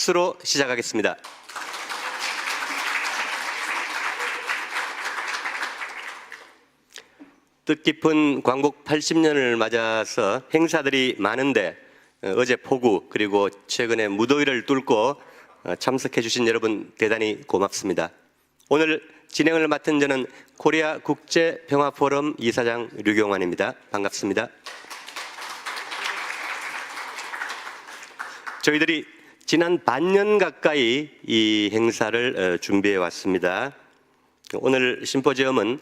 박수로 시작하겠습니다. 뜻깊은 광복 80년을 맞아서 행사들이 많은데 어제 폭우 그리고 최근에 무더위를 뚫고 참석해 주신 여러분 대단히 고맙습니다. 오늘 진행을 맡은 저는 코리아 국제평화포럼 이사장 류경환입니다. 반갑습니다. 저희들이 지난 반년 가까이 이 행사를 준비해 왔습니다. 오늘 심포지엄은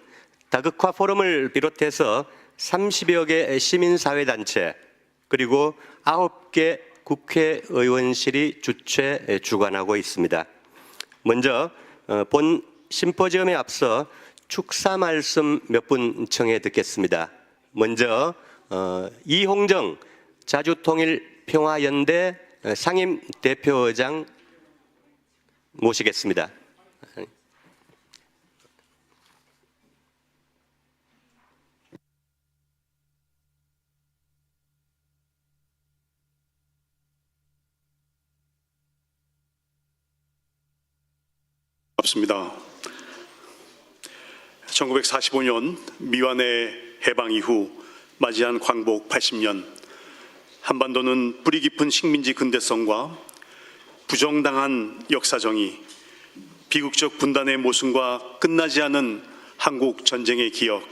다극화 포럼을 비롯해서 30여 개 시민사회단체 그리고 9개 국회의원실이 주최 주관하고 있습니다. 먼저 본 심포지엄에 앞서 축사 말씀 몇 분 청해 듣겠습니다. 먼저 이홍정 자주통일평화연대 상임 대표장 모시겠습니다. 반갑습니다. 1945년 미완의 해방 이후 맞이한 광복 80년, 한반도는 뿌리 깊은 식민지 근대성과 부정당한 역사정의, 비극적 분단의 모순과 끝나지 않은 한국 전쟁의 기억,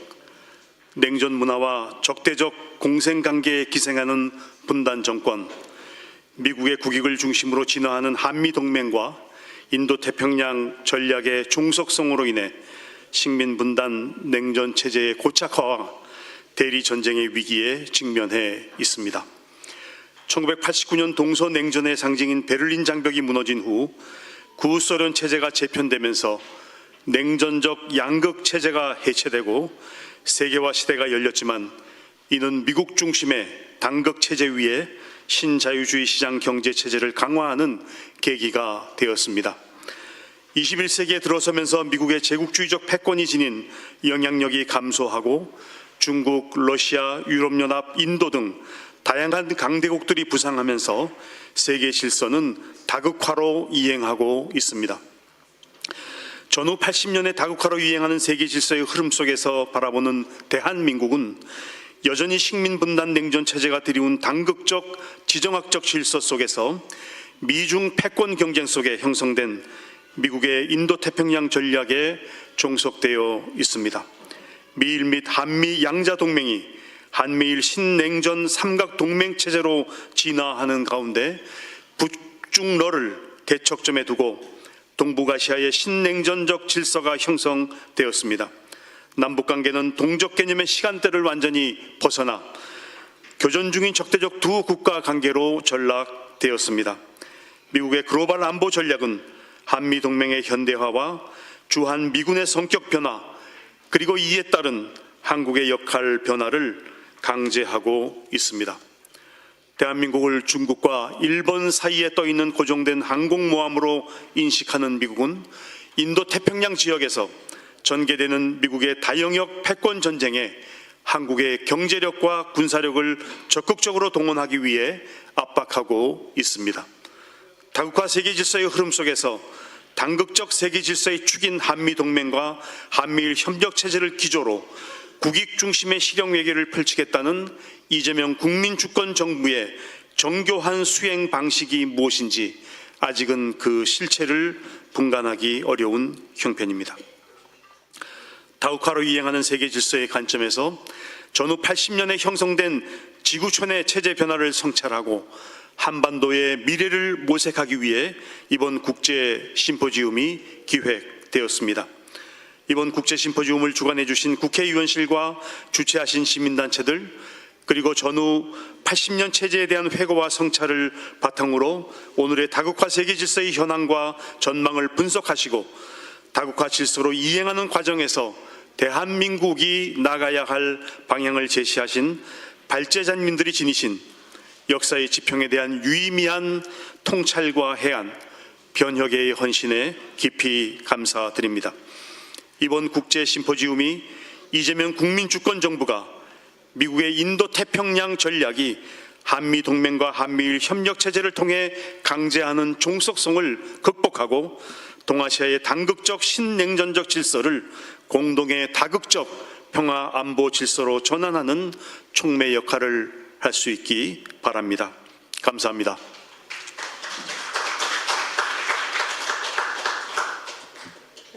냉전 문화와 적대적 공생관계에 기생하는 분단 정권, 미국의 국익을 중심으로 진화하는 한미동맹과 인도태평양 전략의 종속성으로 인해 식민분단 냉전 체제의 고착화와 대리전쟁의 위기에 직면해 있습니다. 1989년 동서냉전의 상징인 베를린 장벽이 무너진 후 구소련 체제가 재편되면서 냉전적 양극 체제가 해체되고 세계화 시대가 열렸지만 이는 미국 중심의 단극 체제 위에 신자유주의 시장 경제 체제를 강화하는 계기가 되었습니다. 21세기에 들어서면서 미국의 제국주의적 패권이 지닌 영향력이 감소하고 중국, 러시아, 유럽연합, 인도 등 다양한 강대국들이 부상하면서 세계 질서는 다극화로 이행하고 있습니다. 전후 80년의 다극화로 이행하는 세계 질서의 흐름 속에서 바라보는 대한민국은 여전히 식민분단 냉전 체제가 들이운 단극적 지정학적 질서 속에서 미중 패권 경쟁 속에 형성된 미국의 인도태평양 전략에 종속되어 있습니다. 미일 및 한미 양자동맹이 한미일 신냉전 삼각동맹체제로 진화하는 가운데 북중러를 대척점에 두고 동북아시아의 신냉전적 질서가 형성되었습니다. 남북관계는 동적 개념의 시간대를 완전히 벗어나 교전 중인 적대적 두 국가 관계로 전락되었습니다. 미국의 글로벌 안보 전략은 한미동맹의 현대화와 주한 미군의 성격 변화 그리고 이에 따른 한국의 역할 변화를 강제하고 있습니다. 대한민국을 중국과 일본 사이에 떠있는 고정된 항공모함으로 인식하는 미국은 인도태평양 지역에서 전개되는 미국의 다영역 패권 전쟁에 한국의 경제력과 군사력을 적극적으로 동원하기 위해 압박하고 있습니다. 다극화 세계 질서의 흐름 속에서 단극적 세계 질서의 축인 한미동맹과 한미일 협력체제를 기조로 국익 중심의 실형 외교를 펼치겠다는 이재명 국민주권 정부의 정교한 수행 방식이 무엇인지 아직은 그 실체를 분간하기 어려운 형편입니다. 다극화로 이행하는 세계 질서의 관점에서 전후 80년에 형성된 지구촌의 체제 변화를 성찰하고 한반도의 미래를 모색하기 위해 이번 국제 심포지엄이 기획되었습니다. 이번 국제 심포지엄을 주관해 주신 국회의원실과 주최하신 시민단체들 그리고 전후 80년 체제에 대한 회고와 성찰을 바탕으로 오늘의 다극화 세계 질서의 현황과 전망을 분석하시고 다극화 질서로 이행하는 과정에서 대한민국이 나가야 할 방향을 제시하신 발제자님들이 지니신 역사의 지평에 대한 유의미한 통찰과 해안, 변혁의 헌신에 깊이 감사드립니다. 이번 국제 심포지엄이 이재명 국민주권 정부가 미국의 인도태평양 전략이 한미 동맹과 한미일 협력 체제를 통해 강제하는 종속성을 극복하고 동아시아의 단극적 신냉전적 질서를 공동의 다극적 평화 안보 질서로 전환하는 촉매 역할을 할 수 있기 바랍니다. 감사합니다.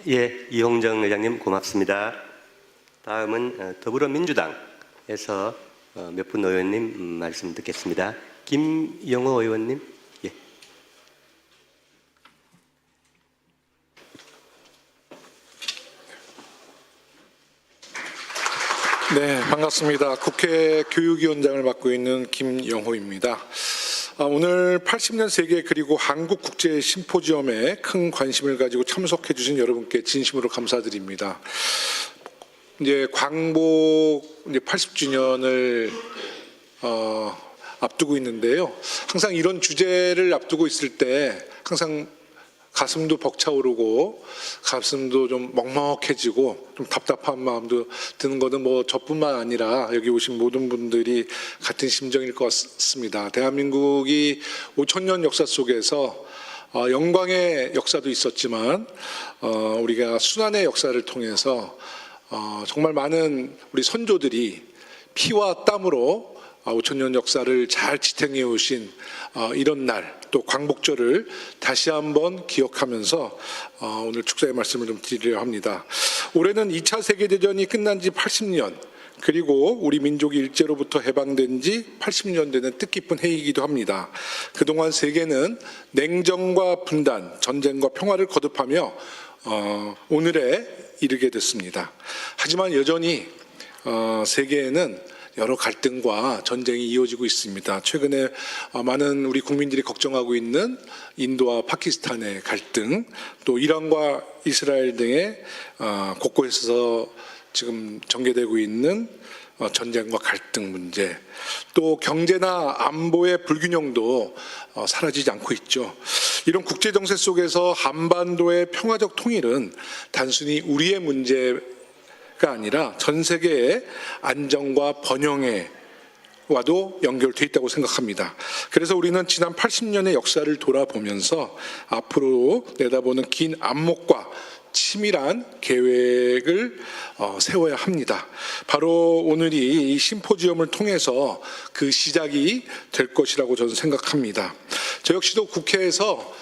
예, 이홍정 의장님 고맙습니다. 다음은 더불어민주당에서 몇 분 의원님 말씀 듣겠습니다. 김영호 의원님. 예. 네, 반갑습니다. 국회 교육위원장을 맡고 있는 김영호입니다. 오늘 80년 세계 그리고 한국 국제 심포지엄에 큰 관심을 가지고 참석해 주신 여러분께 진심으로 감사드립니다. 이제 광복 80주년을 앞두고 있는데요. 항상 이런 주제를 앞두고 있을 때 항상 가슴도 벅차오르고 가슴도 좀 먹먹해지고 좀 답답한 마음도 드는 것은 뭐 저뿐만 아니라 여기 오신 모든 분들이 같은 심정일 것 같습니다. 대한민국이 5,000년 역사 속에서 영광의 역사도 있었지만 우리가 순환의 역사를 통해서 정말 많은 우리 선조들이 피와 땀으로 5,000년 역사를 잘 지탱해 오신 이런 날, 또 광복절을 다시 한번 기억하면서 오늘 축사의 말씀을 좀 드리려 합니다. 올해는 2차 세계대전이 끝난 지 80년, 그리고 우리 민족이 일제로부터 해방된 지 80년 되는 뜻깊은 해이기도 합니다. 그동안 세계는 냉전과 분단, 전쟁과 평화를 거듭하며 오늘에 이르게 됐습니다. 하지만 여전히 세계에는 여러 갈등과 전쟁이 이어지고 있습니다. 최근에 많은 우리 국민들이 걱정하고 있는 인도와 파키스탄의 갈등, 또 이란과 이스라엘 등의 곳곳에서 지금 전개되고 있는 전쟁과 갈등 문제, 또 경제나 안보의 불균형도 사라지지 않고 있죠. 이런 국제 정세 속에서 한반도의 평화적 통일은 단순히 우리의 문제가 아니라 전 세계의 안정과 번영에 와도 연결되어 있다고 생각합니다. 그래서 우리는 지난 80년의 역사를 돌아보면서 앞으로 내다보는 긴 안목과 치밀한 계획을 세워야 합니다. 바로 오늘이 이 심포지엄을 통해서 그 시작이 될 것이라고 저는 생각합니다. 저 역시도 국회에서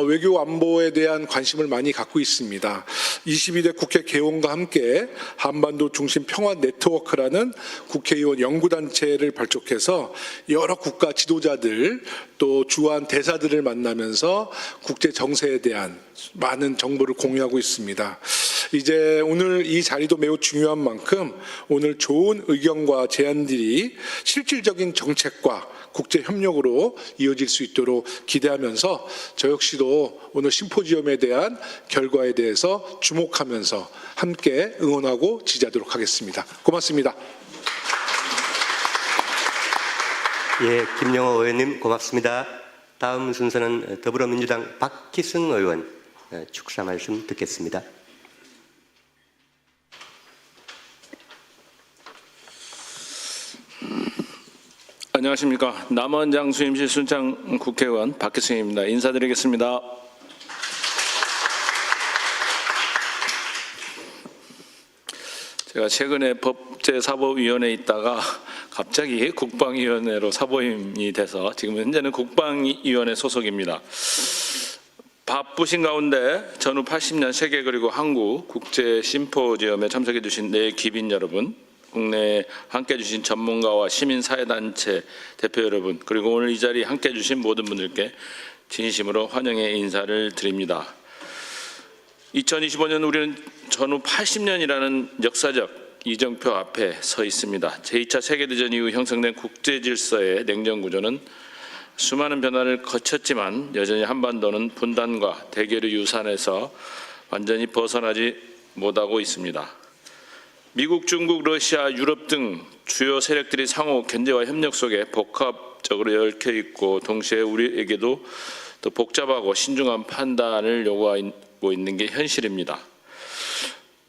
외교 안보에 대한 관심을 많이 갖고 있습니다. 22대 국회 개원과 함께 한반도 중심 평화 네트워크라는 국회의원 연구단체를 발족해서 여러 국가 지도자들 또 주한 대사들을 만나면서 국제 정세에 대한 많은 정보를 공유하고 있습니다. 이제 오늘 이 자리도 매우 중요한 만큼 오늘 좋은 의견과 제안들이 실질적인 정책과 국제 협력으로 이어질 수 있도록 기대하면서 저 역시도 오늘 심포지엄에 대한 결과에 대해서 주목하면서 함께 응원하고 지지하도록 하겠습니다. 고맙습니다. 예, 김영호 의원님 고맙습니다. 다음 순서는 더불어민주당 박희승 의원 축사 말씀 듣겠습니다. 안녕하십니까. 남원장 수임실 순창 국회의원 박희승입니다. 인사드리겠습니다. 제가 최근에 법제사법위원회에 있다가 갑자기 국방위원회로 사보임이 돼서 지금 현재는 국방위원회 소속입니다. 바쁘신 가운데 전후 80년 세계 그리고 한국 국제 심포지엄에 참석해 주신 내 귀빈 여러분, 국내에 함께해 주신 전문가와 시민사회단체 대표 여러분, 그리고 오늘 이 자리에 함께해 주신 모든 분들께 진심으로 환영의 인사를 드립니다. 2025년 우리는 전후 80년이라는 역사적 이정표 앞에 서 있습니다. 제2차 세계대전 이후 형성된 국제질서의 냉전구조는 수많은 변화를 거쳤지만 여전히 한반도는 분단과 대결의 유산에서 완전히 벗어나지 못하고 있습니다. 미국, 중국, 러시아, 유럽 등 주요 세력들이 상호 견제와 협력 속에 복합적으로 얽혀 있고 동시에 우리에게도 더 복잡하고 신중한 판단을 요구하고 있는 게 현실입니다.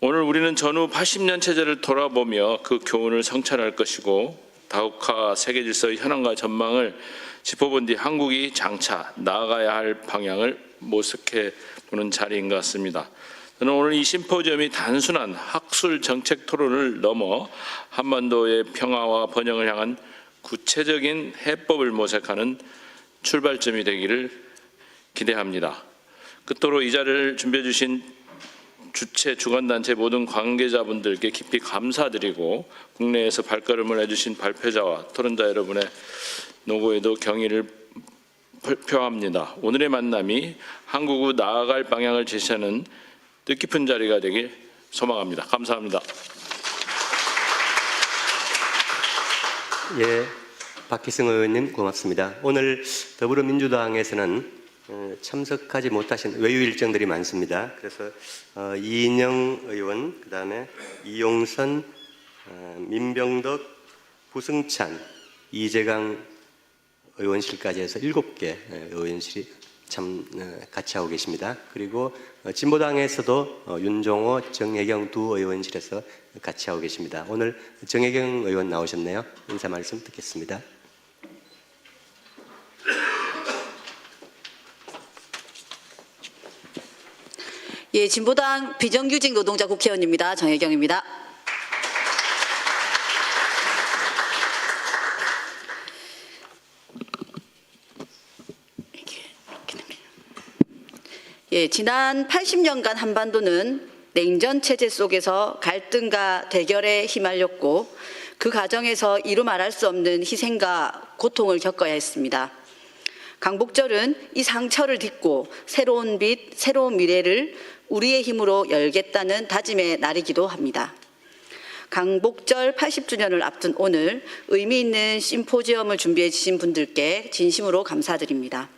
오늘 우리는 전후 80년 체제를 돌아보며 그 교훈을 성찰할 것이고 다국화 세계 질서의 현황과 전망을 짚어본 뒤 한국이 장차 나아가야 할 방향을 모색해 보는 자리인 것 같습니다. 저는 오늘 이 심포지엄이 단순한 학술 정책 토론을 넘어 한반도의 평화와 번영을 향한 구체적인 해법을 모색하는 출발점이 되기를 기대합니다. 끝으로 이 자리를 준비해 주신 주최 주관단체 모든 관계자분들께 깊이 감사드리고 국내에서 발걸음을 해주신 발표자와 토론자 여러분의 노고에도 경의를 표합니다. 오늘의 만남이 한국의 나아갈 방향을 제시하는 뜻깊은 자리가 되길 소망합니다. 감사합니다. 예, 박희승 의원님 고맙습니다. 오늘 더불어민주당에서는 참석하지 못하신 외유 일정들이 많습니다. 그래서 이인영 의원, 그다음에 이용선, 민병덕, 부승찬, 이재강 의원실까지 해서 7개 의원실이 같이 하고 계십니다. 그리고 진보당에서도 윤종호, 정혜경 두 의원실에서 같이 하고 계십니다. 오늘 정혜경 의원 나오셨네요. 인사 말씀 듣겠습니다. 예, 진보당 비정규직 노동자 국회의원입니다. 정혜경입니다. 예, 지난 80년간 한반도는 냉전 체제 속에서 갈등과 대결에 휘말렸고 그 과정에서 이루 말할 수 없는 희생과 고통을 겪어야 했습니다. 강복절은 이 상처를 딛고 새로운 빛, 새로운 미래를 우리의 힘으로 열겠다는 다짐의 날이기도 합니다. 강복절 80주년을 앞둔 오늘 의미 있는 심포지엄을 준비해 주신 분들께 진심으로 감사드립니다.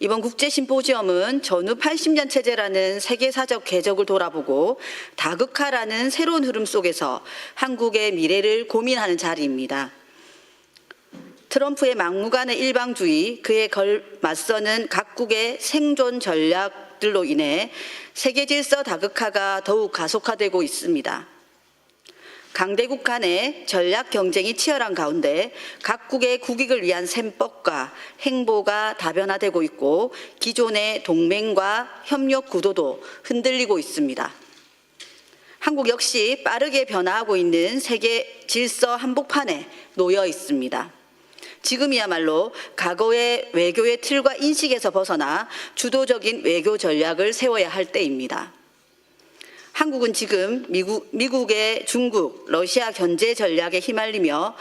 이번 국제심포지엄은 전후 80년 체제라는 세계사적 궤적을 돌아보고 다극화라는 새로운 흐름 속에서 한국의 미래를 고민하는 자리입니다. 트럼프의 막무가내 일방주의, 그에 맞서는 각국의 생존 전략들로 인해 세계 질서 다극화가 더욱 가속화되고 있습니다. 강대국 간의 전략 경쟁이 치열한 가운데 각국의 국익을 위한 셈법과 행보가 다변화되고 있고 기존의 동맹과 협력 구도도 흔들리고 있습니다. 한국 역시 빠르게 변화하고 있는 세계 질서 한복판에 놓여 있습니다. 지금이야말로 과거의 외교의 틀과 인식에서 벗어나 주도적인 외교 전략을 세워야 할 때입니다. 한국은 지금 미국의 중국, 러시아 견제 전략에 휘말리며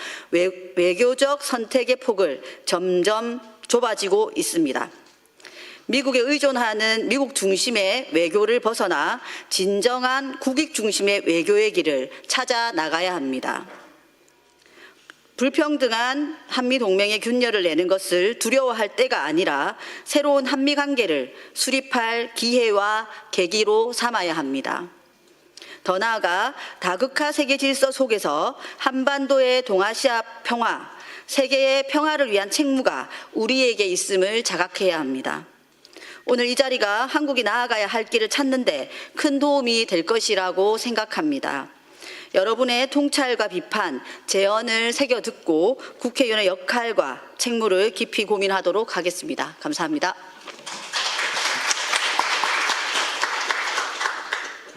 외교적 선택의 폭을 점점 좁아지고 있습니다. 미국에 의존하는 미국 중심의 외교를 벗어나 진정한 국익 중심의 외교의 길을 찾아 나가야 합니다. 불평등한 한미동맹의 균열을 내는 것을 두려워할 때가 아니라 새로운 한미관계를 수립할 기회와 계기로 삼아야 합니다. 더 나아가 다극화 세계 질서 속에서 한반도의 동아시아 평화, 세계의 평화를 위한 책무가 우리에게 있음을 자각해야 합니다. 오늘 이 자리가 한국이 나아가야 할 길을 찾는 데 큰 도움이 될 것이라고 생각합니다. 여러분의 통찰과 비판, 제언을 새겨 듣고 국회의원의 역할과 책무를 깊이 고민하도록 하겠습니다. 감사합니다.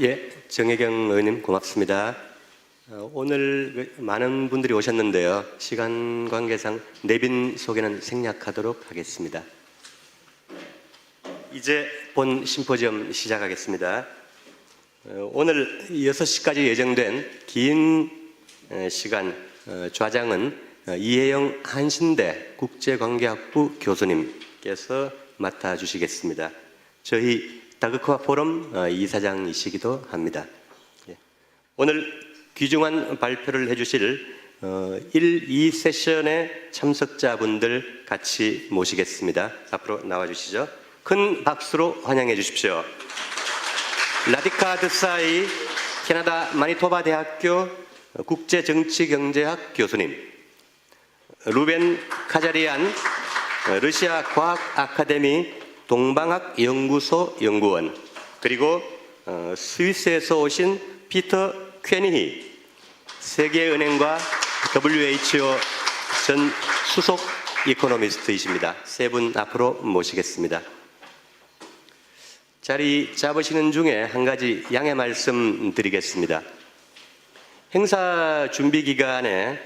예, 정혜경 의원님 고맙습니다. 오늘 많은 분들이 오셨는데요. 시간 관계상 내빈 소개는 생략하도록 하겠습니다. 이제 본 심포지엄 시작하겠습니다. 오늘 6시까지 예정된 긴 시간 좌장은 이혜영 한신대 국제관계학부 교수님께서 맡아주시겠습니다. 저희 다극화 포럼 이사장이시기도 합니다. 오늘 귀중한 발표를 해주실 1, 2세션의 참석자분들 같이 모시겠습니다. 앞으로 나와주시죠. 큰 박수로 환영해 주십시오. 라디카 드사이 캐나다 마니토바 대학교 국제정치경제학 교수님, 루벤 카자리안 러시아 과학 아카데미 동방학연구소 연구원, 그리고 스위스에서 오신 피터 퀘니히 세계은행과 WHO 전 수석 이코노미스트이십니다. 세 분 앞으로 모시겠습니다. 자리 잡으시는 중에 한 가지 양해 말씀 드리겠습니다. 행사 준비 기간에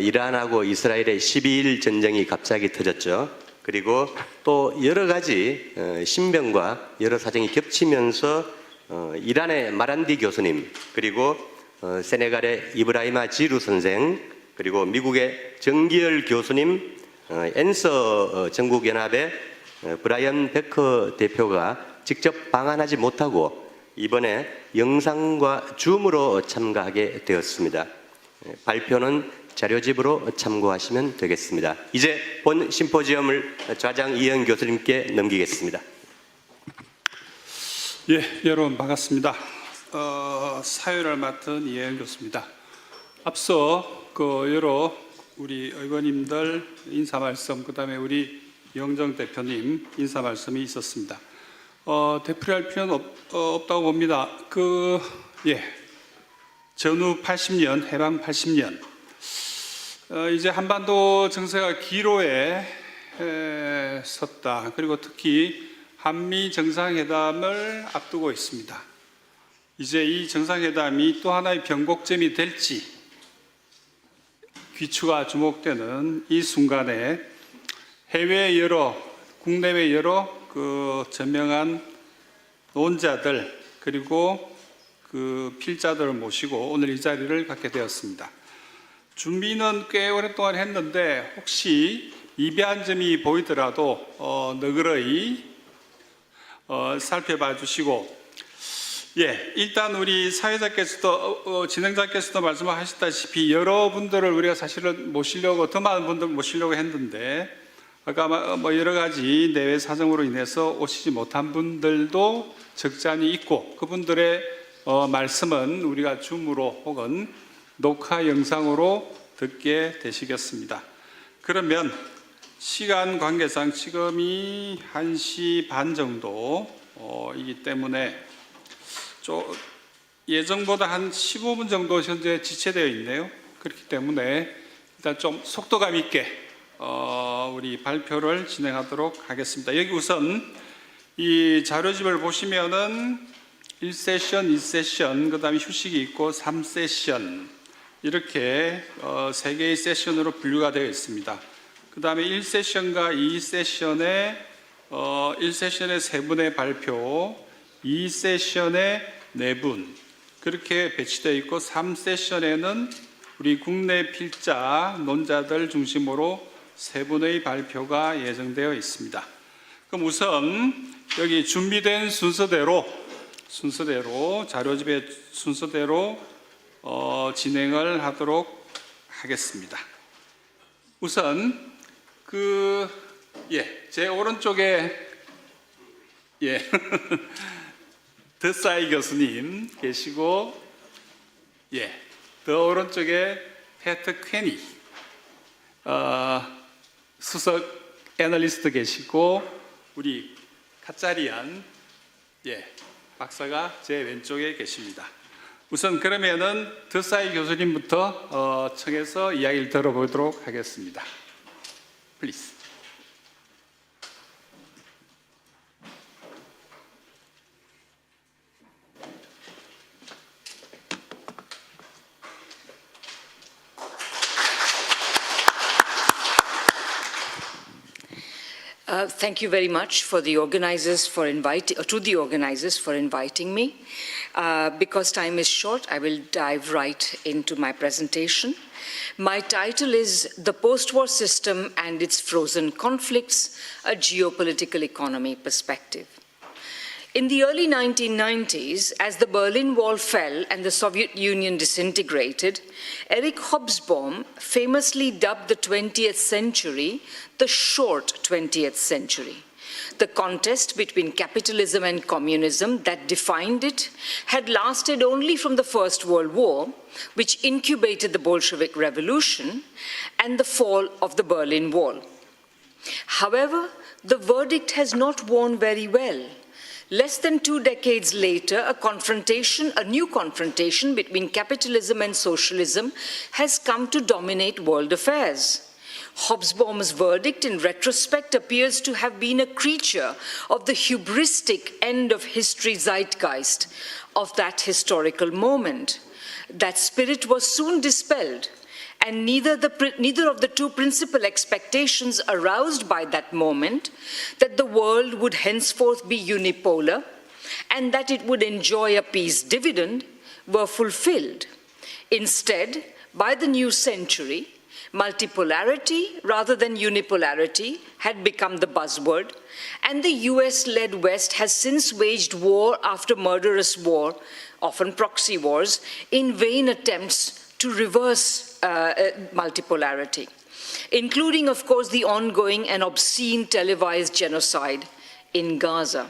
이란하고 이스라엘의 12일 전쟁이 갑자기 터졌죠. 그리고 또 여러 가지 신병과 여러 사정이 겹치면서 이란의 마란디 교수님, 그리고 세네갈의 이브라히마 지루 선생, 그리고 미국의 정기열 교수님, 엔서 전국연합의 브라이언 베커 대표가 직접 방한하지 못하고 이번에 영상과 줌으로 참가하게 되었습니다. 발표는 자료집으로 참고하시면 되겠습니다. 이제 본 심포지엄을 좌장 이현 교수님께 넘기겠습니다. 예, 여러분 반갑습니다. 사회를 맡은 이현 교수입니다. 앞서 여러 우리 의원님들 인사 말씀, 그다음에 우리 영정 대표님 인사 말씀이 있었습니다. 되풀이할 필요는 없다고 봅니다. 전후 80년, 해방 80년, 이제 한반도 정세가 기로에 섰다. 그리고 특히 한미 정상회담을 앞두고 있습니다. 이제 이 정상회담이 또 하나의 변곡점이 될지 귀추가 주목되는 이 순간에 해외 국내외 여러 전명한 논자들 그리고 필자들을 모시고 오늘 이 자리를 갖게 되었습니다. 준비는 꽤 오랫동안 했는데 혹시 미비한 점이 보이더라도 너그러이 살펴봐 주시고, 일단 우리 사회자께서도 진행자께서도 말씀하셨다시피 여러분들을 우리가 사실은 모시려고, 더 많은 분들 모시려고 했는데 아까 여러 가지 내외 사정으로 인해서 오시지 못한 분들도 적잖이 있고, 그분들의 말씀은 우리가 줌으로 혹은 녹화 영상으로 듣게 되시겠습니다. 그러면 시간 관계상 지금이 1시 반 정도이기 때문에 예정보다 한 15분 정도 현재 지체되어 있네요. 그렇기 때문에 일단 좀 속도감 있게 우리 발표를 진행하도록 하겠습니다. 여기 우선 이 자료집을 보시면은 1세션, 2세션, 그 다음에 휴식이 있고 3세션 이렇게 3개의 세션으로 분류가 되어 있습니다. 그 다음에 1세션과 2세션에 1세션에 3분의 발표, 2세션에 4분 그렇게 배치되어 있고 3세션에는 우리 국내 필자, 논자들 중심으로 3분의 발표가 예정되어 있습니다. 그럼 우선 여기 준비된 순서대로 자료집의 순서대로 진행을 하도록 하겠습니다. 우선 제 오른쪽에 더사이 교수님 계시고, 더 오른쪽에 패트 퀘니 수석 애널리스트 계시고, 우리 카짜리안 박사가 제 왼쪽에 계십니다. 우선 그러면은 더사이 교수님부터 청해서 이야기를 들어보도록 하겠습니다. Please. Thank you very much for the organizers for inviting me. Because time is short, I will dive right into my presentation. My title is The Post-War System and Its Frozen Conflicts, a Geopolitical Economy Perspective. In the early 1990s, as the Berlin Wall fell and the Soviet Union disintegrated, Erich Hobsbawm famously dubbed the 20th century the short 20th century. The contest between capitalism and communism that defined it had lasted only from the First World War, which incubated the Bolshevik Revolution, and the fall of the Berlin Wall. However, the verdict has not worn very well. Less than 2 decades later, a new confrontation between capitalism and socialism has come to dominate world affairs. Hobsbawm's verdict in retrospect appears to have been a creature of the hubristic end of history zeitgeist of that historical moment. That spirit was soon dispelled, and neither of the two principal expectations aroused by that moment, that the world would henceforth be unipolar and that it would enjoy a peace dividend, were fulfilled. Instead, by the new century, multipolarity rather than unipolarity had become the buzzword, and the US-led West has since waged war after murderous war, often proxy wars, in vain attempts to reverse multipolarity, including, of course, the ongoing and obscene televised genocide in Gaza.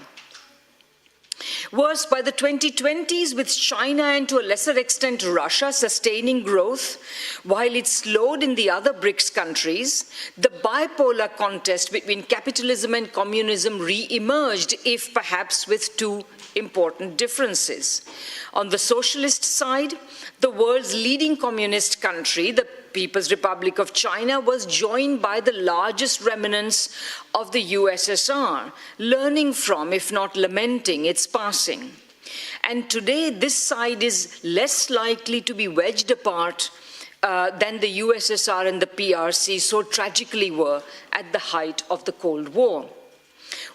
Worse, by the 2020s, with China and to a lesser extent Russia sustaining growth, while it slowed in the other BRICS countries, the bipolar contest between capitalism and communism re-emerged, if perhaps with two important differences. On the socialist side, the world's leading communist country, the People's Republic of China, was joined by the largest remnants of the USSR, learning from, if not lamenting, its passing. And today, this side is less likely to be wedged apart than the USSR and the PRC so tragically were at the height of the Cold War.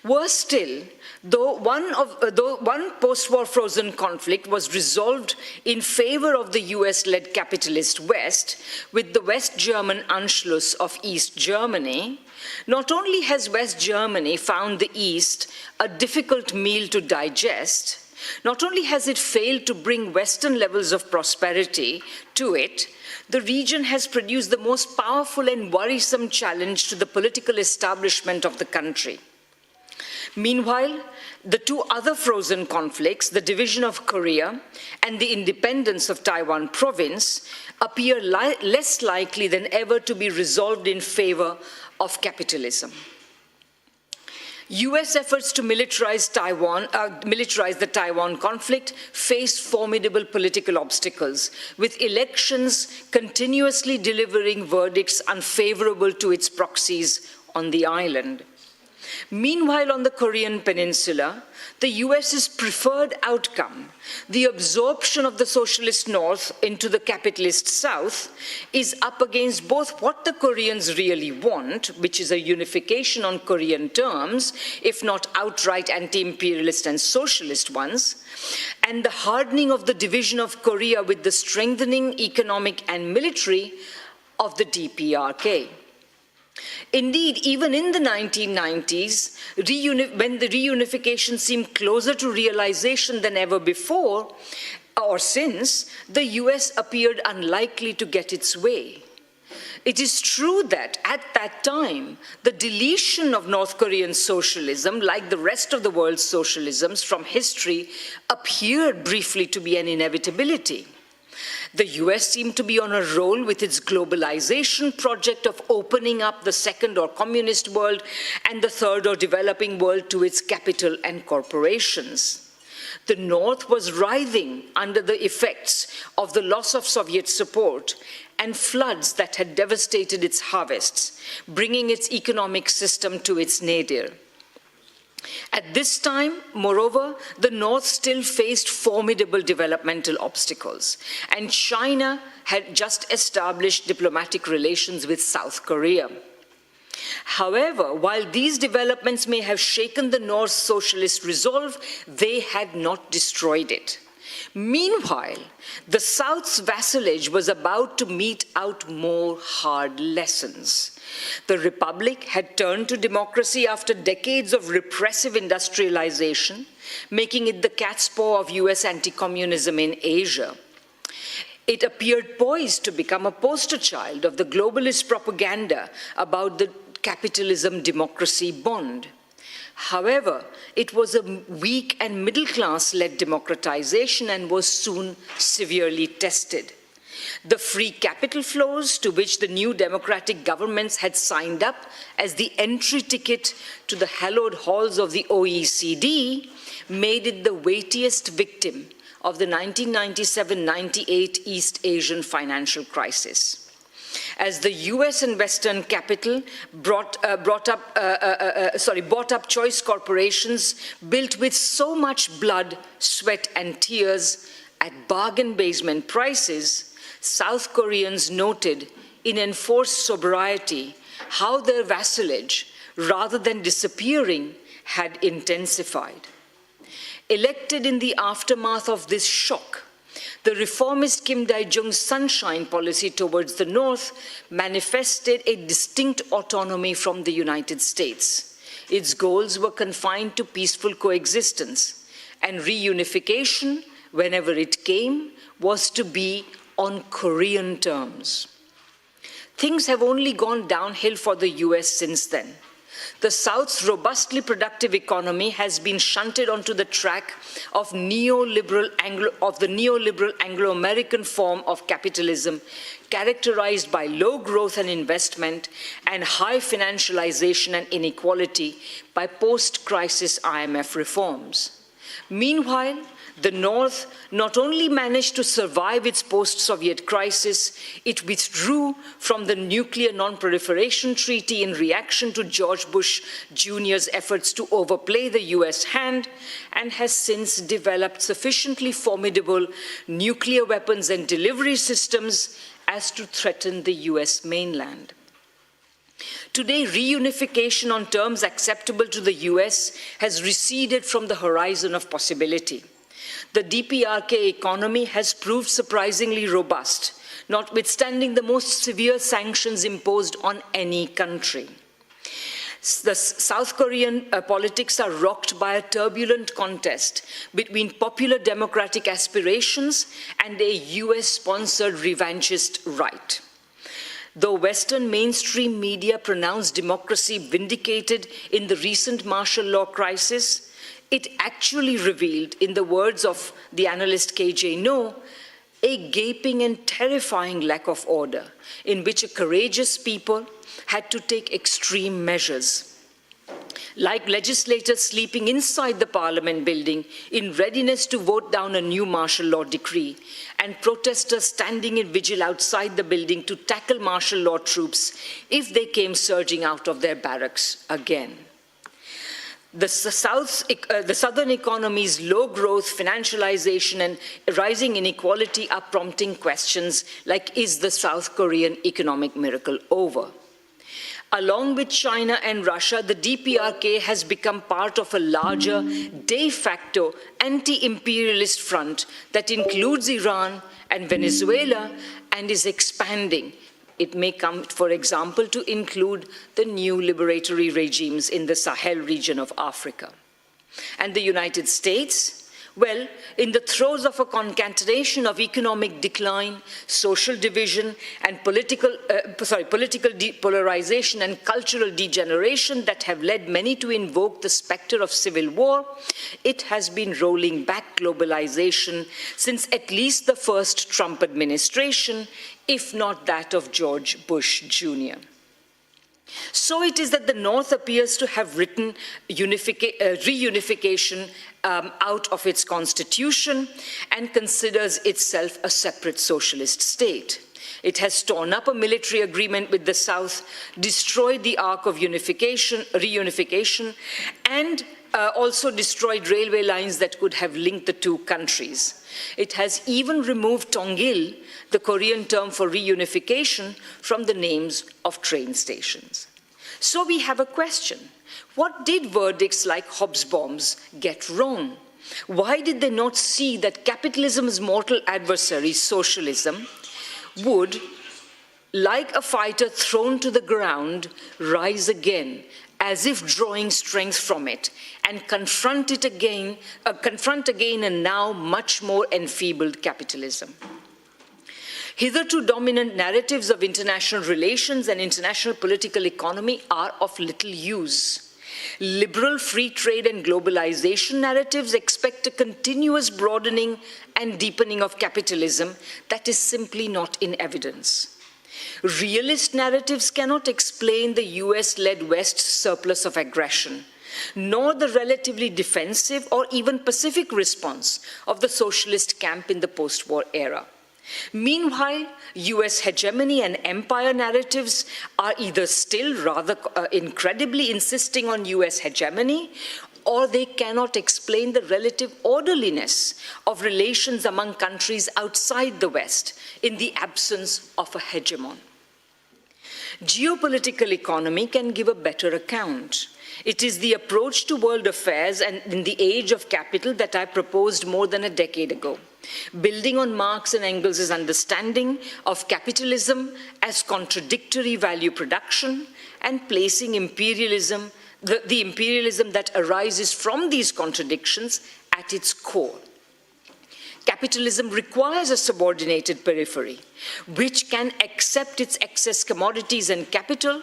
Worse still, though one post-war frozen conflict was resolved in favor of the US-led capitalist West, with the West German Anschluss of East Germany, not only has West Germany found the East a difficult meal to digest, not only has it failed to bring Western levels of prosperity to it, the region has produced the most powerful and worrisome challenge to the political establishment of the country. Meanwhile, the two other frozen conflicts, the division of Korea and the independence of Taiwan province, appear less likely than ever to be resolved in favor of capitalism. US efforts to militarize the Taiwan conflict face formidable political obstacles, with elections continuously delivering verdicts unfavorable to its proxies on the island. Meanwhile, on the Korean peninsula, the US's preferred outcome, the absorption of the socialist North into the capitalist South, is up against both what the Koreans really want, which is a unification on Korean terms, if not outright anti-imperialist and socialist ones, and the hardening of the division of Korea with the strengthening economic and military of the DPRK. Indeed, even in the 1990s, when the reunification seemed closer to realization than ever before, or since, the US appeared unlikely to get its way. It is true that, at that time, the deletion of North Korean socialism, like the rest of the world's socialisms from history, appeared briefly to be an inevitability. The US seemed to be on a roll with its globalization project of opening up the second or communist world and the third or developing world to its capital and corporations. The North was writhing under the effects of the loss of Soviet support and floods that had devastated its harvests, bringing its economic system to its nadir. At this time, moreover, the North still faced formidable developmental obstacles, and China had just established diplomatic relations with South Korea. However, while these developments may have shaken the North's socialist resolve, they had not destroyed it. Meanwhile, the South's vassalage was about to mete out more hard lessons. The Republic had turned to democracy after decades of repressive industrialization, making it the cat's paw of US anti-communism in Asia. It appeared poised to become a poster child of the globalist propaganda about the capitalism-democracy bond. However, it was a weak and middle-class-led democratization and was soon severely tested. The free capital flows to which the new democratic governments had signed up as the entry ticket to the hallowed halls of the OECD made it the weightiest victim of the 1997-98 East Asian financial crisis. As the US and Western capital bought up choice corporations built with so much blood, sweat, and tears at bargain basement prices, South Koreans noted in enforced sobriety how their vassalage, rather than disappearing, had intensified. Elected in the aftermath of this shock, the reformist Kim Dae-jung's sunshine policy towards the north manifested a distinct autonomy from the United States. Its goals were confined to peaceful coexistence, and reunification, whenever it came, was to be on Korean terms. Things have only gone downhill for the US since then. The South's robustly productive economy has been shunted onto the track of the neoliberal Anglo-American form of capitalism, characterized by low growth and investment and high financialization and inequality by post-crisis IMF reforms. Meanwhile, the North not only managed to survive its post-Soviet crisis, it withdrew from the Nuclear Non-Proliferation Treaty in reaction to George Bush Jr.'s efforts to overplay the US hand, and has since developed sufficiently formidable nuclear weapons and delivery systems as to threaten the US mainland. Today, reunification on terms acceptable to the US has receded from the horizon of possibility. The DPRK economy has proved surprisingly robust, notwithstanding the most severe sanctions imposed on any country. The South Korean politics are rocked by a turbulent contest between popular democratic aspirations and a US-sponsored revanchist right. Though Western mainstream media pronounced democracy vindicated in the recent martial law crisis, it actually revealed, in the words of the analyst K.J. No, a gaping and terrifying lack of order in which a courageous people had to take extreme measures. Like legislators sleeping inside the parliament building in readiness to vote down a new martial law decree, and protesters standing in vigil outside the building to tackle martial law troops if they came surging out of their barracks again. The southern economy's low growth, financialization, and rising inequality are prompting questions like, is the South Korean economic miracle over? Along with China and Russia, the DPRK has become part of a larger de facto anti-imperialist front that includes Iran and Venezuela and is expanding. It may come, for example, to include the new liberatory regimes in the Sahel region of Africa. And the United States? Well, in the throes of a concatenation of economic decline, social division, and political depolarization and cultural degeneration that have led many to invoke the specter of civil war, it has been rolling back globalization since at least the first Trump administration, if not that of George Bush Jr. So it is that the North appears to have written reunification out of its constitution and considers itself a separate socialist state. It has torn up a military agreement with the South, destroyed the arc of reunification, and also destroyed railway lines that could have linked the two countries. It has even removed Tongil, the Korean term for reunification, from the names of train stations. So we have a question. What did verdicts like Hobsbawm's get wrong? Why did they not see that capitalism's mortal adversary, socialism, would, like a fighter thrown to the ground, rise again, as if drawing strength from it, and confront again a now much more enfeebled capitalism? Hitherto dominant narratives of international relations and international political economy are of little use. Liberal free trade and globalization narratives expect a continuous broadening and deepening of capitalism that is simply not in evidence. Realist narratives cannot explain the US-led West's surplus of aggression, nor the relatively defensive or even pacific response of the socialist camp in the post-war era. Meanwhile, US hegemony and empire narratives are either still rather incredibly insisting on US hegemony, or they cannot explain the relative orderliness of relations among countries outside the West in the absence of a hegemon. Geopolitical economy can give a better account. It is the approach to world affairs and in the age of capital that I proposed more than a decade ago, building on Marx and Engels' understanding of capitalism as contradictory value production and placing imperialism, the imperialism that arises from these contradictions at its core. Capitalism requires a subordinated periphery, which can accept its excess commodities and capital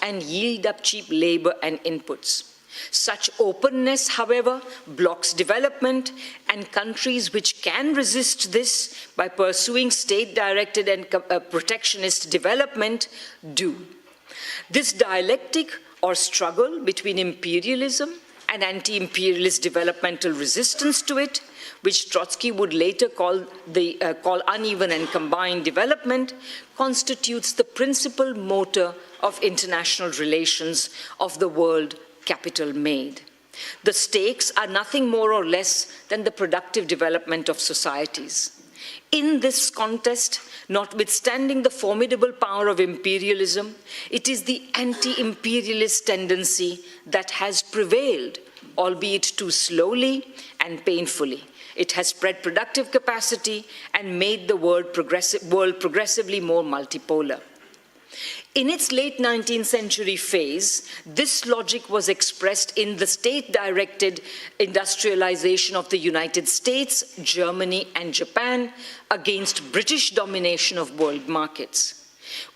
and yield up cheap labor and inputs. Such openness, however, blocks development, and countries which can resist this by pursuing state-directed and protectionist development do. This dialectic or struggle between imperialism and anti-imperialist developmental resistance to it, which Trotsky would later call uneven and combined development, constitutes the principal motor of international relations of the world capital made. The stakes are nothing more or less than the productive development of societies. In this contest, notwithstanding the formidable power of imperialism, it is the anti-imperialist tendency that has prevailed, albeit too slowly and painfully. It has spread productive capacity and made the world progressively more multipolar. In its late 19th century phase, this logic was expressed in the state-directed industrialization of the United States, Germany, and Japan against British domination of world markets.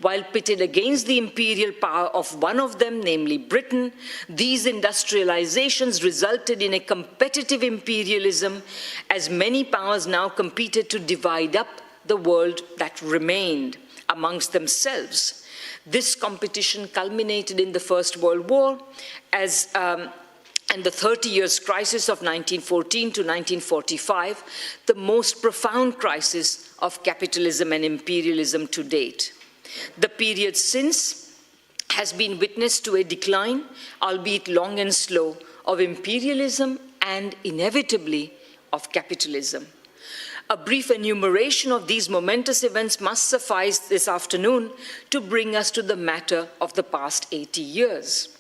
While pitted against the imperial power of one of them, namely Britain, these industrializations resulted in a competitive imperialism, as many powers now competed to divide up the world that remained amongst themselves. This competition culminated in the First World War and the 30 Years crisis of 1914 to 1945, the most profound crisis of capitalism and imperialism to date. The period since has been witness to a decline, albeit long and slow, of imperialism and inevitably of capitalism. A brief enumeration of these momentous events must suffice this afternoon to bring us to the matter of the past 80 years.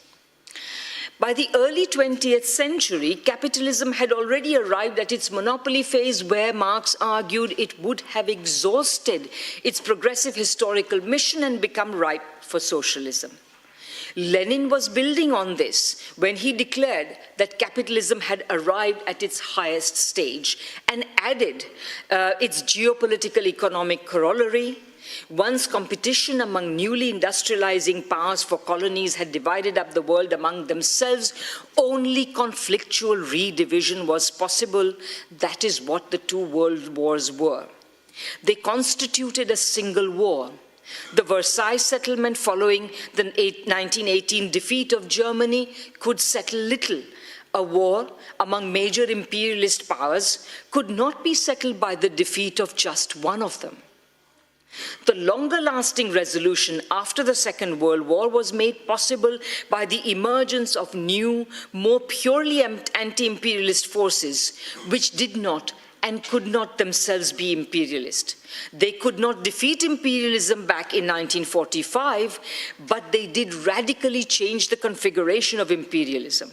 By the early 20th century, capitalism had already arrived at its monopoly phase, where Marx argued it would have exhausted its progressive historical mission and become ripe for socialism. Lenin was building on this when he declared that capitalism had arrived at its highest stage and added its geopolitical economic corollary. Once competition among newly industrializing powers for colonies had divided up the world among themselves, only conflictual redivision was possible. That is what the two world wars were. They constituted a single war. The Versailles settlement following the 1918 defeat of Germany could settle little. A war among major imperialist powers could not be settled by the defeat of just one of them. The longer-lasting resolution after the Second World War was made possible by the emergence of new, more purely anti-imperialist forces, which did not and could not themselves be imperialist. They could not defeat imperialism back in 1945, but they did radically change the configuration of imperialism.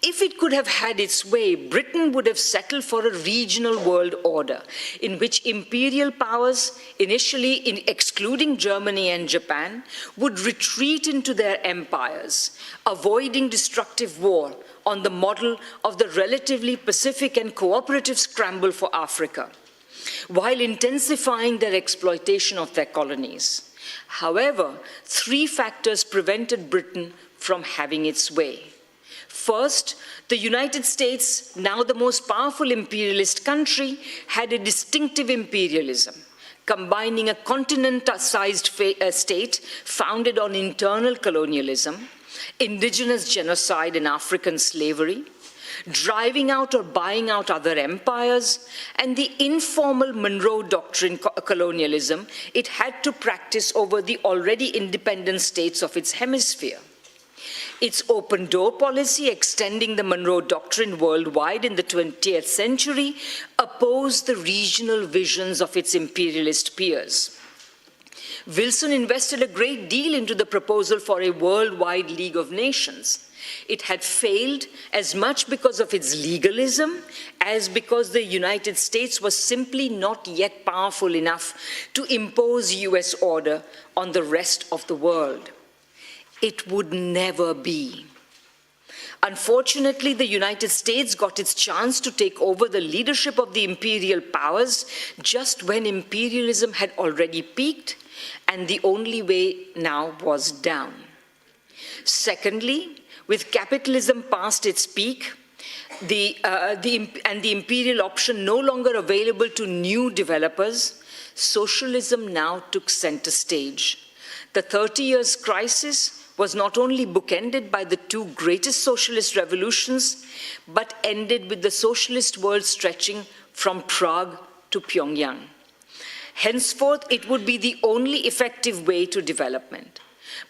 If it could have had its way, Britain would have settled for a regional world order in which imperial powers, initially excluding Germany and Japan, would retreat into their empires, avoiding destructive war on the model of the relatively pacific and cooperative scramble for Africa, while intensifying their exploitation of their colonies. However, three factors prevented Britain from having its way. First, the United States, now the most powerful imperialist country, had a distinctive imperialism, combining a continent-sized state founded on internal colonialism, indigenous genocide and African slavery, driving out or buying out other empires, and the informal Monroe Doctrine colonialism it had to practice over the already independent states of its hemisphere. Its open door policy, extending the Monroe Doctrine worldwide in the 20th century, opposed the regional visions of its imperialist peers. Wilson invested a great deal into the proposal for a worldwide League of Nations. It had failed as much because of its legalism as because the United States was simply not yet powerful enough to impose US order on the rest of the world. It would never be. Unfortunately, the United States got its chance to take over the leadership of the imperial powers just when imperialism had already peaked, and the only way now was down. Secondly, with capitalism past its peak, and the imperial option no longer available to new developers, socialism now took center stage. The 30 Years' crisis was not only bookended by the two greatest socialist revolutions, but ended with the socialist world stretching from Prague to Pyongyang. Henceforth, it would be the only effective way to development.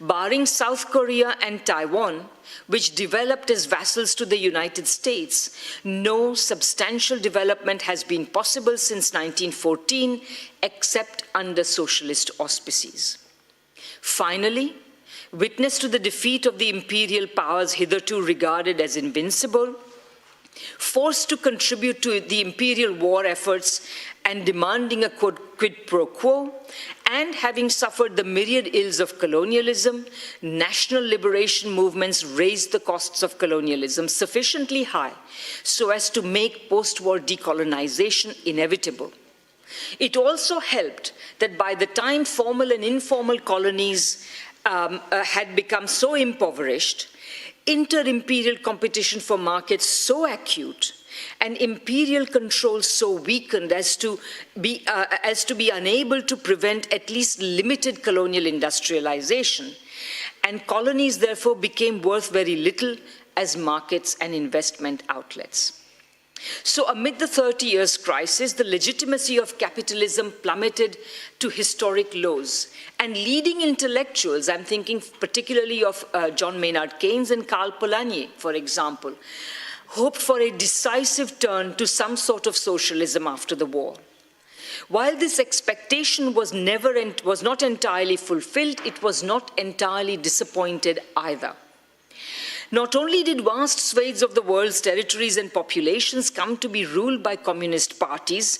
Barring South Korea and Taiwan, which developed as vassals to the United States, no substantial development has been possible since 1914, except under socialist auspices. Finally, witness to the defeat of the imperial powers hitherto regarded as invincible, forced to contribute to the imperial war efforts and demanding a quid pro quo, and having suffered the myriad ills of colonialism, national liberation movements raised the costs of colonialism sufficiently high so as to make post-war decolonization inevitable. It also helped that by the time formal and informal colonies had become so impoverished, inter-imperial competition for markets so acute, and imperial control so weakened as to be unable to prevent at least limited colonial industrialization, and colonies therefore became worth very little as markets and investment outlets. So amid the 30 Years' crisis, the legitimacy of capitalism plummeted to historic lows, and leading intellectuals, I'm thinking particularly of John Maynard Keynes and Karl Polanyi, for example, hoped for a decisive turn to some sort of socialism after the war. While this expectation was not entirely fulfilled, it was not entirely disappointed either. Not only did vast swathes of the world's territories and populations come to be ruled by communist parties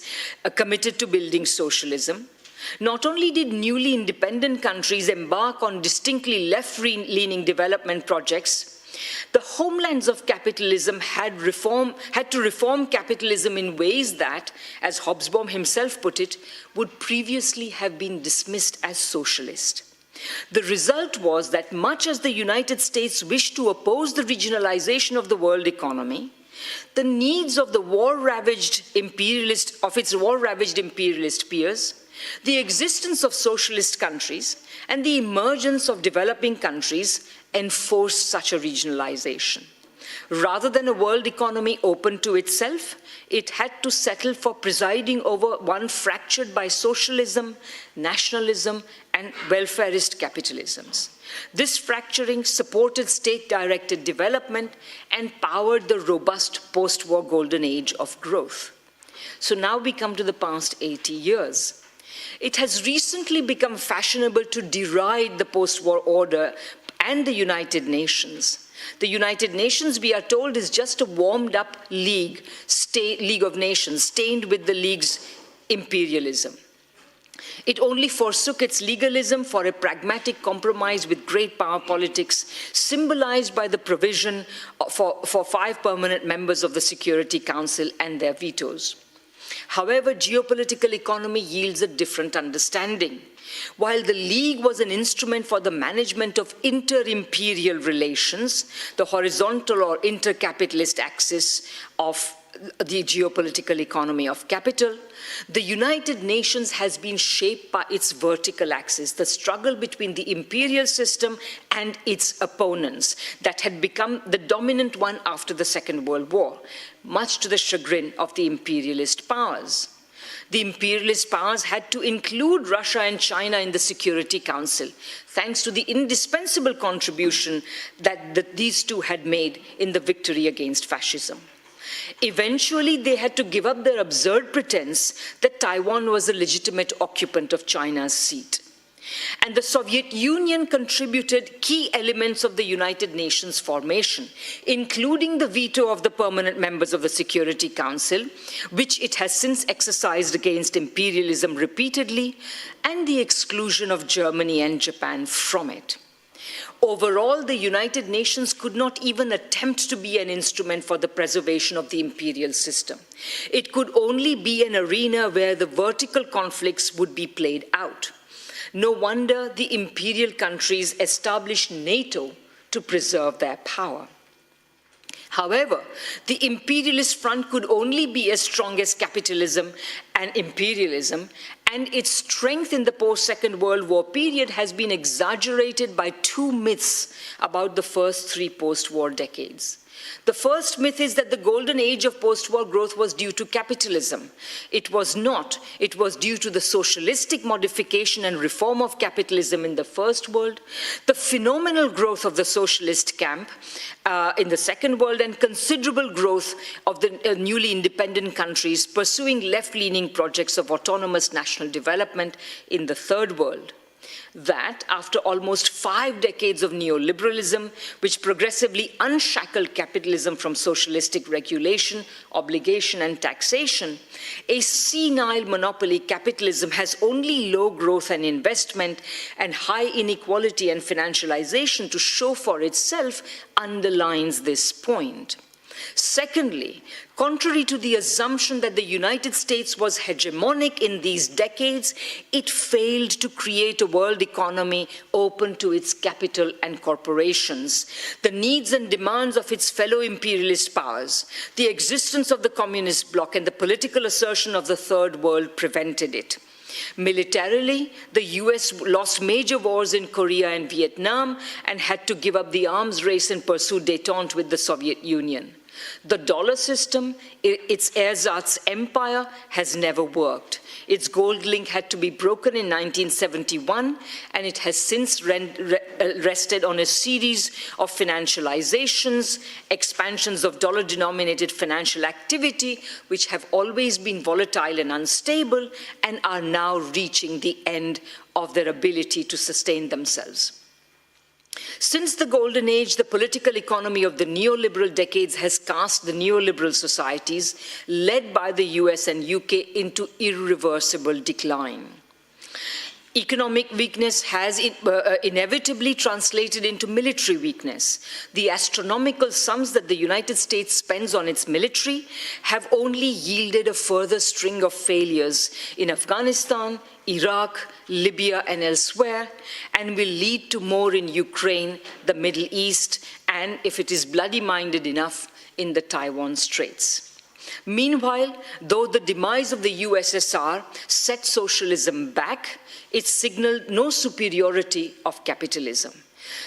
committed to building socialism, not only did newly independent countries embark on distinctly left-leaning development projects, the homelands of capitalism had to reform capitalism in ways that, as Hobsbawm himself put it, would previously have been dismissed as socialist. The result was that much as the United States wished to oppose the regionalization of the world economy, the needs of its war-ravaged imperialist peers, the existence of socialist countries, and the emergence of developing countries enforced such a regionalization. Rather than a world economy open to itself, it had to settle for presiding over one fractured by socialism, nationalism, and welfarist capitalisms. This fracturing supported state-directed development and powered the robust post-war golden age of growth. So now we come to the past 80 years. It has recently become fashionable to deride the post-war order and the United Nations. The United Nations, we are told, is just a warmed-up League of Nations stained with the League's imperialism. It only forsook its legalism for a pragmatic compromise with great power politics, symbolized by the provision for 5 permanent members of the Security Council and their vetoes. However, geopolitical economy yields a different understanding. While the League was an instrument for the management of inter-imperial relations, the horizontal or inter-capitalist axis of the geopolitical economy of capital, the United Nations has been shaped by its vertical axis, the struggle between the imperial system and its opponents that had become the dominant one after the Second World War, much to the chagrin of the imperialist powers. The imperialist powers had to include Russia and China in the Security Council, thanks to the indispensable contribution that these two had made in the victory against fascism. Eventually, they had to give up their absurd pretense that Taiwan was a legitimate occupant of China's seat. And the Soviet Union contributed key elements of the United Nations formation, including the veto of the permanent members of the Security Council, which it has since exercised against imperialism repeatedly, and the exclusion of Germany and Japan from it. Overall, the United Nations could not even attempt to be an instrument for the preservation of the imperial system. It could only be an arena where the vertical conflicts would be played out. No wonder the imperial countries established NATO to preserve their power. However, the imperialist front could only be as strong as capitalism and imperialism, and its strength in the post-Second World War period has been exaggerated by two myths about the first three post-war decades. The first myth is that the golden age of post-war growth was due to capitalism. It was not. It was due to the socialistic modification and reform of capitalism in the First World, the phenomenal growth of the socialist camp in the Second World, and considerable growth of the newly independent countries pursuing left-leaning projects of autonomous national development in the Third World. That, after almost 5 decades of neoliberalism, which progressively unshackled capitalism from socialistic regulation, obligation, and taxation, a senile monopoly capitalism has only low growth and investment and high inequality and financialization to show for itself underlines this point. Secondly, contrary to the assumption that the United States was hegemonic in these decades, it failed to create a world economy open to its capital and corporations, the needs and demands of its fellow imperialist powers. The existence of the communist bloc and the political assertion of the Third World prevented it. Militarily, the US lost major wars in Korea and Vietnam and had to give up the arms race and pursue détente with the Soviet Union. The dollar system, its ersatz empire, has never worked. Its gold link had to be broken in 1971, and it has since rested on a series of financializations, expansions of dollar-denominated financial activity, which have always been volatile and unstable, and are now reaching the end of their ability to sustain themselves. Since the Golden Age, the political economy of the neoliberal decades has cast the neoliberal societies, led by the US and UK, into irreversible decline. Economic weakness has inevitably translated into military weakness. The astronomical sums that the United States spends on its military have only yielded a further string of failures in Afghanistan, Iraq, Libya, and elsewhere, and will lead to more in Ukraine, the Middle East, and, if it is bloody-minded enough, in the Taiwan Straits. Meanwhile, though the demise of the USSR set socialism back, it signaled no superiority of capitalism.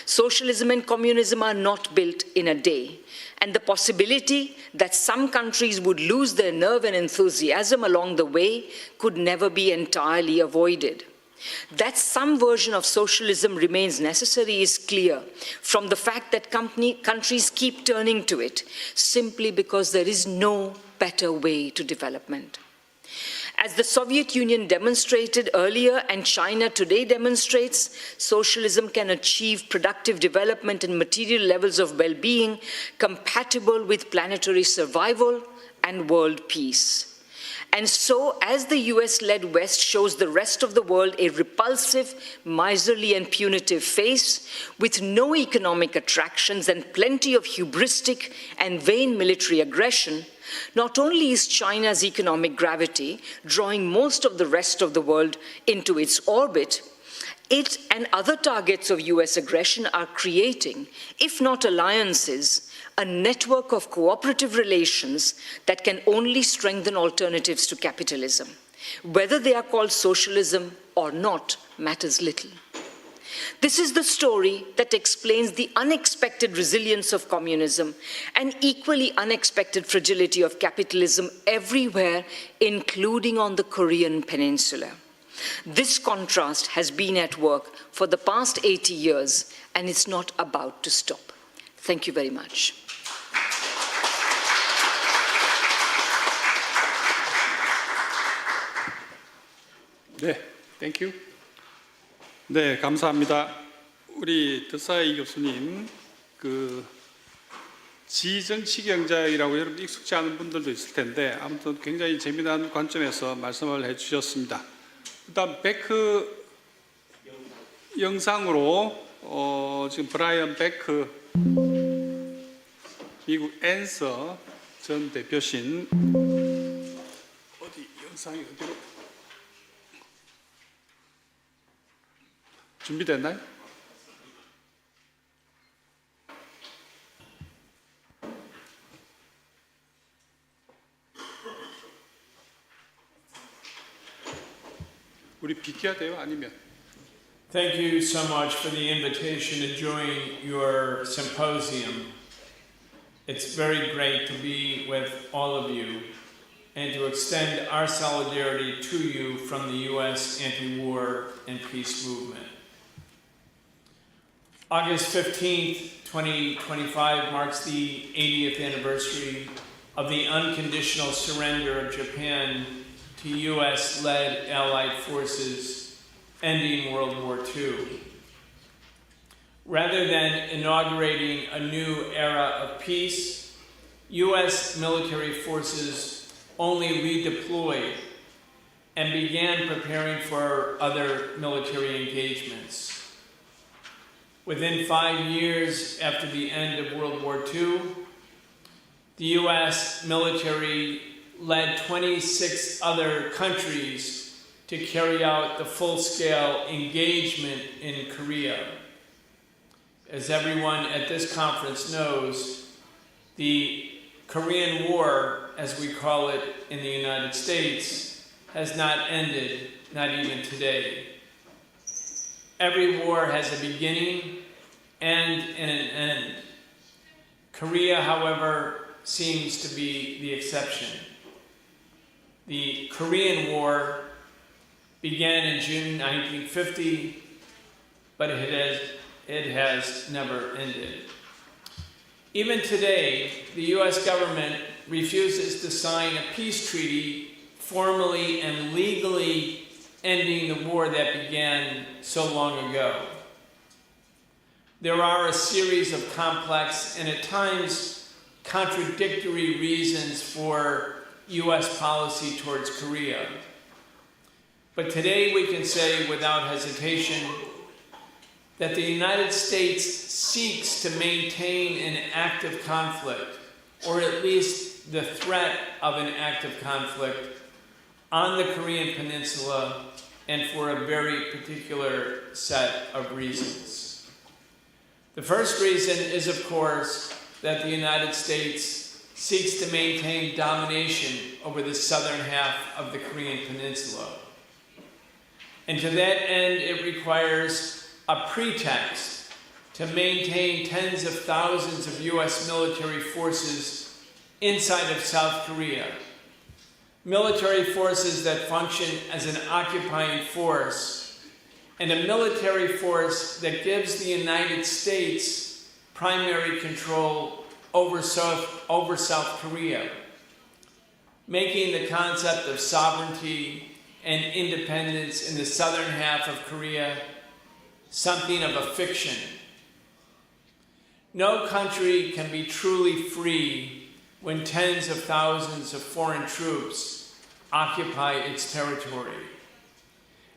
Socialism and communism are not built in a day, and the possibility that some countries would lose their nerve and enthusiasm along the way could never be entirely avoided. That some version of socialism remains necessary is clear from the fact that countries keep turning to it, simply because there is no better way to development. As the Soviet Union demonstrated earlier and China today demonstrates, socialism can achieve productive development and material levels of well-being compatible with planetary survival and world peace. And so, as the US-led West shows the rest of the world a repulsive, miserly, and punitive face, with no economic attractions and plenty of hubristic and vain military aggression, not only is China's economic gravity drawing most of the rest of the world into its orbit, It and other targets of US aggression are creating, if not alliances, a network of cooperative relations that can only strengthen alternatives to capitalism. Whether they are called socialism or not matters little. This is the story that explains the unexpected resilience of communism and equally unexpected fragility of capitalism everywhere, including on the Korean Peninsula. This contrast has been at work for the past 80 years, and it's not about to stop. Thank you very much. 네, 땡큐. 네, 감사합니다. 우리 드사이 교수님, 지정치경제학이라고 여러분 익숙지 않은 분들도 있을 텐데 아무튼 굉장히 재미난 관점에서 말씀을 해주셨습니다. 일단 베크 영상으로 지금 브라이언 베크 미국 앤서 전 대표신 어디 영상이 어디로 준비됐나요? 우리 비켜야 돼요? 아니면? Thank you so much for the invitation to join your symposium. It's very great to be with all of you and to extend our solidarity to you from the U.S. anti-war and peace movement. August 15th, 2025 marks the 80th anniversary of the unconditional surrender of Japan to U.S.-led Allied forces ending World War II. Rather than inaugurating a new era of peace, U.S. military forces only redeployed and began preparing for other military engagements. Within 5 years after the end of World War II, the U.S. military led 26 other countries to carry out the full-scale engagement in Korea. As everyone at this conference knows, the Korean War, as we call it in the United States, has not ended, not even today. Every war has a beginning and an end. Korea, however, seems to be the exception. The Korean War began in June 1950, but it has never ended. Even today, the U.S. government refuses to sign a peace treaty formally and legally ending the war that began so long ago. There are a series of complex and at times contradictory reasons for U.S. policy towards Korea. But today we can say without hesitation that the United States seeks to maintain an active conflict, or at least the threat of an active conflict, on the Korean Peninsula, and for a very particular set of reasons. The first reason is, of course, that the United States seeks to maintain domination over the southern half of the Korean Peninsula. And to that end, it requires a pretext to maintain tens of thousands of U.S. military forces inside of South Korea. Military forces that function as an occupying force, and a military force that gives the United States primary control over South Korea, making the concept of sovereignty and independence in the southern half of Korea something of a fiction. No country can be truly free when tens of thousands of foreign troops occupy its territory,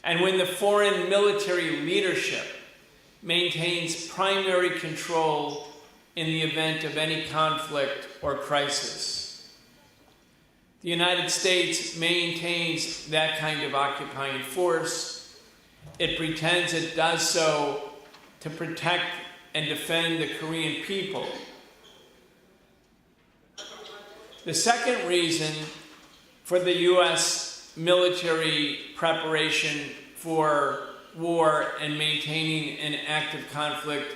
and when the foreign military leadership maintains primary control in the event of any conflict or crisis. The United States maintains that kind of occupying force, it pretends it does so to protect and defend the Korean people. The second reason for the U.S. military preparation for war and maintaining an active conflict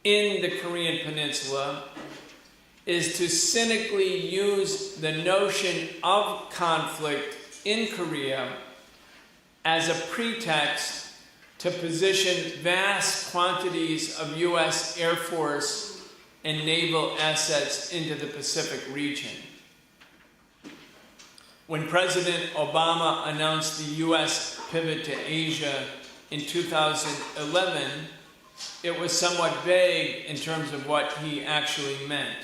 in the Korean Peninsula is to cynically use the notion of conflict in Korea as a pretext to position vast quantities of U.S. Air Force and naval assets into the Pacific region. When President Obama announced the U.S. pivot to Asia in 2011, it was somewhat vague in terms of what he actually meant.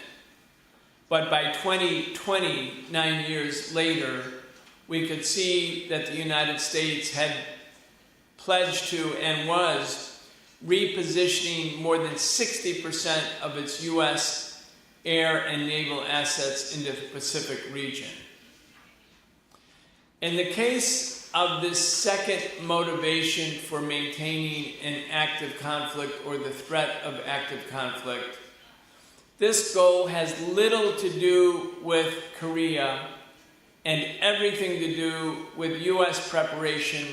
But by 2020, 9 years later, we could see that the United States had pledged to and was repositioning more than 60% of its U.S. air and naval assets into the Pacific region. In the case of this second motivation for maintaining an active conflict or the threat of active conflict, this goal has little to do with Korea and everything to do with U.S. preparation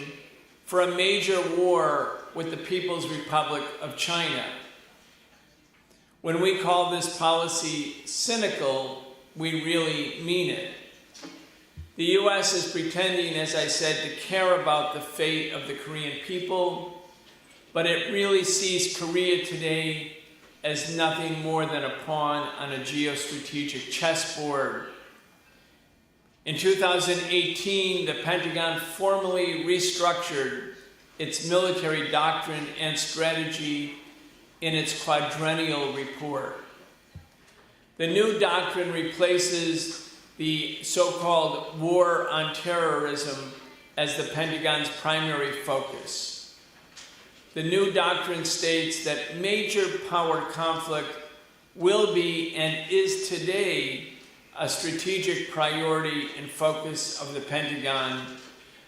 for a major war with the People's Republic of China. When we call this policy cynical, we really mean it. The U.S. is pretending, as I said, to care about the fate of the Korean people, but it really sees Korea today as nothing more than a pawn on a geostrategic chessboard. In 2018, the Pentagon formally restructured its military doctrine and strategy in its quadrennial report. The new doctrine replaces the so-called war on terrorism as the Pentagon's primary focus. The new doctrine states that major power conflict will be and is today a strategic priority and focus of the Pentagon,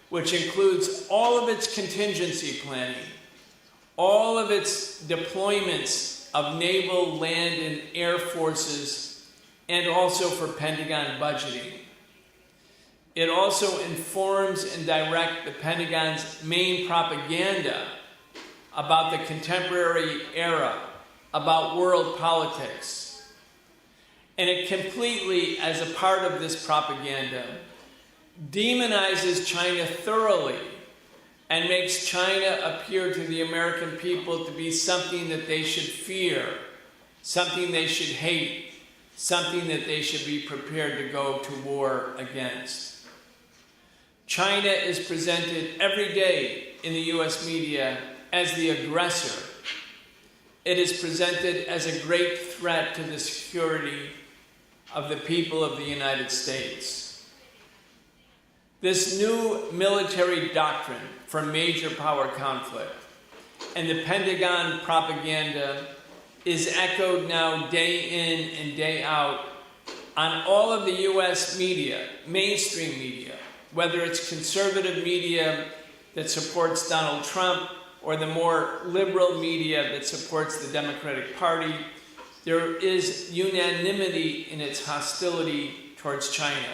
which includes all of its contingency planning, all of its deployments of naval, land, and air forces, and also for Pentagon budgeting. It also informs and directs the Pentagon's main propaganda about the contemporary era, about world politics. And it completely, as a part of this propaganda, demonizes China thoroughly and makes China appear to the American people to be something that they should fear, something they should hate, something that they should be prepared to go to war against. China is presented every day in the U.S. media as the aggressor. It is presented as a great threat to the security of the people of the United States. This new military doctrine for major power conflict and the Pentagon propaganda is echoed now day in and day out on all of the U.S. media, mainstream media, whether it's conservative media that supports Donald Trump or the more liberal media that supports the Democratic Party. There is unanimity in its hostility towards China.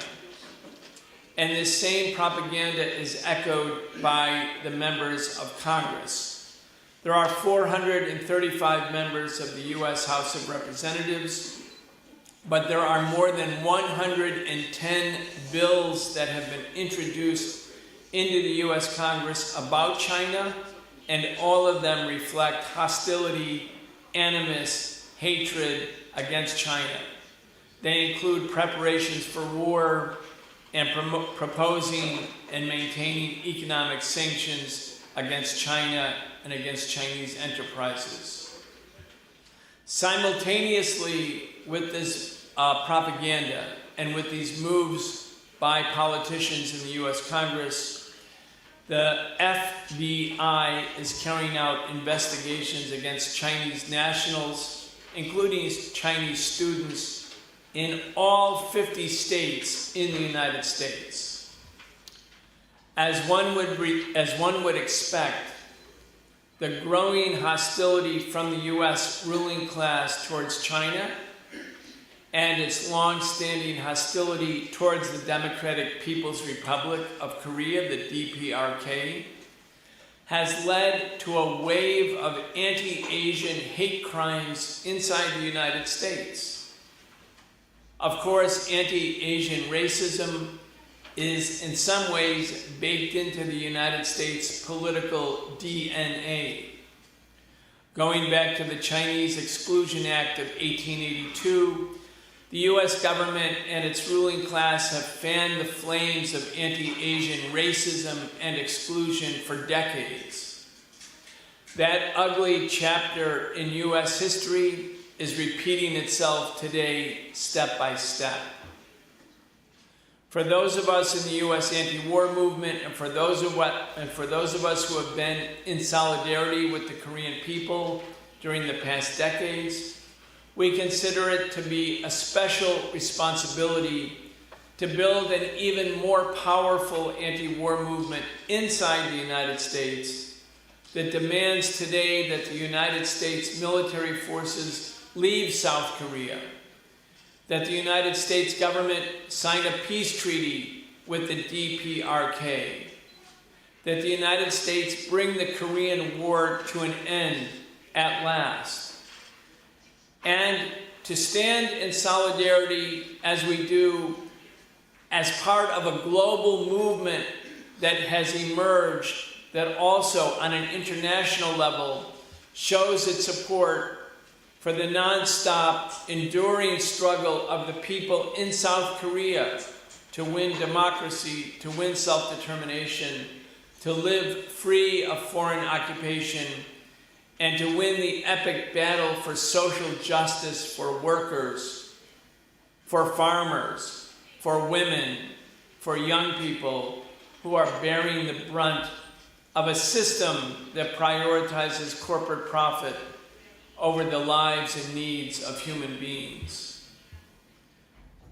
And this same propaganda is echoed by the members of Congress. There are 435 members of the U.S. House of Representatives, but there are more than 110 bills that have been introduced into the U.S. Congress about China, and all of them reflect hostility, animus, hatred against China. They include preparations for war and proposing and maintaining economic sanctions against China and against Chinese enterprises. Simultaneously with this propaganda and with these moves by politicians in the U.S. Congress, the FBI is carrying out investigations against Chinese nationals, including Chinese students, in all 50 states in the United States. As one would expect, the growing hostility from the U.S. ruling class towards China and its long-standing hostility towards the Democratic People's Republic of Korea, the DPRK, has led to a wave of anti-Asian hate crimes inside the United States. Of course, anti-Asian racism is in some ways baked into the United States political DNA. Going back to the Chinese Exclusion Act of 1882, the U.S. government and its ruling class have fanned the flames of anti-Asian racism and exclusion for decades. That ugly chapter in U.S. history is repeating itself today step by step. For those of us in the U.S. anti-war movement and for those of us who have been in solidarity with the Korean people during the past decades, we consider it to be a special responsibility to build an even more powerful anti-war movement inside the United States that demands today that the United States military forces leave South Korea, that the United States government sign a peace treaty with the DPRK, that the United States bring the Korean War to an end at last, and to stand in solidarity as we do as part of a global movement that has emerged that also on an international level shows its support for the nonstop, enduring struggle of the people in South Korea to win democracy, to win self-determination, to live free of foreign occupation, and to win the epic battle for social justice for workers, for farmers, for women, for young people who are bearing the brunt of a system that prioritizes corporate profit over the lives and needs of human beings.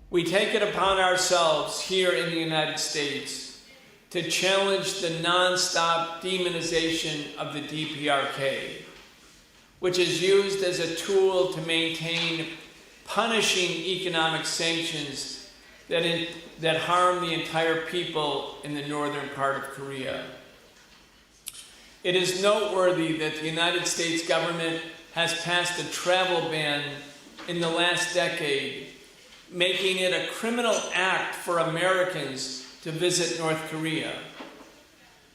We take it upon ourselves here in the United States to challenge the nonstop demonization of the DPRK, which is used as a tool to maintain punishing economic sanctions that harm the entire people in the northern part of Korea. It is noteworthy that the United States government has passed a travel ban in the last decade, making it a criminal act for Americans to visit North Korea.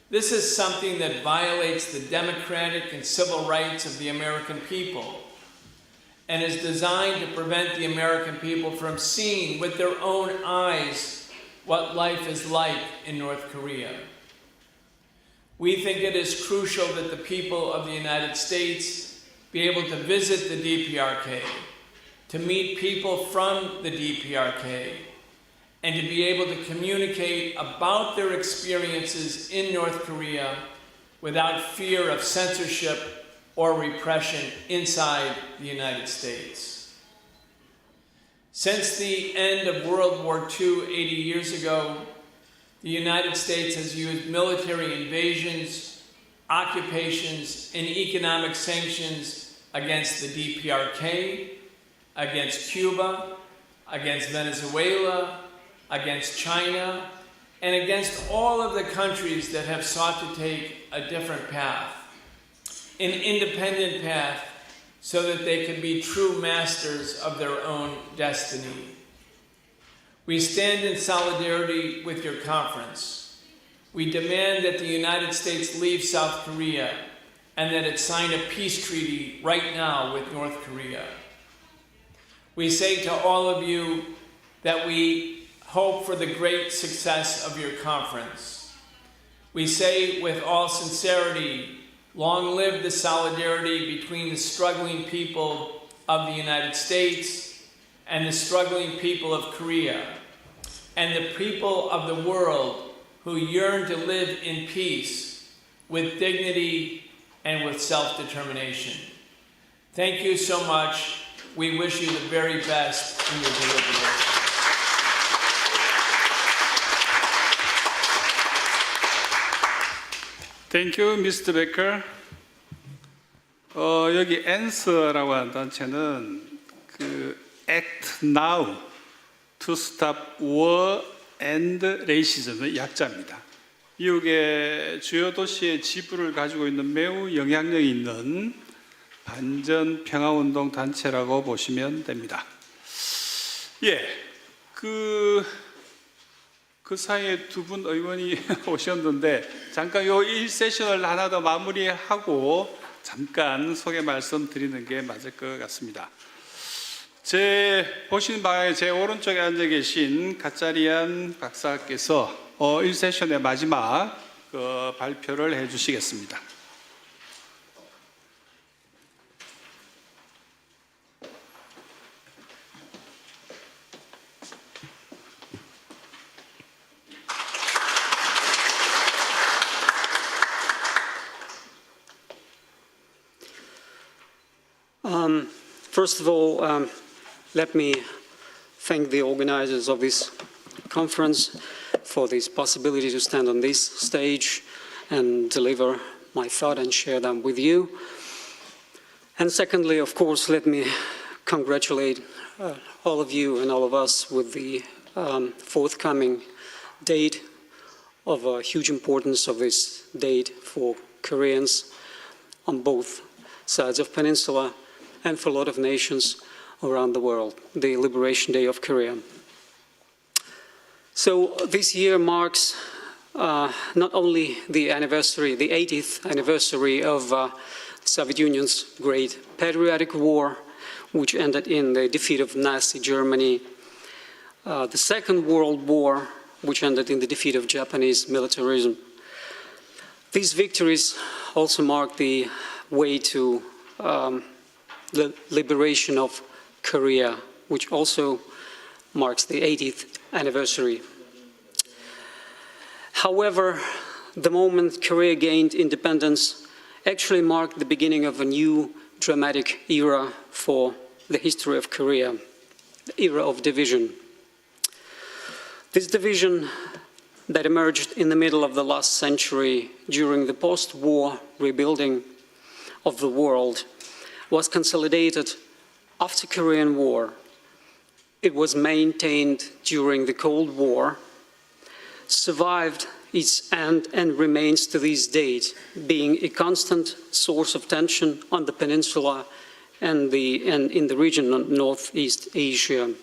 This is something that violates the democratic and civil rights of the American people and is designed to prevent the American people from seeing with their own eyes what life is like in North Korea. We think it is crucial that the people of the United States be able to visit the DPRK, to meet people from the DPRK, and to be able to communicate about their experiences in North Korea without fear of censorship or repression inside the United States. Since the end of World War II 80 years ago, the United States has used military invasions, occupations, and economic sanctions against the DPRK, against Cuba, against Venezuela, against China, and against all of the countries that have sought to take a different path, an independent path, so that they can be true masters of their own destiny. We stand in solidarity with your conference. We demand that the United States leave South Korea and that it sign a peace treaty right now with North Korea. We say to all of you that we hope for the great success of your conference. We say with all sincerity, long live the solidarity between the struggling people of the United States and the struggling people of Korea, and the people of the world who yearn to live in peace, with dignity, and with self-determination. Thank you so much. We wish you the very best in your deliberations. Thank you, Mr. Becker. 여기 ANSWER라고 하는 단체는 그 Act Now to Stop War and Racism의 약자입니다. 미국의 주요 도시의 지부를 가지고 있는 매우 영향력이 있는 반전 평화운동 단체라고 보시면 됩니다. 예, 그 사이에 두 분 의원이 오셨는데 잠깐 요 1세션을 하나 더 마무리하고 잠깐 소개 말씀드리는 게 맞을 것 같습니다. 보시는 방향에 제 오른쪽에 앉아 계신 가짜리안 박사께서 1세션의 마지막 발표를 해 주시겠습니다. First of all, let me thank the organizers of this conference for this possibility to stand on this stage and deliver my thought and share them with you. And secondly, of course, let me congratulate all of you and all of us with the forthcoming date of huge importance of this date for Koreans on both sides of peninsula and for a lot of nations around the world, the Liberation Day of Korea. So this year marks not only the anniversary, the 80th anniversary of the Soviet Union's Great Patriotic War, which ended in the defeat of Nazi Germany, the Second World War, which ended in the defeat of Japanese militarism. These victories also mark the way to the liberation of Korea, which also marks the 80th anniversary. However, the moment Korea gained independence actually marked the beginning of a new dramatic era for the history of Korea, the era of division. This division that emerged in the middle of the last century during the post-war rebuilding of the world was consolidated after Korean War. It was maintained during the Cold War, survived its end and remains to this date, being a constant source of tension on the peninsula and in the region of Northeast Asia.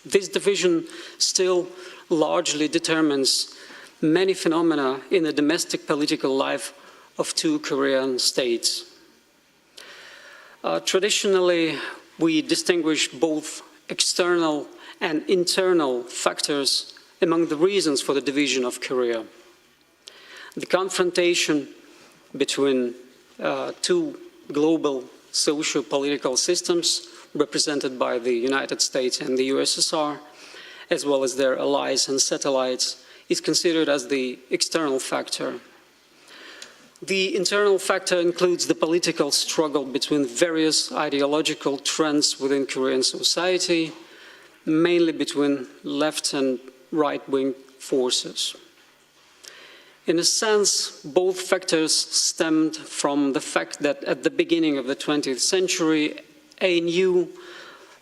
This division still largely determines many phenomena in the domestic political life of two Korean states. Traditionally, we distinguish both external and internal factors among the reasons for the division of Korea. The confrontation between two global socio-political systems represented by the United States and the USSR, as well as their allies and satellites, is considered as the external factor. The internal factor includes the political struggle between various ideological trends within Korean society, mainly between left and right-wing forces. In a sense, both factors stemmed from the fact that at the beginning of the 20th century, a new,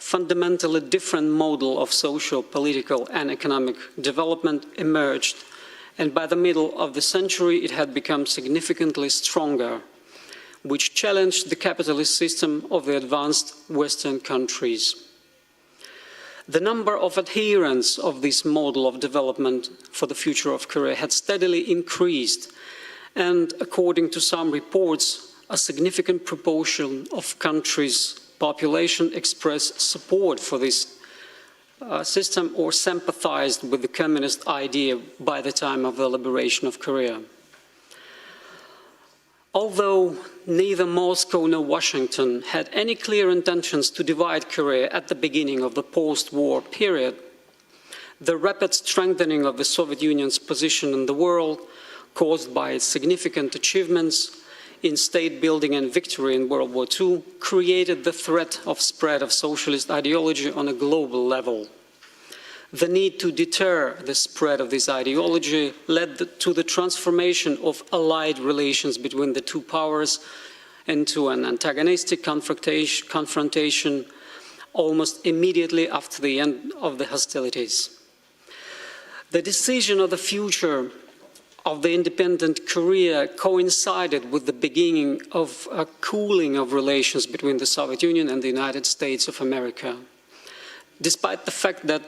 fundamentally different model of social, political, and economic development emerged, and by the middle of the century it had become significantly stronger, which challenged the capitalist system of the advanced Western countries. The number of adherents of this model of development for the future of Korea had steadily increased, and according to some reports, a significant proportion of countries' population expressed support for this system or sympathized with the communist idea by the time of the liberation of Korea. Although neither Moscow nor Washington had any clear intentions to divide Korea at the beginning of the post-war period, the rapid strengthening of the Soviet Union's position in the world, caused by its significant achievements in state building and victory in World War II, created the threat of spread of socialist ideology on a global level. The need to deter the spread of this ideology led to the transformation of allied relations between the two powers into an antagonistic confrontation almost immediately after the end of the hostilities. The decision of the future of the independent Korea coincided with the beginning of a cooling of relations between the Soviet Union and the United States of America. Despite the fact that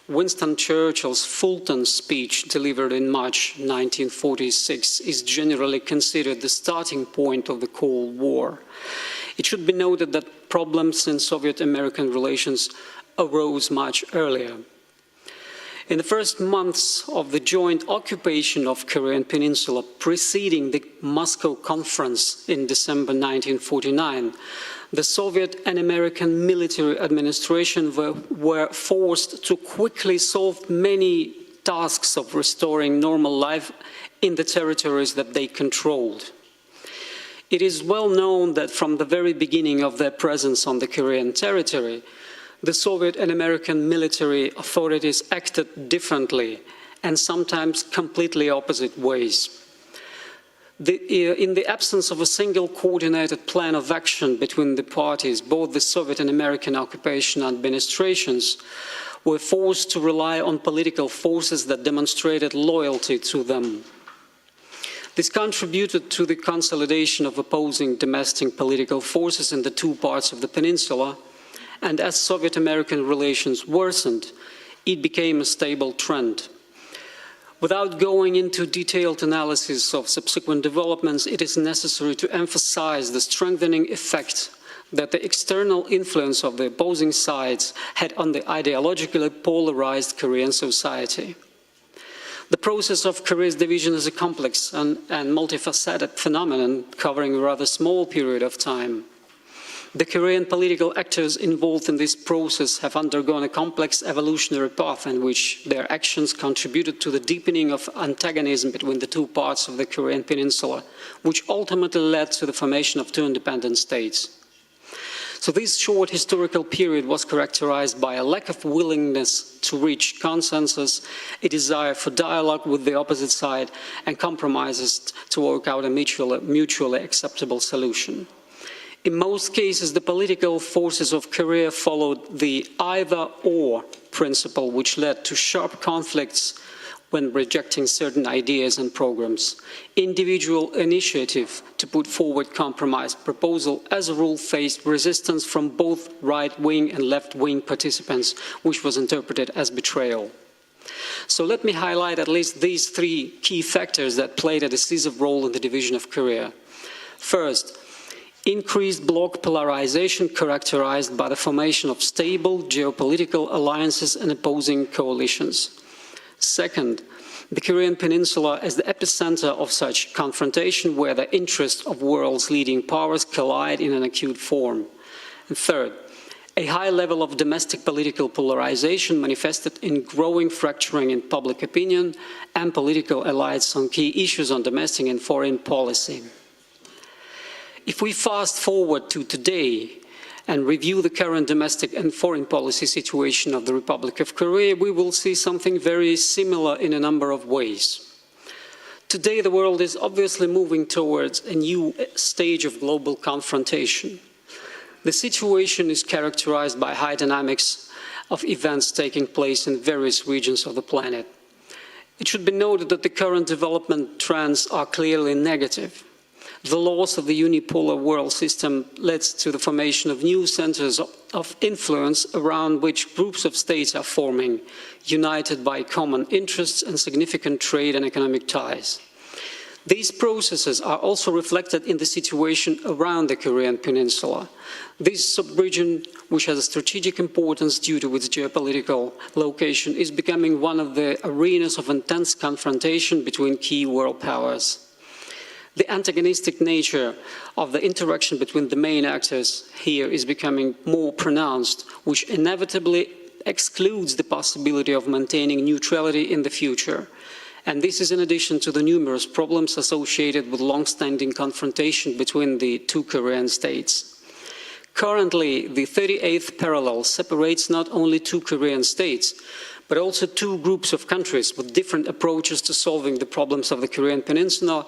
Winston Churchill's Fulton speech delivered in March 1946 is generally considered the starting point of the Cold War, it should be noted that problems in Soviet-American relations arose much earlier. In the first months of the joint occupation of Korean Peninsula preceding the Moscow Conference in December 1949, the Soviet and American military administration were forced to quickly solve many tasks of restoring normal life in the territories that they controlled. It is well known that from the very beginning of their presence on the Korean territory, the Soviet and American military authorities acted differently and sometimes completely opposite ways. In the absence of a single coordinated plan of action between the parties, both the Soviet and American occupation administrations were forced to rely on political forces that demonstrated loyalty to them. This contributed to the consolidation of opposing domestic political forces in the two parts of the peninsula, and as Soviet-American relations worsened, it became a stable trend. Without going into detailed analysis of subsequent developments, it is necessary to emphasize the strengthening effect that the external influence of the opposing sides had on the ideologically polarized Korean society. The process of Korea's division is a complex and multifaceted phenomenon covering a rather small period of time. The Korean political actors involved in this process have undergone a complex evolutionary path in which their actions contributed to the deepening of antagonism between the two parts of the Korean peninsula, which ultimately led to the formation of two independent states. So this short historical period was characterized by a lack of willingness to reach consensus, a desire for dialogue with the opposite side, and compromises to work out a mutually acceptable solution. In most cases, the political forces of Korea followed the either-or principle, which led to sharp conflicts when rejecting certain ideas and programs. Individual initiative to put forward compromise proposal, as a rule, faced resistance from both right-wing and left-wing participants, which was interpreted as betrayal. So let me highlight at least these three key factors that played a decisive role in the division of Korea. First, increased bloc polarization characterized by the formation of stable geopolitical alliances and opposing coalitions. Second, the Korean Peninsula as the epicenter of such confrontation where the interests of world's leading powers collide in an acute form. And third, a high level of domestic political polarization manifested in growing fracturing in public opinion and political alliance on key issues on domestic and foreign policy. If we fast forward to today and review the current domestic and foreign policy situation of the Republic of Korea, we will see something very similar in a number of ways. Today, the world is obviously moving towards a new stage of global confrontation. The situation is characterized by high dynamics of events taking place in various regions of the planet. It should be noted that the current development trends are clearly negative. The loss of the unipolar world system leads to the formation of new centers of influence around which groups of states are forming, united by common interests and significant trade and economic ties. These processes are also reflected in the situation around the Korean Peninsula. This sub-region, which has a strategic importance due to its geopolitical location, is becoming one of the arenas of intense confrontation between key world powers. The antagonistic nature of the interaction between the main actors here is becoming more pronounced, which inevitably excludes the possibility of maintaining neutrality in the future. And this is in addition to the numerous problems associated with long-standing confrontation between the two Korean states. Currently, the 38th parallel separates not only two Korean states, but also two groups of countries with different approaches to solving the problems of the Korean Peninsula,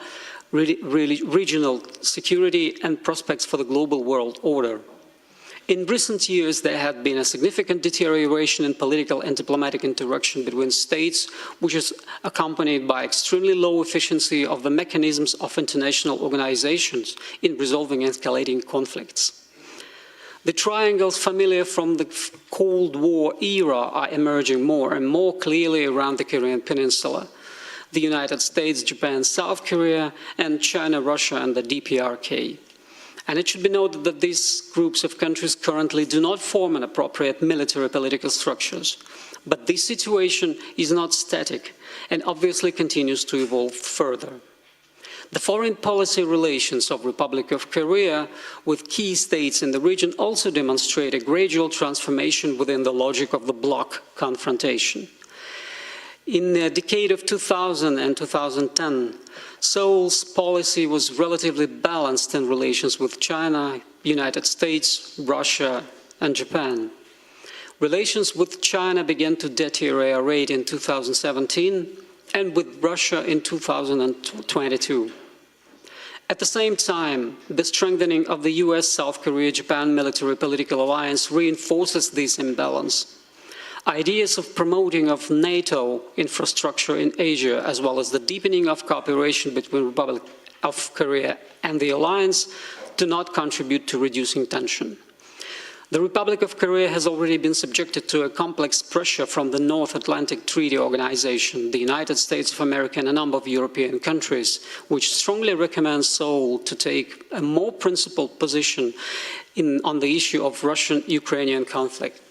regional security and prospects for the global world order. In recent years, there had been a significant deterioration in political and diplomatic interaction between states, which is accompanied by extremely low efficiency of the mechanisms of international organizations in resolving escalating conflicts. The triangles familiar from the Cold War era are emerging more and more clearly around the Korean Peninsula: the United States, Japan, South Korea, and China, Russia, and the DPRK. And it should be noted that these groups of countries currently do not form an appropriate military political structures. But this situation is not static and obviously continues to evolve further. The foreign policy relations of the Republic of Korea with key states in the region also demonstrate a gradual transformation within the logic of the bloc confrontation. In the decade of 2000 and 2010, Seoul's policy was relatively balanced in relations with China, United States, Russia, and Japan. Relations with China began to deteriorate in 2017 and with Russia in 2022. At the same time, the strengthening of the US-South Korea-Japan military political alliance reinforces this imbalance. Ideas of promoting of NATO infrastructure in Asia, as well as the deepening of cooperation between the Republic of Korea and the alliance, do not contribute to reducing tension. The Republic of Korea has already been subjected to a complex pressure from the North Atlantic Treaty Organization, the United States of America, and a number of European countries, which strongly recommends Seoul to take a more principled position on the issue of Russian-Ukrainian conflict.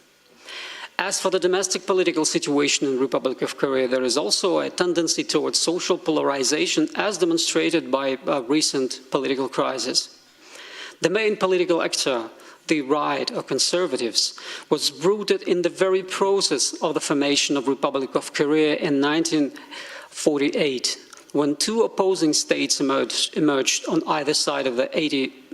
As for the domestic political situation in the Republic of Korea, there is also a tendency towards social polarization, as demonstrated by a recent political crisis. The main political actor, the right or conservatives, was rooted in the very process of the formation of the Republic of Korea in 1948, when two opposing states emerged on either side of the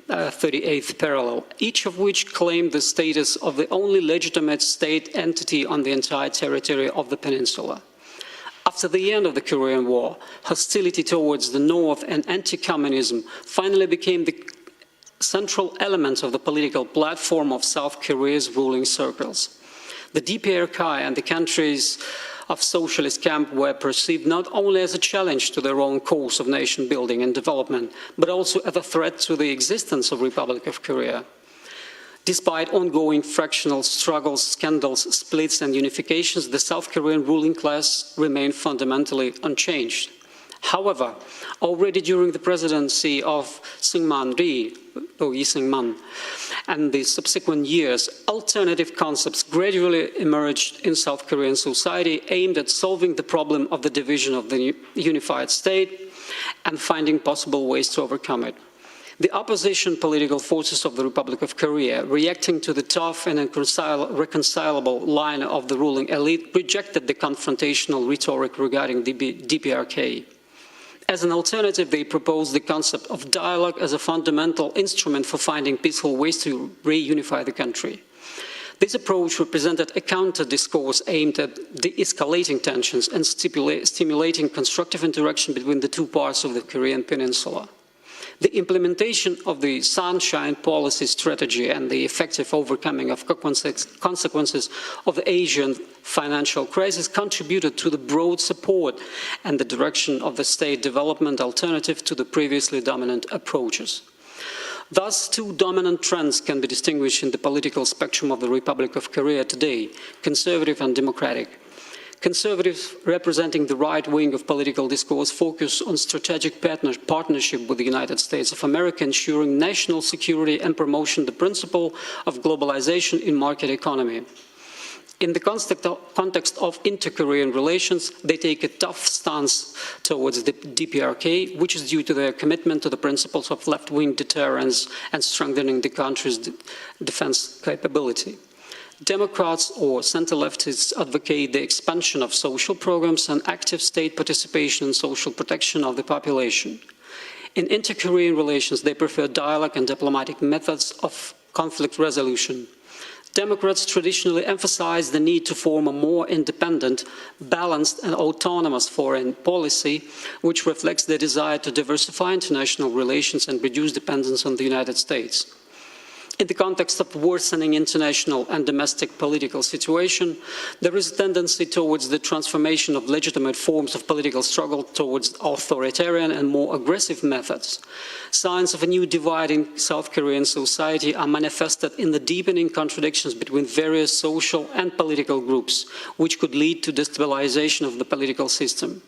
38th parallel, each of which claimed the status of the only legitimate state entity on the entire territory of the peninsula. After the end of the Korean War, hostility towards the North and anti-communism finally became the central element of the political platform of South Korea's ruling circles. The DPRK and the countries of socialist camp were perceived not only as a challenge to their own course of nation building and development, but also as a threat to the existence of the Republic of Korea. Despite ongoing fractional struggles, scandals, splits, and unifications, the South Korean ruling class remained fundamentally unchanged. However, already during the presidency of Syngman Rhee, or Lee Syngman, and the subsequent years, alternative concepts gradually emerged in South Korean society aimed at solving the problem of the division of the unified state and finding possible ways to overcome it. The opposition political forces of the Republic of Korea, reacting to the tough and irreconcilable line of the ruling elite, rejected the confrontational rhetoric regarding the DPRK. As an alternative, they proposed the concept of dialogue as a fundamental instrument for finding peaceful ways to reunify the country. This approach represented a counter-discourse aimed at de-escalating tensions and stimulating constructive interaction between the two parts of the Korean Peninsula. The implementation of the Sunshine Policy strategy and the effective overcoming of consequences of the Asian financial crisis contributed to the broad support and the direction of the state development alternative to the previously dominant approaches. Thus, two dominant trends can be distinguished in the political spectrum of the Republic of Korea today: conservative and democratic. Conservatives, representing the right wing of political discourse, focus on strategic partnership with the United States of America, ensuring national security and promotion the principle of globalization in market economy. In the context of inter-Korean relations, they take a tough stance towards the DPRK, which is due to their commitment to the principles of left-wing deterrence and strengthening the country's defense capability. Democrats or center-leftists advocate the expansion of social programs and active state participation in social protection of the population. In inter-Korean relations, they prefer dialogue and diplomatic methods of conflict resolution. Democrats traditionally emphasize the need to form a more independent, balanced and autonomous foreign policy, which reflects their desire to diversify international relations and reduce dependence on the United States. In the context of worsening international and domestic political situation, there is a tendency towards the transformation of legitimate forms of political struggle towards authoritarian and more aggressive methods. Signs of a new divide in South Korean society are manifested in the deepening contradictions between various social and political groups, which could lead to destabilization of the political system.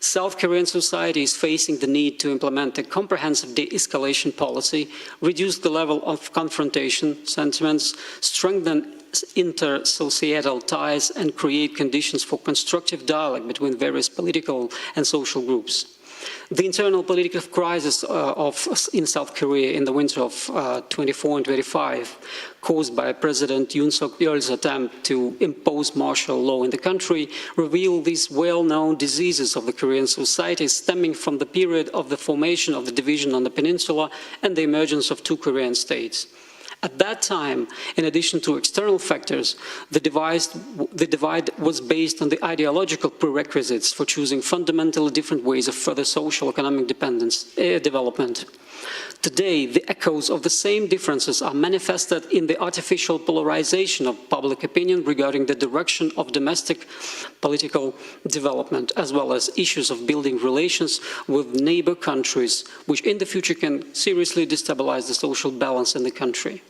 South Korean society is facing the need to implement a comprehensive de-escalation policy, reduce the level of confrontation sentiments, strengthen inter-societal ties, and create conditions for constructive dialogue between various political and social groups. The internal political crisis in South Korea in the winter of 24 and 25, caused by President Yoon Suk-yeol's attempt to impose martial law in the country, reveal these well-known diseases of the Korean society stemming from the period of the formation of the division on the peninsula and the emergence of two Korean states. At that time, in addition to external factors, the divide was based on the ideological prerequisites for choosing fundamentally different ways of further social economic development. Today, the echoes of the same differences are manifested in the artificial polarization of public opinion regarding the direction of domestic political development, as well as issues of building relations with neighbor countries, which in the future can seriously destabilize the social balance in the country.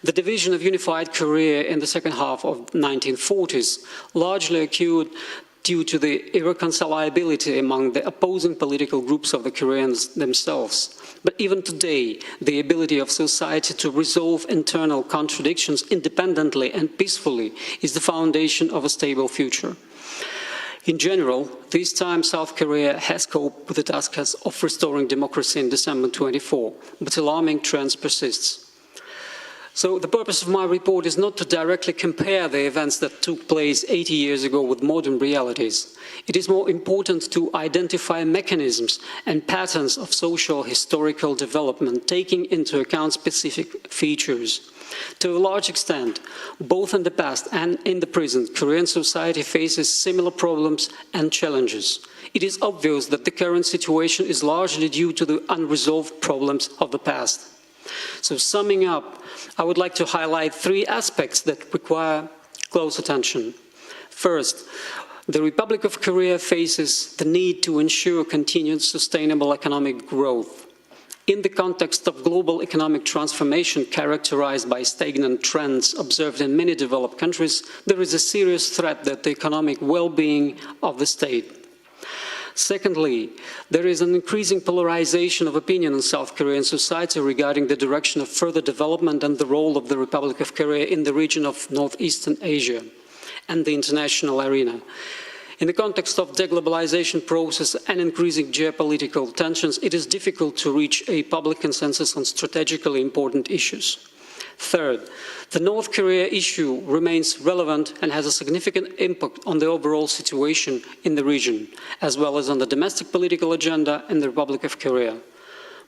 The division of unified Korea in the second half of the 1940s largely occurred due to the irreconcilability among the opposing political groups of the Koreans themselves. But even today, the ability of society to resolve internal contradictions independently and peacefully is the foundation of a stable future. In general, this time South Korea has coped with the task of restoring democracy in December 24, but alarming trends persist. So the purpose of my report is not to directly compare the events that took place 80 years ago with modern realities. It is more important to identify mechanisms and patterns of social historical development, taking into account specific features. To a large extent, both in the past and in the present, Korean society faces similar problems and challenges. It is obvious that the current situation is largely due to the unresolved problems of the past. So summing up, I would like to highlight three aspects that require close attention. First, the Republic of Korea faces the need to ensure continued sustainable economic growth. In the context of global economic transformation characterized by stagnant trends observed in many developed countries, there is a serious threat that the economic well-being of the state. Secondly, there is an increasing polarization of opinion in South Korean society regarding the direction of further development and the role of the Republic of Korea in the region of Northeastern Asia and the international arena. In the context of the deglobalization process and increasing geopolitical tensions, it is difficult to reach a public consensus on strategically important issues. Third, the North Korea issue remains relevant and has a significant impact on the overall situation in the region, as well as on the domestic political agenda in the Republic of Korea.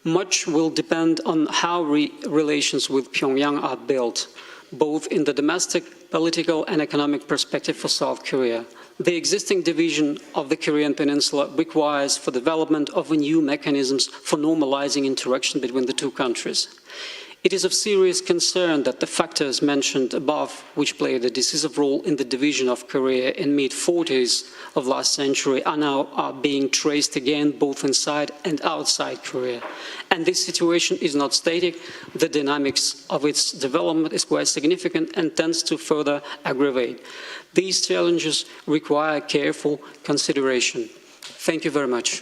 Much will depend on how relations with Pyongyang are built, both in the domestic, political and economic perspective for South Korea. The existing division of the Korean Peninsula requires for development of new mechanisms for normalizing interaction between the two countries. It is of serious concern that the factors mentioned above, which played a decisive role in the division of Korea in mid-40s of last century, are now being traced again both inside and outside Korea. And this situation is not static. The dynamics of its development is quite significant and tends to further aggravate. These challenges require careful consideration. Thank you very much.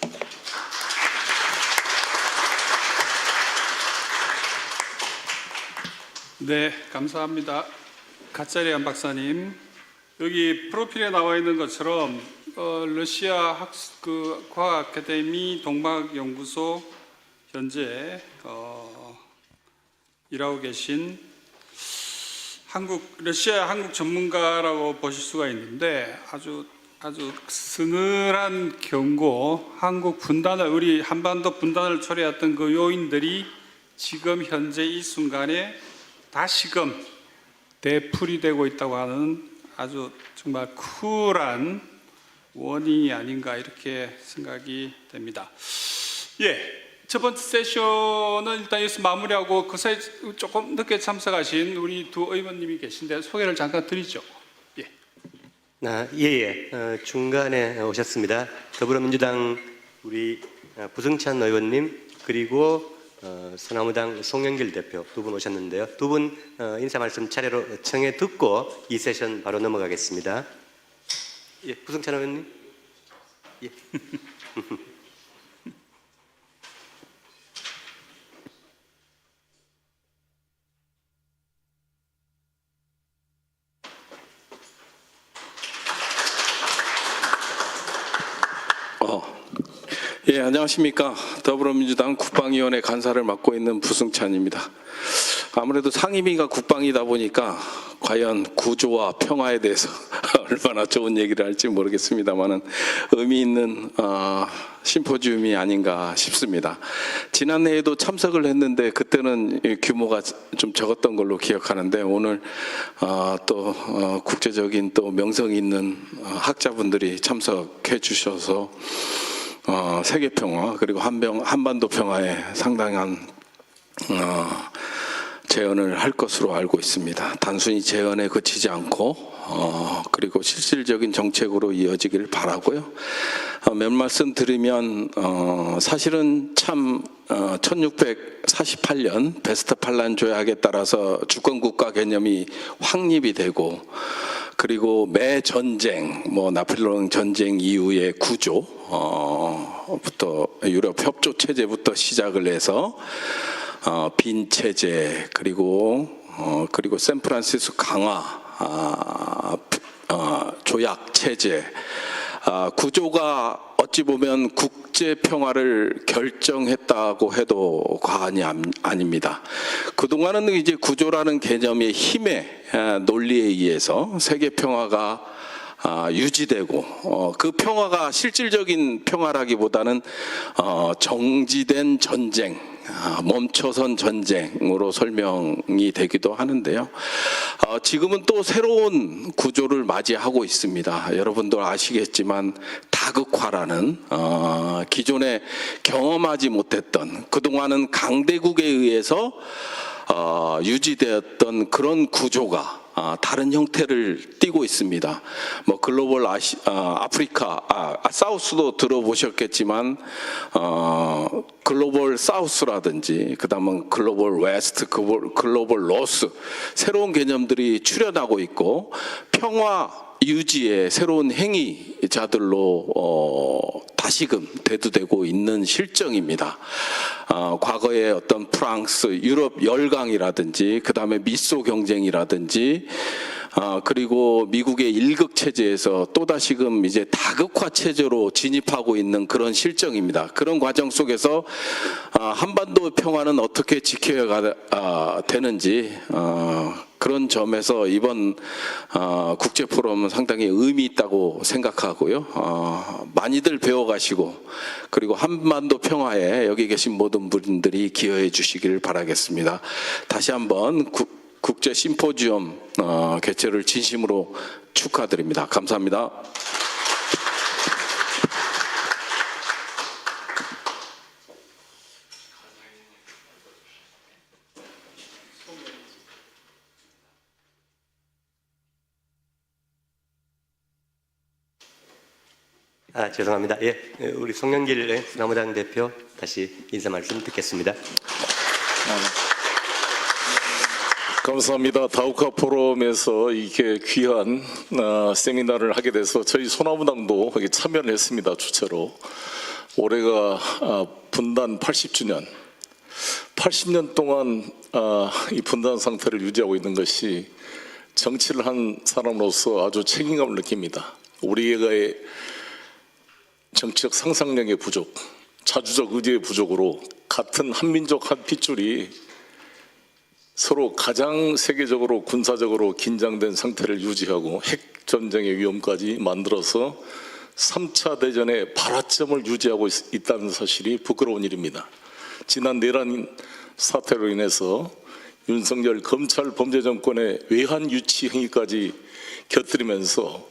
네, 감사합니다. 가짜리안 박사님, 여기 프로필에 나와 있는 것처럼 러시아 과학 아카데미 동막연구소 현재 일하고 계신 러시아 한국 전문가라고 보실 수가 있는데 아주 서늘한 경고, 한국 분단을 우리 한반도 분단을 초래했던 그 요인들이 지금 현재 이 순간에 다시금 되풀이 되고 있다고 하는 아주 정말 쿨한 워닝이 아닌가 이렇게 생각이 됩니다. 예, 첫 번째 세션은 일단 여기서 마무리하고 그 사이 조금 늦게 참석하신 우리 두 의원님이 계신데 소개를 잠깐 드리죠. 중간에 오셨습니다. 더불어민주당 우리 부승찬 의원님 그리고 소나무당 송영길 대표 두 분 오셨는데요. 두 분 인사 말씀 차례로 청해 듣고 이 세션 바로 넘어가겠습니다. 예, 부승찬 의원님. 예. 예, 안녕하십니까. 더불어민주당 국방위원회 간사를 맡고 있는 부승찬입니다. 아무래도 상임위가 국방이다 보니까 과연 구조와 평화에 대해서 얼마나 좋은 얘기를 할지 모르겠습니다만은 의미 있는 심포지엄이 아닌가 싶습니다. 지난해에도 참석을 했는데 그때는 규모가 좀 적었던 걸로 기억하는데 오늘 또 국제적인 또 명성 있는 학자분들이 참석해 주셔서 세계 평화 그리고 한반도 평화에 상당한 재언을 할 것으로 알고 있습니다. 단순히 재언에 그치지 않고 그리고 실질적인 정책으로 이어지기를 바라고요. 몇 말씀 드리면 사실은 참 1648년 베스트팔란 조약에 따라서 주권국가 개념이 확립이 되고 그리고 매 전쟁, 나폴레옹 전쟁 이후의 구조부터 유럽 협조 체제부터 시작을 해서 빈 체제 그리고 샌프란시스코 강화 조약 체제 구조가 어찌 보면 국제 평화를 결정했다고 해도 과언이 아닙니다. 그동안은 이제 구조라는 개념의 힘의 논리에 의해서 세계 평화가 유지되고 그 평화가 실질적인 평화라기보다는 정지된 전쟁, 멈춰선 전쟁으로 설명이 되기도 하는데요. 지금은 또 새로운 구조를 맞이하고 있습니다. 여러분들 아시겠지만 다극화라는 기존에 경험하지 못했던 그동안은 강대국에 의해서 유지되었던 그런 구조가 다른 형태를 띠고 있습니다. 글로벌 아프리카 사우스도 들어보셨겠지만 글로벌 사우스라든지 그다음은 글로벌 웨스트, 글로벌 노스 새로운 개념들이 출현하고 있고 평화 유지의 새로운 행위자들로 다시금 대두되고 있는 실정입니다. 과거에 어떤 프랑스, 유럽 열강이라든지 그 다음에 미소 경쟁이라든지 그리고 미국의 일극 체제에서 또 다시금 이제 다극화 체제로 진입하고 있는 그런 실정입니다. 그런 과정 속에서 한반도 평화는 어떻게 지켜야 되는지 그런 점에서 이번 국제 포럼은 상당히 의미 있다고 생각하고요. 많이들 배워가시고 그리고 한반도 평화에 여기 계신 모든 분들이 기여해 주시기를 바라겠습니다. 다시 한번 국제 심포지엄 개최를 진심으로 축하드립니다. 감사합니다. 죄송합니다. 예, 우리 송영길 소나무당 대표 다시 인사 말씀 듣겠습니다. 감사합니다. 다우카 포럼에서 이렇게 귀한 세미나를 하게 돼서 저희 소나무당도 참여를 했습니다. 주최로. 올해가 분단 80주년. 80년 동안 이 분단 상태를 유지하고 있는 것이 정치를 한 사람으로서 아주 책임감을 느낍니다. 우리의 정치적 상상력의 부족, 자주적 의지의 부족으로 같은 한민족 한 핏줄이 서로 가장 세계적으로 군사적으로 긴장된 상태를 유지하고 핵전쟁의 위험까지 만들어서 3차 대전의 발화점을 유지하고 있다는 사실이 부끄러운 일입니다. 지난 내란 사태로 인해서 윤석열 검찰 범죄 정권의 외환 유치 행위까지 곁들이면서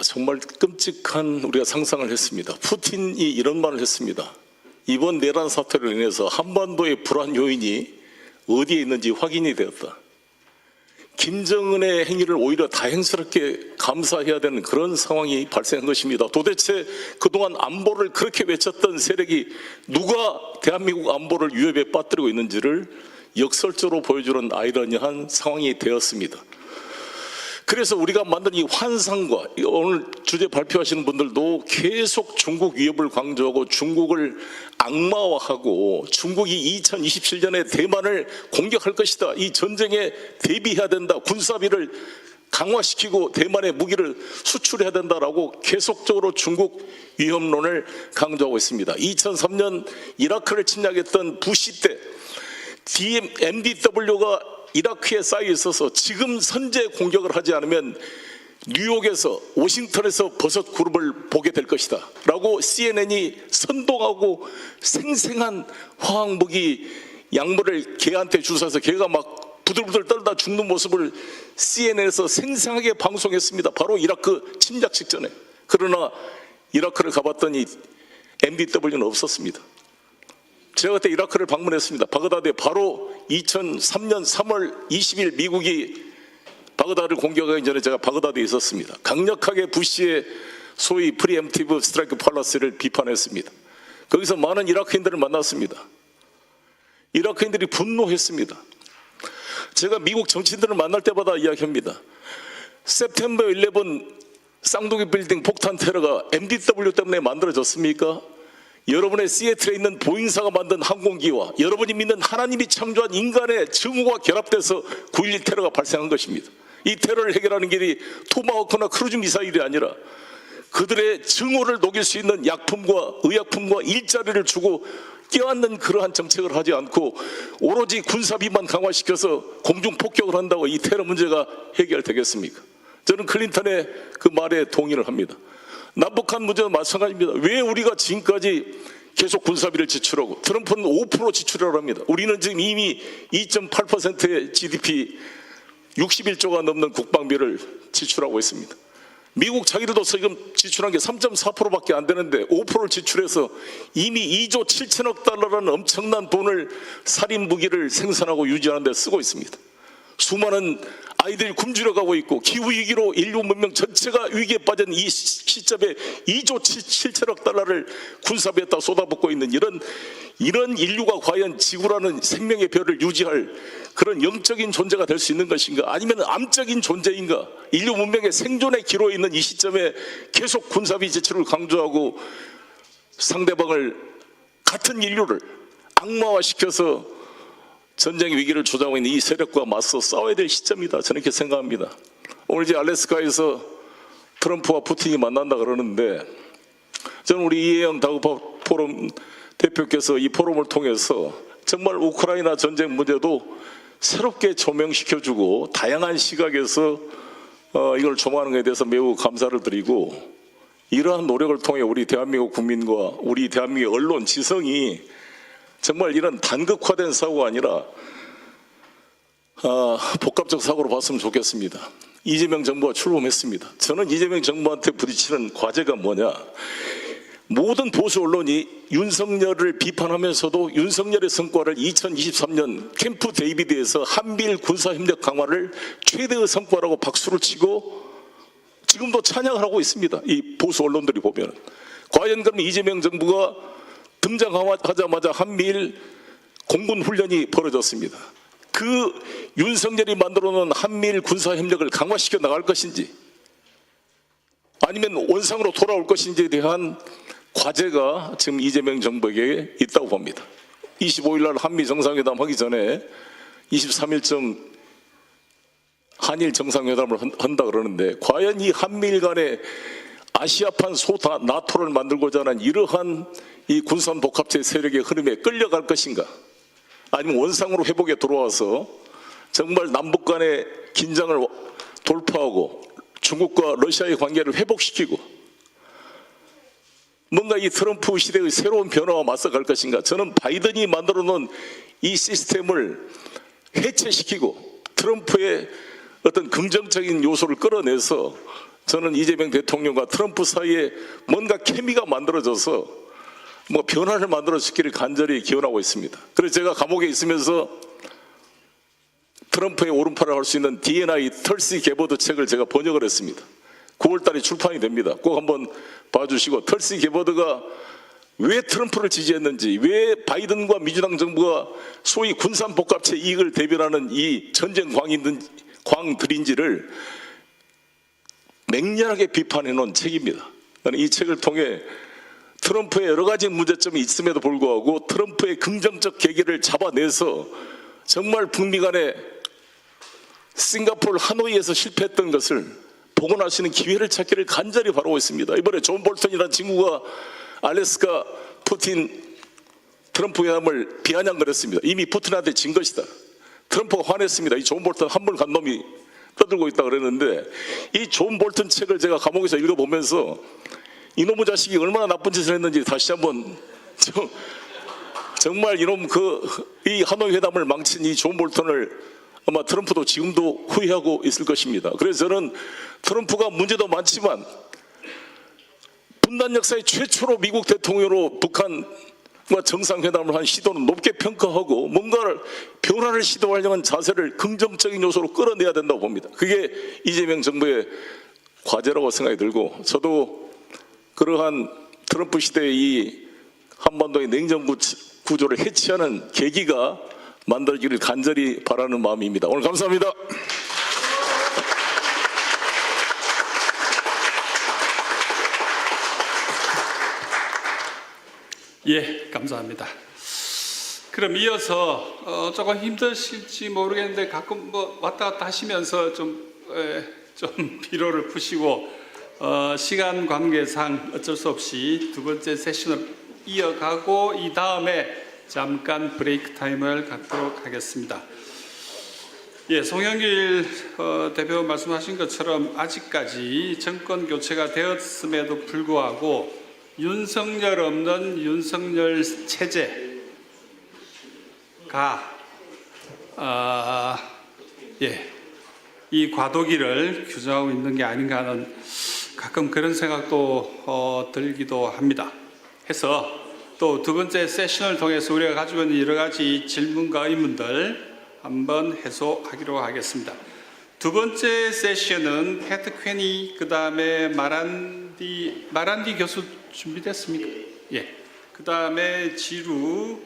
정말 끔찍한 우리가 상상을 했습니다. 푸틴이 이런 말을 했습니다. 이번 내란 사태로 인해서 한반도의 불안 요인이 어디에 있는지 확인이 되었다. 김정은의 행위를 오히려 다행스럽게 감사해야 되는 그런 상황이 발생한 것입니다. 도대체 그동안 안보를 그렇게 외쳤던 세력이 누가 대한민국 안보를 위협에 빠뜨리고 있는지를 역설적으로 보여주는 아이러니한 상황이 되었습니다. 그래서 우리가 만든 이 환상과 오늘 주제 발표하시는 분들도 계속 중국 위협을 강조하고 중국을 악마화하고 중국이 2027년에 대만을 공격할 것이다. 이 전쟁에 대비해야 된다. 군사비를 강화시키고 대만의 무기를 수출해야 된다라고 계속적으로 중국 위협론을 강조하고 있습니다. 2003년 이라크를 침략했던 부시 때 MDW가 이라크에 쌓여 있어서 지금 선제 공격을 하지 않으면 뉴욕에서 워싱턴에서 버섯 그룹을 보게 될 것이다 라고 CNN이 선동하고 생생한 화학무기 약물을 걔한테 주사해서 걔가 막 부들부들 떨다 죽는 모습을 CNN에서 생생하게 방송했습니다. 바로 이라크 침략 직전에. 그러나 이라크를 가봤더니 MDW는 없었습니다. 제가 그때 이라크를 방문했습니다. 바그다드에 바로 2003년 3월 20일 미국이 바그다드를 공격하기 전에 제가 바그다드에 있었습니다. 강력하게 부시의 소위 프리엠티브 스트라이크 팔라스를 비판했습니다. 거기서 많은 이라크인들을 만났습니다. 이라크인들이 분노했습니다. 제가 미국 정치인들을 만날 때마다 이야기합니다. September 11 쌍둥이 빌딩 폭탄 테러가 MDW 때문에 만들어졌습니까? 여러분의 시애틀에 있는 보잉사가 만든 항공기와 여러분이 믿는 하나님이 창조한 인간의 증오가 결합돼서 9.11 테러가 발생한 것입니다. 이 테러를 해결하는 길이 토마호크나 크루즈 미사일이 아니라 그들의 증오를 녹일 수 있는 약품과 의약품과 일자리를 주고 껴안는 그러한 정책을 하지 않고 오로지 군사비만 강화시켜서 공중폭격을 한다고 이 테러 문제가 해결되겠습니까? 저는 클린턴의 그 말에 동의를 합니다. 남북한 문제도 마찬가지입니다. 왜 우리가 지금까지 계속 군사비를 지출하고 트럼프는 5% 지출하라고 합니다. 우리는 지금 이미 2.8%의 GDP 61조가 넘는 국방비를 지출하고 있습니다. 미국 자기들도 지금 지출한 게 3.4%밖에 안 되는데 5%를 지출해서 이미 2조 7천억 달러라는 엄청난 돈을 살인 무기를 생산하고 유지하는 데 쓰고 있습니다. 수많은 아이들이 굶주려 가고 있고 기후위기로 인류 문명 전체가 위기에 빠진 이 시점에 2조 7천억 달러를 군사비에다 쏟아붓고 있는 이런 인류가 과연 지구라는 생명의 별을 유지할 그런 영적인 존재가 될 수 있는 것인가, 아니면 암적인 존재인가? 인류 문명의 생존의 기로에 있는 이 시점에 계속 군사비 지출을 강조하고 상대방을, 같은 인류를 악마화시켜서 전쟁의 위기를 조장하고 있는 이 세력과 맞서 싸워야 될 시점이다, 저는 이렇게 생각합니다. 오늘 이제 알래스카에서 트럼프와 푸틴이 만난다 그러는데, 저는 우리 이혜영 다국파 포럼 대표께서 이 포럼을 통해서 정말 우크라이나 전쟁 문제도 새롭게 조명시켜주고 다양한 시각에서 이걸 조망하는 것에 대해서 매우 감사를 드리고, 이러한 노력을 통해 우리 대한민국 국민과 우리 대한민국 언론 지성이 정말 이런 단극화된 사고가 아니라 복합적 사고로 봤으면 좋겠습니다. 이재명 정부가 출범했습니다. 저는 이재명 정부한테 부딪히는 과제가 뭐냐, 모든 보수 언론이 윤석열을 비판하면서도 윤석열의 성과를 2023년 캠프 데이비드에서 한미일 군사협력 강화를 최대의 성과라고 박수를 치고 지금도 찬양을 하고 있습니다. 이 보수 언론들이 보면. 과연 그럼 이재명 정부가 등장하자마자 한미일 공군 훈련이 벌어졌습니다. 그 윤석열이 만들어 놓은 한미일 군사협력을 강화시켜 나갈 것인지 아니면 원상으로 돌아올 것인지에 대한 과제가 지금 이재명 정부에게 있다고 봅니다. 25일 날 한미 정상회담 하기 전에 23일쯤 한일 정상회담을 한다 그러는데, 과연 이 한미일 간의 아시아판 소다 나토를 만들고자 하는 이러한 이 군산 복합체 세력의 흐름에 끌려갈 것인가, 아니면 원상으로 회복에 들어와서 정말 남북 간의 긴장을 돌파하고 중국과 러시아의 관계를 회복시키고 뭔가 이 트럼프 시대의 새로운 변화와 맞서갈 것인가? 저는 바이든이 만들어 놓은 이 시스템을 해체시키고 트럼프의 어떤 긍정적인 요소를 끌어내서 저는 이재명 대통령과 트럼프 사이에 뭔가 케미가 만들어져서 뭐 변화를 만들어주기를 간절히 기원하고 있습니다. 그래서 제가 감옥에 있으면서 트럼프의 오른팔을 할 수 있는 D&I 털시 게버드 책을 제가 번역을 했습니다. 9월 달에 출판이 됩니다. 꼭 한번 봐주시고, 털시 게버드가 왜 트럼프를 지지했는지, 왜 바이든과 민주당 정부가 소위 군산복합체 이익을 대변하는 이 전쟁 광들인지를 맹렬하게 비판해 놓은 책입니다. 저는 이 책을 통해 트럼프의 여러 가지 문제점이 있음에도 불구하고 트럼프의 긍정적 계기를 잡아내서 정말 북미 간에 싱가포르 하노이에서 실패했던 것을 복원할 수 있는 기회를 찾기를 간절히 바라고 있습니다. 이번에 존 볼턴이라는 친구가 알래스카 푸틴 트럼프 회담을 비아냥거렸습니다. 이미 푸틴한테 진 것이다. 트럼프가 화냈습니다. 이 존 볼턴 한물 간 놈이 떠들고 있다 그랬는데, 이 존 볼턴 책을 제가 감옥에서 읽어보면서 이놈의 자식이 얼마나 나쁜 짓을 했는지 다시 한번 정말 이놈 이 하노이 회담을 망친 이 존 볼턴을 아마 트럼프도 지금도 후회하고 있을 것입니다. 그래서 저는 트럼프가 문제도 많지만 분단 역사의 최초로 미국 대통령으로 북한과 정상회담을 한 시도는 높게 평가하고 뭔가 변화를 시도하려는 자세를 긍정적인 요소로 끌어내야 된다고 봅니다. 그게 이재명 정부의 과제라고 생각이 들고, 저도 그러한 트럼프 시대의 이 한반도의 냉전 구조를 해체하는 계기가 만들어지기를 간절히 바라는 마음입니다. 오늘 감사합니다. 예, 감사합니다. 그럼 이어서 조금 힘드실지 모르겠는데 가끔 뭐 왔다 갔다 하시면서 좀 피로를 푸시고 시간 관계상 어쩔 수 없이 두 번째 세션을 이어가고 이 다음에 잠깐 브레이크 타임을 갖도록 하겠습니다. 예, 송영길 대표 말씀하신 것처럼 아직까지 정권 교체가 되었음에도 불구하고 윤석열 없는 윤석열 체제가 이 과도기를 규정하고 있는 게 아닌가 하는 가끔 그런 생각도 들기도 합니다. 해서 또 두 번째 세션을 통해서 우리가 가지고 있는 여러 가지 질문과 의문들 한번 해소하기로 하겠습니다. 두 번째 세션은 패트 퀘니, 그 다음에 마란디 교수 준비됐습니까? 예. 그 다음에 지루,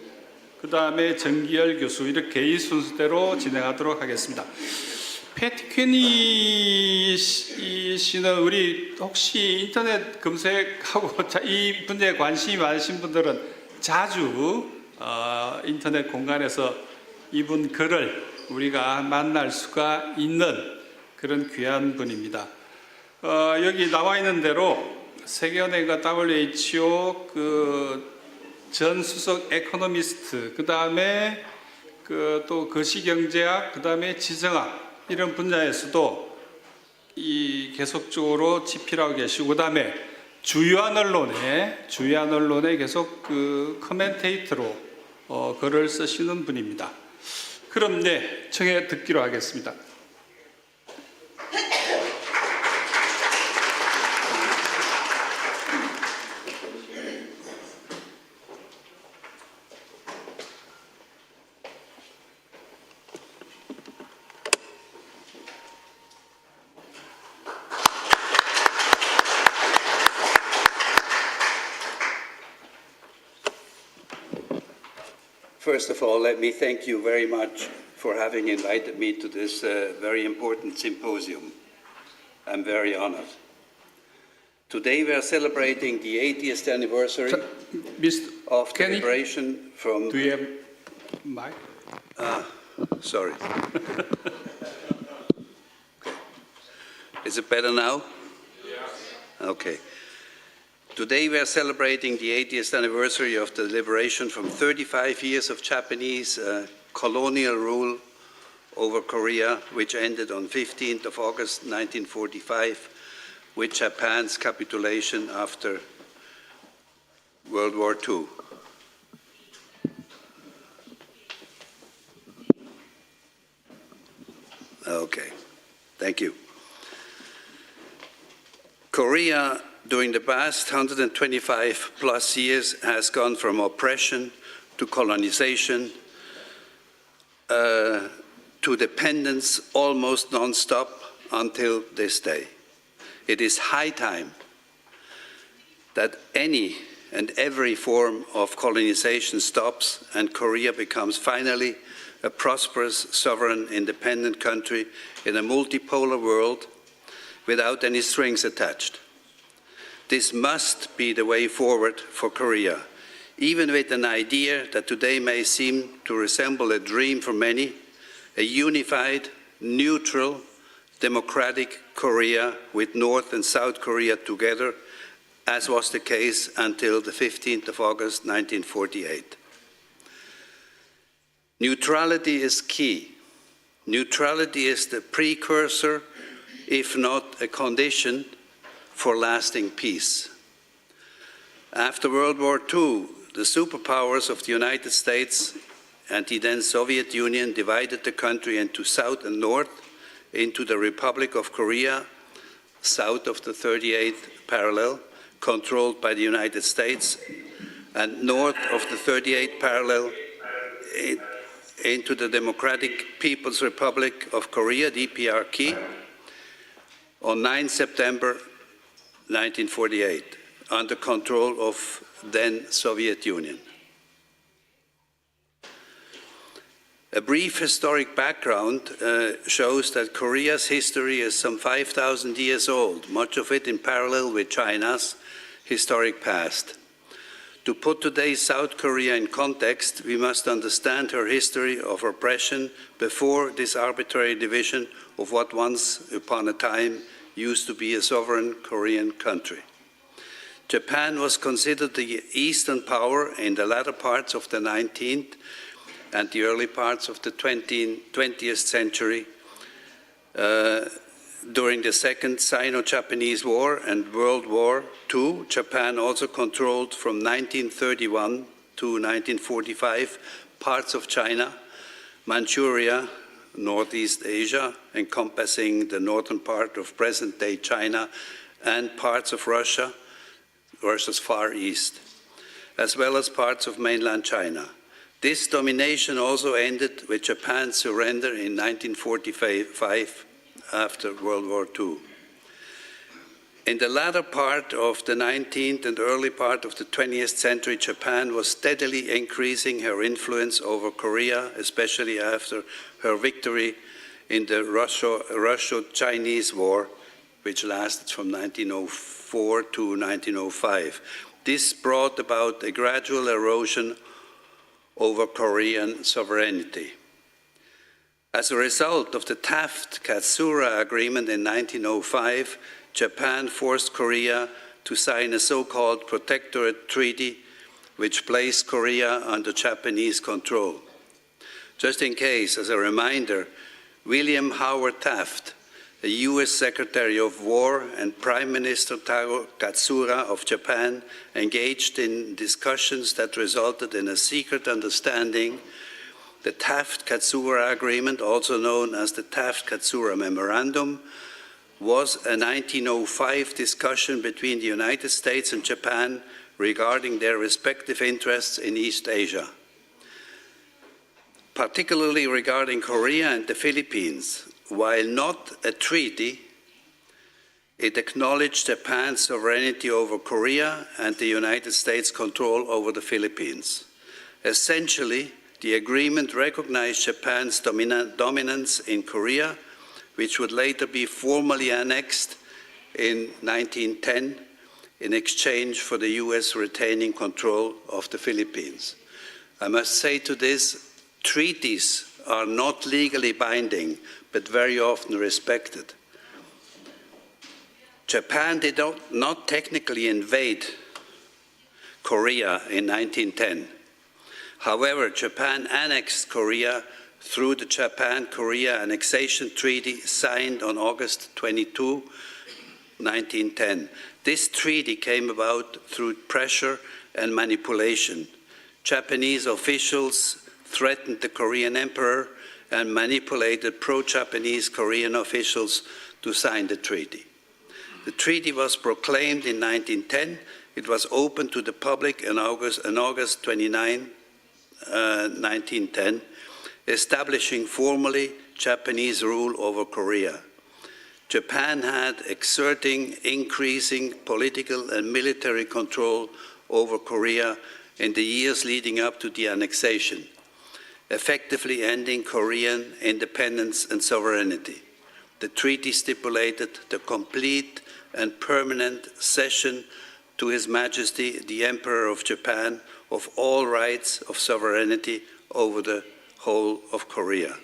그 다음에 정기열 교수, 이렇게 이 순서대로 진행하도록 하겠습니다. 패트 퀘니 씨는 우리 혹시 인터넷 검색하고 이 분야에 관심이 많으신 분들은 자주 인터넷 공간에서 이분 글을 우리가 만날 수가 있는 그런 귀한 분입니다. 여기 나와 있는 대로 세계은행과 WHO 전 수석 에코노미스트, 그 다음에 또 거시경제학, 그 다음에 지정학, 이런 분야에서도 계속적으로 집필하고 계시고, 그 다음에 주요한 언론에 계속 커멘테이터로 글을 쓰시는 분입니다. 그럼 청해 듣기로 하겠습니다. First of all, let me thank you very much for having invited me to this very important symposium. I'm very honored. Today we are celebrating the 80th anniversary of the liberation from... Do you have mic? Sorry. Is it better now? Yeah. Okay. Today we are celebrating the 80th anniversary of the liberation from 35 years of Japanese colonial rule over Korea, which ended on 15th of August 1945 with Japan's capitulation after World War II. Okay, thank you. Korea, during the past 125 plus years, has gone from oppression to colonization to dependence almost non-stop until this day. It is high time that any and every form of colonization stops and Korea becomes finally a prosperous, sovereign, independent country in a multipolar world without any strings attached. This must be the way forward for Korea, even with an idea that today may seem to resemble a dream for many, a unified, neutral, democratic Korea with North and South Korea together, as was the case until the 15th of August 1948. Neutrality is key. Neutrality is the precursor, if not a condition, for lasting peace. After World War II, the superpowers of the United States and the then Soviet Union divided the country into South and North, into the Republic of Korea, south of the 38th parallel, controlled by the United States, and north of the 38th parallel, into the Democratic People's Republic of Korea, DPRK, on 9 September 1948, under control of then Soviet Union. A brief historic background shows that Korea's history is some 5,000 years old, much of it in parallel with China's historic past. To put today's South Korea in context, we must understand her history of oppression before this arbitrary division of what once upon a time used to be a sovereign Korean country. Japan was considered the Eastern power in the latter parts of the 19th and the early parts of the 20th century. During the Second Sino-Japanese War and World War II, Japan also controlled from 1931 to 1945 parts of China, Manchuria, Northeast Asia, encompassing the northern part of present-day China, and parts of Russia, Russia's Far East, as well as parts of mainland China. This domination also ended with Japan's surrender in 1945 after World War II. In the latter part of the 19th and early part of the 20th century, Japan was steadily increasing her influence over Korea, especially after her victory in the Russo-Chinese War, which lasted from 1904 to 1905. This brought about a gradual erosion over Korean sovereignty. As a result of the Taft-Katsura Agreement in 1905, Japan forced Korea to sign a so-called protectorate treaty, which placed Korea under Japanese control. Just in case, as a reminder, William Howard Taft, the US Secretary of War, and Prime Minister Taro Katsura of Japan engaged in discussions that resulted in a secret understanding. The Taft-Katsura Agreement, also known as the Taft-Katsura Memorandum, was a 1905 discussion between the United States and Japan regarding their respective interests in East Asia, particularly regarding Korea and the Philippines. While not a treaty, it acknowledged Japan's sovereignty over Korea and the United States' control over the Philippines. Essentially, the agreement recognized Japan's dominance in Korea, which would later be formally annexed in 1910 in exchange for the US retaining control of the Philippines. I must say to this, treaties are not legally binding, but very often respected. Japan did not technically invade Korea in 1910. However, Japan annexed Korea through the Japan-Korea Annexation Treaty signed on August 22, 1910. This treaty came about through pressure and manipulation. Japanese officials threatened the Korean emperor and manipulated pro-Japanese Korean officials to sign the treaty. The treaty was proclaimed in 1910. It was opened to the public on August 29, 1910, establishing formally Japanese rule over Korea. Japan had exerting increasing political and military control over Korea in the years leading up to the annexation, effectively ending Korean independence and sovereignty. The treaty stipulated the complete and permanent cession to His Majesty the Emperor of Japan of all rights of sovereignty over the whole of Korea.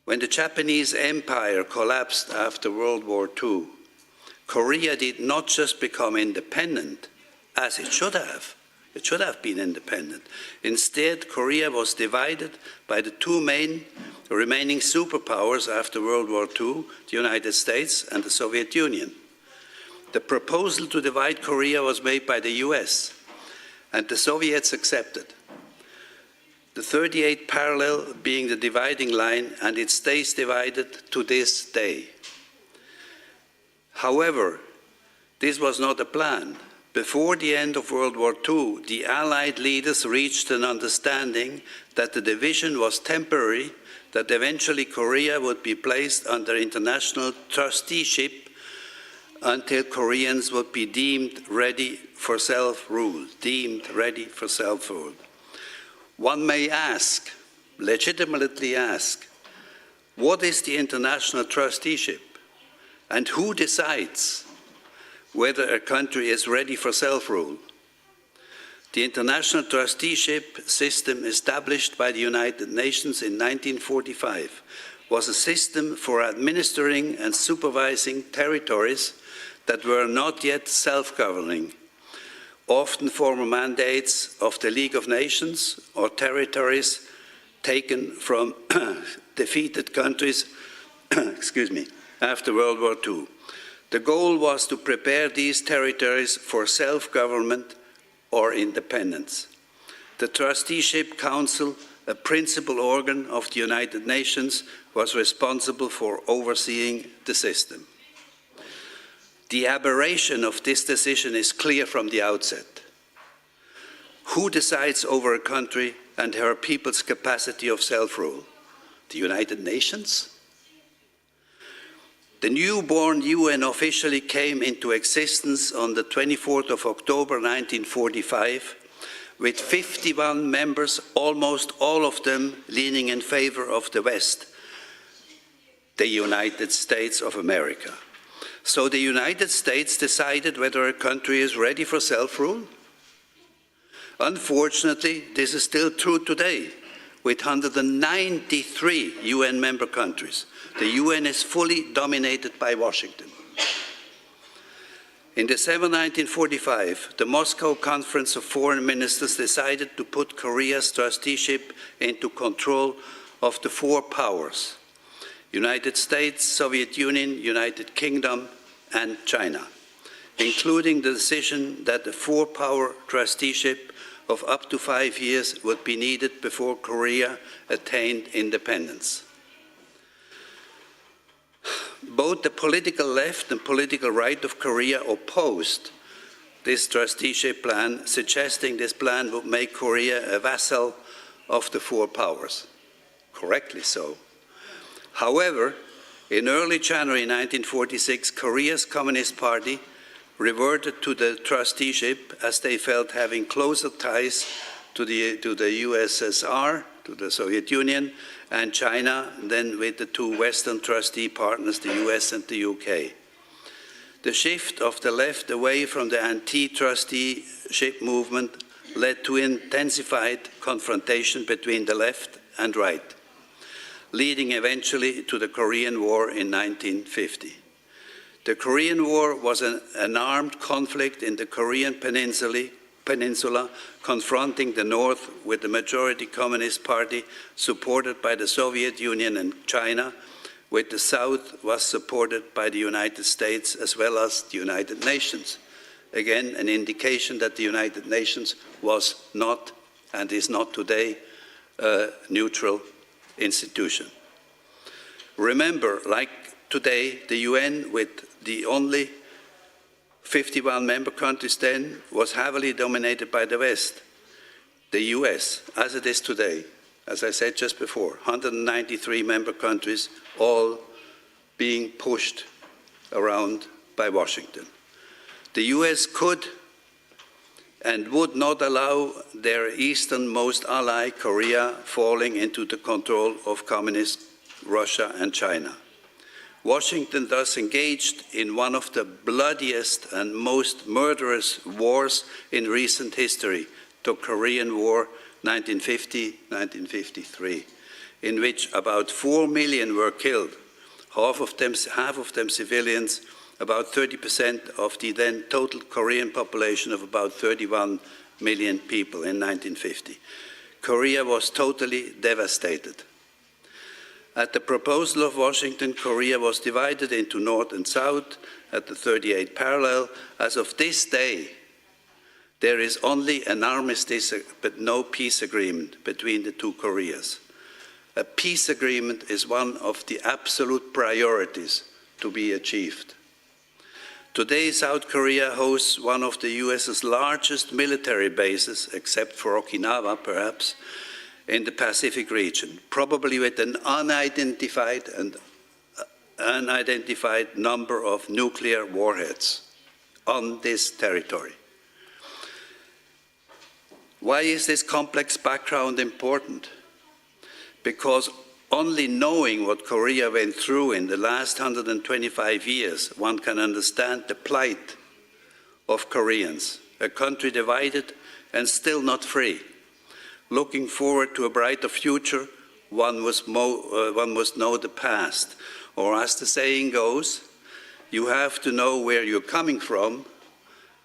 When the Japanese Empire collapsed after World War II, Korea did not just become independent, as it should have. It should have been independent. Instead, Korea was divided by the two main remaining superpowers after World War II, the United States and the Soviet Union. The proposal to divide Korea was made by the US, and the Soviets accepted. The 38th parallel being the dividing line, and it stays divided to this day. However, this was not a plan. Before the end of World War II, the Allied leaders reached an understanding that the division was temporary, that eventually Korea would be placed under international trusteeship until Koreans would be deemed ready for self-rule, One may ask, legitimately ask, what is the international trusteeship and who decides whether a country is ready for self-rule? The international trusteeship system established by the United Nations in 1945 was a system for administering and supervising territories that were not yet self-governing, often former mandates of the League of Nations or territories taken from defeated countries after World War II. The goal was to prepare these territories for self-government or independence. The Trusteeship Council, a principal organ of the United Nations, was responsible for overseeing the system. The aberration of this decision is clear from the outset. Who decides over a country and her people's capacity of self-rule? The United Nations? The newborn UN officially came into existence on the 24th of October 1945 with 51 members, almost all of them leaning in favor of the West, the United States of America. So the United States decided whether a country is ready for self-rule. Unfortunately, this is still true today, with 193 UN member countries. The UN is fully dominated by Washington. In December 1945, the Moscow Conference of Foreign Ministers decided to put Korea's trusteeship into control of the four powers: United States, Soviet Union, United Kingdom, and China, including the decision that the four-power trusteeship of up to 5 years would be needed before Korea attained independence. Both the political left and political right of Korea opposed this trusteeship plan, suggesting this plan would make Korea a vassal of the four powers. Correctly so. However, in early January 1946, Korea's Communist Party reverted to the trusteeship as they felt having closer ties to the USSR, to the Soviet Union, and China than with the two Western trustee partners, the US and the UK. The shift of the left away from the anti-trusteeship movement led to intensified confrontation between the left and right, leading eventually to the Korean War in 1950. The Korean War was an armed conflict in the Korean Peninsula, confronting the North with the majority Communist Party supported by the Soviet Union and China, with the South was supported by the United States as well as the United Nations. again, an indication that the United Nations was not and is not today a neutral institution. Remember, like today, the UN, with the only 51 member countries then, was heavily dominated by the West. The US, as it is today, as I said just before, 193 member countries, all being pushed around by Washington. The US could and would not allow their easternmost ally, Korea, falling into the control of communist Russia and China. Washington thus engaged in one of the bloodiest and most murderous wars in recent history, the Korean War 1950-1953, in which about 4 million were killed, half of them civilians, about 30% of the then total Korean population of about 31 million people in 1950. Korea was totally devastated. At the proposal of Washington, Korea was divided into North and South at the 38th parallel. As of this day, there is only an armistice but no peace agreement between the two Koreas. A peace agreement is one of the absolute priorities to be achieved. Today, South Korea hosts one of the US's largest military bases, except for Okinawa perhaps, in the Pacific region, probably with an unidentified number of nuclear warheads on this territory. Why is this complex background important? Because only knowing what Korea went through in the last 125 years, one can understand the plight of Koreans, a country divided and still not free. Looking forward to a brighter future, one must know the past. Or as the saying goes, you have to know where you're coming from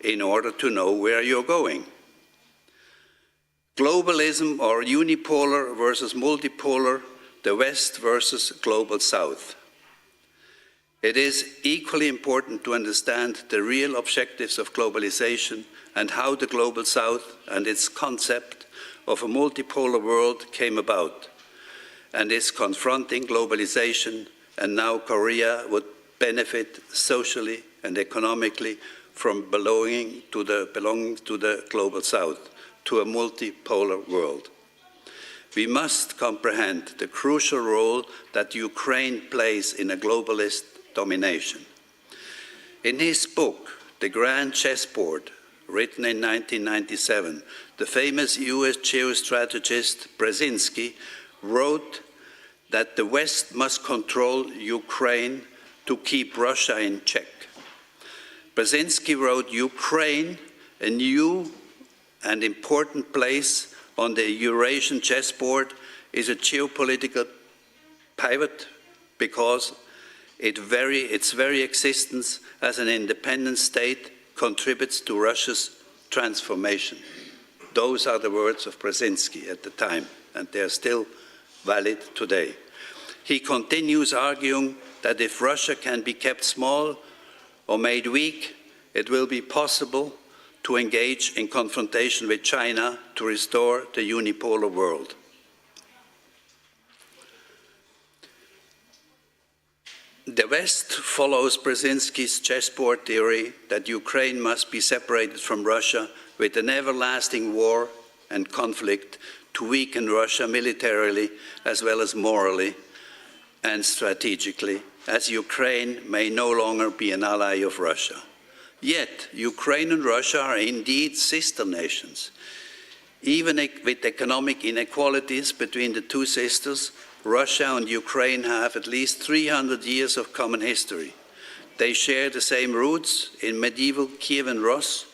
in order to know where you're going. Globalism, or unipolar versus multipolar, the West versus global South. It is equally important to understand the real objectives of globalization and how the global South and its concept of a multipolar world came about and is confronting globalization, and now Korea would benefit socially and economically from belonging to the global South, to a multipolar world. We must comprehend the crucial role that Ukraine plays in a globalist domination. In his book, The Grand Chessboard, written in 1997, the famous US geostrategist Brzezinski wrote that the West must control Ukraine to keep Russia in check. Brzezinski wrote, Ukraine, a new and important place on the Eurasian chessboard, is a geopolitical pivot because its very existence as an independent state contributes to Russia's transformation. Those are the words of Brzezinski at the time, and they are still valid today. He continues arguing that if Russia can be kept small or made weak, it will be possible to engage in confrontation with China to restore the unipolar world. The West follows Brzezinski's chessboard theory that Ukraine must be separated from Russia with an everlasting war and conflict to weaken Russia militarily as well as morally and strategically, as Ukraine may no longer be an ally of Russia. Yet, Ukraine and Russia are indeed sister nations. Even with economic inequalities between the two sisters, Russia and Ukraine have at least 300 years of common history. They share the same roots in medieval Kievan Rus.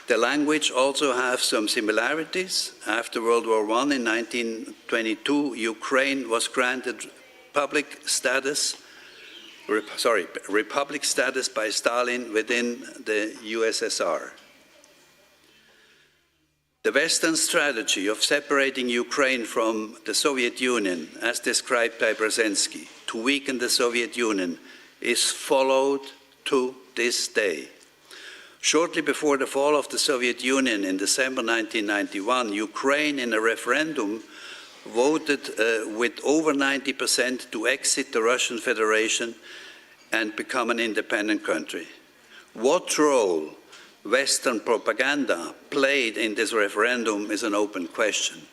The language also has some similarities. After World War I in 1922, Ukraine was granted republic status by Stalin within the USSR. The Western strategy of separating Ukraine from the Soviet Union, as described by Brzezinski, to weaken the Soviet Union, is followed to this day. Shortly before the fall of the Soviet Union in December 1991, Ukraine in a referendum voted with over 90% to exit the Russian Federation and become an independent country. What role Western propaganda played in this referendum is an open question.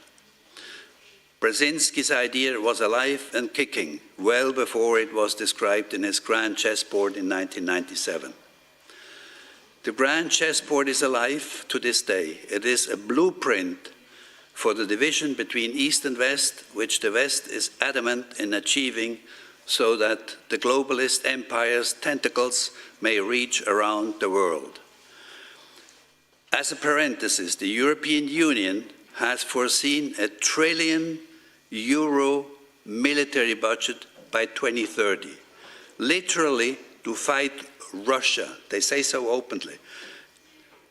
Brzezinski's idea was alive and kicking well before it was described in his grand chessboard in 1997. The grand chessboard is alive to this day. It is a blueprint for the division between East and West, which the West is adamant in achieving so that the globalist empire's tentacles may reach around the world. As a parenthesis, the European Union has foreseen a €1 trillion military budget by 2030, literally to fight Russia. They say so openly.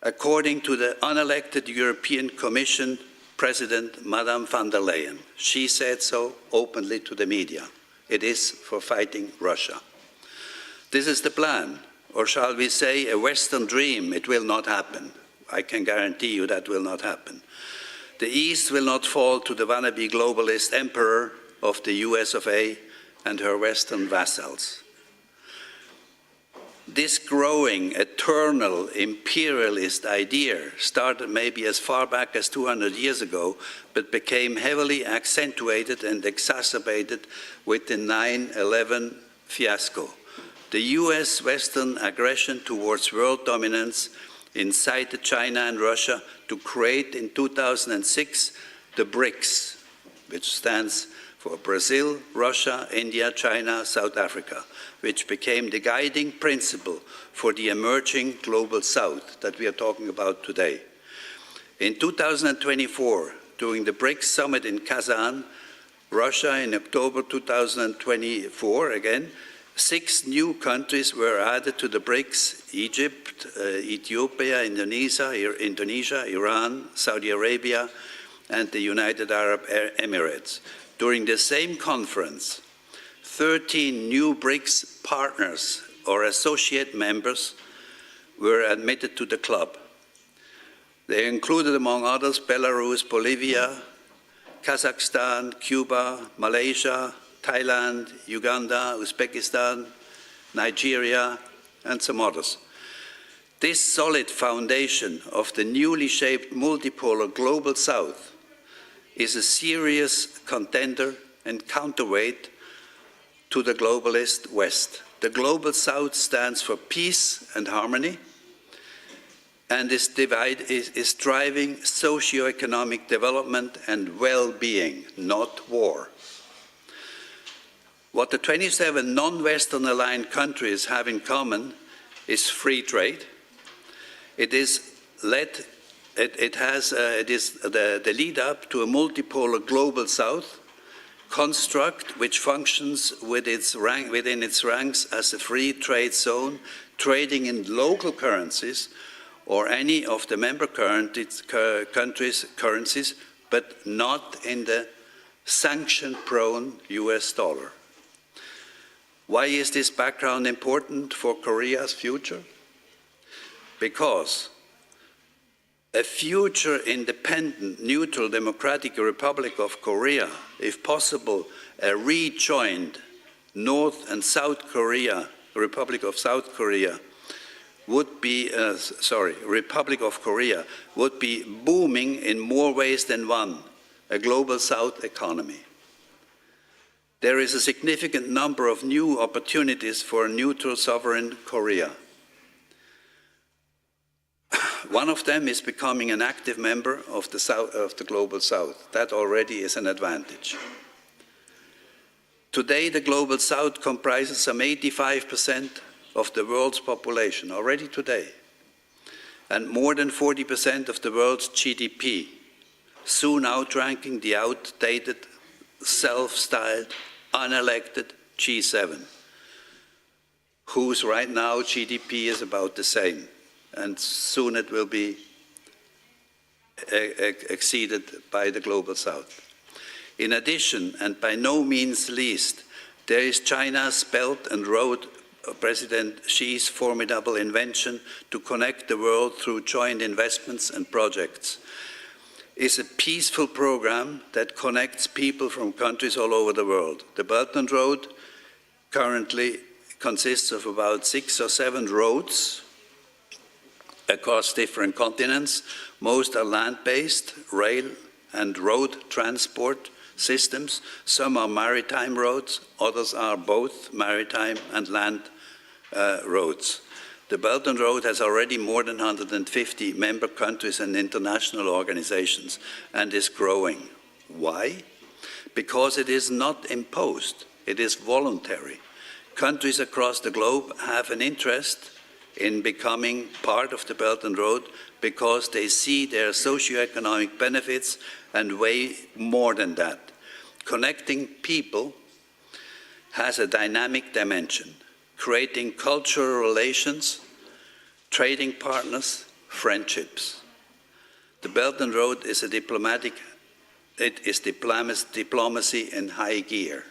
According to the unelected European Commission President, Madame von der Leyen, she said so openly to the media. It is for fighting Russia. This is the plan, or shall we say a Western dream. It will not happen. I can guarantee you that will not happen. The East will not fall to the wannabe globalist emperor of the US of A and her Western vassals. This growing, eternal, imperialist idea started maybe as far back as 200 years ago, but became heavily accentuated and exacerbated with the 9/11 fiasco. The US Western aggression towards world dominance incited China and Russia to create in 2006 the BRICS, which stands for Brazil, Russia, India, China, South Africa, which became the guiding principle for the emerging global South that we are talking about today. In 2024, during the BRICS summit in Kazan, Russia, in October 2024, again, 6 new countries were added to the BRICS: Egypt, Ethiopia, Indonesia, Iran, Saudi Arabia, and the United Arab Emirates. During the same conference, 13 new BRICS partners or associate members were admitted to the club. They included, among others, Belarus, Bolivia, Kazakhstan, Cuba, Malaysia, Thailand, Uganda, Uzbekistan, Nigeria, and some others. This solid foundation of the newly shaped multipolar global South is a serious contender and counterweight to the globalist West. The global South stands for peace and harmony and is driving socio-economic development and well-being, not war. What the 27 non-Western aligned countries have in common is free trade. It is the lead up to a multipolar global South construct which functions within its ranks as a free trade zone, trading in local currencies or any of the member countries' currencies, but not in the sanction-prone US dollar. Why is this background important for Korea's future? Because a future independent, neutral, democratic Republic of Korea, if possible, a rejoined North and South Korea, Republic of South Korea, Republic of Korea, would be booming in more ways than one, a global South economy. There is a significant number of new opportunities for a neutral sovereign Korea. One of them is becoming an active member of the global South. That already is an advantage. Today, the global South comprises some 85% of the world's population, already today, and more than 40% of the world's GDP, soon outranking the outdated, self-styled, unelected G7, whose right now GDP is about the same, and soon it will be exceeded by the global South. In addition, and by no means least, there is China's Belt and Road President Xi's formidable invention to connect the world through joint investments and projects. Is a peaceful program that connects people from countries all over the world. The Belt and Road currently consists of about 6 or 7 roads across different continents. Most are land-based, rail and road transport systems. Some are maritime roads, others are both maritime and land roads. The Belt and Road has already more than 150 member countries and international organizations and is growing. Why? Because it is not imposed, it is voluntary. Countries across the globe have an interest in becoming part of the Belt and Road because they see their socioeconomic benefits and way more than that. Connecting people has a dynamic dimension, creating cultural relations, trading partners, friendships. The Belt and Road is diplomacy in high gear.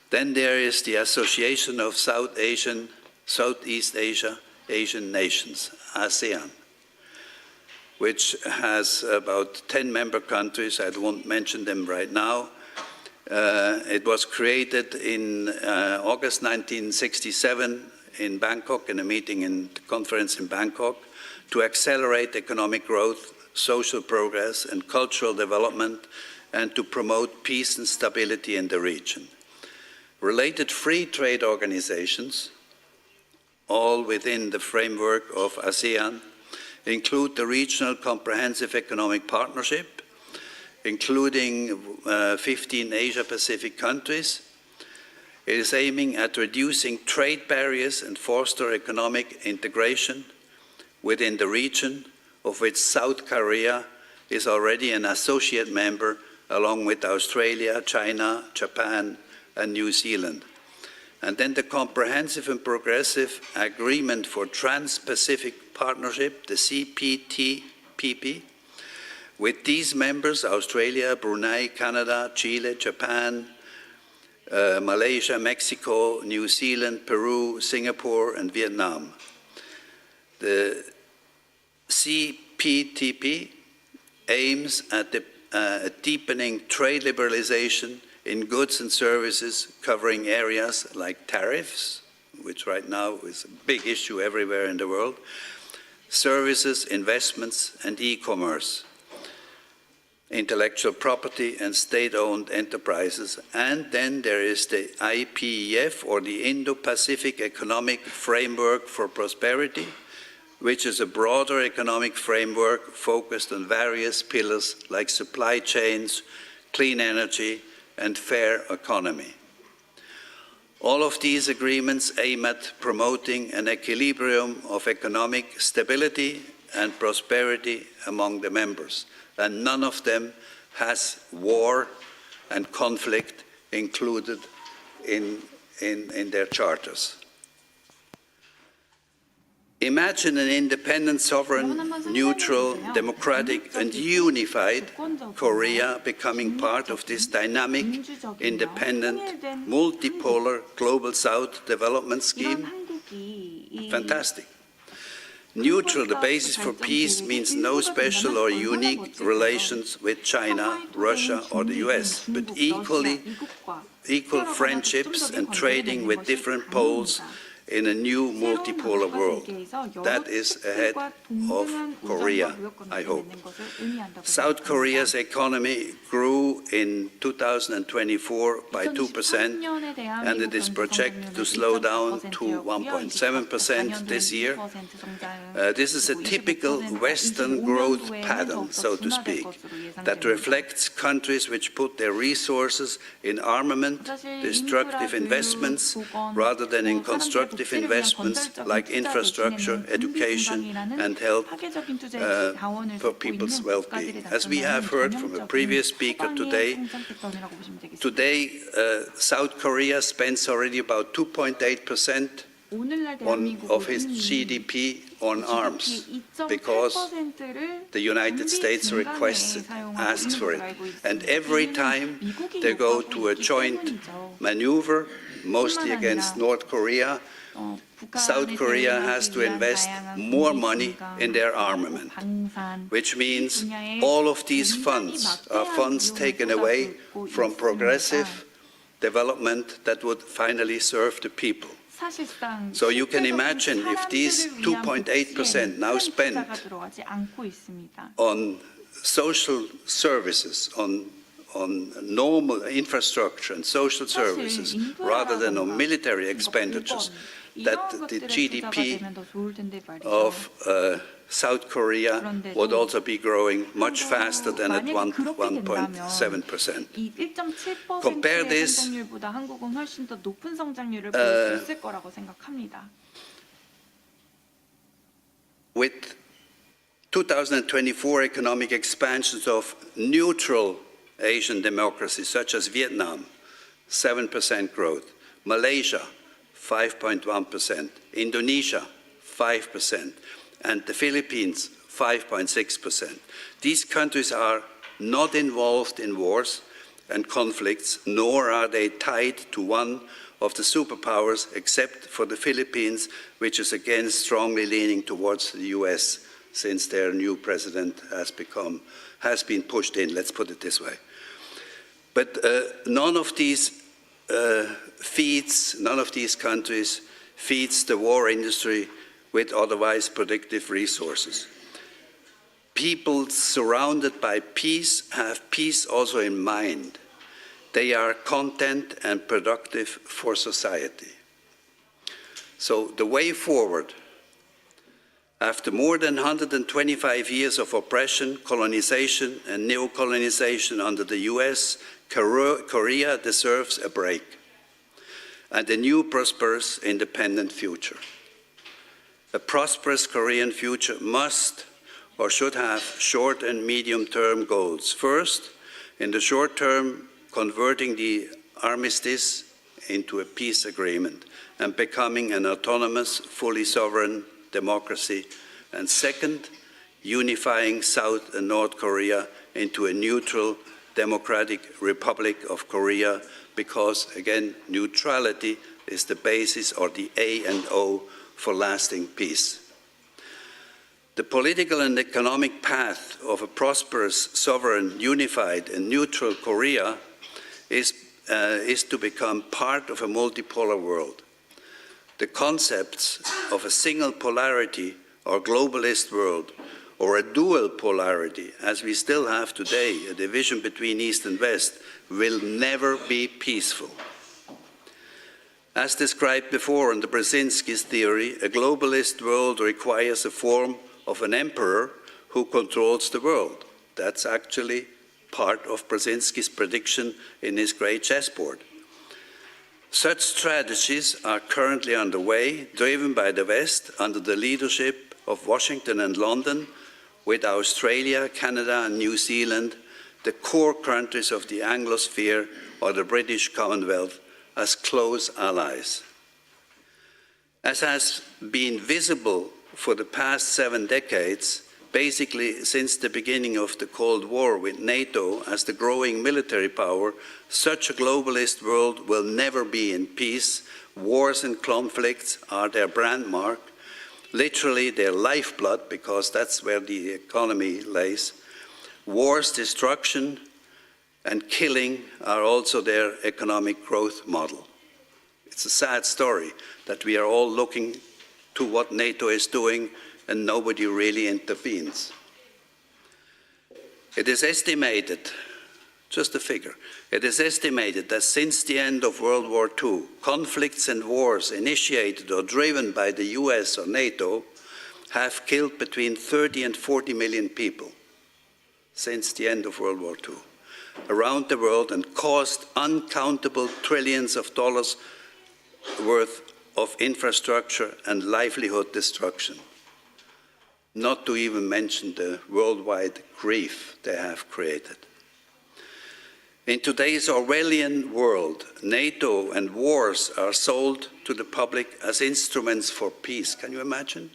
Then there is the Association of Southeast Asian Nations, ASEAN, which has about 10 member countries. I won't mention them right now. It was created in August 1967 in Bangkok, in a conference in Bangkok, to accelerate economic growth, social progress, and cultural development, and to promote peace and stability in the region. Related free trade organizations, all within the framework of ASEAN, include the Regional Comprehensive Economic Partnership, including 15 Asia-Pacific countries. It is aiming at reducing trade barriers and foster economic integration within the region, of which South Korea is already an associate member, along with Australia, China, Japan, and New Zealand. And then the Comprehensive and Progressive Agreement for Trans-Pacific Partnership, the CPTPP. With these members, Australia, Brunei, Canada, Chile, Japan, Malaysia, Mexico, New Zealand, Peru, Singapore, and Vietnam. The CPTP aims at deepening trade liberalization in goods and services, covering areas like tariffs, which right now is a big issue everywhere in the world, services, investments, and e-commerce, intellectual property and state-owned enterprises. And then there is the IPEF, or the Indo-Pacific Economic Framework for Prosperity, which is a broader economic framework focused on various pillars like supply chains, clean energy, and fair economy. All of these agreements aim at promoting an equilibrium of economic stability and prosperity among the members, and none of them has war and conflict included in their charters. Imagine an independent, sovereign, neutral, democratic, and unified Korea becoming part of this dynamic, independent, multipolar Global South development scheme. Fantastic. Neutral, the basis for peace, means no special or unique relations with China, Russia, or the US, but equal friendships and trading with different poles in a new multipolar world. That is ahead of Korea, I hope. South Korea's economy grew in 2024 by 2%, and it is projected to slow down to 1.7% this year. This is a typical Western growth pattern, so to speak, that reflects countries which put their resources in armament, destructive investments, rather than in constructive investments like infrastructure, education, and health for people's well-being. As we have heard from a previous speaker today, South Korea spends already about 2.8% of its GDP on arms, because the United States asks for it. And every time they go to a joint maneuver, mostly against North Korea, South Korea has to invest more money in their armament, which means all of these funds are funds taken away from progressive development that would finally serve the people. So you can imagine if these 2.8% now spent on social services, on normal infrastructure and social services, rather than on military expenditures, that the GDP of South Korea would also be growing much faster than at 1.7%. Compare this with 2024 economic expansions of neutral Asian democracies such as Vietnam, 7% growth, Malaysia, 5.1%, Indonesia, 5%, and the Philippines, 5.6%. These countries are not involved in wars and conflicts, nor are they tied to one of the superpowers, except for the Philippines, which is again strongly leaning towards the US since their new president has been pushed in, let's put it this way. But none of these countries feeds the war industry with otherwise productive resources. People surrounded by peace have peace also in mind. They are content and productive for society. So the way forward, after more than 125 years of oppression, colonization, and neo-colonization under the US, Korea deserves a break and a new prosperous independent future. A prosperous Korean future must or should have short and medium-term goals. First, in the short term, converting the armistice into a peace agreement and becoming an autonomous, fully sovereign democracy. And second, unifying South and North Korea into a neutral, democratic Republic of Korea, because, again, neutrality is the basis or the A and O for lasting peace. The political and economic path of a prosperous, sovereign, unified, and neutral Korea is to become part of a multipolar world. The concepts of a single polarity or globalist world, or a dual polarity, as we still have today, a division between East and West, will never be peaceful. As described before in the Brzezinski's theory, a globalist world requires a form of an emperor who controls the world. That's actually part of Brzezinski's prediction in his great chessboard. Such strategies are currently underway, driven by the West under the leadership of Washington and London, with Australia, Canada, and New Zealand, the core countries of the Anglosphere or the British Commonwealth, as close allies. As has been visible for the past 7 decades, basically since the beginning of the Cold War with NATO as the growing military power, such a globalist world will never be in peace. Wars and conflicts are their brand mark, literally their lifeblood, because that's where the economy lays. Wars, destruction, and killing are also their economic growth model. It's a sad story that we are all looking to what NATO is doing and nobody really intervenes. It is estimated, just a figure, it is estimated that since the end of World War II, conflicts and wars initiated or driven by the US or NATO have killed between 30 and 40 million people since the end of World War II around the world, and caused uncountable trillions of dollars worth of infrastructure and livelihood destruction. Not to even mention the worldwide grief they have created. In today's Orwellian world, NATO and wars are sold to the public as instruments for peace. Can you imagine?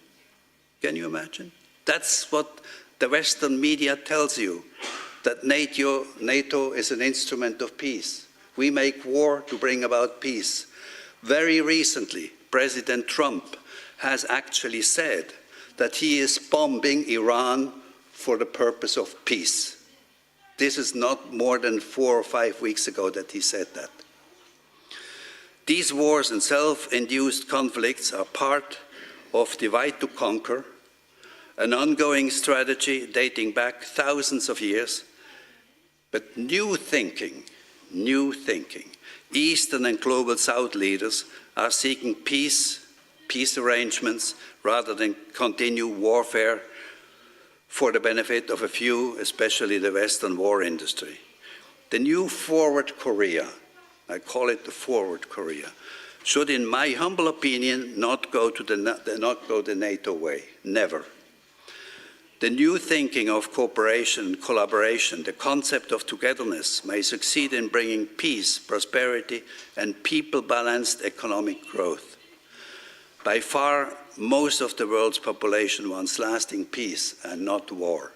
Can you imagine? That's what the Western media tells you, that NATO is an instrument of peace. We make war to bring about peace. Very recently, President Trump has actually said that he is bombing Iran for the purpose of peace. This is not more than 4 or 5 weeks ago that he said that. These wars and self-induced conflicts are part of divide to conquer, an ongoing strategy dating back thousands of years, but new thinking, Eastern and Global South leaders are seeking peace arrangements rather than continue warfare for the benefit of a few, especially the Western war industry. The new forward Korea, I call it the forward Korea, should, in my humble opinion, not go the NATO way, never. The new thinking of cooperation, collaboration, the concept of togetherness may succeed in bringing peace, prosperity, and people-balanced economic growth. By far, most of the world's population wants lasting peace and not war.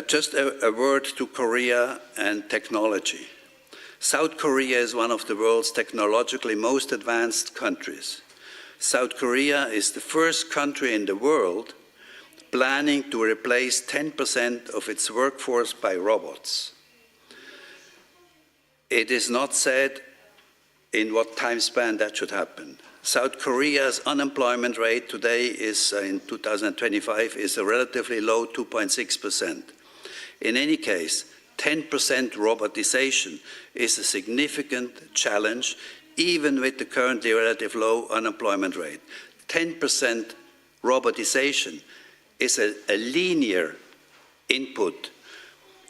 Just a word to Korea and technology. South Korea is one of the world's technologically most advanced countries. South Korea is the first country in the world planning to replace 10% of its workforce by robots. It is not said in what time span that should happen. South Korea's unemployment rate today is, in 2025, is a relatively low 2.6%. In any case, 10% robotization is a significant challenge, even with the currently relatively low unemployment rate. 10% robotization is a linear input,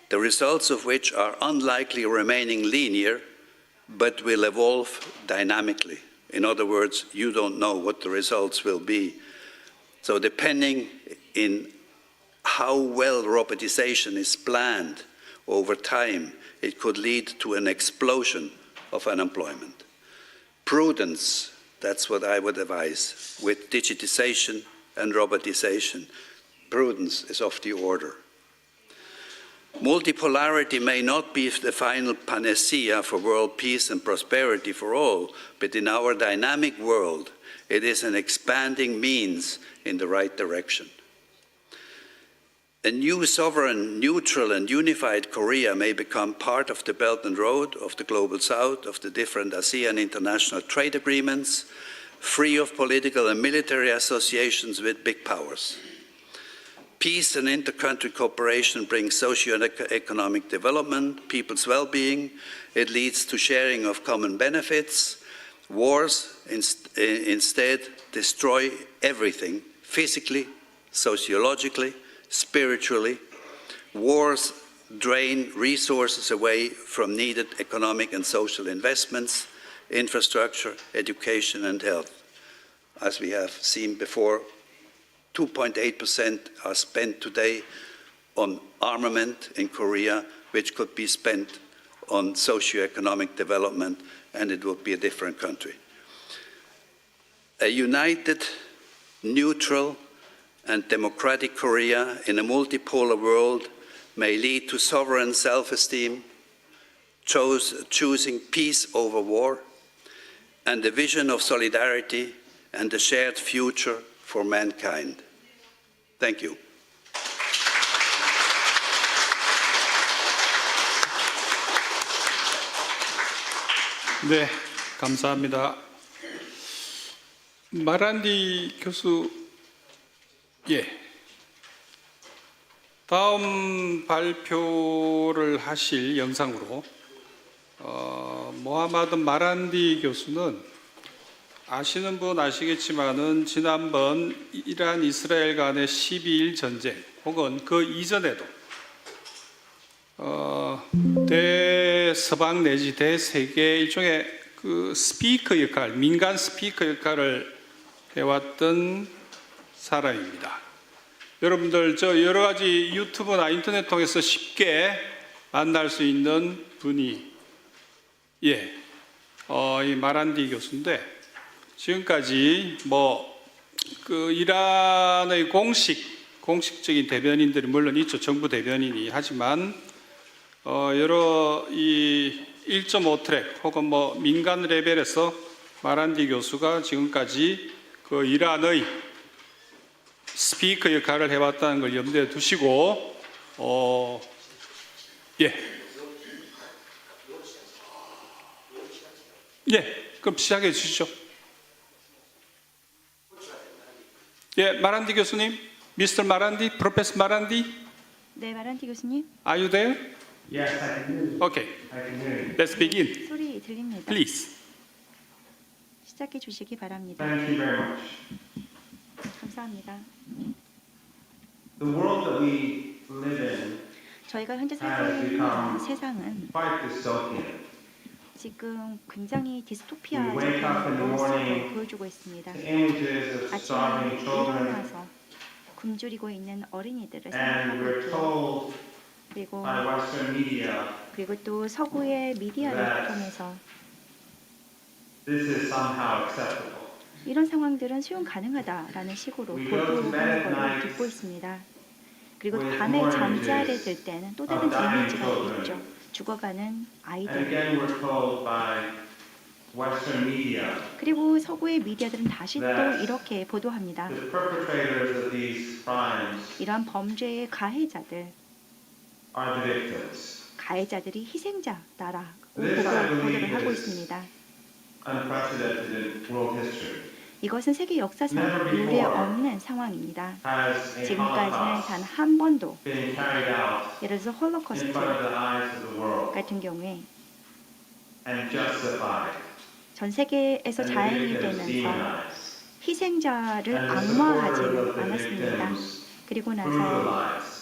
the results of which are unlikely remaining linear, but will evolve dynamically. In other words, you don't know what the results will be. So depending in how well robotization is planned over time, it could lead to an explosion of unemployment. Prudence, that's what I would advise. With digitization and robotization, prudence is of the order. Multipolarity may not be the final panacea for world peace and prosperity for all, but in our dynamic world, it is an expanding means in the right direction. A new sovereign, neutral and unified Korea may become part of the Belt and Road, of the Global South, of the different ASEAN international trade agreements, free of political and military associations with big powers. Peace and inter-country cooperation brings socio-economic development, people's well-being. It leads to sharing of common benefits. Wars instead destroy everything, physically, sociologically, spiritually. Wars drain resources away from needed economic and social investments, infrastructure, education, and health. As we have seen before, 2.8% are spent today on armament in Korea, which could be spent on socio-economic development, and it would be a different country. A united, neutral, and democratic Korea in a multipolar world may lead to sovereign self-esteem, choosing peace over war, and a vision of solidarity and a shared future for mankind. Thank you. 네, 감사합니다. 마란디 교수, 다음 발표를 하실 영상으로 모하마드 마란디 교수는 아시는 분 아시겠지만은 지난번 이란 이스라엘 간의 12일 전쟁 혹은 그 이전에도 대서방 내지 대세계 일종의 그 스피커 역할, 민간 스피커 역할을 해왔던 사람입니다. 여러분들 저 여러 가지 유튜브나 인터넷 통해서 쉽게 만날 수 있는 분이 이 마란디 교수인데 지금까지 그 이란의 공식적인 대변인들이 물론 있죠. 정부 대변인이. 하지만 여러 이 1.5트랙 혹은 뭐 민간 레벨에서 마란디 교수가 지금까지 그 이란의 스피커 역할을 해왔다는 걸 염두에 두시고 그럼 시작해 주시죠. 마란디 교수님, 미스터 마란디, 프로페서 마란디. 네, 마란디 교수님. Are you there? Yes, I can hear you. Okay. I can hear you. Let's begin. 소리 들립니다. Please. 시작해 주시기 바랍니다. Thank you very much. 감사합니다. The world that we live in 저희가 현재 살고 있는 세상은 quite dystopian. 지금 굉장히 디스토피아적인 We wake up in the 모습을 morning 보여주고 있습니다. Images of 아침에 starving children, 일어나서 굶주리고 있는 어린이들을 and 생각하고 we're 있고, told 그리고 by Western media 또 서구의 미디어를 that 통해서 this is somehow acceptable. 이런 상황들은 수용 가능하다라는 식으로 We go to bed 보도하는 at 것을 night 듣고 있습니다. 그리고 with 밤에 more 잠자리에 images 들 때는 또 다른 of dying 이미지가 children. 있죠. 죽어가는 And 아이들. again, we're told by Western media 그리고 서구의 미디어들은 다시 또 that 이렇게 보도합니다. the perpetrators of these crimes 이러한 범죄의 가해자들, are the victims. 가해자들이 희생자다라고 This, I 보도를 believe, 하고 is 있습니다. unprecedented in world history. 이것은 세계 역사상 Never 유례 before 없는 상황입니다. has a 지금까지는 Holocaust 단 한 번도, been carried out 예를 들어서 in 홀로코스트 front of the eyes of the world 같은 경우에 and justified 전 세계에서 and the 자행이 victims 되면서 demonized 희생자를 and the 악마하지 supporters of the 않았습니다. victims 그리고 나서 brutalized.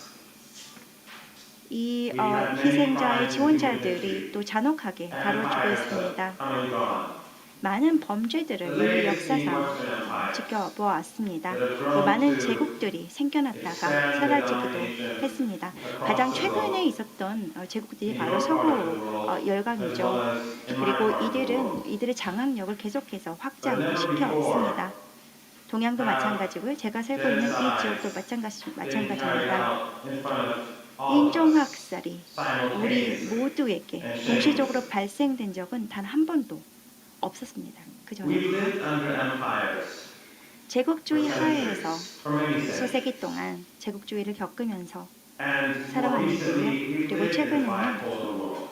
이 We had many 희생자의 crimes in 지원자들이 history 또 잔혹하게 다뤄지고 empires 있습니다. have come and gone. 많은 범죄들을 The 인류 latest in 역사상 Western empire 지켜보았습니다. that have grown 많은 to 제국들이 생겨났다가 expand 사라지기도 their domination 했습니다. across 가장 the 최근에 world. 있었던 제국들이 In 바로 your 서구 part of the world, as 열강이죠. well as in my 그리고 part of the world. 이들의 장악력을 계속해서 But 확장을 never 시켰습니다. 동양도 have 마찬가지고요. 제가 살고 있는 이 지역도 been carried 마찬가지입니다. out in front of all of us 인종학살이 우리 simultaneously. 모두에게 and 동시적으로 발생된 적은 단 한 번도 없었습니다. 그 We 전에 lived under empires 제국주의 하에서 for many centuries. 수세기 동안 제국주의를 겪으면서 And more 살아왔는데요. recently, we 그리고 lived in a 최근에는 bipolar world.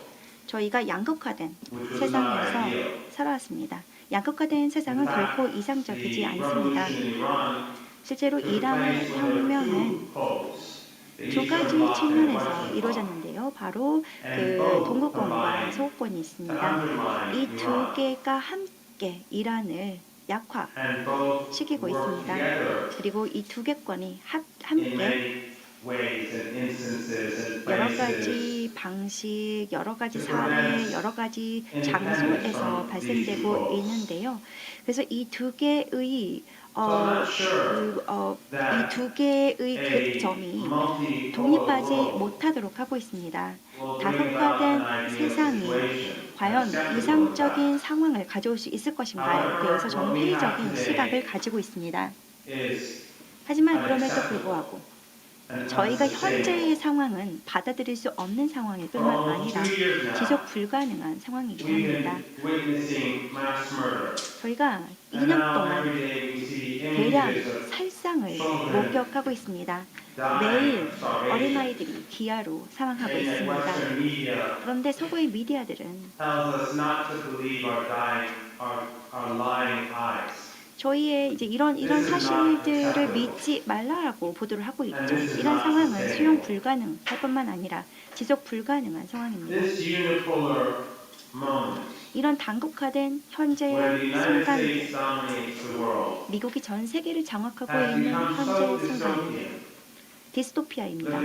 저희가 양극화된 Which was 세상에서 not ideal. 살아왔습니다. 양극화된 세상은 결코 이상적이지 The 않습니다. revolution in Iran 실제로 took 이란의 place when there were 혁명은 two poles, the 두 Eastern 가지 Bloc and the 측면에서 Western Bloc. 이루어졌는데요. 바로 And 그 both 동구권과 combined 서구권이 to 있습니다. undermine 이 두 Iran. 개가 함께 이란을 And both 약화시키고 work 있습니다. together 그리고 이 두 개권이 in 함께 many ways and instances and 여러 places 가지 방식, 여러 가지 사회, 여러 가지 장소에서 발생되고 있는데요. 그래서 이 두 개의 이 두 개의 그 점이 독립하지 못하도록 하고 있습니다. 다각화된 세상이 과연 이상적인 상황을 가져올 수 있을 것인가에 대해서 저는 회의적인 시각을 가지고 있습니다. 하지만 그럼에도 불구하고 저희가 현재의 상황은 받아들일 수 없는 상황일 뿐만 아니라 지속 불가능한 상황이기도 합니다. 저희가 2년 동안 대량 살상을 목격하고 있습니다. 매일 어린아이들이 기아로 사망하고 있습니다. 그런데 서구의 미디어들은 저희의 이제 이런 사실들을 믿지 말라라고 보도를 하고 있죠. 이런 상황은 수용 불가능할 뿐만 아니라 지속 불가능한 상황입니다. 이런 단국화된 현재의 순간들, 미국이 전 세계를 장악하고 있는 현재의 순간, 디스토피아입니다.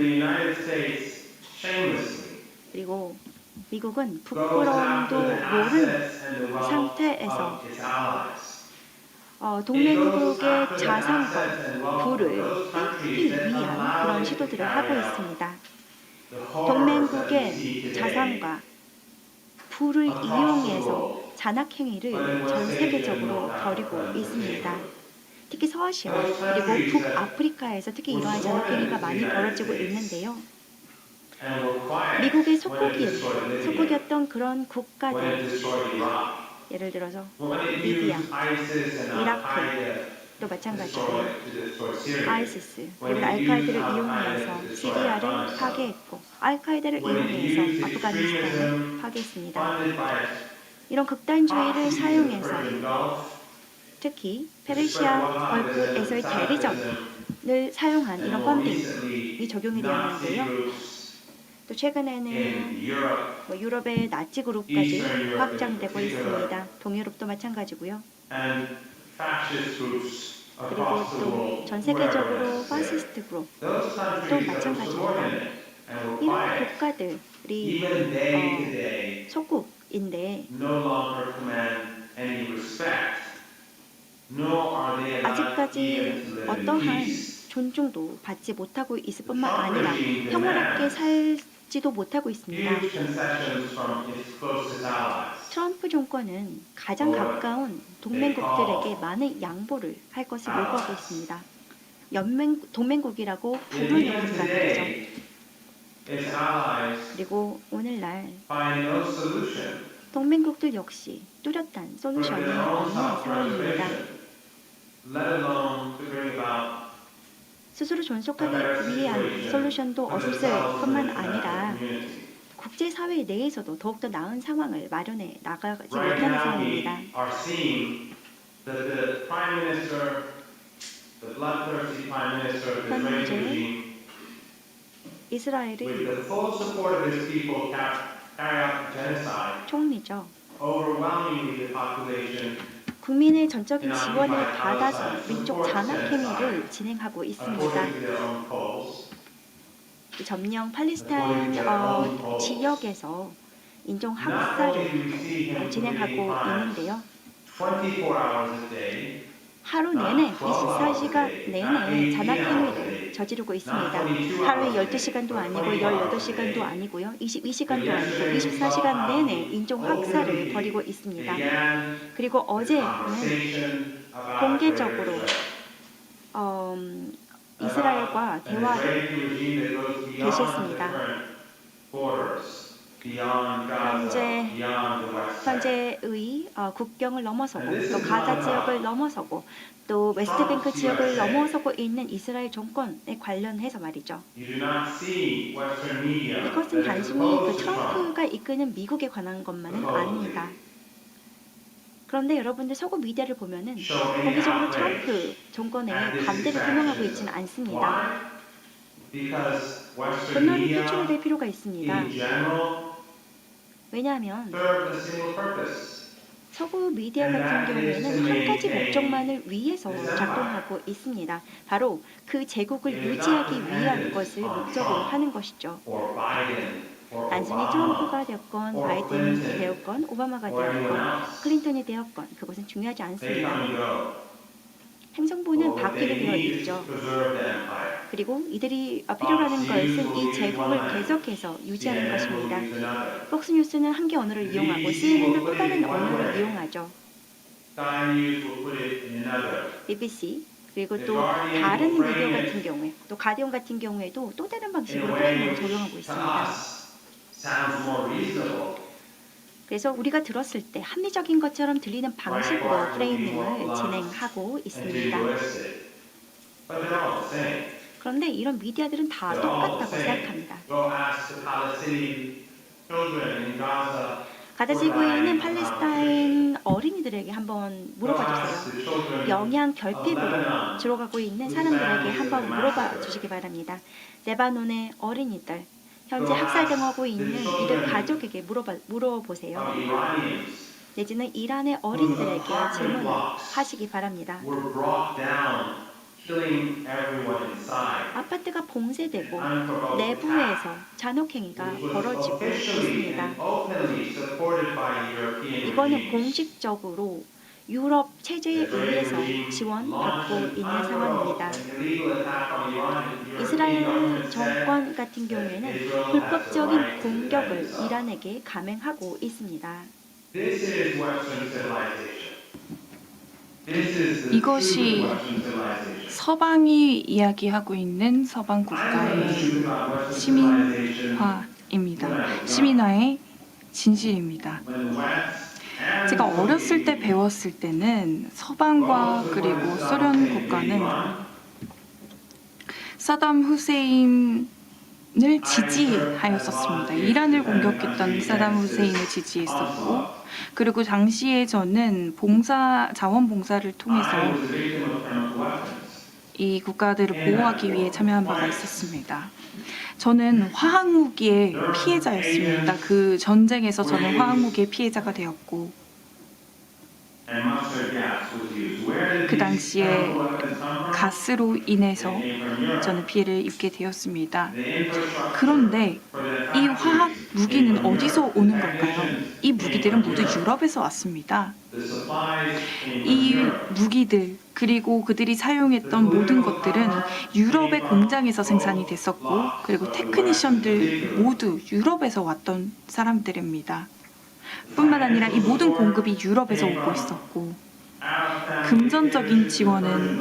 그리고 미국은 부끄러움도 모르는 상태에서 동맹국의 자산과 부를 뺏기 위한 그런 시도들을 하고 있습니다. 동맹국의 자산과 부를 이용해서 잔악행위를 전 세계적으로 벌이고 있습니다. 특히 서아시아 그리고 북아프리카에서 특히 이러한 잔악행위가 많이 벌어지고 있는데요. 미국의 속국이었던 그런 국가들, 예를 들어서 리비아, 이라크도 마찬가지고요. 아이시스, 그리고 알카이다를 이용해서 시리아를 파괴했고 알카이다를 이용해서 아프가니스탄을 파괴했습니다. 이런 극단주의를 사용해서 특히 페르시아 걸프에서의 대리전을 사용한 이런 펀딩이 적용이 되었는데요. 또 최근에는 유럽의 나치 그룹까지 확장되고 있습니다. 동유럽도 마찬가지고요. 그리고 또 전 세계적으로 파시스트 그룹도 마찬가지입니다. 이런 국가들이 속국인데 아직까지 어떠한 존중도 받지 못하고 있을 뿐만 아니라 평화롭게 살지도 못하고 있습니다. 트럼프 정권은 가장 가까운 동맹국들에게 많은 양보를 할 것을 요구하고 있습니다. 동맹국이라고 부르는 국가들이죠. 그리고 오늘날 동맹국들 역시 뚜렷한 솔루션이 없는 상황입니다. 스스로 존속하기 위한 솔루션도 없을 뿐만 아니라 국제사회 내에서도 더욱더 나은 상황을 마련해 나가지 못하는 상황입니다. 현재 이스라엘이 총리죠. 국민의 전적인 지원을 받아서 민족 잔악 행위를 진행하고 있습니다. 점령 팔레스타인 지역에서 인종 학살을 진행하고 있는데요. 하루 내내 24시간 내내 잔악 행위를 저지르고 있습니다. 하루에 12시간도 아니고 18시간도 아니고요. 22시간도 아니고 24시간 내내 인종 학살을 벌이고 있습니다. 그리고 어제는 공개적으로 이스라엘과 대화를 개시했습니다. 현재의 국경을 넘어서고 또 가자 지역을 넘어서고 또 웨스트뱅크 지역을 넘어서고 있는 이스라엘 정권에 관련해서 말이죠. 이것은 단순히 그 트럼프가 이끄는 미국에 관한 것만은 아닙니다. 그런데 여러분들 서구 미디어를 보면은 공개적으로 트럼프 정권에 반대를 표명하고 있지는 않습니다. 분노를 표출될 필요가 있습니다. 왜냐하면 서구 미디어 같은 경우에는 한 가지 목적만을 위해서 작동하고 있습니다. 바로 그 제국을 유지하기 위한 것을 목적으로 하는 것이죠. 단순히 트럼프가 되었건 바이든이 되었건 오바마가 되었건 클린턴이 되었건 그것은 중요하지 않습니다. 행정부는 바뀌게 되어 있죠. 그리고 이들이 필요하는 것은 이 제국을 계속해서 유지하는 것입니다. 폭스뉴스는 한 개 언어를 이용하고 CNN은 또 다른 언어를 이용하죠. BBC 그리고 또 다른 미디어 같은 경우에 또 가디언 같은 경우에도 또 다른 방식으로 프레임을 적용하고 있습니다. 그래서 우리가 들었을 때 합리적인 것처럼 들리는 방식으로 프레이밍을 진행하고 있습니다. 그런데 이런 미디어들은 다 똑같다고 생각합니다. 가자 지구에 있는 팔레스타인 어린이들에게 한번 물어봐 주세요. 영양 결핍으로 들어가고 있는 사람들에게 한번 물어봐 주시기 바랍니다. 레바논의 어린이들 현재 학살당하고 있는 이들 가족에게 물어보세요. 내지는 이란의 어린이들에게 질문하시기 바랍니다. 아파트가 봉쇄되고 내부에서 잔혹행위가 벌어지고 있습니다. 이거는 공식적으로 유럽 체제에 의해서 지원받고 있는 상황입니다. 이스라엘 정권 같은 경우에는 불법적인 공격을 이란에게 감행하고 있습니다. 이것이 서방이 이야기하고 있는 서방 국가의 시민화입니다. 시민화의 진실입니다. 제가 어렸을 때 배웠을 때는 서방과 그리고 소련 국가는 사담 후세인을 지지하였었습니다. 이란을 공격했던 사담 후세인을 지지했었고, 그리고 당시에 저는 자원봉사를 통해서 이 국가들을 보호하기 위해 참여한 바가 있었습니다. 저는 화학무기의 피해자였습니다. 그 전쟁에서 저는 화학무기의 피해자가 되었고, 그 당시에 가스로 인해서 저는 피해를 입게 되었습니다. 그런데 이 화학 무기는 어디서 오는 걸까요? 이 무기들은 모두 유럽에서 왔습니다. 이 무기들 그리고 그들이 사용했던 모든 것들은 유럽의 공장에서 생산이 됐었고, 그리고 테크니션들 모두 유럽에서 왔던 사람들입니다. 뿐만 아니라 이 모든 공급이 유럽에서 오고 있었고, 금전적인 지원은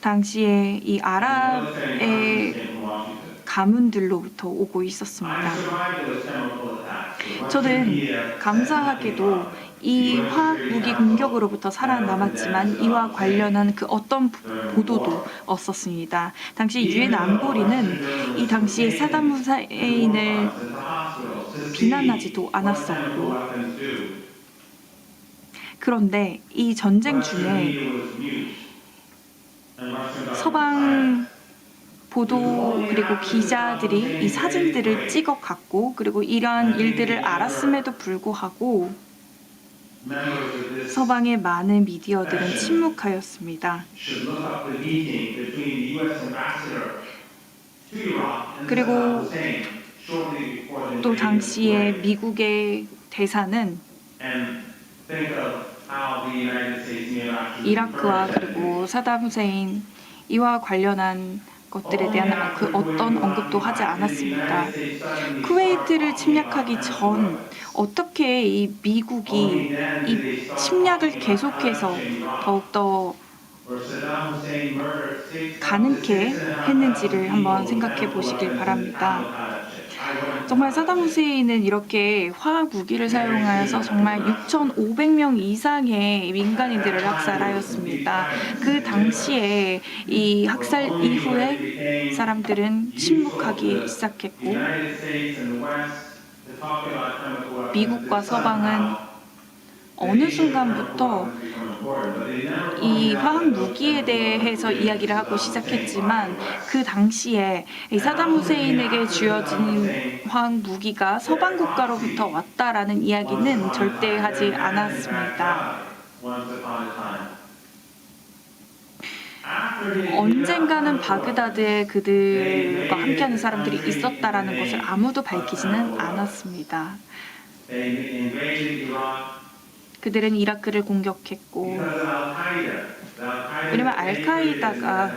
당시에 이 아랍의 가문들로부터 오고 있었습니다. 저는 감사하게도 이 화학무기 공격으로부터 살아남았지만 이와 관련한 그 어떤 보도도 없었습니다. 당시 유엔 안보리는 이 당시에 사담 후세인을 비난하지도 않았었고, 그런데 이 전쟁 중에 서방 보도 그리고 기자들이 이 사진들을 찍어 갔고, 그리고 이러한 일들을 알았음에도 불구하고 서방의 많은 미디어들은 침묵하였습니다. 그리고 또 당시에 미국의 대사는 이라크와 그리고 사담 후세인 이와 관련한 것들에 대한 그 어떤 언급도 하지 않았습니다. 쿠웨이트를 침략하기 전 어떻게 이 미국이 이 침략을 계속해서 더욱더 가능케 했는지를 한번 생각해 보시길 바랍니다. 정말 사담 후세인은 이렇게 화학 무기를 사용하여서 정말 6,500명 이상의 민간인들을 학살하였습니다. 그 당시에 이 학살 이후에 사람들은 침묵하기 시작했고, 미국과 서방은 어느 순간부터 이 화학 무기에 대해서 이야기를 하고 시작했지만, 그 당시에 이 사담 후세인에게 주어진 화학 무기가 서방 국가로부터 왔다라는 이야기는 절대 하지 않았습니다. 언젠가는 바그다드에 그들과 함께하는 사람들이 있었다라는 것을 아무도 밝히지는 않았습니다. 그들은 이라크를 공격했고, 왜냐면 알카이다가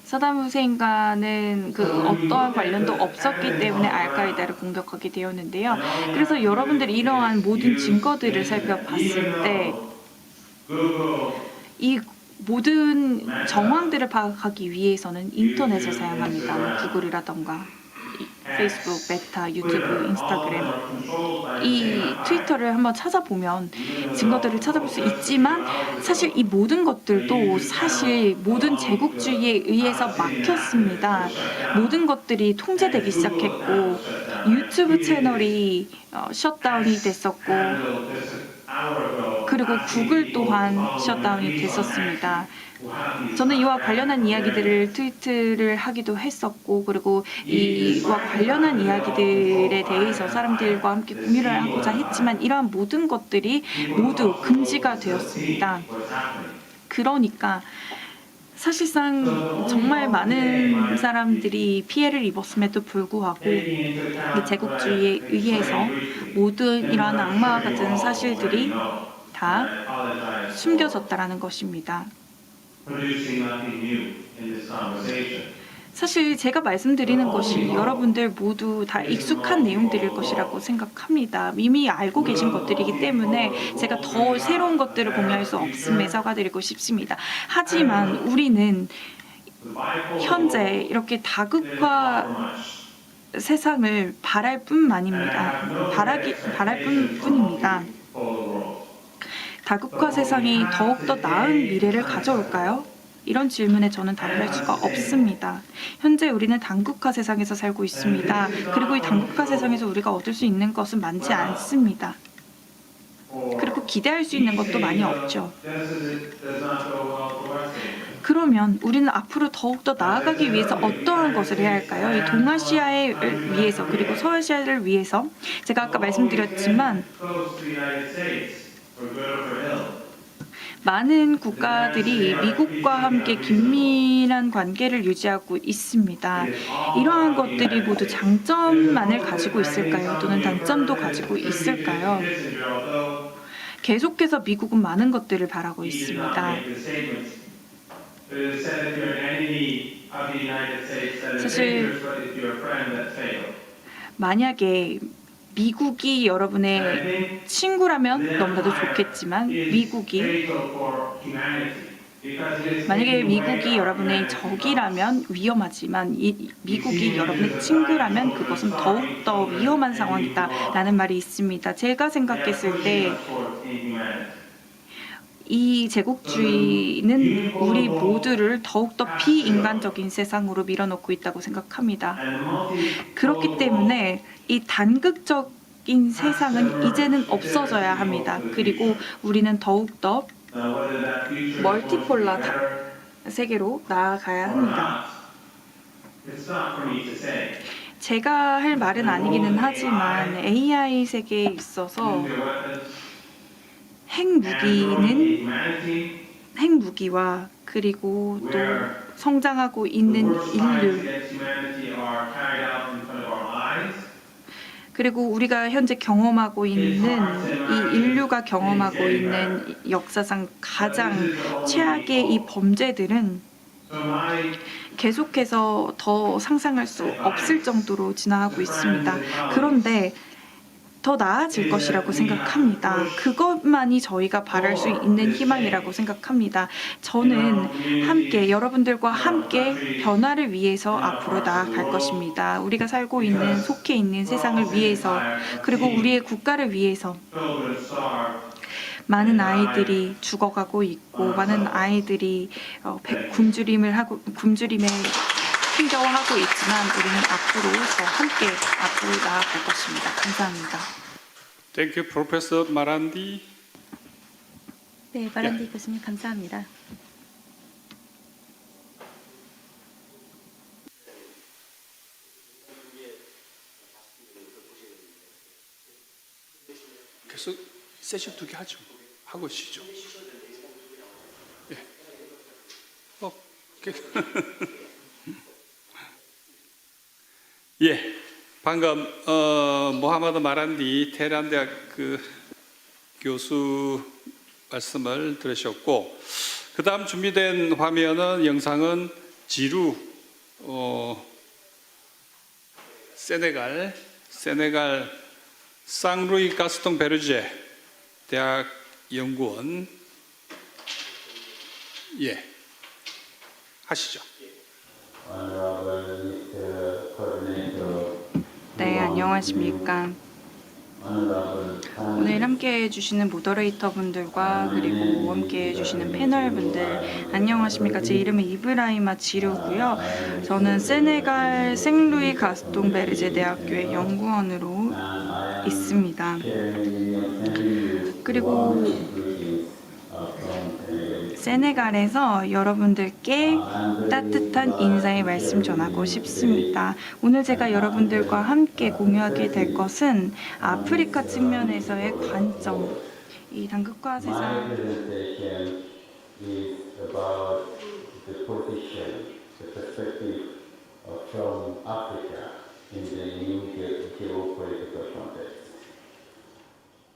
사담 후세인과는 그 어떠한 관련도 없었기 때문에 알카이다를 공격하게 되었는데요. 그래서 여러분들이 이러한 모든 증거들을 살펴봤을 때 이 모든 정황들을 파악하기 위해서는 인터넷을 사용합니다. 구글이라던가 페이스북, 메타, 유튜브, 인스타그램, 이 트위터를 한번 찾아보면 증거들을 찾아볼 수 있지만, 사실 이 모든 것들도 사실 모든 제국주의에 의해서 막혔습니다. 모든 것들이 통제되기 시작했고, 유튜브 채널이 셧다운이 됐었고, 그리고 구글 또한 셧다운이 됐었습니다. 저는 이와 관련한 이야기들을 트위트를 하기도 했었고, 그리고 이와 관련한 이야기들에 대해서 사람들과 함께 공유를 하고자 했지만, 이러한 모든 것들이 모두 금지가 되었습니다. 그러니까 사실상 정말 많은 사람들이 피해를 입었음에도 불구하고 이 제국주의에 의해서 모든 이러한 악마와 같은 사실들이 다 숨겨졌다라는 것입니다. 사실 제가 말씀드리는 것이 여러분들 모두 다 익숙한 내용들일 것이라고 생각합니다. 이미 알고 계신 것들이기 때문에 제가 더 새로운 것들을 공유할 수 없음에 사과드리고 싶습니다. 하지만 우리는 현재 이렇게 다극화 세상을 바랄 뿐만입니다. 바랄 뿐입니다. 다극화 세상이 더욱더 나은 미래를 가져올까요? 이런 질문에 저는 답을 할 수가 없습니다. 현재 우리는 단국화 세상에서 살고 있습니다. 그리고 이 단국화 세상에서 우리가 얻을 수 있는 것은 많지 않습니다. 그리고 기대할 수 있는 것도 많이 없죠. 그러면 우리는 앞으로 더욱더 나아가기 위해서 어떠한 것을 해야 할까요? 이 동아시아를 위해서 그리고 서아시아를 위해서 제가 아까 말씀드렸지만 많은 국가들이 미국과 함께 긴밀한 관계를 유지하고 있습니다. 이러한 것들이 모두 장점만을 가지고 있을까요? 또는 단점도 가지고 있을까요? 계속해서 미국은 많은 것들을 바라고 있습니다. 사실 만약에 미국이 여러분의 친구라면 너무나도 좋겠지만 만약에 미국이 여러분의 적이라면 위험하지만 미국이 여러분의 친구라면 그것은 더욱더 위험한 상황이다라는 말이 있습니다. 제가 생각했을 때 이 제국주의는 우리 모두를 더욱더 비인간적인 세상으로 밀어넣고 있다고 생각합니다. 그렇기 때문에 이 단극적인 세상은 이제는 없어져야 합니다. 그리고 우리는 더욱더 멀티폴라 세계로 나아가야 합니다. 제가 할 말은 아니기는 하지만 AI 세계에 있어서 핵무기와 그리고 또 성장하고 있는 인류 그리고 우리가 현재 경험하고 있는 이 인류가 경험하고 있는 역사상 가장 최악의 이 범죄들은 계속해서 더 상상할 수 없을 정도로 진화하고 있습니다. 그런데 더 나아질 것이라고 생각합니다. 그것만이 저희가 바랄 수 있는 희망이라고 생각합니다. 저는 함께 여러분들과 함께 변화를 위해서 앞으로 나아갈 것입니다. 우리가 살고 있는 속해 있는 세상을 위해서 그리고 우리의 국가를 위해서 많은 아이들이 죽어가고 있고 많은 아이들이 굶주림에 힘겨워하고 있지만 우리는 앞으로 더 함께 앞으로 나아갈 것입니다. 감사합니다. Thank you, Professor Marandi. 네, 마란디 교수님 감사합니다. 계속 세션 2개 하죠. 하고 쉬죠. 예. 예, 방금 모하마드 마란디 테헤란 대학 교수 말씀을 들으셨고, 그 다음 준비된 화면은 영상은 지루 세네갈 쌍루이 가스통 베르제 대학 연구원 하시죠. 네, 안녕하십니까. 오늘 함께 해주시는 모더레이터 분들과 그리고 함께 해주시는 패널 분들 안녕하십니까. 제 이름은 이브라히마 지루고요. 저는 세네갈 생루이 가스통 베르제 대학교의 연구원으로 있습니다. 그리고 세네갈에서 여러분들께 따뜻한 인사의 말씀 전하고 싶습니다. 오늘 제가 여러분들과 함께 공유하게 될 것은 아프리카 측면에서의 관점, 이 단극화 세상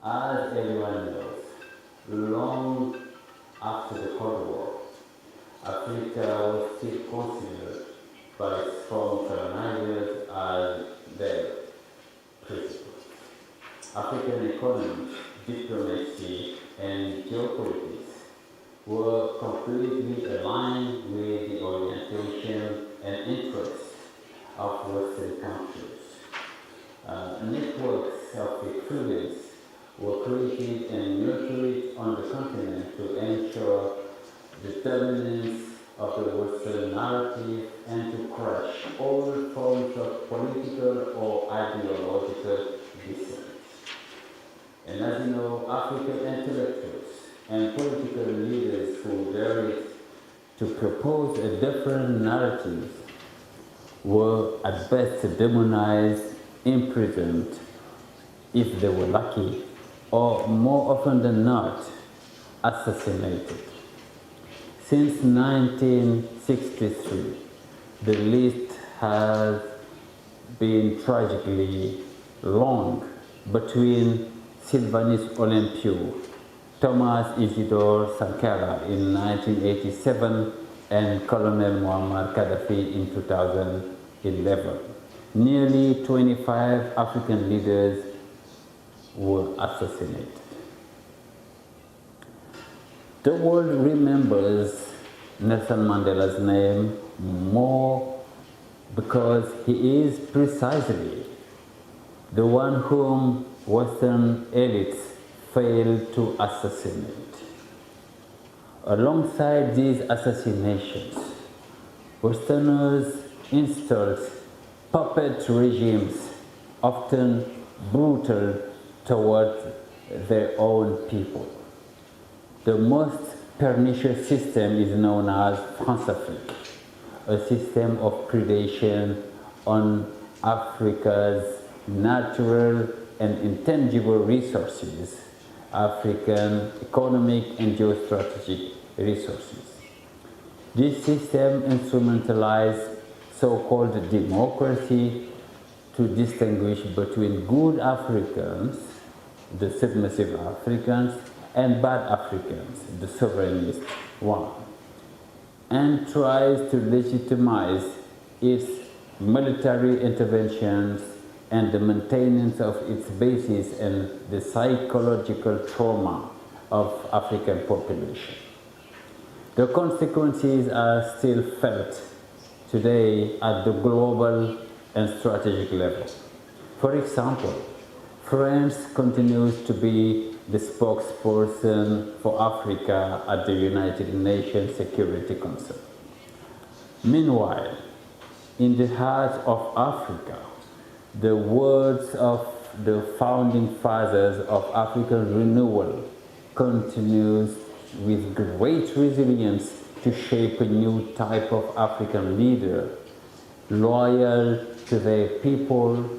As everyone knows, long after the Cold War, Africa was still considered by strong colonizers as their principles. African economy, diplomacy, and geopolitics were completely aligned with the orientation and interests of Western countries. Networks of equivalence were created and nurtured on the continent to ensure the dominance of the Western narrative and to crush all forms of political or ideological dissent. And as you know, African intellectuals and political leaders who dared to propose a different narrative were at best demonized, imprisoned, if they were lucky, or more often than not, assassinated. Since 1963, the list has been tragically long between Sylvanus Olympio, Thomas Isidore Sankara in 1987, and Colonel Muammar Gaddafi in 2011. Nearly 25 African leaders were assassinated. The world remembers Nelson Mandela's name more because he is precisely the one whom Western elites failed to assassinate. Alongside these assassinations, Westerners installed puppet regimes, often brutal towards their own people. The most pernicious system is known as France-Afrique, a system of predation on Africa's natural and intangible resources, African economic and geostrategic resources. This system instrumentalized so-called democracy to distinguish between good Africans, the submissive Africans, and bad Africans, the sovereignist one, and tries to legitimize its military interventions and the maintenance of its basis in the psychological trauma of African population. The consequences are still felt today at the global and strategic level. For example, France continues to be the spokesperson for Africa at the United Nations Security Council. Meanwhile, in the heart of Africa, the words of the founding fathers of African renewal continues with great resilience to shape a new type of African leader, loyal to their people,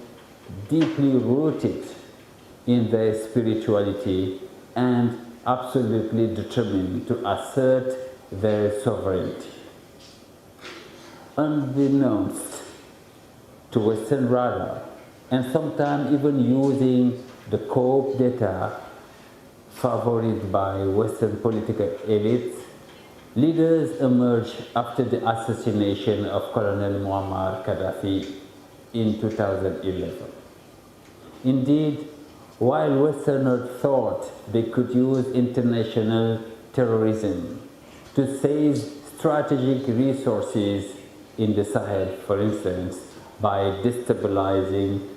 deeply rooted in their spirituality, and absolutely determined to assert their sovereignty. Unbeknownst to Western radar, and sometimes even using the coup d'etat favored by Western political elites, leaders emerged after the assassination of Colonel Muammar Gaddafi in 2011. Indeed, while Westerners thought they could use international terrorism to seize strategic resources in the Sahel, for instance, by destabilizing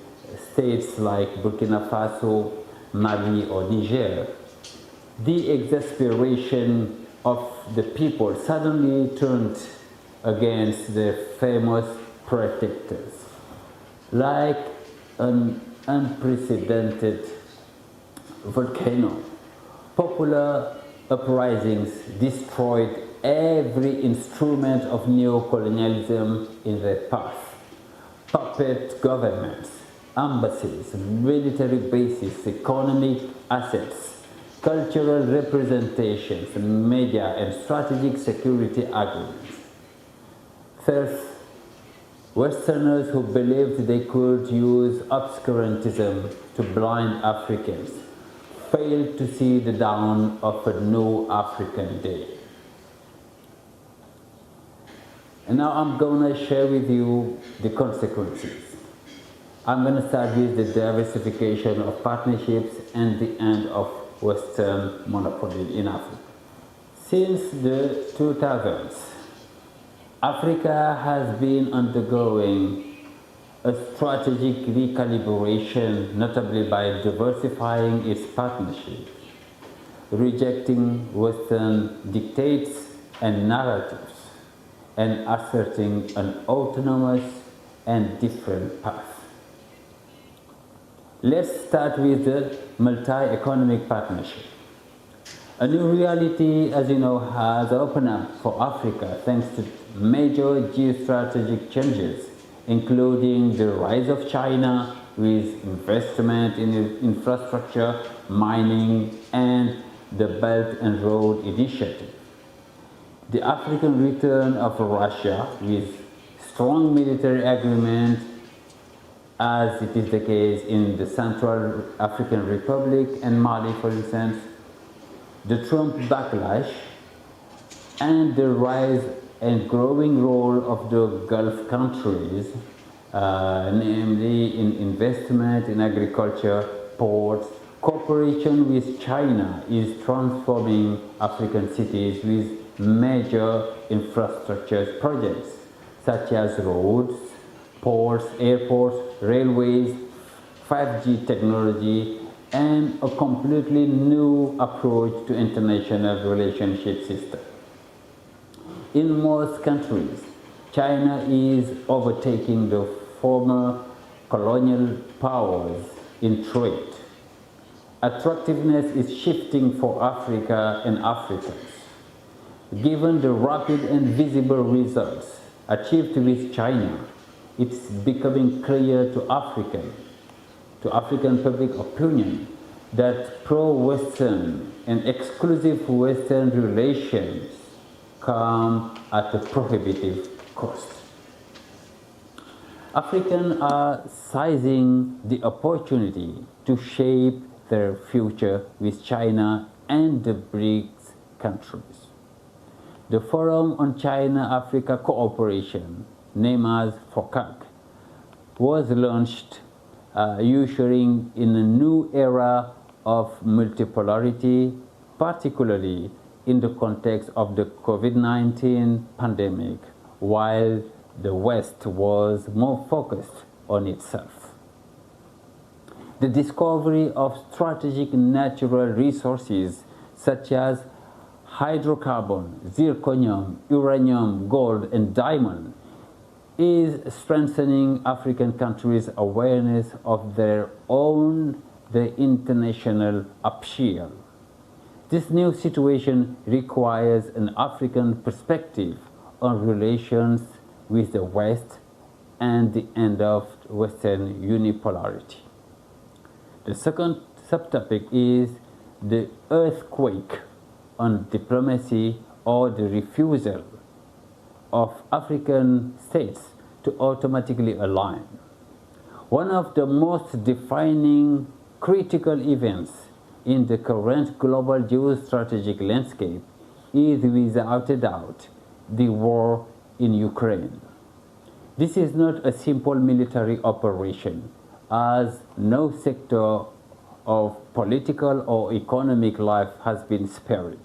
states like Burkina Faso, Mali, or Niger, the exasperation of the people suddenly turned against their famous protectors. Like an unprecedented volcano, popular uprisings destroyed every instrument of neocolonialism in their path. Puppet governments, embassies, military bases, economic assets, cultural representations, media, and strategic security agreements. First, Westerners who believed they could use obscurantism to blind Africans failed to see the dawn of a new African day. And now I'm going to share with you the consequences. I'm going to start with the diversification of partnerships and the end of Western monopoly in Africa. Since the 2000s, Africa has been undergoing a strategic recalibration, notably by diversifying its partnerships, rejecting Western dictates and narratives, and asserting an autonomous and different path. Let's start with the multi-economic partnership. A new reality, as you know, has opened up for Africa thanks to major geostrategic changes, including the rise of China with investment in infrastructure, mining, and the Belt and Road Initiative. The African return of Russia with strong military agreement, as it is the case in the Central African Republic and Mali, for instance, the Trump backlash, and the rise and growing role of the Gulf countries, namely in investment in agriculture, ports. Cooperation with China is transforming African cities with major infrastructure projects such as roads, ports, airports, railways, 5G technology, and a completely new approach to international relationship system. In most countries, China is overtaking the former colonial powers in trade. Attractiveness is shifting for Africa and Africans. Given the rapid and visible results achieved with China, it's becoming clear to African public opinion that pro-Western and exclusive Western relations come at a prohibitive cost. Africans are seizing the opportunity to shape their future with China and the BRICS countries. The Forum on China-Africa Cooperation, named as FOCAC, was launched ushering in a new era of multipolarity, particularly in the context of the COVID-19 pandemic, while the West was more focused on itself. The discovery of strategic natural resources such as hydrocarbon, zirconium, uranium, gold, and diamond is strengthening African countries' awareness of their international upheaval. This new situation requires an African perspective on relations with the West and the end of Western unipolarity. The second subtopic is the earthquake on diplomacy, or the refusal of African states to automatically align. One of the most defining critical events in the current global geostrategic landscape is without a doubt the war in Ukraine. This is not a simple military operation, as no sector of political or economic life has been spared.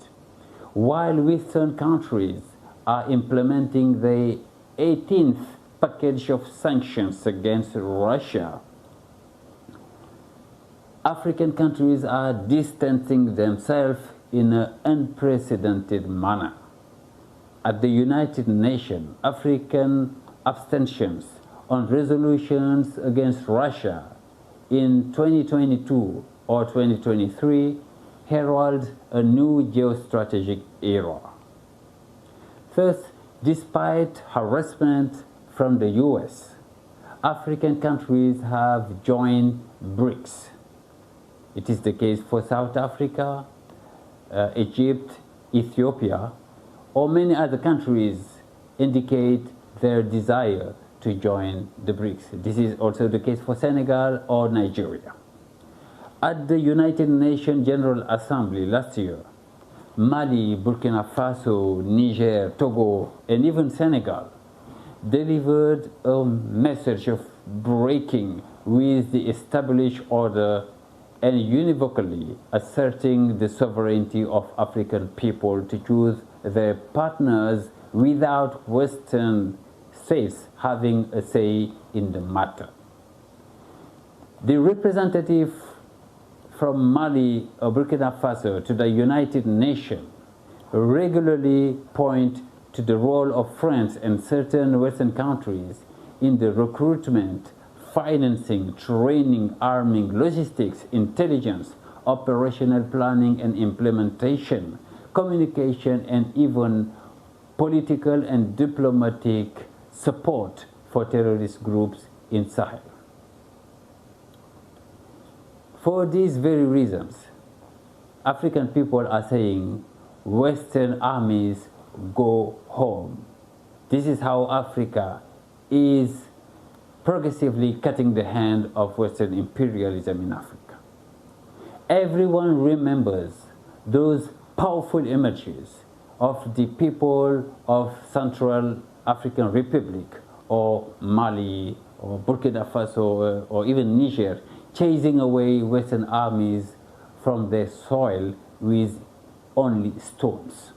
While Western countries are implementing the 18th package of sanctions against Russia, African countries are distancing themselves in an unprecedented manner. At the United Nations, African abstentions on resolutions against Russia in 2022 or 2023 herald a new geostrategic era. Thus, despite harassment from the US, African countries have joined BRICS. It is the case for South Africa, Egypt, Ethiopia, or many other countries indicate their desire to join the BRICS. This is also the case for Senegal or Nigeria. At the United Nations General Assembly last year, Mali, Burkina Faso, Niger, Togo, and even Senegal delivered a message of breaking with the established order and univocally asserting the sovereignty of African people to choose their partners without Western states having a say in the matter. The representative from Mali or Burkina Faso to the United Nations regularly point to the role of France and certain Western countries in the recruitment, financing, training, arming, logistics, intelligence, operational planning and implementation, communication, and even political and diplomatic support for terrorist groups in Sahel. For these very reasons, African people are saying Western armies go home. This is how Africa is progressively cutting the hand of Western imperialism in Africa. Everyone remembers those powerful images of the people of Central African Republic or Mali or Burkina Faso or even Niger chasing away Western armies from their soil with only stones.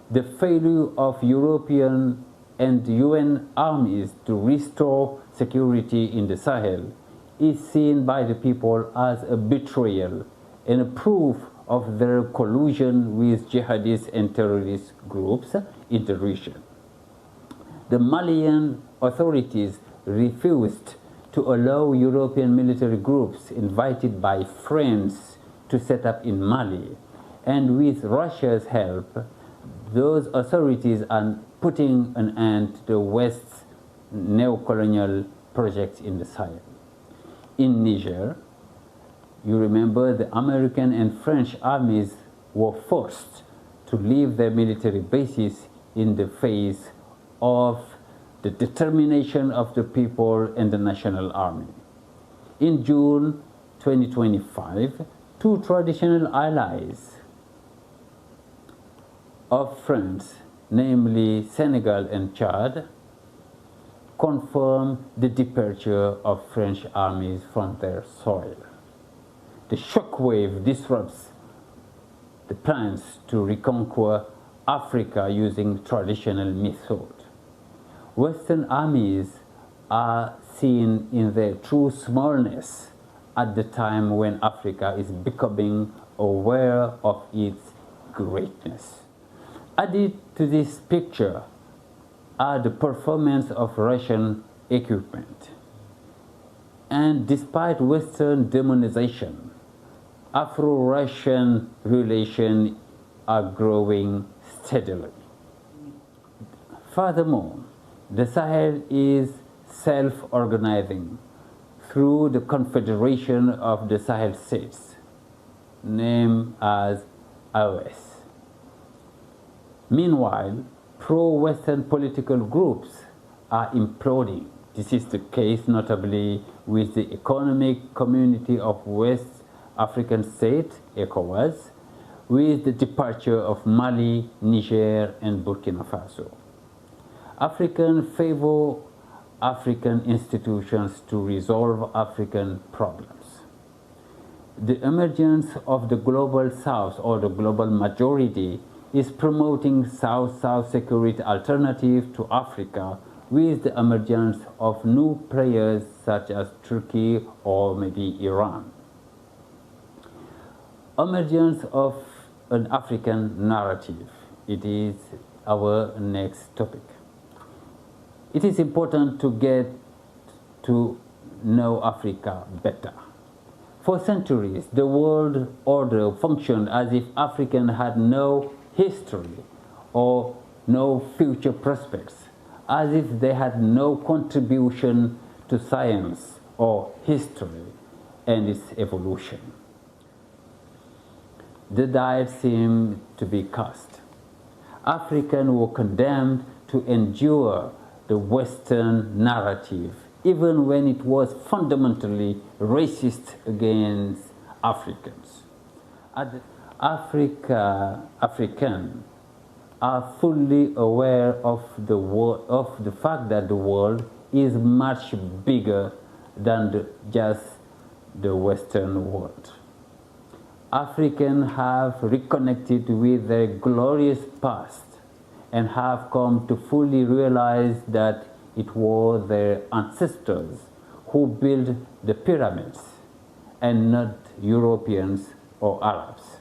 The failure of European and UN armies to restore security in the Sahel is seen by the people as a betrayal and a proof of their collusion with jihadist and terrorist groups in the region. The Malian authorities refused to allow European military groups invited by France to set up in Mali. And with Russia's help, those authorities are putting an end to the West's neo-colonial projects in the Sahel. In Niger, you remember the American and French armies were forced to leave their military bases in the face of the determination of the people and the National Army. In June 2025, two traditional allies of France, namely Senegal and Chad, confirmed the departure of French armies from their soil. The shockwave disrupts the plans to reconquer Africa using traditional methods. Western armies are seen in their true smallness at the time when Africa is becoming aware of its greatness. Added to this picture are the performance of Russian equipment. And despite Western demonization, Afro-Russian relations are growing steadily. Furthermore, the Sahel is self-organizing through the Confederation of the Sahel States, named as IOS. Meanwhile, pro-Western political groups are imploding. This is the case notably with the Economic Community of West African States, ECOWAS, with the departure of Mali, Niger, and Burkina Faso. Africans favor African institutions to resolve African problems. The emergence of the global South or the global majority is promoting South-South security alternative to Africa with the emergence of new players such as Turkey or maybe Iran. Emergence of an African narrative. It is our next topic. It is important to get to know Africa better. For centuries, the world order functioned as if Africans had no history or no future prospects, as if they had no contribution to science or history and its evolution. The die seemed to be cast. Africans were condemned to endure the Western narrative, even when it was fundamentally racist against Africans. African are fully aware of the fact that the world is much bigger than just the Western world. Africans have reconnected with their glorious past and have come to fully realize that it was their ancestors who built the pyramids and not Europeans or Arabs.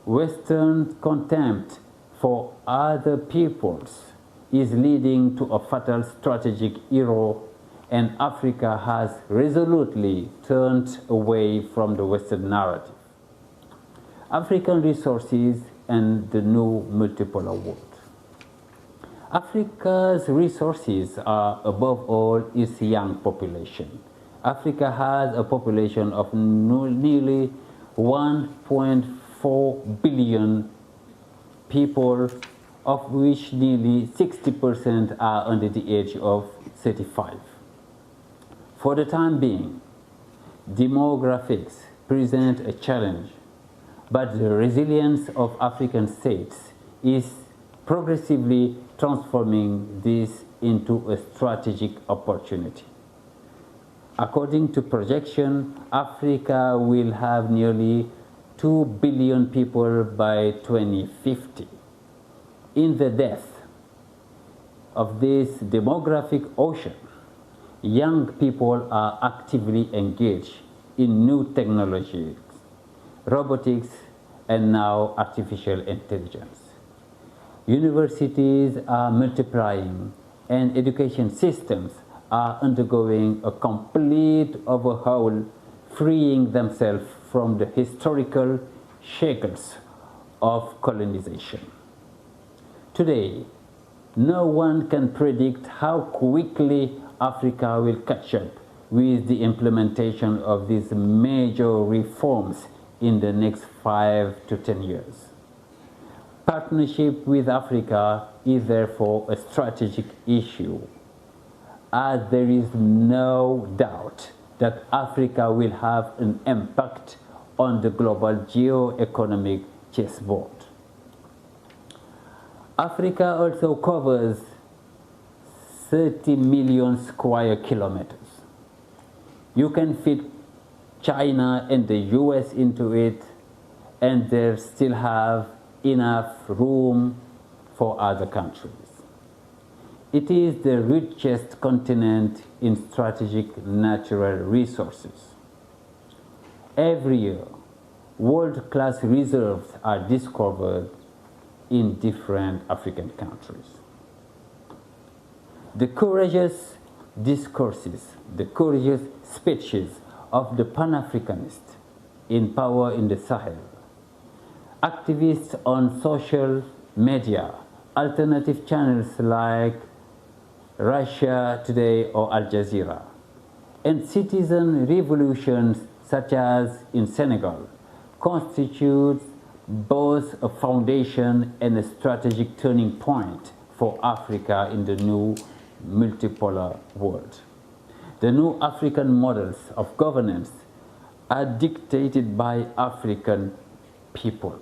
Western contempt for other peoples is leading to a fatal strategic error, and Africa has resolutely turned away from the Western narrative. African resources and the new multipolar world. Africa's resources are, above all, its young population. Africa has a population of nearly 1.4 billion people, of which nearly 60% are under the age of 35. For the time being, demographics present a challenge, but the resilience of African states is progressively transforming this into a strategic opportunity. According to projection, Africa will have nearly 2 billion people by 2050. In the depth of this demographic ocean, young people are actively engaged in new technologies, robotics, and now artificial intelligence. Universities are multiplying, and education systems are undergoing a complete overhaul, freeing themselves from the historical shackles of colonization. Today, no one can predict how quickly Africa will catch up with the implementation of these major reforms in the next 5 to 10 years. Partnership with Africa is therefore a strategic issue, as there is no doubt that Africa will have an impact on the global geo-economic chessboard. Africa also covers 30 million square kilometers. You can fit China and the US into it, and they still have enough room for other countries. It is the richest continent in strategic natural resources. Every year, world-class reserves are discovered in different African countries. The courageous discourses, the courageous speeches of the Pan-Africanists in power in the Sahel, activists on social media, alternative channels like Russia Today or Al Jazeera, and citizen revolutions such as in Senegal constitute both a foundation and a strategic turning point for Africa in the new multipolar world. The new African models of governance are dictated by African people.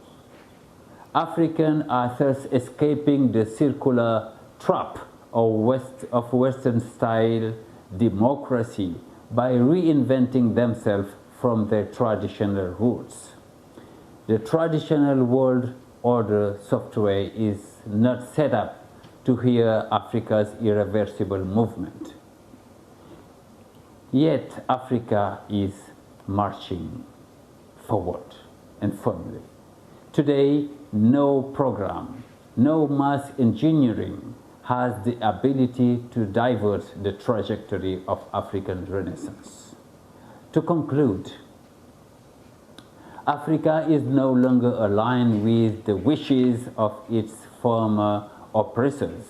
Africans are thus escaping the circular trap of Western-style democracy by reinventing themselves from their traditional roots. The traditional world order software is not set up to hear Africa's irreversible movement. Yet Africa is marching forward and firmly. Today, no program, no mass engineering has the ability to divert the trajectory of African Renaissance. To conclude, Africa is no longer aligned with the wishes of its former oppressors,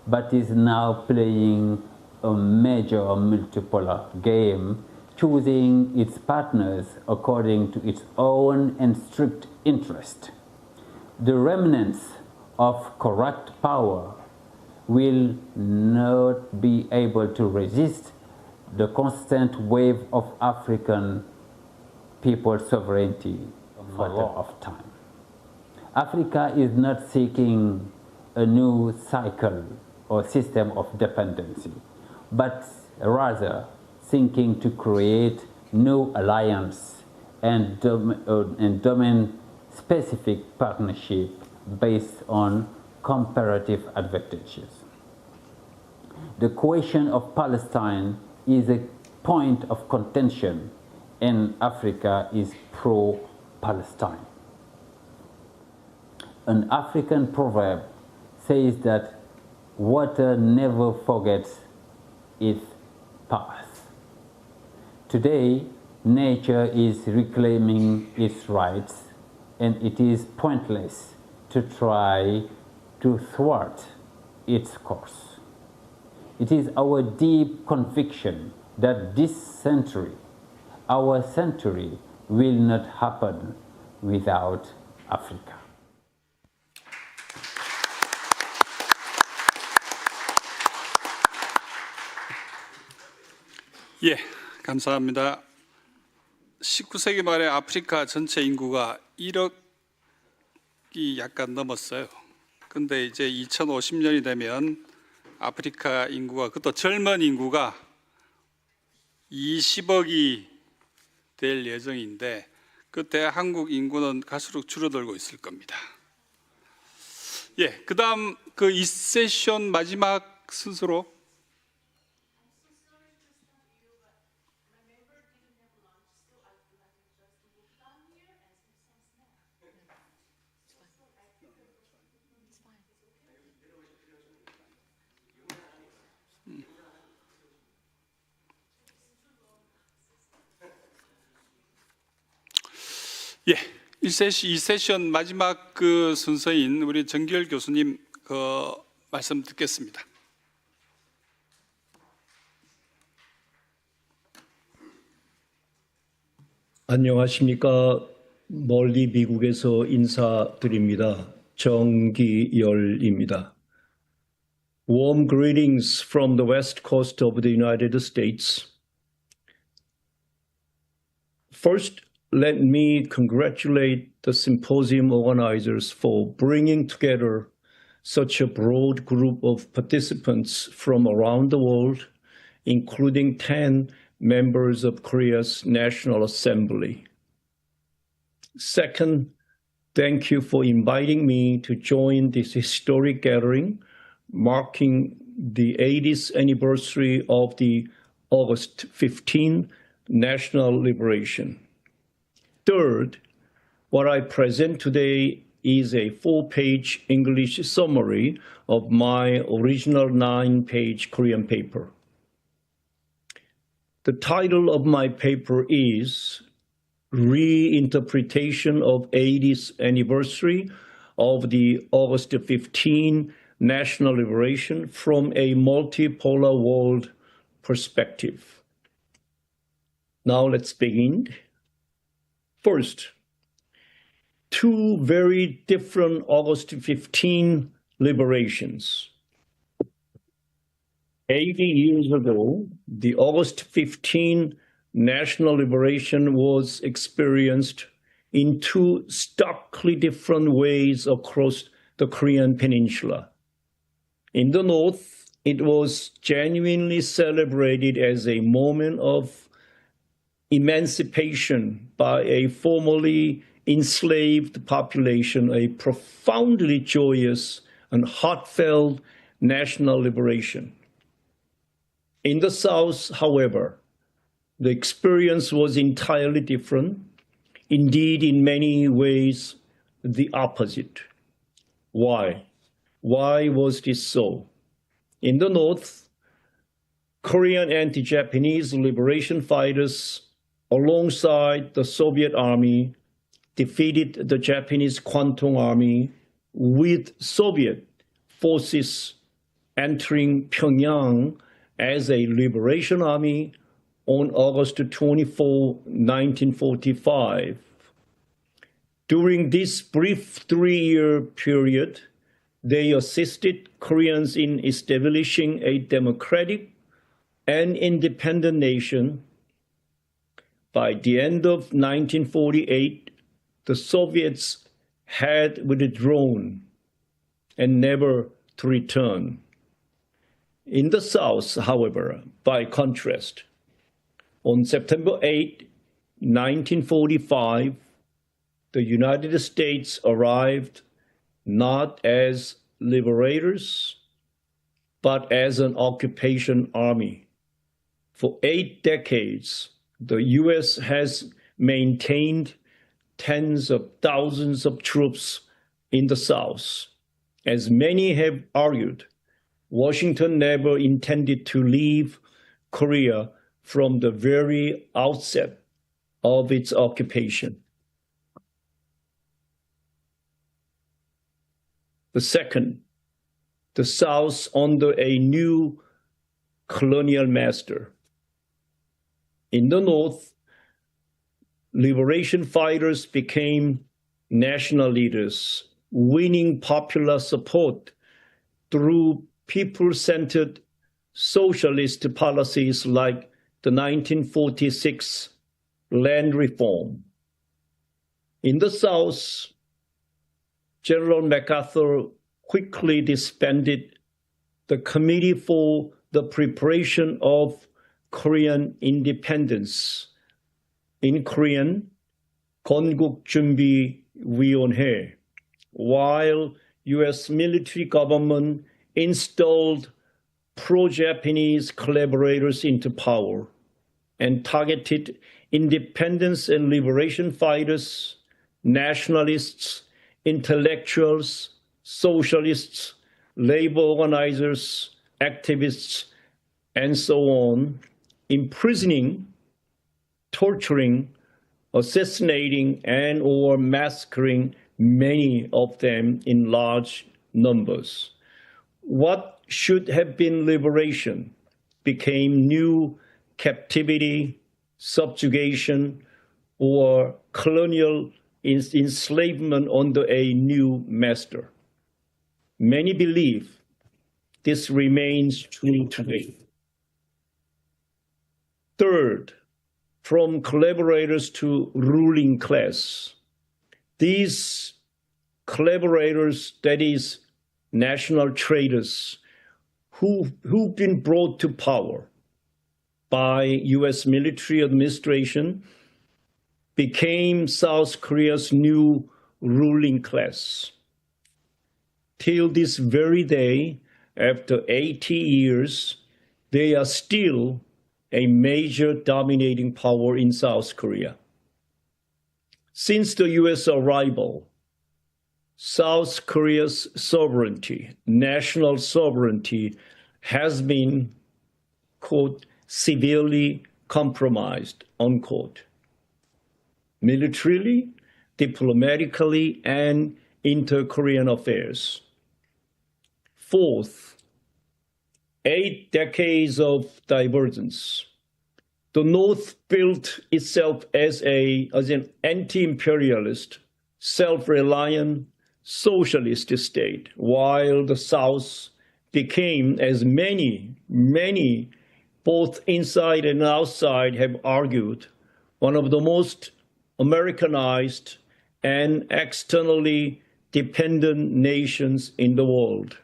but is now playing a major multipolar game, choosing its partners according to its own and strict interest. The remnants of corrupt power will not be able to resist the constant wave of African people's sovereignty for a matter of time. Africa is not seeking a new cycle or system of dependency, but rather seeking to create new alliance and domain-specific partnership based on comparative advantages. The question of Palestine is a point of contention, and Africa is pro-Palestine. An African proverb says that water never forgets its past. Today, nature is reclaiming its rights, and it is pointless to try to thwart its course. It is our deep conviction that this century, our century, will not happen without Africa. 예, 감사합니다. 19세기 말에 아프리카 전체 인구가 1억이 약간 넘었어요. 근데 이제 2050년이 되면 아프리카 인구가, 그것도 젊은 인구가 20억이 될 예정인데, 그때 한국 인구는 갈수록 줄어들고 있을 겁니다. 예, 그다음 그 이 세션 마지막 순서로 예, 이 세션 마지막 그 순서인 우리 정기열 교수님 그 말씀 듣겠습니다. 안녕하십니까. 멀리 미국에서 인사드립니다. 정기열입니다. Warm greetings from the west coast of the United States. First, let me congratulate the symposium organizers for bringing together such a broad group of participants from around the world, including 10 members of Korea's National Assembly. Second, thank you for inviting me to join this historic gathering marking the 80th anniversary of the August 15 national liberation. Third, what I present today is a 4-page English summary of my original 9-page Korean paper. The title of my paper is Reinterpretation of 80th Anniversary of the August 15 National Liberation from a Multipolar World Perspective. Now let's begin. First, two very different August 15 liberations. 80 years ago, the August 15 national liberation was experienced in two starkly different ways across the Korean peninsula. In the north, it was genuinely celebrated as a moment of emancipation by a formerly enslaved population, a profoundly joyous and heartfelt national liberation. In the South, however, the experience was entirely different, indeed in many ways the opposite. Why? Why was this so? In the North, Korean anti-Japanese liberation fighters, alongside the Soviet army, defeated the Japanese Kwantung Army, with Soviet forces entering Pyongyang as a liberation army on August 24, 1945. During this brief 3-year period, they assisted Koreans in establishing a democratic and independent nation. By the end of 1948, the Soviets had withdrawn and never to return. In the South, however, by contrast, on September 8, 1945, the United States arrived not as liberators, but as an occupation army. For 8 decades, the U.S. has maintained tens of thousands of troops in the South. As many have argued, Washington never intended to leave Korea from the very outset of its occupation. The second, the South under a new colonial master. In the North, liberation fighters became national leaders, winning popular support through people-centered socialist policies like the 1946 land reform. In the South, General MacArthur quickly disbanded the Committee for the Preparation of Korean Independence, in Korean, 건국준비위원회, while U.S. military government installed pro-Japanese collaborators into power and targeted independence and liberation fighters, nationalists, intellectuals, socialists, labor organizers, activists, and so on, imprisoning, torturing, assassinating, and or massacring many of them in large numbers. What should have been liberation became new captivity, subjugation, or colonial enslavement under a new master. Many believe this remains true today. Third, from collaborators to ruling class. These collaborators, that is, national traitors, who've been brought to power by U.S. military administration, became South Korea's new ruling class. Till this very day, after 80 years, they are still a major dominating power in South Korea. Since the U.S. arrival, South Korea's sovereignty, national sovereignty, has been, quote, severely compromised, unquote, militarily, diplomatically, and inter-Korean affairs. Fourth, 8 decades of divergence. The North built itself as an anti-imperialist, self-reliant, socialist state, while the South became, as many, both inside and outside have argued, one of the most Americanized and externally dependent nations in the world.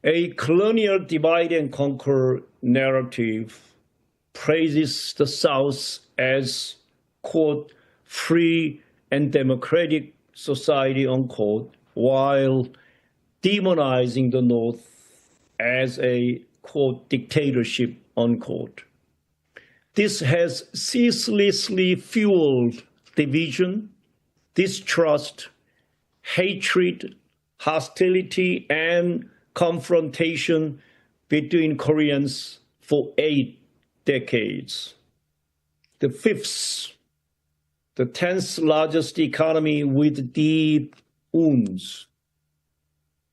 A colonial divide and conquer narrative praises the South as, quote, free and democratic society, unquote, while demonizing the North as a, quote, dictatorship, unquote. This has ceaselessly fueled division, distrust, hatred, hostility, and confrontation between Koreans for 8 decades. The fifth, the 10th largest economy with deep wounds.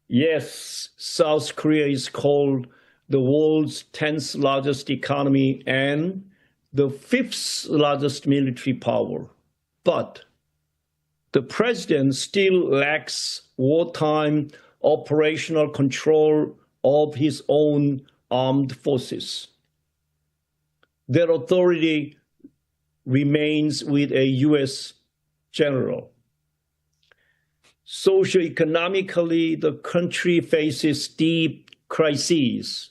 Yes, South Korea is called the world's 10th largest economy and the 5th largest military power. But the president still lacks wartime operational control of his own armed forces. Their authority remains with a U.S. general. Socioeconomically, the country faces deep crises,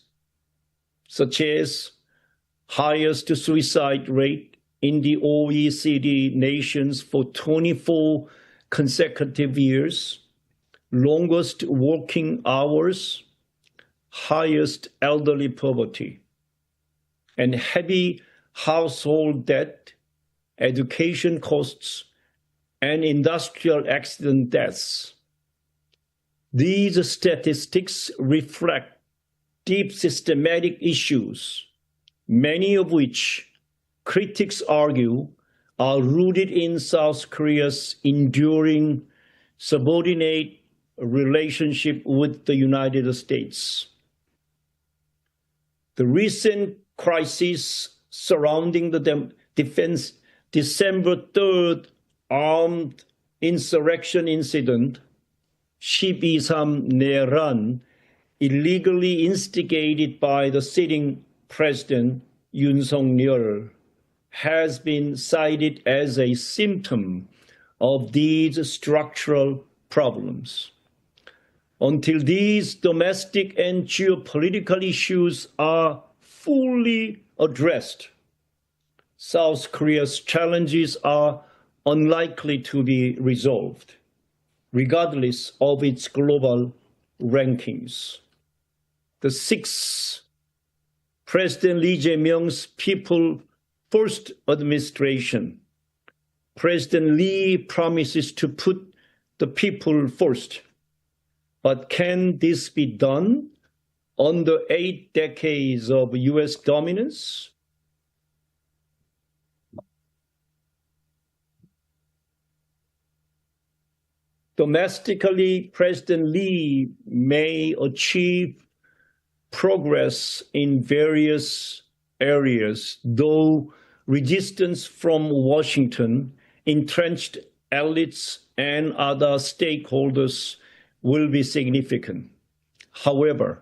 such as highest suicide rate in the OECD nations for 24 consecutive years, longest working hours, highest elderly poverty, and heavy household debt, education costs, and industrial accident deaths. These statistics reflect deep systematic issues, many of which critics argue are rooted in South Korea's enduring subordinate relationship with the United States. The recent crisis surrounding the December 3rd armed insurrection incident, 12.3 내란, illegally instigated by the sitting President Yoon Suk-yeol, has been cited as a symptom of these structural problems. Until these domestic and geopolitical issues are fully addressed, South Korea's challenges are unlikely to be resolved, regardless of its global rankings. The sixth, President Lee Jae-myung's People First administration. President Lee promises to put the people first. But can this be done under 8 decades of U.S. dominance? Domestically, President Lee may achieve progress in various areas, though resistance from Washington, entrenched elites, and other stakeholders will be significant. However,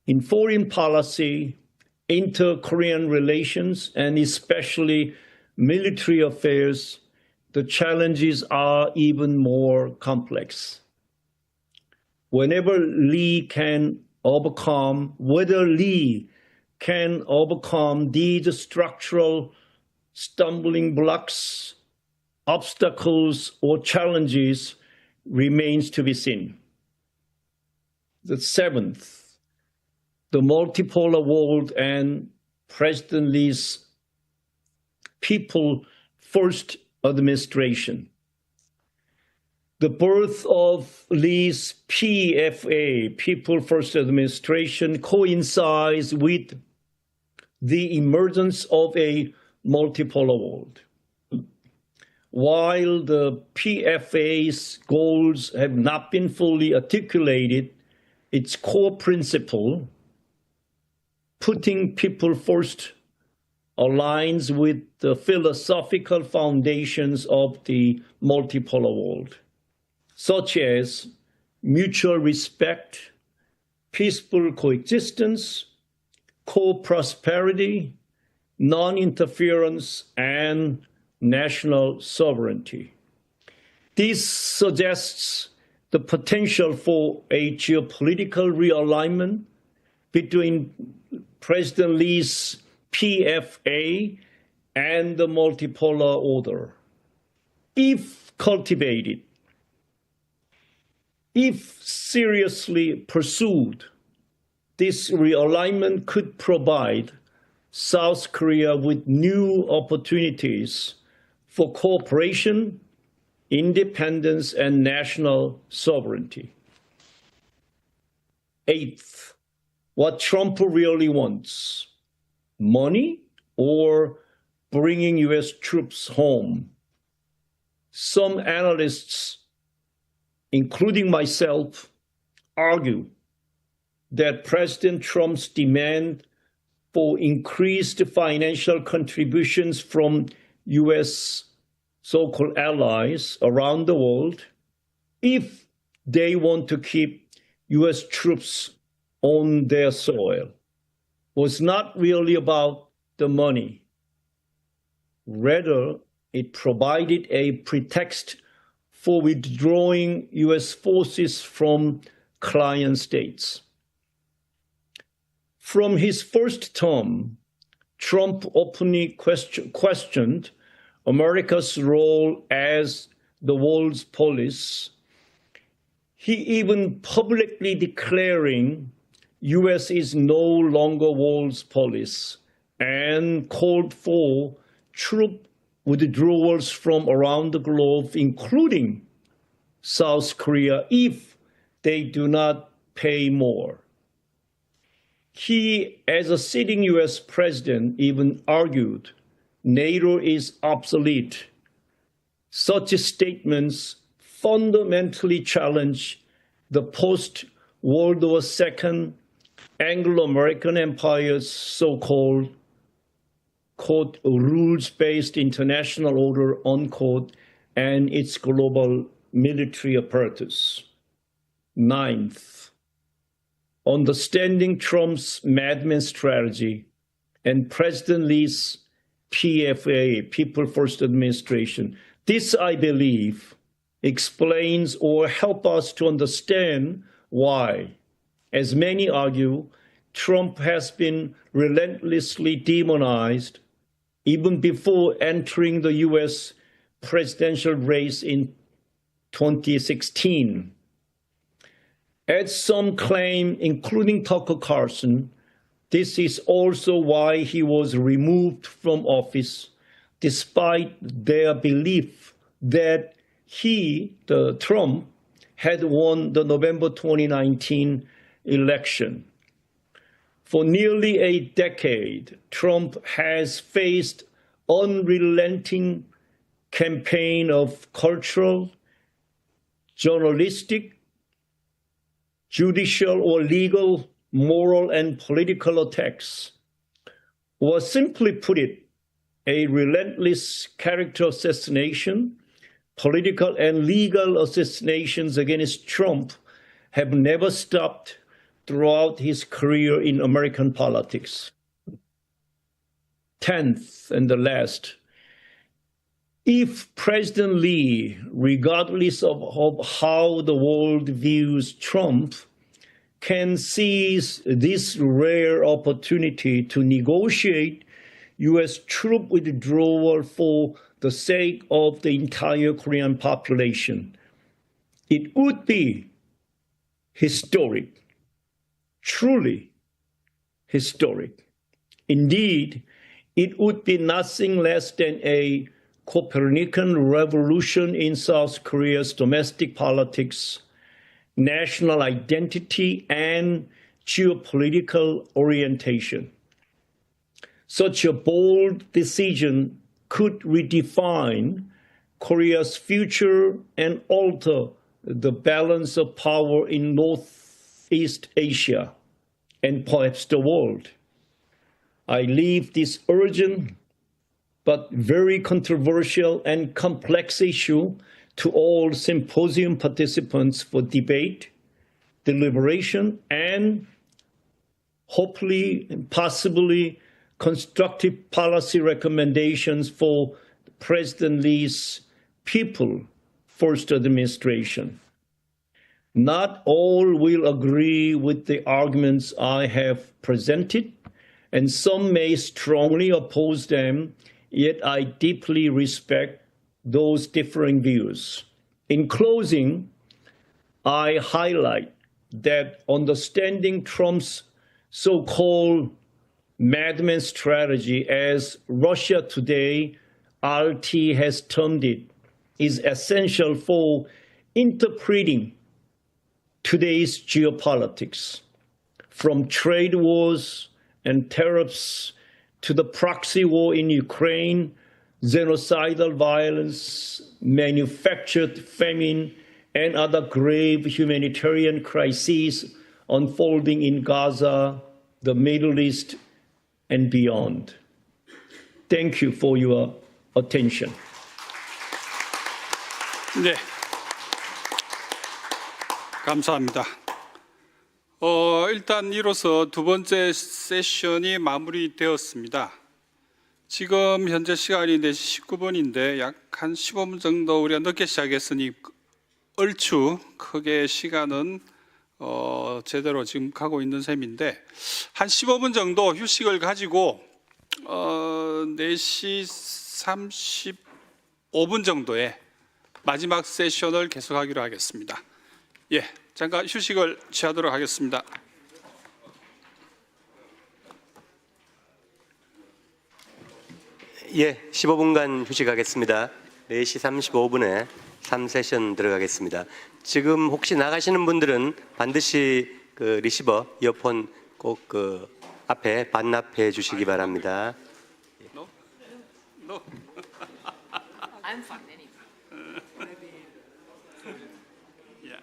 in foreign policy, inter-Korean relations, and especially military affairs, the challenges are even more complex. Whether Lee can overcome these structural stumbling blocks, obstacles, or challenges remains to be seen. The seventh, the multipolar world and President Lee's People First administration. The birth of Lee's PFA, People First administration, coincides with the emergence of a multipolar world. While the PFA's goals have not been fully articulated, its core principle, putting people first, aligns with the philosophical foundations of the multipolar world, such as mutual respect, peaceful coexistence, co-prosperity, non-interference, and national sovereignty. This suggests the potential for a geopolitical realignment between President Lee's PFA and the multipolar order. If cultivated, if seriously pursued, this realignment could provide South Korea with new opportunities for cooperation, independence, and national sovereignty. Eighth, what Trump really wants, money or bringing U.S. troops home. Some analysts, including myself, argue that President Trump's demand for increased financial contributions from U.S. so-called allies around the world, if they want to keep U.S. troops on their soil, was not really about the money. Rather, it provided a pretext for withdrawing U.S. forces from client states. From his first term, Trump openly questioned America's role as the world's police. He even publicly declaring U.S. is no longer world's police and called for troop withdrawals from around the globe, including South Korea, if they do not pay more. He, as a sitting U.S. president, even argued NATO is obsolete. Such statements fundamentally challenge the post-World War II Anglo-American Empire's so-called, quote, rules-based international order, unquote, and its global military apparatus. Ninth, understanding Trump's madman strategy and President Lee's PFA, People First Administration. This, I believe, explains or helps us to understand why, as many argue, Trump has been relentlessly demonized even before entering the U.S. presidential race in 2016. As some claim, including Tucker Carlson, this is also why he was removed from office, despite their belief that he, Trump, had won the November 2019 election. For nearly a decade, Trump has faced unrelenting campaign of cultural, journalistic, judicial or legal, moral and political attacks, or simply put it, a relentless character assassination. Political and legal assassinations against Trump have never stopped throughout his career in American politics. 10th and the last, if President Lee, regardless of how the world views Trump, can seize this rare opportunity to negotiate U.S. troop withdrawal for the sake of the entire Korean population, it would be historic, truly historic. Indeed, it would be nothing less than a Copernican revolution in South Korea's domestic politics, national identity, and geopolitical orientation. Such a bold decision could redefine Korea's future and alter the balance of power in Northeast Asia and perhaps the world. I leave this urgent but very controversial and complex issue to all symposium participants for debate, deliberation, and hopefully, possibly, constructive policy recommendations for President Lee's People First Administration. Not all will agree with the arguments I have presented, and some may strongly oppose them, yet I deeply respect those differing views. In closing, I highlight that understanding Trump's so-called madman strategy, as Russia Today, RT has termed it, is essential for interpreting today's geopolitics, from trade wars and tariffs to the proxy war in Ukraine, genocidal violence, manufactured famine, and other grave humanitarian crises unfolding in Gaza, the Middle East, and beyond. Thank you for your attention. 네, 감사합니다. 일단 이로써 두 번째 세션이 마무리되었습니다. 지금 현재 시간이 4시 19분인데 약 한 15분 정도 우리가 늦게 시작했으니 얼추 크게 시간은 제대로 지금 가고 있는 셈인데 한 15분 정도 휴식을 가지고 4시 35분 정도에 마지막 세션을 계속하기로 하겠습니다. 예, 잠깐 휴식을 취하도록 하겠습니다. 예, 15분간 휴식하겠습니다. 4시 35분에 3세션 들어가겠습니다. 지금 혹시 나가시는 분들은 반드시 그 리시버, 이어폰 꼭 그 앞에 반납해 주시기 바랍니다. No? No. I'm fine anyway. Yeah.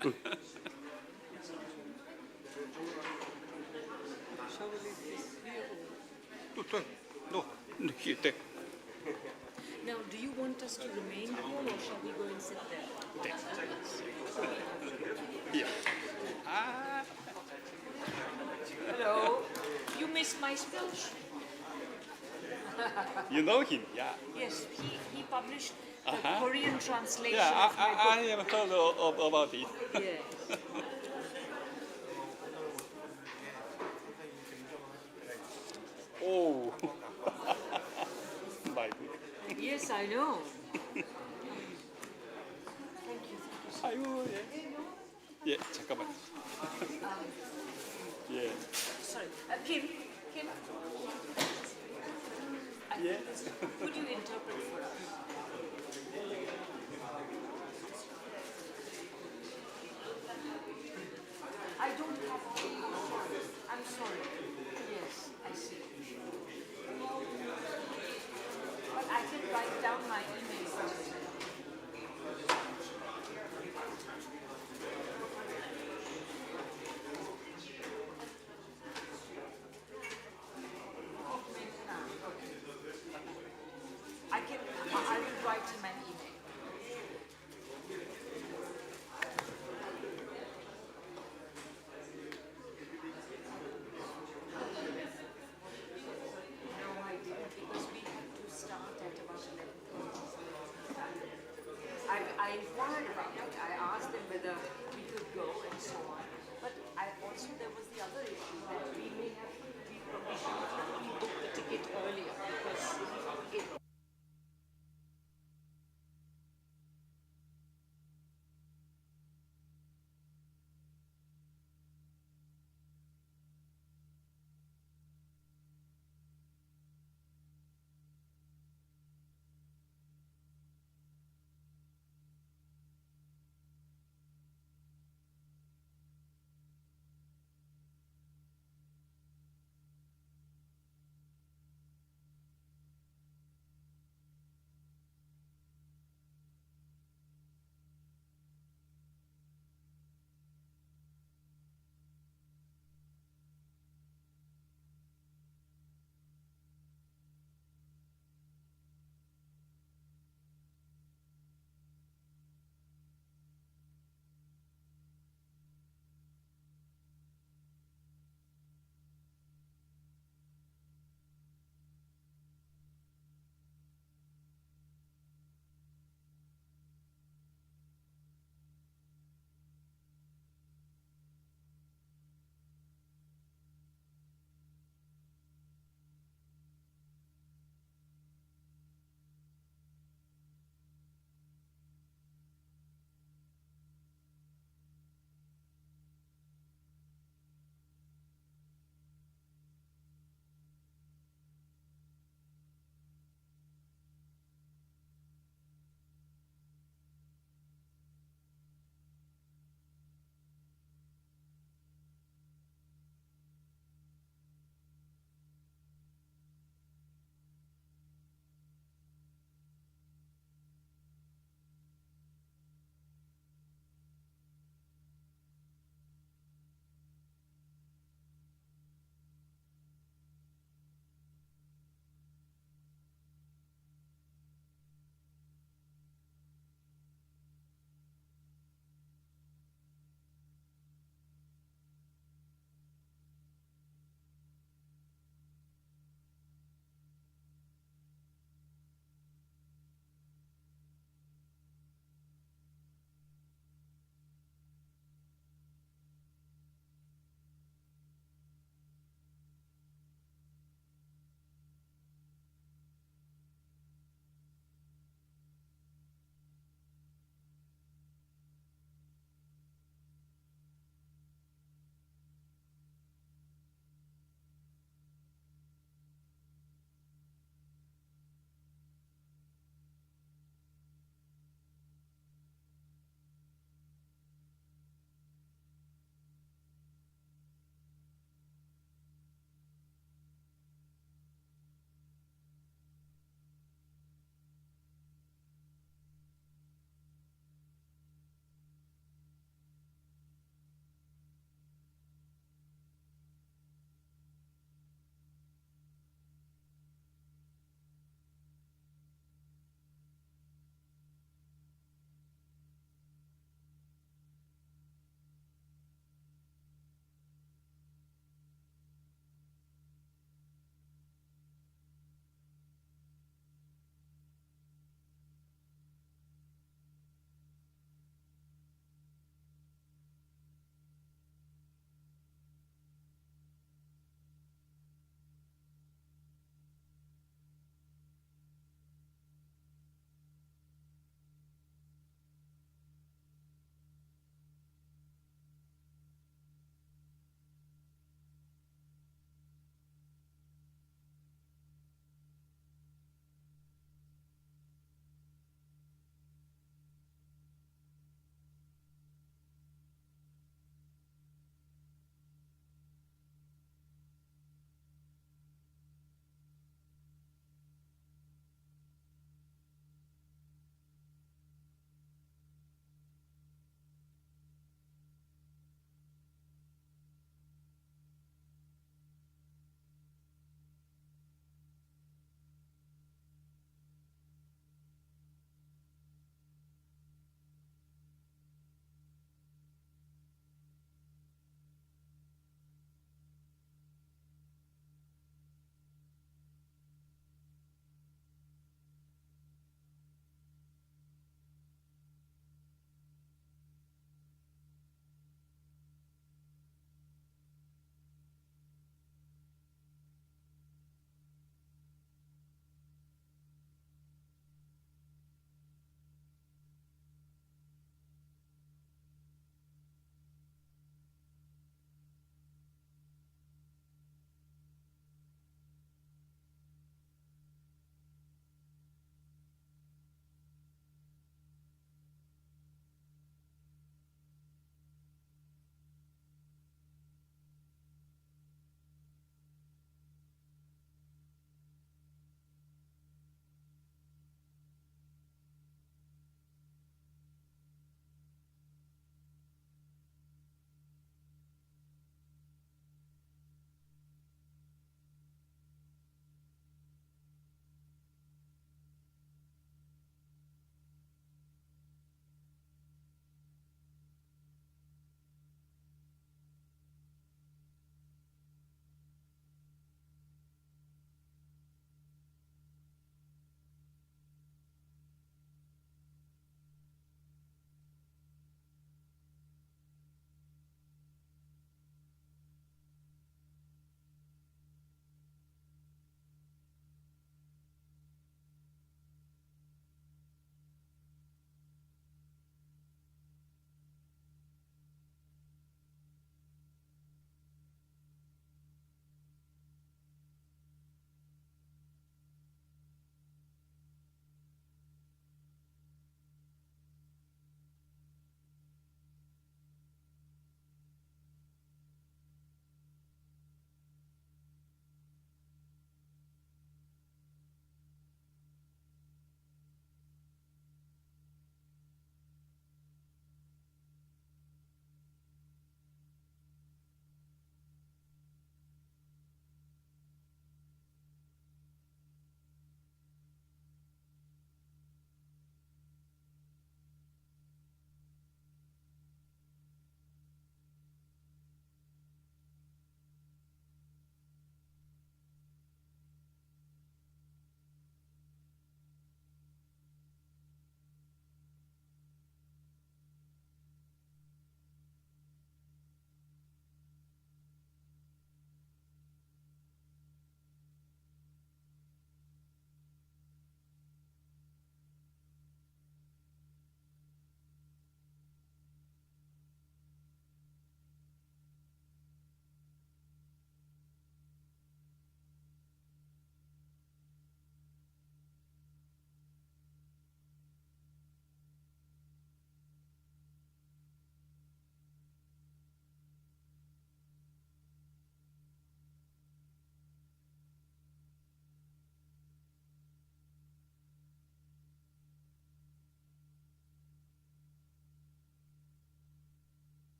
No, no, here, there. Now, do you want us to remain here or shall we go and sit there? Yeah. Hello. You missed my speech? You know him, yeah. Yes, he published the Korean translation Yeah, of my book. I have heard about it. Yes. Oh, my God. Yes, I know. 아이고, 예. 예, 잠깐만. 예. Sorry, Kim. Yes. Could you interpret for us? I don't have I'm sorry. Yes, I see. But I can write down my email address. I will write him an email. No, I didn't because we had to start at about 11:30. I inquired about it. I asked them whether we could go and so on. But there was the other issue that we probably should have booked the ticket earlier because it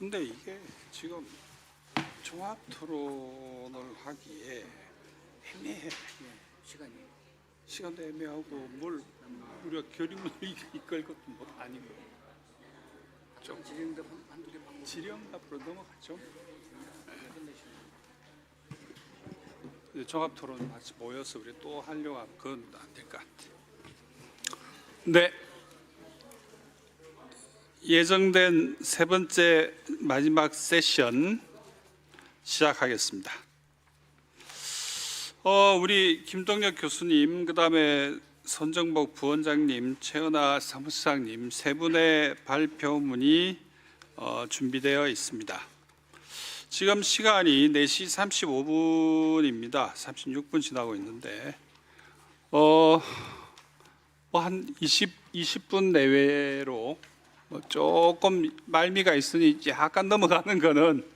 근데 이게 지금 종합 토론을 하기에 애매해. 시간도 애매하고 뭘 우리가 결의문을 이끌 것도 뭐 아니고 좀 질의응답으로 넘어가죠. 종합 토론 같이 모여서 우리 또 하려고 하면 그건 안 될 것 같아. 네. 예정된 세 번째 마지막 세션 시작하겠습니다. 우리 김동혁 교수님, 그다음에 손정복 부원장님, 최은하 사무처장님 세 분의 발표문이 준비되어 있습니다. 지금 시간이 4시 35분입니다. 36분 지나고 있는데 한 20분 내외로 조금 말미가 있으니 약간 넘어가는 거는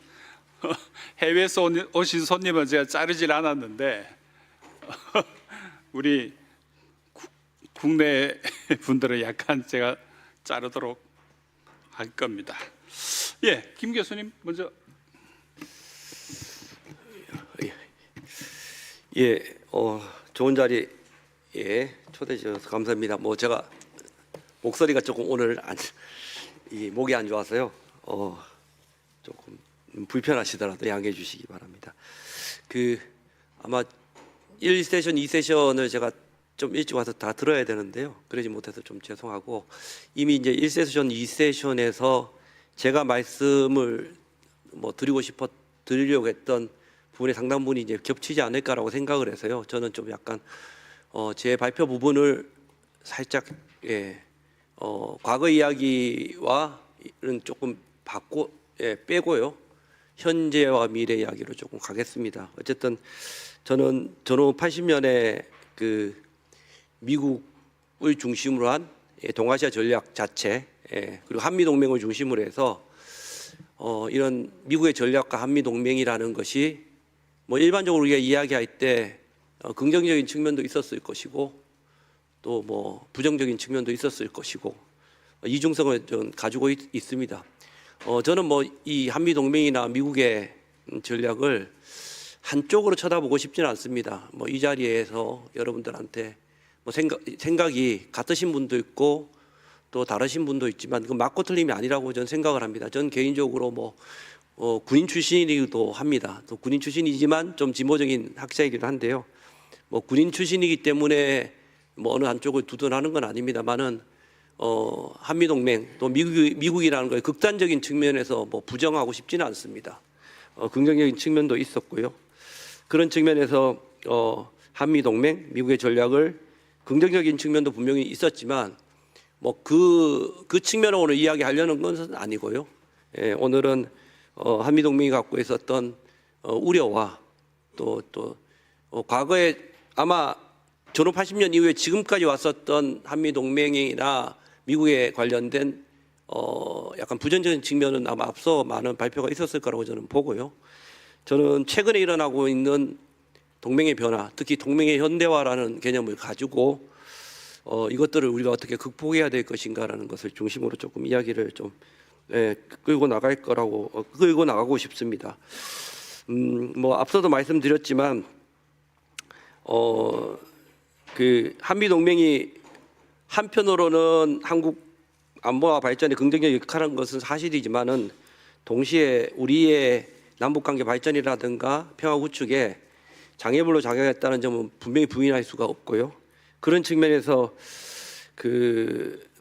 해외에서 오신 손님은 제가 자르질 않았는데 우리 국내 분들은 약간 제가 자르도록 할 겁니다. 예, 김 교수님 먼저. 예, 좋은 자리에 초대해 주셔서 감사합니다. 뭐 제가 목소리가 조금 오늘 목이 안 좋아서요. 조금 불편하시더라도 양해해 주시기 바랍니다. 아마 1세션, 2세션을 제가 좀 일찍 와서 다 들어야 되는데요. 그러지 못해서 좀 죄송하고, 이미 이제 1세션, 2세션에서 제가 말씀을 드리려고 했던 부분의 상당 부분이 이제 겹치지 않을까라고 생각을 해서요. 저는 좀 약간 제 발표 부분을 살짝 과거 이야기와는 조금 빼고요. 현재와 미래 이야기로 조금 가겠습니다. 어쨌든 저는 80년에 미국을 중심으로 한 동아시아 전략 자체, 그리고 한미 동맹을 중심으로 해서 이런 미국의 전략과 한미 동맹이라는 것이 일반적으로 우리가 이야기할 때 긍정적인 측면도 있었을 것이고 또 부정적인 측면도 있었을 것이고 이중성을 좀 가지고 있습니다. 저는 이 한미 동맹이나 미국의 전략을 한쪽으로 쳐다보고 싶지는 않습니다. 이 자리에서 여러분들한테 생각이 같으신 분도 있고 또 다르신 분도 있지만 그 맞고 틀림이 아니라고 저는 생각을 합니다. 저는 개인적으로 군인 출신이기도 합니다. 또 군인 출신이지만 좀 진보적인 학자이기도 한데요. 군인 출신이기 때문에 어느 한쪽을 두둔하는 건 아닙니다만은 한미 동맹 또 미국이라는 거에 극단적인 측면에서 부정하고 싶지는 않습니다. 긍정적인 측면도 있었고요. 그런 측면에서 한미 동맹, 미국의 전략을 긍정적인 측면도 분명히 있었지만 그 측면으로 오늘 이야기하려는 것은 아니고요. 오늘은 한미 동맹이 갖고 있었던 우려와 또 과거에 아마 전후 80년 이후에 지금까지 왔었던 한미 동맹이나 미국에 관련된 약간 부정적인 측면은 아마 앞서 많은 발표가 있었을 거라고 저는 보고요. 저는 최근에 일어나고 있는 동맹의 변화, 특히 동맹의 현대화라는 개념을 가지고 이것들을 우리가 어떻게 극복해야 될 것인가라는 것을 중심으로 조금 이야기를 좀 끌고 나가고 싶습니다. 앞서도 말씀드렸지만 한미 동맹이 한편으로는 한국 안보와 발전에 긍정적 역할한 것은 사실이지만은 동시에 우리의 남북 관계 발전이라든가 평화 구축에 장애물로 작용했다는 점은 분명히 부인할 수가 없고요. 그런 측면에서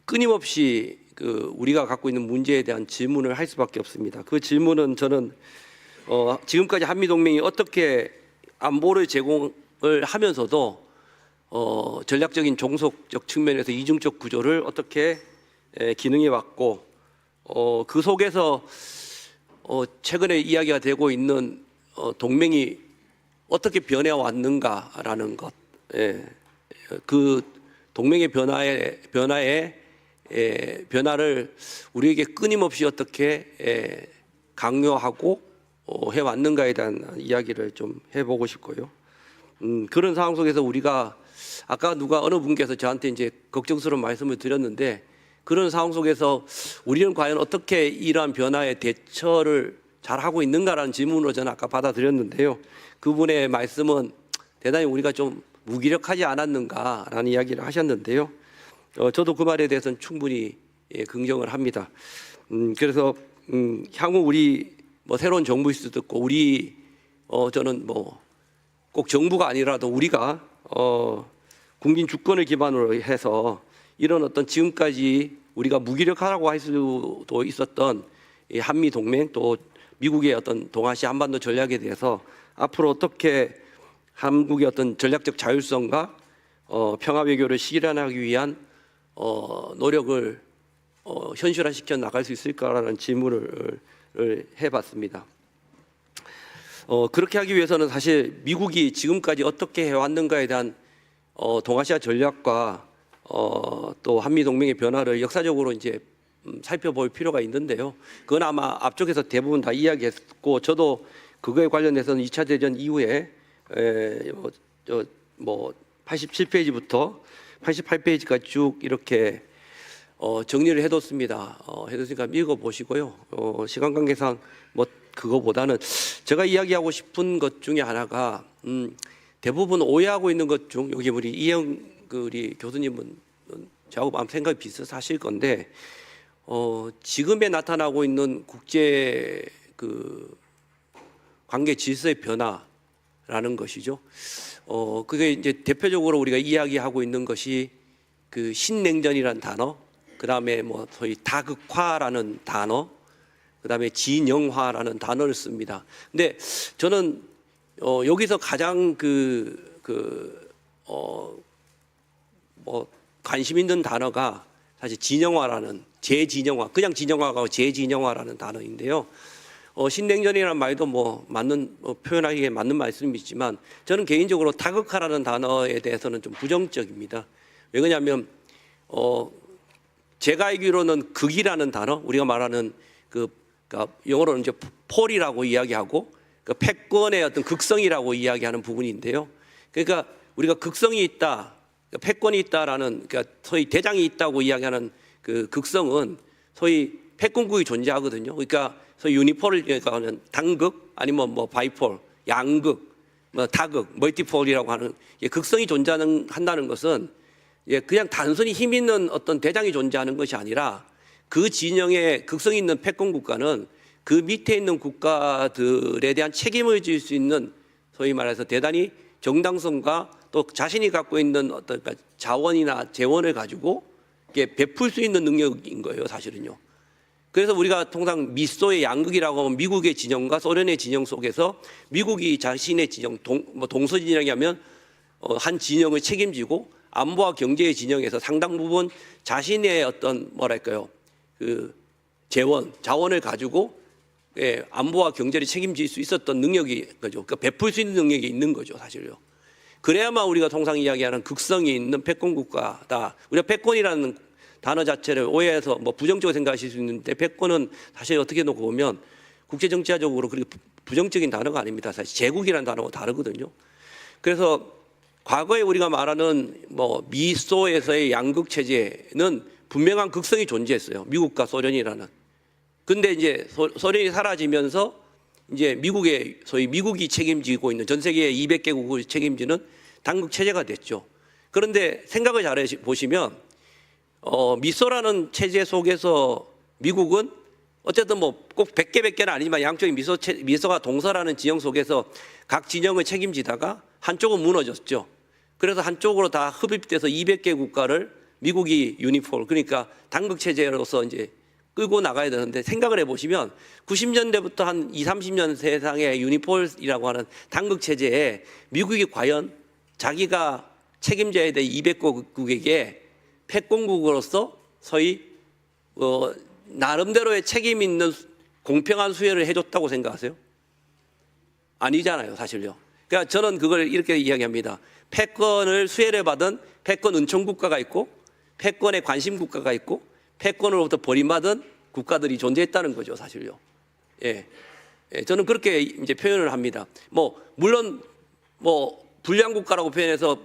끊임없이 우리가 갖고 있는 문제에 대한 질문을 할 수밖에 없습니다. 그 질문은 저는 지금까지 한미 동맹이 어떻게 안보를 제공을 하면서도 전략적인 종속적 측면에서 이중적 구조를 어떻게 기능해 왔고 그 속에서 최근에 이야기가 되고 있는 동맹이 어떻게 변해 왔는가라는 것, 그 동맹의 변화를 우리에게 끊임없이 어떻게 강요하고 해왔는가에 대한 이야기를 좀 해보고 싶고요. 그런 상황 속에서 우리가 아까 어느 분께서 저한테 이제 걱정스러운 말씀을 드렸는데 그런 상황 속에서 우리는 과연 어떻게 이러한 변화에 대처를 잘 하고 있는가라는 질문으로 저는 아까 받아들였는데요. 그분의 말씀은 대단히 우리가 좀 무기력하지 않았는가라는 이야기를 하셨는데요. 저도 그 말에 대해서는 충분히 긍정을 합니다. 그래서 향후 우리 뭐 새로운 정부 있을 수도 있고 우리 저는 뭐 꼭 정부가 아니라도 우리가 국민 주권을 기반으로 해서 이런 어떤 지금까지 우리가 무기력하다고 할 수도 있었던 이 한미 동맹 또 미국의 어떤 동아시아 한반도 전략에 대해서 앞으로 어떻게 한국의 어떤 전략적 자율성과 평화 외교를 실현하기 위한 노력을 현실화시켜 나갈 수 있을까라는 질문을 해봤습니다. 그렇게 하기 위해서는 사실 미국이 지금까지 어떻게 해왔는가에 대한 동아시아 전략과 또 한미 동맹의 변화를 역사적으로 이제 살펴볼 필요가 있는데요. 그건 아마 앞쪽에서 대부분 다 이야기했고 저도 그거에 관련해서는 2차 대전 이후에 87페이지부터 88페이지까지 쭉 이렇게 정리를 해뒀습니다. 해뒀으니까 읽어보시고요. 시간 관계상 뭐 그거보다는 제가 이야기하고 싶은 것 중에 하나가 대부분 오해하고 있는 것 중 여기 우리 이영 우리 교수님은 저하고 아마 생각이 비슷하실 건데 지금에 나타나고 있는 국제 관계 질서의 변화라는 것이죠. 그게 이제 대표적으로 우리가 이야기하고 있는 것이 그 신냉전이라는 단어, 그 다음에 뭐 소위 다극화라는 단어, 그 다음에 진영화라는 단어를 씁니다. 근데 저는 여기서 가장 관심 있는 단어가 사실 진영화라는 재진영화, 그냥 진영화가 재진영화라는 단어인데요. 신냉전이라는 말도 뭐 표현하기에 맞는 말씀이지만 저는 개인적으로 다극화라는 단어에 대해서는 좀 부정적입니다. 왜 그러냐면 제가 알기로는 극이라는 단어, 우리가 말하는 그러니까 영어로는 이제 폴이라고 이야기하고 그 패권의 어떤 극성이라고 이야기하는 부분인데요. 그러니까 우리가 극성이 있다, 패권이 있다라는 그러니까 소위 대장이 있다고 이야기하는 그 극성은 소위 패권국이 존재하거든요. 그러니까 소위 유니폴을 하는 단극 아니면 뭐 바이폴, 양극, 뭐 다극, 멀티폴이라고 하는 극성이 존재한다는 것은 그냥 단순히 힘 있는 어떤 대장이 존재하는 것이 아니라 그 진영에 극성이 있는 패권 국가는 그 밑에 있는 국가들에 대한 책임을 질 수 있는 소위 말해서 대단히 정당성과 또 자신이 갖고 있는 어떤 자원이나 재원을 가지고 베풀 수 있는 능력인 거예요, 사실은요. 그래서 우리가 통상 미소의 양극이라고 하면 미국의 진영과 소련의 진영 속에서 미국이 자신의 진영, 동서 진영이 하면 한 진영을 책임지고 안보와 경제의 진영에서 상당 부분 자신의 어떤 뭐랄까요, 그 재원, 자원을 가지고 안보와 경제를 책임질 수 있었던 능력이 거죠. 그러니까 베풀 수 있는 능력이 있는 거죠, 사실요. 그래야만 우리가 통상 이야기하는 극성이 있는 패권 국가다. 우리가 패권이라는 단어 자체를 오해해서 뭐 부정적으로 생각하실 수 있는데 패권은 사실 어떻게 놓고 보면 국제정치학적으로 그렇게 부정적인 단어가 아닙니다. 사실 제국이라는 단어가 다르거든요. 그래서 과거에 우리가 말하는 뭐 미소에서의 양극 체제는 분명한 극성이 존재했어요. 미국과 소련이라는. 근데 이제 소련이 사라지면서 이제 소위 미국이 책임지고 있는 전 세계 200개국을 책임지는 단극 체제가 됐죠. 그런데 생각을 잘 보시면 미소라는 체제 속에서 미국은 어쨌든 뭐 꼭 100개는 아니지만 양쪽의 미소가 동서라는 진영 속에서 각 진영을 책임지다가 한쪽은 무너졌죠. 그래서 한쪽으로 다 흡입돼서 200개 국가를 미국이 유니폴, 그러니까 단극 체제로서 이제 끌고 나가야 되는데 생각을 해보시면 90년대부터 한 20, 30년 세상의 유니폴이라고 하는 단극 체제에 미국이 과연 자기가 책임져야 될 200개국에게 패권국으로서 소위 나름대로의 책임 있는 공평한 수혜를 해줬다고 생각하세요? 아니잖아요, 사실요. 그러니까 저는 그걸 이렇게 이야기합니다. 패권을 수혜를 받은 패권 은총 국가가 있고 패권의 관심 국가가 있고 패권으로부터 버림받은 국가들이 존재했다는 거죠, 사실요. 저는 그렇게 이제 표현을 합니다. 물론 불량 국가라고 표현해서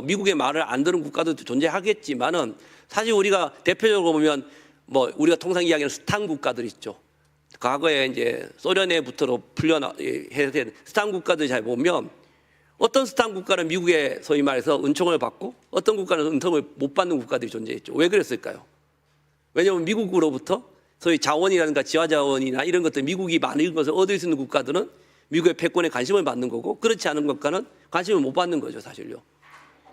미국의 말을 안 듣는 국가들도 존재하겠지만은 사실 우리가 대표적으로 보면 우리가 통상 이야기하는 스탄 국가들 있죠. 과거에 이제 소련에부터 해야 되는 스탄 국가들 잘 보면 어떤 스탄 국가는 미국의 소위 말해서 은총을 받고 어떤 국가는 은총을 못 받는 국가들이 존재했죠. 왜 그랬을까요? 왜냐하면 미국으로부터 소위 자원이라든가 지하자원이나 이런 것들 미국이 많은 것을 얻을 수 있는 국가들은 미국의 패권에 관심을 받는 거고 그렇지 않은 국가는 관심을 못 받는 거죠, 사실요.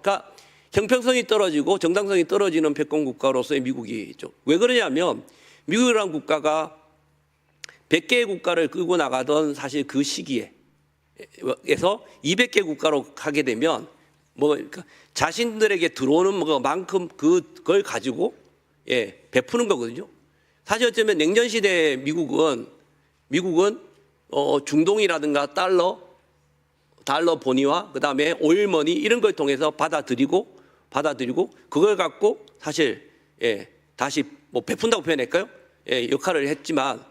그러니까 형평성이 떨어지고 정당성이 떨어지는 패권 국가로서의 미국이 있죠. 왜 그러냐면 미국이라는 국가가 100개의 국가를 끌고 나가던 사실 그 시기에서 200개 국가로 가게 되면 그러니까 자신들에게 들어오는 것만큼 그걸 가지고 베푸는 거거든요. 사실 어쩌면 냉전 시대 미국은 중동이라든가 달러 본위와 그다음에 오일머니 이런 걸 통해서 받아들이고 그걸 갖고 사실 다시 베푼다고 표현할까요? 역할을 했지만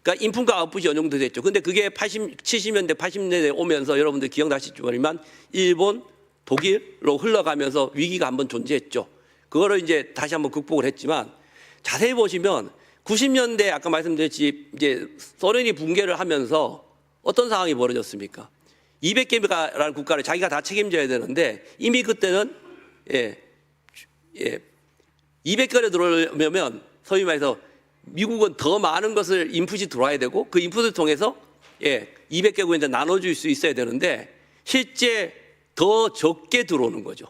그러니까 인풋과 아웃풋이 어느 정도 됐죠. 근데 그게 70년대 80년대에 오면서 여러분들 기억나시지만 일본, 독일로 흘러가면서 위기가 한번 존재했죠. 그거를 이제 다시 한번 극복을 했지만 자세히 보시면 90년대 아까 말씀드렸지 이제 소련이 붕괴를 하면서 어떤 상황이 벌어졌습니까? 200개라는 국가를 자기가 다 책임져야 되는데 이미 그때는 200개를 들어오려면 소위 말해서 미국은 더 많은 것을 인풋이 들어와야 되고 그 인풋을 통해서 200개국인데 나눠줄 수 있어야 되는데 실제 더 적게 들어오는 거죠.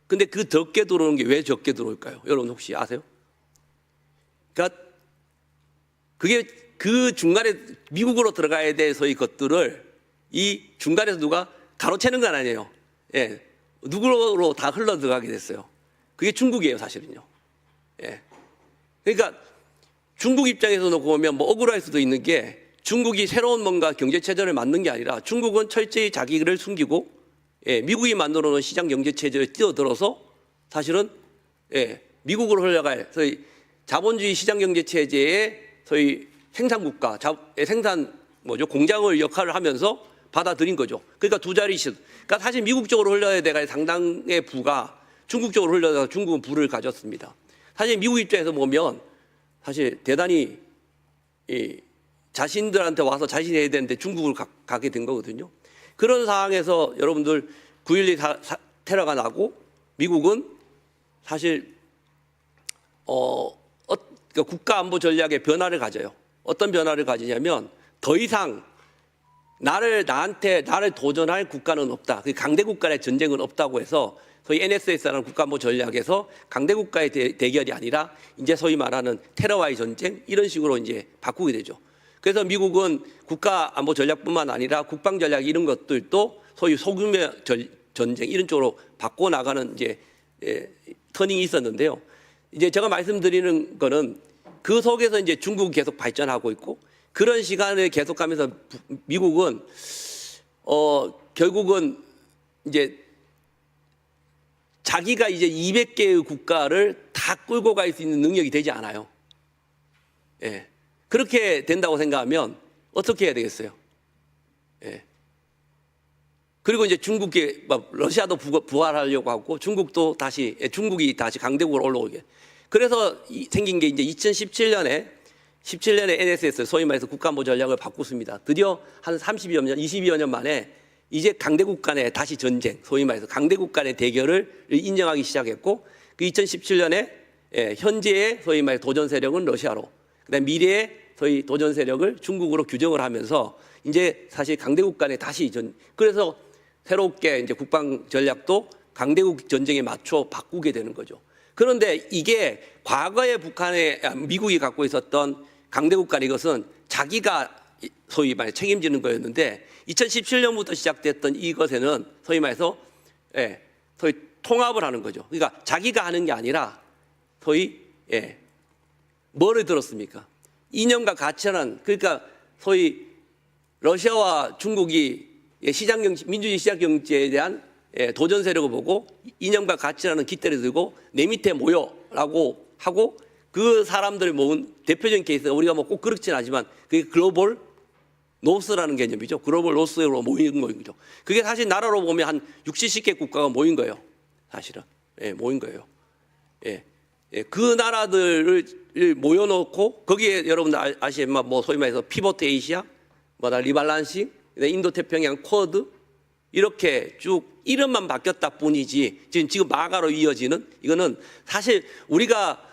근데 그 적게 들어오는 게 왜 적게 들어올까요? 여러분 혹시 아세요? 그러니까 그게 그 중간에 미국으로 들어가야 될 소위 것들을 이 중간에서 누가 가로채는 건 아니에요. 누구로 다 흘러 들어가게 됐어요. 그게 중국이에요, 사실은요. 그러니까 중국 입장에서 놓고 보면 억울할 수도 있는 게 중국이 새로운 뭔가 경제 체제를 만든 게 아니라 중국은 철저히 자기를 숨기고 미국이 만들어 놓은 시장 경제 체제에 뛰어들어서 사실은 미국으로 흘러갈 소위 자본주의 시장 경제 체제의 소위 생산국가, 공장을 역할을 하면서 받아들인 거죠. 그러니까 두 자리씩. 그러니까 사실 미국 쪽으로 흘러야 될 상당의 부가 중국 쪽으로 흘러서 중국은 부를 가졌습니다. 사실 미국 입장에서 보면 사실 대단히 자신들한테 와서 자신이 해야 되는데 중국을 가게 된 거거든요. 그런 상황에서 여러분들 9.12 테러가 나고 미국은 사실 그러니까 국가안보 전략의 변화를 가져요. 어떤 변화를 가지냐면 더 이상 나를 도전할 국가는 없다. 강대국 간의 전쟁은 없다고 해서 소위 NSS라는 국가안보 전략에서 강대국가의 대결이 아니라 이제 소위 말하는 테러와의 전쟁 이런 식으로 이제 바꾸게 되죠. 그래서 미국은 국가안보 전략뿐만 아니라 국방 전략 이런 것들도 소위 소규모 전쟁 이런 쪽으로 바꿔 나가는 이제 터닝이 있었는데요. 이제 제가 말씀드리는 거는 그 속에서 이제 중국은 계속 발전하고 있고 그런 시간을 계속 가면서 미국은 결국은 이제 자기가 이제 200개의 국가를 다 끌고 갈 수 있는 능력이 되지 않아요. 그렇게 된다고 생각하면 어떻게 해야 되겠어요? 그리고 이제 중국이 러시아도 부활하려고 하고 중국이 다시 강대국으로 올라오게. 그래서 생긴 게 이제 2017년에 NSS 소위 말해서 국가안보 전략을 바꿨습니다. 드디어 한 30여 년, 20여 년 만에 이제 강대국 간의 다시 전쟁, 소위 말해서 강대국 간의 대결을 인정하기 시작했고 그 2017년에 현재의 소위 말해 도전 세력은 러시아로, 그다음 미래의 소위 도전 세력을 중국으로 규정을 하면서 이제 사실 강대국 간에 다시 그래서 새롭게 이제 국방 전략도 강대국 전쟁에 맞춰 바꾸게 되는 거죠. 그런데 이게 과거에 미국이 갖고 있었던 강대국 간 이것은 자기가 소위 말해 책임지는 거였는데 2017년부터 시작됐던 이것에는 소위 말해서 소위 통합을 하는 거죠. 그러니까 자기가 하는 게 아니라 소위 뭐를 들었습니까? 이념과 가치라는, 그러니까 소위 러시아와 중국이 민주주의 시장 경제에 대한 도전 세력을 보고 이념과 가치라는 깃대를 들고 내 밑에 모여라고 하고 그 사람들을 모은 대표적인 케이스가 우리가 꼭 그렇진 않지만 그게 글로벌 노스라는 개념이죠. 글로벌 노스로 모인 거죠. 그게 사실 나라로 보면 한 60, 70개 국가가 모인 거예요. 사실은. 예, 모인 거예요. 예. 예, 그 나라들을 모여놓고 거기에 여러분들 아시지만 뭐 소위 말해서 피보트 에이시아, 뭐다 리발란싱, 인도 태평양 쿼드 이렇게 쭉 이름만 바뀌었다 뿐이지 지금 마가로 이어지는 이거는 사실 우리가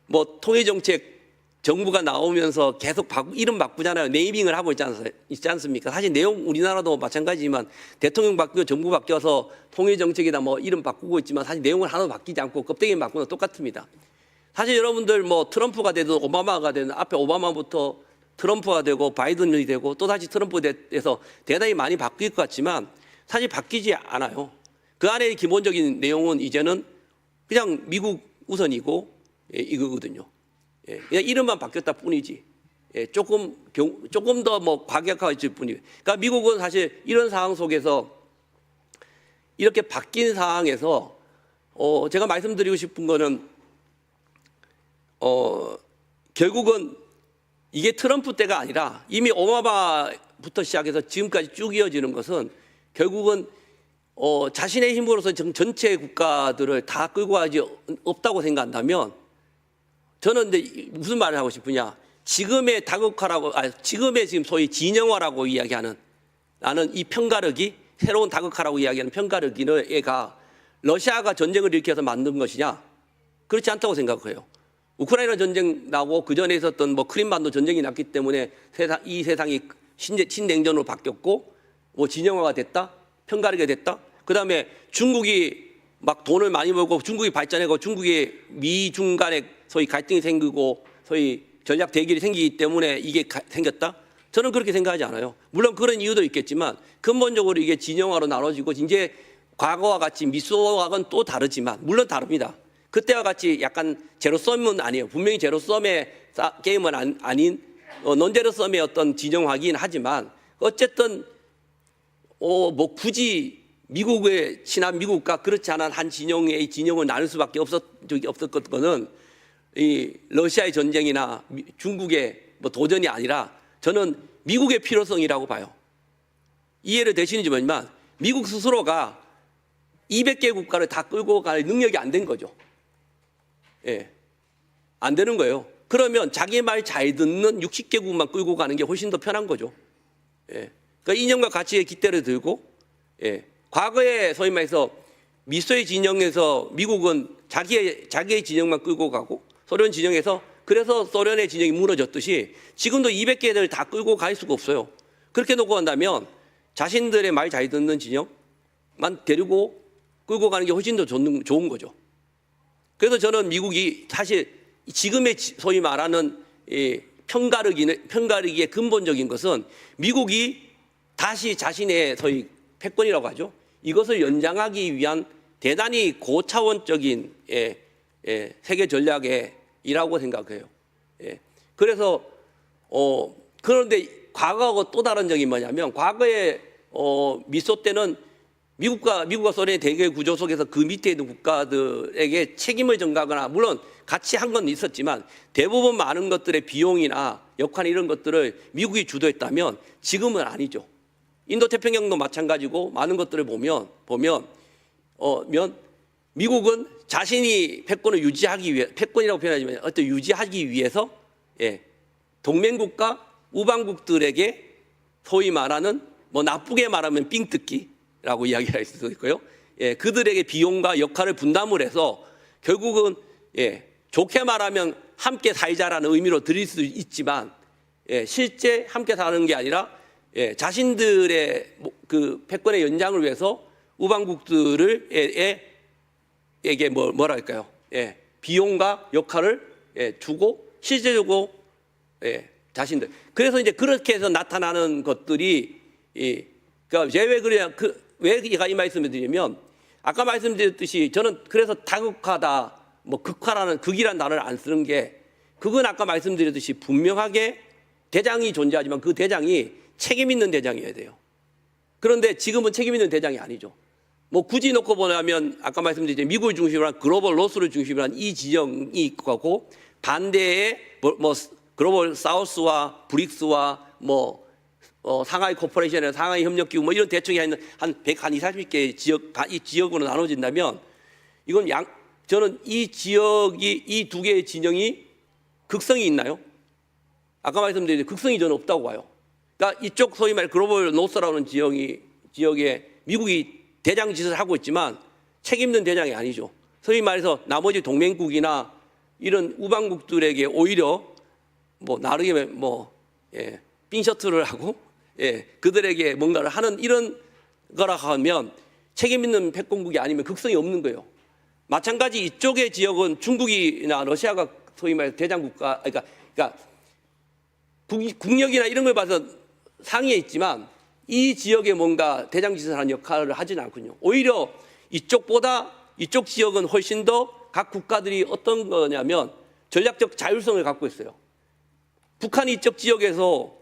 뭐 통일정책 정부가 나오면서 계속 이름 바꾸잖아요. 네이밍을 하고 있지 않습니까? 사실 내용 우리나라도 마찬가지지만 대통령 바뀌고 정부 바뀌어서 통일정책이다 뭐 이름 바꾸고 있지만 사실 내용은 하나도 바뀌지 않고 껍데기만 바꾸는 똑같습니다. 사실 여러분들 뭐 트럼프가 되든 오바마가 되든 앞에 오바마부터 트럼프가 되고 바이든이 되고 또 다시 트럼프에 대해서 대단히 많이 바뀔 것 같지만 사실 바뀌지 않아요. 그 안에 기본적인 내용은 이제는 그냥 미국 우선이고 이거거든요. 그냥 이름만 바뀌었다 뿐이지. 조금 더 뭐 과격화했을 뿐이에요. 그러니까 미국은 사실 이런 상황 속에서 이렇게 바뀐 상황에서 제가 말씀드리고 싶은 거는 결국은 이게 트럼프 때가 아니라 이미 오바마부터 시작해서 지금까지 쭉 이어지는 것은 결국은 자신의 힘으로서 전체 국가들을 다 끌고 가지 없다고 생각한다면 저는 근데 무슨 말을 하고 싶으냐? 지금의 다극화라고, 지금의 지금 소위 진영화라고 이야기하는 나는 이 편가르기, 새로운 다극화라고 이야기하는 편가르기가 러시아가 전쟁을 일으켜서 만든 것이냐? 그렇지 않다고 생각해요. 우크라이나 전쟁 나고 그 전에 있었던 뭐 크림반도 전쟁이 났기 때문에 이 세상이 신냉전으로 바뀌었고 뭐 진영화가 됐다, 편가르기가 됐다. 그 다음에 중국이 막 돈을 많이 벌고 중국이 발전하고 중국이 미중 간에 소위 갈등이 생기고 소위 전략 대결이 생기기 때문에 이게 생겼다? 저는 그렇게 생각하지 않아요. 물론 그런 이유도 있겠지만 근본적으로 이게 진영화로 나눠지고 이제 과거와 같이 미소와는 또 다르지만 물론 다릅니다. 그때와 같이 약간 제로섬은 아니에요. 분명히 제로섬의 게임은 아닌 논제로섬의 어떤 진영화이긴 하지만 어쨌든 뭐 굳이 미국의 친한 미국과 그렇지 않은 한 진영의 진영을 나눌 수밖에 없었던 거는 이 러시아의 전쟁이나 중국의 뭐 도전이 아니라 저는 미국의 필요성이라고 봐요. 이해를 되시는지 모르지만 미국 스스로가 200개 국가를 다 끌고 갈 능력이 안 된 거죠. 예, 안 되는 거예요. 그러면 자기 말 잘 듣는 60개국만 끌고 가는 게 훨씬 더 편한 거죠. 예, 그러니까 이념과 가치의 깃대를 들고, 예, 과거에 소위 말해서 미소의 진영에서 미국은 자기의 진영만 끌고 가고 소련 진영에서 그래서 소련의 진영이 무너졌듯이 지금도 200개를 다 끌고 갈 수가 없어요. 그렇게 놓고 간다면 자신들의 말 잘 듣는 진영만 데리고 끌고 가는 게 훨씬 더 좋은 거죠. 그래서 저는 미국이 사실 지금의 소위 말하는 편가르기의 근본적인 것은 미국이 다시 자신의 소위 패권이라고 하죠. 이것을 연장하기 위한 대단히 고차원적인 세계 전략이라고 생각해요. 그래서 그런데 과거하고 또 다른 점이 뭐냐면 과거에 미소 때는 미국과 소련의 대결 구조 속에서 그 밑에 있는 국가들에게 책임을 전가하거나 물론 같이 한 건 있었지만 대부분 많은 것들의 비용이나 역할 이런 것들을 미국이 주도했다면 지금은 아니죠. 인도 태평양도 마찬가지고 많은 것들을 보면 미국은 자신이 패권을 유지하기 위해 패권이라고 표현하지만 어떤 유지하기 위해서 동맹국가 우방국들에게 소위 말하는 뭐 나쁘게 말하면 삥뜯기라고 이야기할 수도 있고요. 그들에게 비용과 역할을 분담을 해서 결국은 좋게 말하면 함께 살자라는 의미로 드릴 수 있지만 실제 함께 사는 게 아니라 자신들의 그 패권의 연장을 위해서 우방국들에게 뭐랄까요? 비용과 역할을 주고 실제적으로 자신들. 그래서 이제 그렇게 해서 나타나는 것들이 그러니까 왜 제가 이 말씀을 드리면 아까 말씀드렸듯이 저는 그래서 다극화다, 뭐 극이라는 단어를 안 쓰는 게 그건 아까 말씀드렸듯이 분명하게 대장이 존재하지만 그 대장이 책임 있는 대장이어야 돼요. 그런데 지금은 책임 있는 대장이 아니죠. 뭐 굳이 놓고 보자면 아까 말씀드린 미국을 중심으로 한 글로벌 노스를 중심으로 한 이 진영이 있고 반대에 뭐 글로벌 사우스와 브릭스와 뭐 상하이 코퍼레이션이나 상하이 협력기구 뭐 이런 대충이 한 120-130개 지역으로 나눠진다면 이건 저는 이 지역이 이 두 개의 진영이 극성이 있나요? 아까 말씀드린 극성이 저는 없다고 봐요. 그러니까 이쪽 소위 말 글로벌 노스라는 지역에 미국이 대장 짓을 하고 있지만 책임있는 대장이 아니죠. 소위 말해서 나머지 동맹국이나 이런 우방국들에게 오히려 뭐 나름의 빈셔틀을 하고 그들에게 뭔가를 하는 이런 거라 하면 책임있는 패권국이 아니면 극성이 없는 거예요. 마찬가지 이쪽의 지역은 중국이나 러시아가 소위 말해서 대장국가, 그러니까 국력이나 이런 걸 봐서 상위에 있지만 이 지역에 뭔가 대장짓을 하는 역할을 하지는 않군요. 오히려 이쪽보다 이쪽 지역은 훨씬 더 각 국가들이 어떤 거냐면 전략적 자율성을 갖고 있어요. 북한이 이쪽 지역에서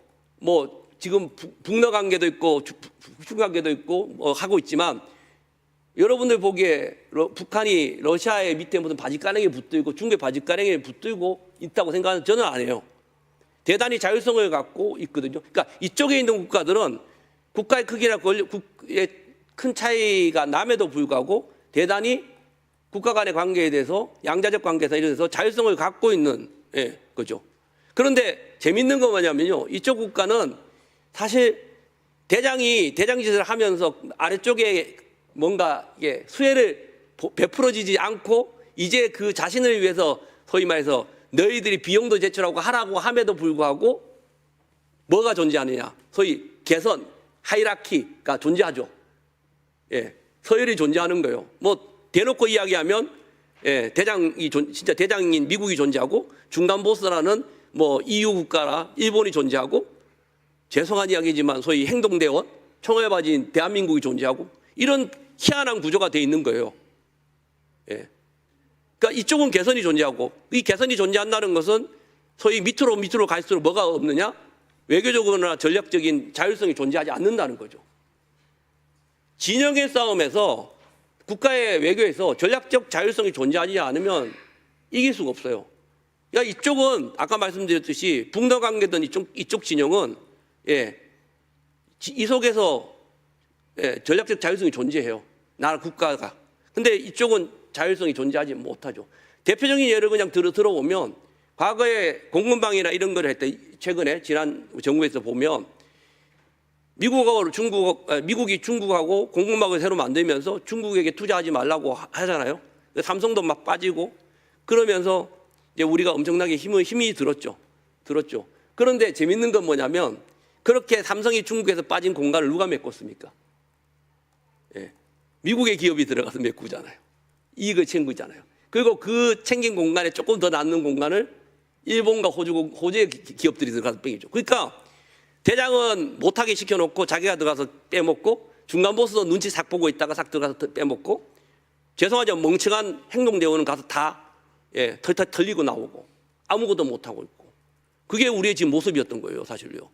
뭐 지금 북러 관계도 있고 북중 관계도 있고 하고 있지만 여러분들 보기에 북한이 러시아의 밑에 무슨 바짓가랭이에 붙들고 중국의 바짓가랭이에 붙들고 있다고 생각하는 저는 안 해요. 대단히 자율성을 갖고 있거든요. 그러니까 이쪽에 있는 국가들은 국가의 크기나 권력의 큰 차이가 남에도 불구하고 대단히 국가 간의 관계에 대해서 양자적 관계에서 이런 데서 자율성을 갖고 있는 거죠. 그런데 재밌는 건 뭐냐면요. 이쪽 국가는 사실 대장이 대장짓을 하면서 아래쪽에 뭔가 수혜를 베풀어지지 않고 이제 그 자신을 위해서 소위 말해서 너희들이 비용도 제출하고 하라고 함에도 불구하고 뭐가 존재하느냐. 소위 개선, 하이라키가 존재하죠. 서열이 존재하는 거예요. 뭐 대놓고 이야기하면 대장이 진짜 대장인 미국이 존재하고 중간 보스라는 뭐 EU 국가나 일본이 존재하고 죄송한 이야기지만 소위 행동대원, 총알바지인 대한민국이 존재하고 이런 희한한 구조가 돼 있는 거예요. 그러니까 이쪽은 개선이 존재하고 이 개선이 존재한다는 것은 소위 밑으로 갈수록 뭐가 없느냐? 외교적으로나 전략적인 자율성이 존재하지 않는다는 거죠. 진영의 싸움에서 국가의 외교에서 전략적 자율성이 존재하지 않으면 이길 수가 없어요. 그러니까 이쪽은 아까 말씀드렸듯이 북러 관계든 이쪽 진영은 이 속에서 전략적 자율성이 존재해요. 나라 국가가. 근데 이쪽은 자율성이 존재하지 못하죠. 대표적인 예를 그냥 들어보면 과거에 공급망이나 이런 걸 할 때 최근에 지난 정부에서 보면 미국이 중국하고 공급망을 새로 만들면서 중국에게 투자하지 말라고 하잖아요. 삼성도 막 빠지고 그러면서 이제 우리가 엄청나게 힘이 들었죠. 그런데 재밌는 건 뭐냐면 그렇게 삼성이 중국에서 빠진 공간을 누가 메꿨습니까? 미국의 기업이 들어가서 메꾸잖아요. 이익을 챙기잖아요. 그리고 그 챙긴 공간에 조금 더 남는 공간을 일본과 호주의 기업들이 들어가서 뺑이죠. 그러니까 대장은 못하게 시켜놓고 자기가 들어가서 빼먹고 중간 보스도 눈치 싹 보고 있다가 싹 들어가서 빼먹고 죄송하지만 멍청한 행동대원은 가서 다 털리고 나오고 아무것도 못하고 있고 그게 우리의 지금 모습이었던 거예요. 사실요.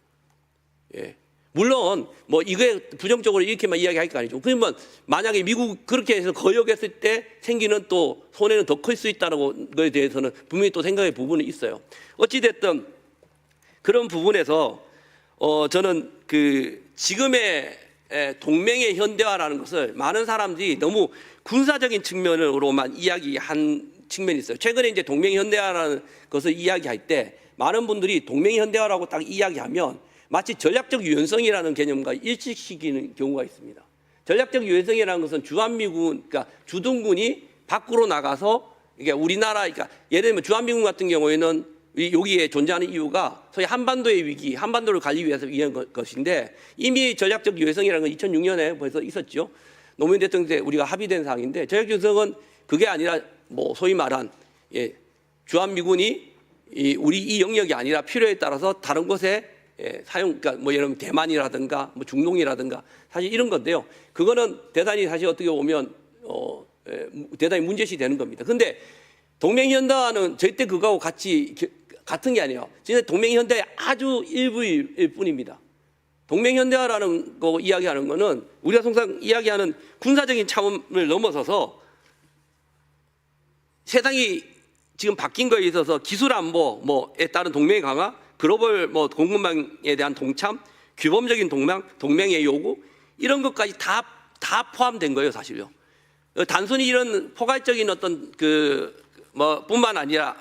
물론 뭐 이게 부정적으로 이렇게만 이야기할 게 아니죠. 그러면 만약에 미국 그렇게 해서 거역했을 때 생기는 또 손해는 더 클 수 있다는 것에 대해서는 분명히 또 생각의 부분이 있어요. 어찌됐든 그런 부분에서 저는 그 지금의 동맹의 현대화라는 것을 많은 사람들이 너무 군사적인 측면으로만 이야기한 측면이 있어요. 최근에 이제 동맹 현대화라는 것을 이야기할 때 많은 분들이 동맹 현대화라고 딱 이야기하면 마치 전략적 유연성이라는 개념과 일치시키는 경우가 있습니다. 전략적 유연성이라는 것은 주한미군, 그러니까 주둔군이 밖으로 나가서 이게 우리나라, 그러니까 예를 들면 주한미군 같은 경우에는 여기에 존재하는 이유가 소위 한반도의 위기, 한반도를 관리 위해서 위한 것인데 이미 전략적 유연성이라는 건 2006년에 벌써 있었죠. 노무현 대통령 때 우리가 합의된 사항인데 전략적 유연성은 그게 아니라 뭐 소위 말한 주한미군이 우리 이 영역이 아니라 필요에 따라서 다른 곳에 사용, 그러니까 뭐 예를 들면 대만이라든가 뭐 중동이라든가 사실 이런 건데요. 그거는 대단히 사실 어떻게 보면 대단히 문제시 되는 겁니다. 근데 동맹현대화는 절대 그거하고 같은 게 아니에요. 진짜 동맹현대화의 아주 일부일 뿐입니다. 동맹현대화라는 거 이야기하는 거는 우리가 통상 이야기하는 군사적인 차원을 넘어서서 세상이 지금 바뀐 거에 있어서 기술 안보 뭐에 따른 동맹 강화, 글로벌 뭐 공급망에 대한 동참, 규범적인 동맹의 요구 이런 것까지 다 포함된 거예요, 사실요. 단순히 이런 포괄적인 어떤 뿐만 아니라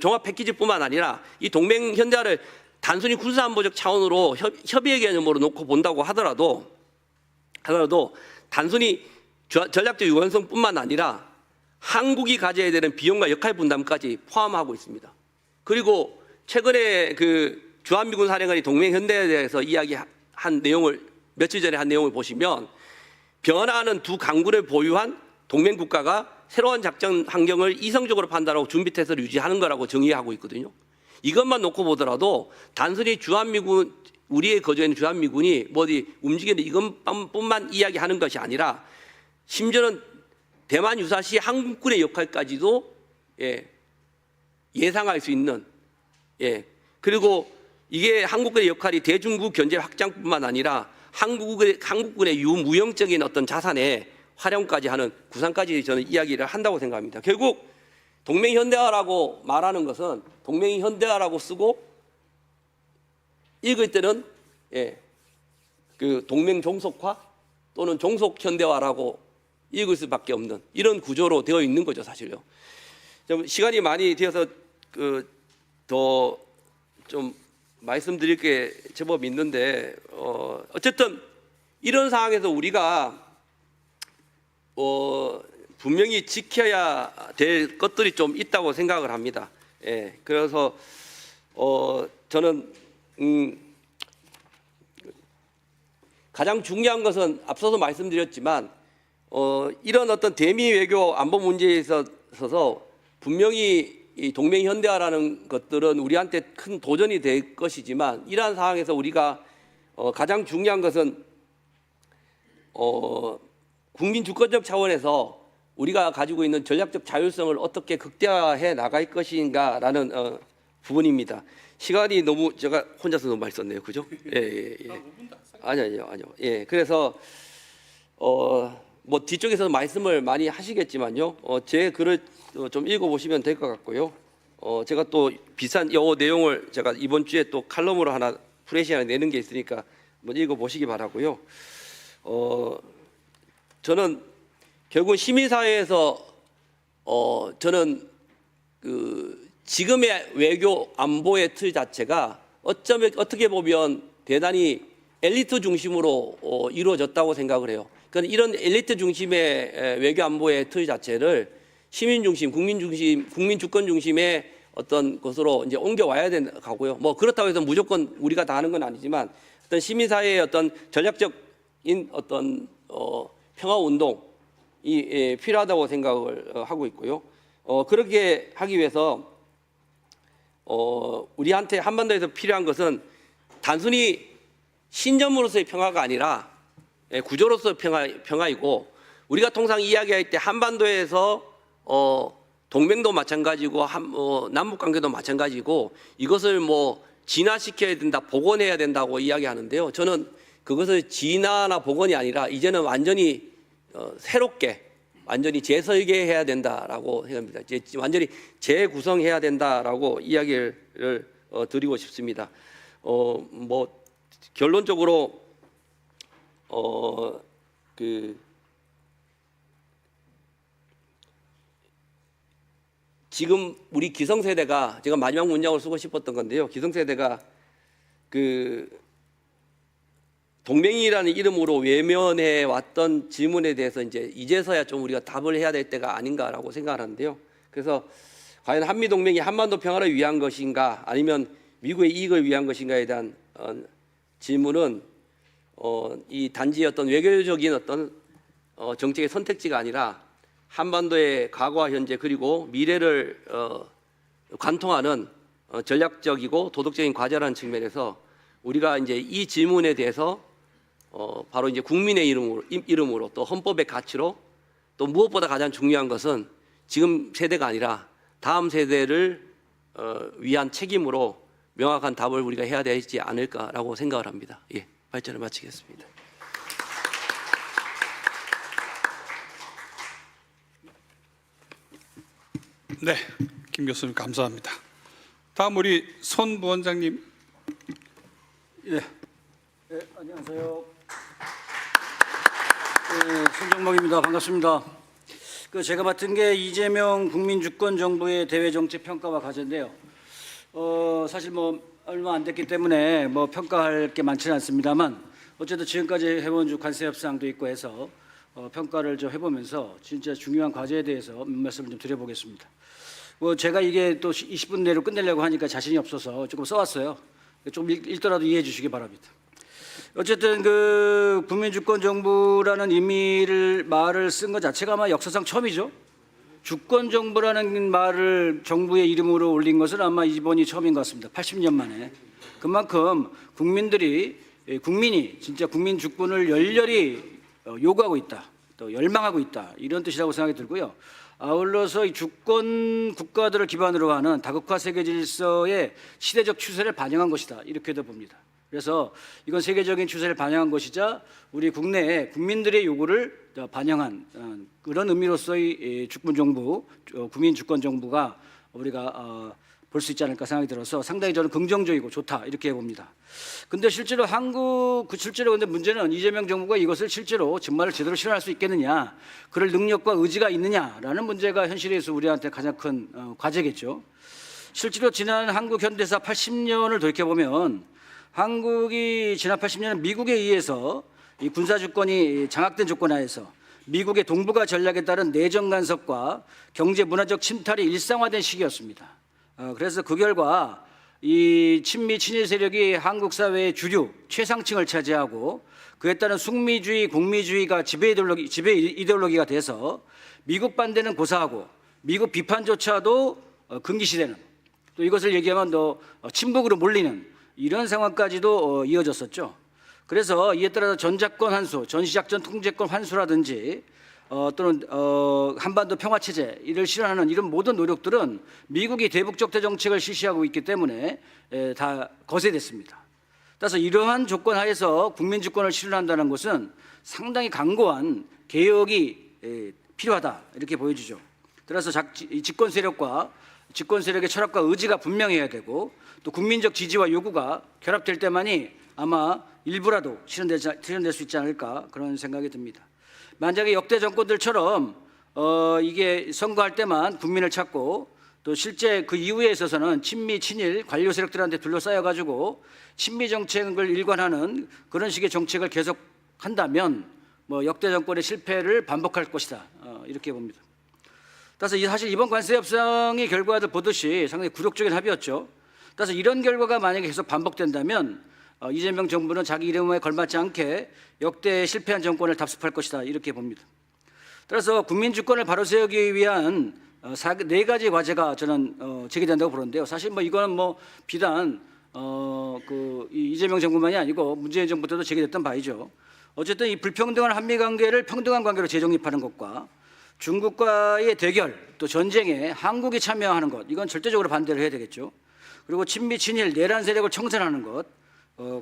종합 패키지뿐만 아니라 이 동맹 현대화를 단순히 군사안보적 차원으로 협의의 개념으로 놓고 본다고 하더라도 단순히 전략적 유연성뿐만 아니라 한국이 가져야 되는 비용과 역할 분담까지 포함하고 있습니다. 그리고 최근에 주한미군 사령관이 동맹 현대에 대해서 이야기한 내용을 며칠 전에 한 내용을 보시면 변화하는 두 강군을 보유한 동맹 국가가 새로운 작전 환경을 이성적으로 판단하고 준비 태세를 유지하는 거라고 정의하고 있거든요. 이것만 놓고 보더라도 단순히 주한미군 우리의 거주에 있는 주한미군이 뭐 어디 움직이는 이것뿐만 이야기하는 것이 아니라 심지어는 대만 유사시 한국군의 역할까지도 예상할 수 있는 그리고 이게 한국군의 역할이 대중국 견제 확장뿐만 아니라 한국군의 유무형적인 어떤 자산의 활용까지 하는 구상까지 저는 이야기를 한다고 생각합니다. 결국 동맹 현대화라고 말하는 것은 동맹 현대화라고 쓰고 읽을 때는 동맹 종속화 또는 종속 현대화라고 읽을 수밖에 없는 이런 구조로 되어 있는 거죠, 사실요. 좀 시간이 많이 되어서 더 좀 말씀드릴 게 제법 있는데 어쨌든 이런 상황에서 우리가 분명히 지켜야 될 것들이 좀 있다고 생각을 합니다. 그래서 저는 가장 중요한 것은 앞서서 말씀드렸지만 이런 어떤 대미 외교 안보 문제에 있어서 분명히 이 동맹 현대화라는 것들은 우리한테 큰 도전이 될 것이지만 이러한 상황에서 우리가 가장 중요한 것은 국민 주권적 차원에서 우리가 가지고 있는 전략적 자율성을 어떻게 극대화해 나갈 것인가라는 부분입니다. 시간이 너무 제가 혼자서 너무 많이 썼네요, 그죠? 아니요. 그래서 뭐 뒤쪽에서 말씀을 많이 하시겠지만요. 제 글을 좀 읽어보시면 될 것 같고요. 제가 또 비슷한 요 내용을 제가 이번 주에 또 칼럼으로 하나 프레시 하나 내는 게 있으니까 한번 읽어보시기 바라고요. 저는 결국 시민사회에서 저는 지금의 외교 안보의 틀 자체가 어떻게 보면 대단히 엘리트 중심으로 이루어졌다고 생각을 해요. 그러니까 이런 엘리트 중심의 외교 안보의 틀 자체를 시민 중심, 국민 중심, 국민 주권 중심의 어떤 것으로 이제 옮겨와야 된다고요. 뭐 그렇다고 해서 무조건 우리가 다 하는 건 아니지만 어떤 시민사회의 어떤 전략적인 어떤 평화 운동이 필요하다고 생각을 하고 있고요. 그렇게 하기 위해서 우리한테 한반도에서 필요한 것은 단순히 신념으로서의 평화가 아니라 구조로서의 평화이고 우리가 통상 이야기할 때 한반도에서 동맹도 마찬가지고 남북 관계도 마찬가지고 이것을 뭐 진화시켜야 된다, 복원해야 된다고 이야기하는데요. 저는 그것을 진화나 복원이 아니라 이제는 완전히 새롭게 완전히 재설계해야 된다라고 생각합니다. 완전히 재구성해야 된다라고 이야기를 드리고 싶습니다. 뭐 결론적으로 지금 우리 기성세대가 제가 마지막 문장을 쓰고 싶었던 건데요. 기성세대가 동맹이라는 이름으로 외면해 왔던 질문에 대해서 이제서야 좀 우리가 답을 해야 될 때가 아닌가라고 생각하는데요. 그래서 과연 한미 동맹이 한반도 평화를 위한 것인가 아니면 미국의 이익을 위한 것인가에 대한 질문은 이 단지 어떤 외교적인 어떤 정책의 선택지가 아니라 한반도의 과거와 현재 그리고 미래를 관통하는 전략적이고 도덕적인 과제라는 측면에서 우리가 이제 이 질문에 대해서 바로 이제 국민의 이름으로 또 헌법의 가치로 또 무엇보다 가장 중요한 것은 지금 세대가 아니라 다음 세대를 위한 책임으로 명확한 답을 우리가 해야 되지 않을까라고 생각을 합니다. 발언을 마치겠습니다. 네, 김 교수님 감사합니다. 다음 우리 손 부원장님. 안녕하세요. 손정목입니다. 반갑습니다. 제가 맡은 게 이재명 국민주권정부의 대외정책 평가와 과제인데요. 사실 얼마 안 됐기 때문에 평가할 게 많지는 않습니다만 어쨌든 지금까지 해본 관세 협상도 있고 해서 평가를 좀 해보면서 진짜 중요한 과제에 대해서 몇 말씀을 좀 드려보겠습니다. 제가 이게 또 20분 내로 끝내려고 하니까 자신이 없어서 조금 써왔어요. 좀 읽더라도 이해해 주시기 바랍니다. 어쨌든 국민주권정부라는 말을 쓴 것 자체가 아마 역사상 처음이죠. 주권정부라는 말을 정부의 이름으로 올린 것은 아마 이번이 처음인 것 같습니다. 80년 만에. 그만큼 국민이 진짜 국민 주권을 열렬히 요구하고 있다, 또 열망하고 있다, 이런 뜻이라고 생각이 들고요. 아울러서 이 주권 국가들을 기반으로 하는 다극화 세계 질서의 시대적 추세를 반영한 것이다, 이렇게도 봅니다. 그래서 이건 세계적인 추세를 반영한 것이자 우리 국내의 국민들의 요구를 반영한 그런 의미로서의 주권정부, 국민주권정부가 우리가 볼 수 있지 않을까 생각이 들어서 상당히 저는 긍정적이고 좋다, 이렇게 봅니다. 근데 실제로 근데 문제는 이재명 정부가 이것을 실제로 정말 제대로 실현할 수 있겠느냐, 그럴 능력과 의지가 있느냐라는 문제가 현실에서 우리한테 가장 큰 과제겠죠. 실제로 지난 한국 현대사 80년을 돌이켜보면 한국이 지난 80년은 미국에 의해서 이 군사주권이 장악된 조건 하에서 미국의 동북아 전략에 따른 내정 간섭과 경제 문화적 침탈이 일상화된 시기였습니다. 그래서 그 결과 이 친미 친일 세력이 한국 사회의 주류 최상층을 차지하고 그에 따른 숙미주의 공미주의가 지배 이데올로기가 돼서 미국 반대는 고사하고 미국 비판조차도 금기시되는, 또 이것을 얘기하면 더 친북으로 몰리는 이런 상황까지도 이어졌었죠. 그래서 이에 따라서 전작권 환수, 전시작전 통제권 환수라든지 또는 한반도 평화체제 이를 실현하는 이런 모든 노력들은 미국이 대북적대 정책을 실시하고 있기 때문에 다 거세됐습니다. 따라서 이러한 조건 하에서 국민주권을 실현한다는 것은 상당히 강고한 개혁이 필요하다, 이렇게 보여지죠. 따라서 집권 세력의 철학과 의지가 분명해야 되고 또 국민적 지지와 요구가 결합될 때만이 아마 일부라도 실현될 수 있지 않을까, 그런 생각이 듭니다. 만약에 역대 정권들처럼 이게 선거할 때만 국민을 찾고 또 실제 그 이후에 있어서는 친미 친일 관료 세력들한테 둘러싸여 가지고 친미 정책을 일관하는 그런 식의 정책을 계속한다면 역대 정권의 실패를 반복할 것이다, 이렇게 봅니다. 따라서 사실 이번 관세 협상의 결과들 보듯이 상당히 굴욕적인 합의였죠. 따라서 이런 결과가 만약에 계속 반복된다면 이재명 정부는 자기 이름에 걸맞지 않게 역대 실패한 정권을 답습할 것이다, 이렇게 봅니다. 따라서 국민주권을 바로 세우기 위한 4가지 과제가 저는 제기된다고 보는데요. 사실 이거는 비단 이재명 정부만이 아니고 문재인 정부 때도 제기됐던 바이죠. 어쨌든 이 불평등한 한미 관계를 평등한 관계로 재정립하는 것과 중국과의 대결, 또 전쟁에 한국이 참여하는 것, 이건 절대적으로 반대를 해야 되겠죠. 그리고 친미 친일 내란 세력을 청산하는 것,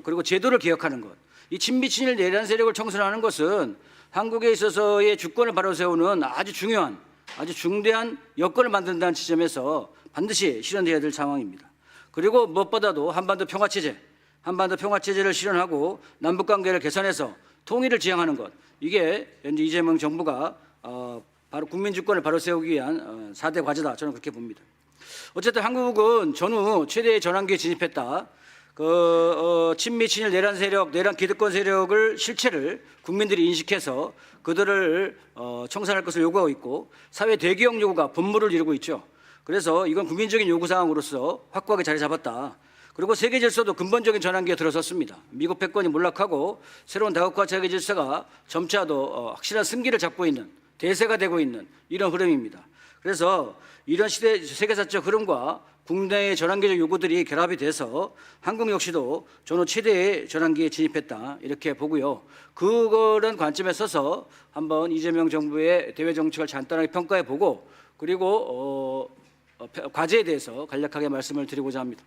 그리고 제도를 개혁하는 것. 이 친미 친일 내란 세력을 청산하는 것은 한국에 있어서의 주권을 바로 세우는 아주 중요한, 아주 중대한 여건을 만든다는 지점에서 반드시 실현돼야 될 상황입니다. 그리고 무엇보다도 한반도 평화체제를 실현하고 남북관계를 개선해서 통일을 지향하는 것, 이게 현재 이재명 정부가 바로 국민주권을 바로 세우기 위한 4대 과제다, 저는 그렇게 봅니다. 어쨌든 한국은 전후 최대의 전환기에 진입했다. 친미 친일 내란 세력, 내란 기득권 세력을 실체를 국민들이 인식해서 그들을 청산할 것을 요구하고 있고 사회 대개혁 요구가 분모를 이루고 있죠. 그래서 이건 국민적인 요구 사항으로서 확고하게 자리 잡았다. 그리고 세계 질서도 근본적인 전환기에 들어섰습니다. 미국 패권이 몰락하고 새로운 다극화 세계 질서가 점차 더 확실한 승기를 잡고 있는, 대세가 되고 있는 이런 흐름입니다. 그래서 이런 세계사적 흐름과 국내의 전환기적 요구들이 결합이 돼서 한국 역시도 전후 최대의 전환기에 진입했다, 이렇게 보고요. 그런 관점에 서서 한번 이재명 정부의 대외 정책을 간단하게 평가해 보고 그리고 과제에 대해서 간략하게 말씀을 드리고자 합니다.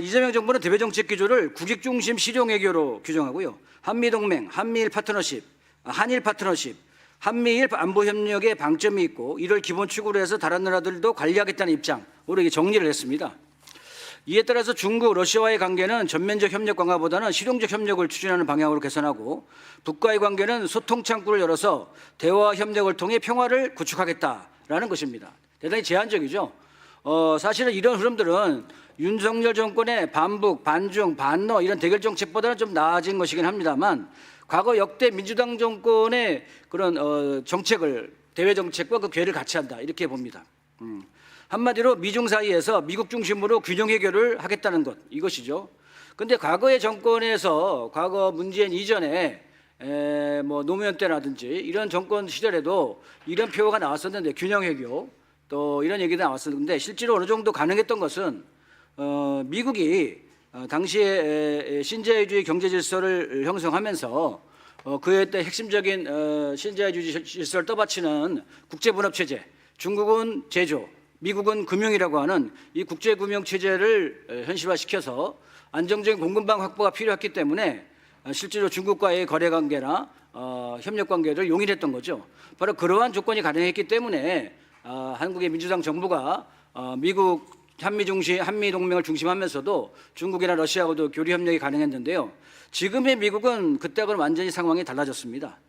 이재명 정부는 대외 정책 기조를 국익 중심 실용 외교로 규정하고요. 한미 동맹, 한미일 파트너십, 한일 파트너십, 한미일 안보 협력에 방점이 있고 이를 기본 축으로 해서 다른 나라들도 관리하겠다는 입장으로 정리를 했습니다. 이에 따라서 중국, 러시아와의 관계는 전면적 협력 강화보다는 실용적 협력을 추진하는 방향으로 개선하고 북과의 관계는 소통 창구를 열어서 대화와 협력을 통해 평화를 구축하겠다라는 것입니다. 대단히 제한적이죠. 사실은 이런 흐름들은 윤석열 정권의 반북, 반중, 반러 이런 대결 정책보다는 좀 나아진 것이긴 합니다만 과거 역대 민주당 정권의 그런 정책을 대외 정책과 그 궤를 같이 한다 이렇게 봅니다. 한마디로 미중 사이에서 미국 중심으로 균형 해결을 하겠다는 것 이것이죠. 그런데 과거의 정권에서 과거 문재인 이전에 뭐 노무현 때라든지 이런 정권 시절에도 이런 표현가 나왔었는데 균형 해결 또 이런 얘기도 나왔었는데 실제로 어느 정도 가능했던 것은 미국이 당시에 신자유주의 경제 질서를 형성하면서 그에 따른 핵심적인 신자유주의 질서를 떠받치는 국제분업 체제, 중국은 제조, 미국은 금융이라고 하는 이 국제금융체제를 현실화시켜서 안정적인 공급망 확보가 필요했기 때문에 실제로 중국과의 거래관계나 협력관계를 용인했던 거죠. 바로 그러한 조건이 가능했기 때문에 한국의 민주당 정부가 미국 한미동맹을 중심하면서도 중국이나 러시아하고도 교류 협력이 가능했는데요. 지금의 미국은 그때하고는 완전히 상황이 달라졌습니다.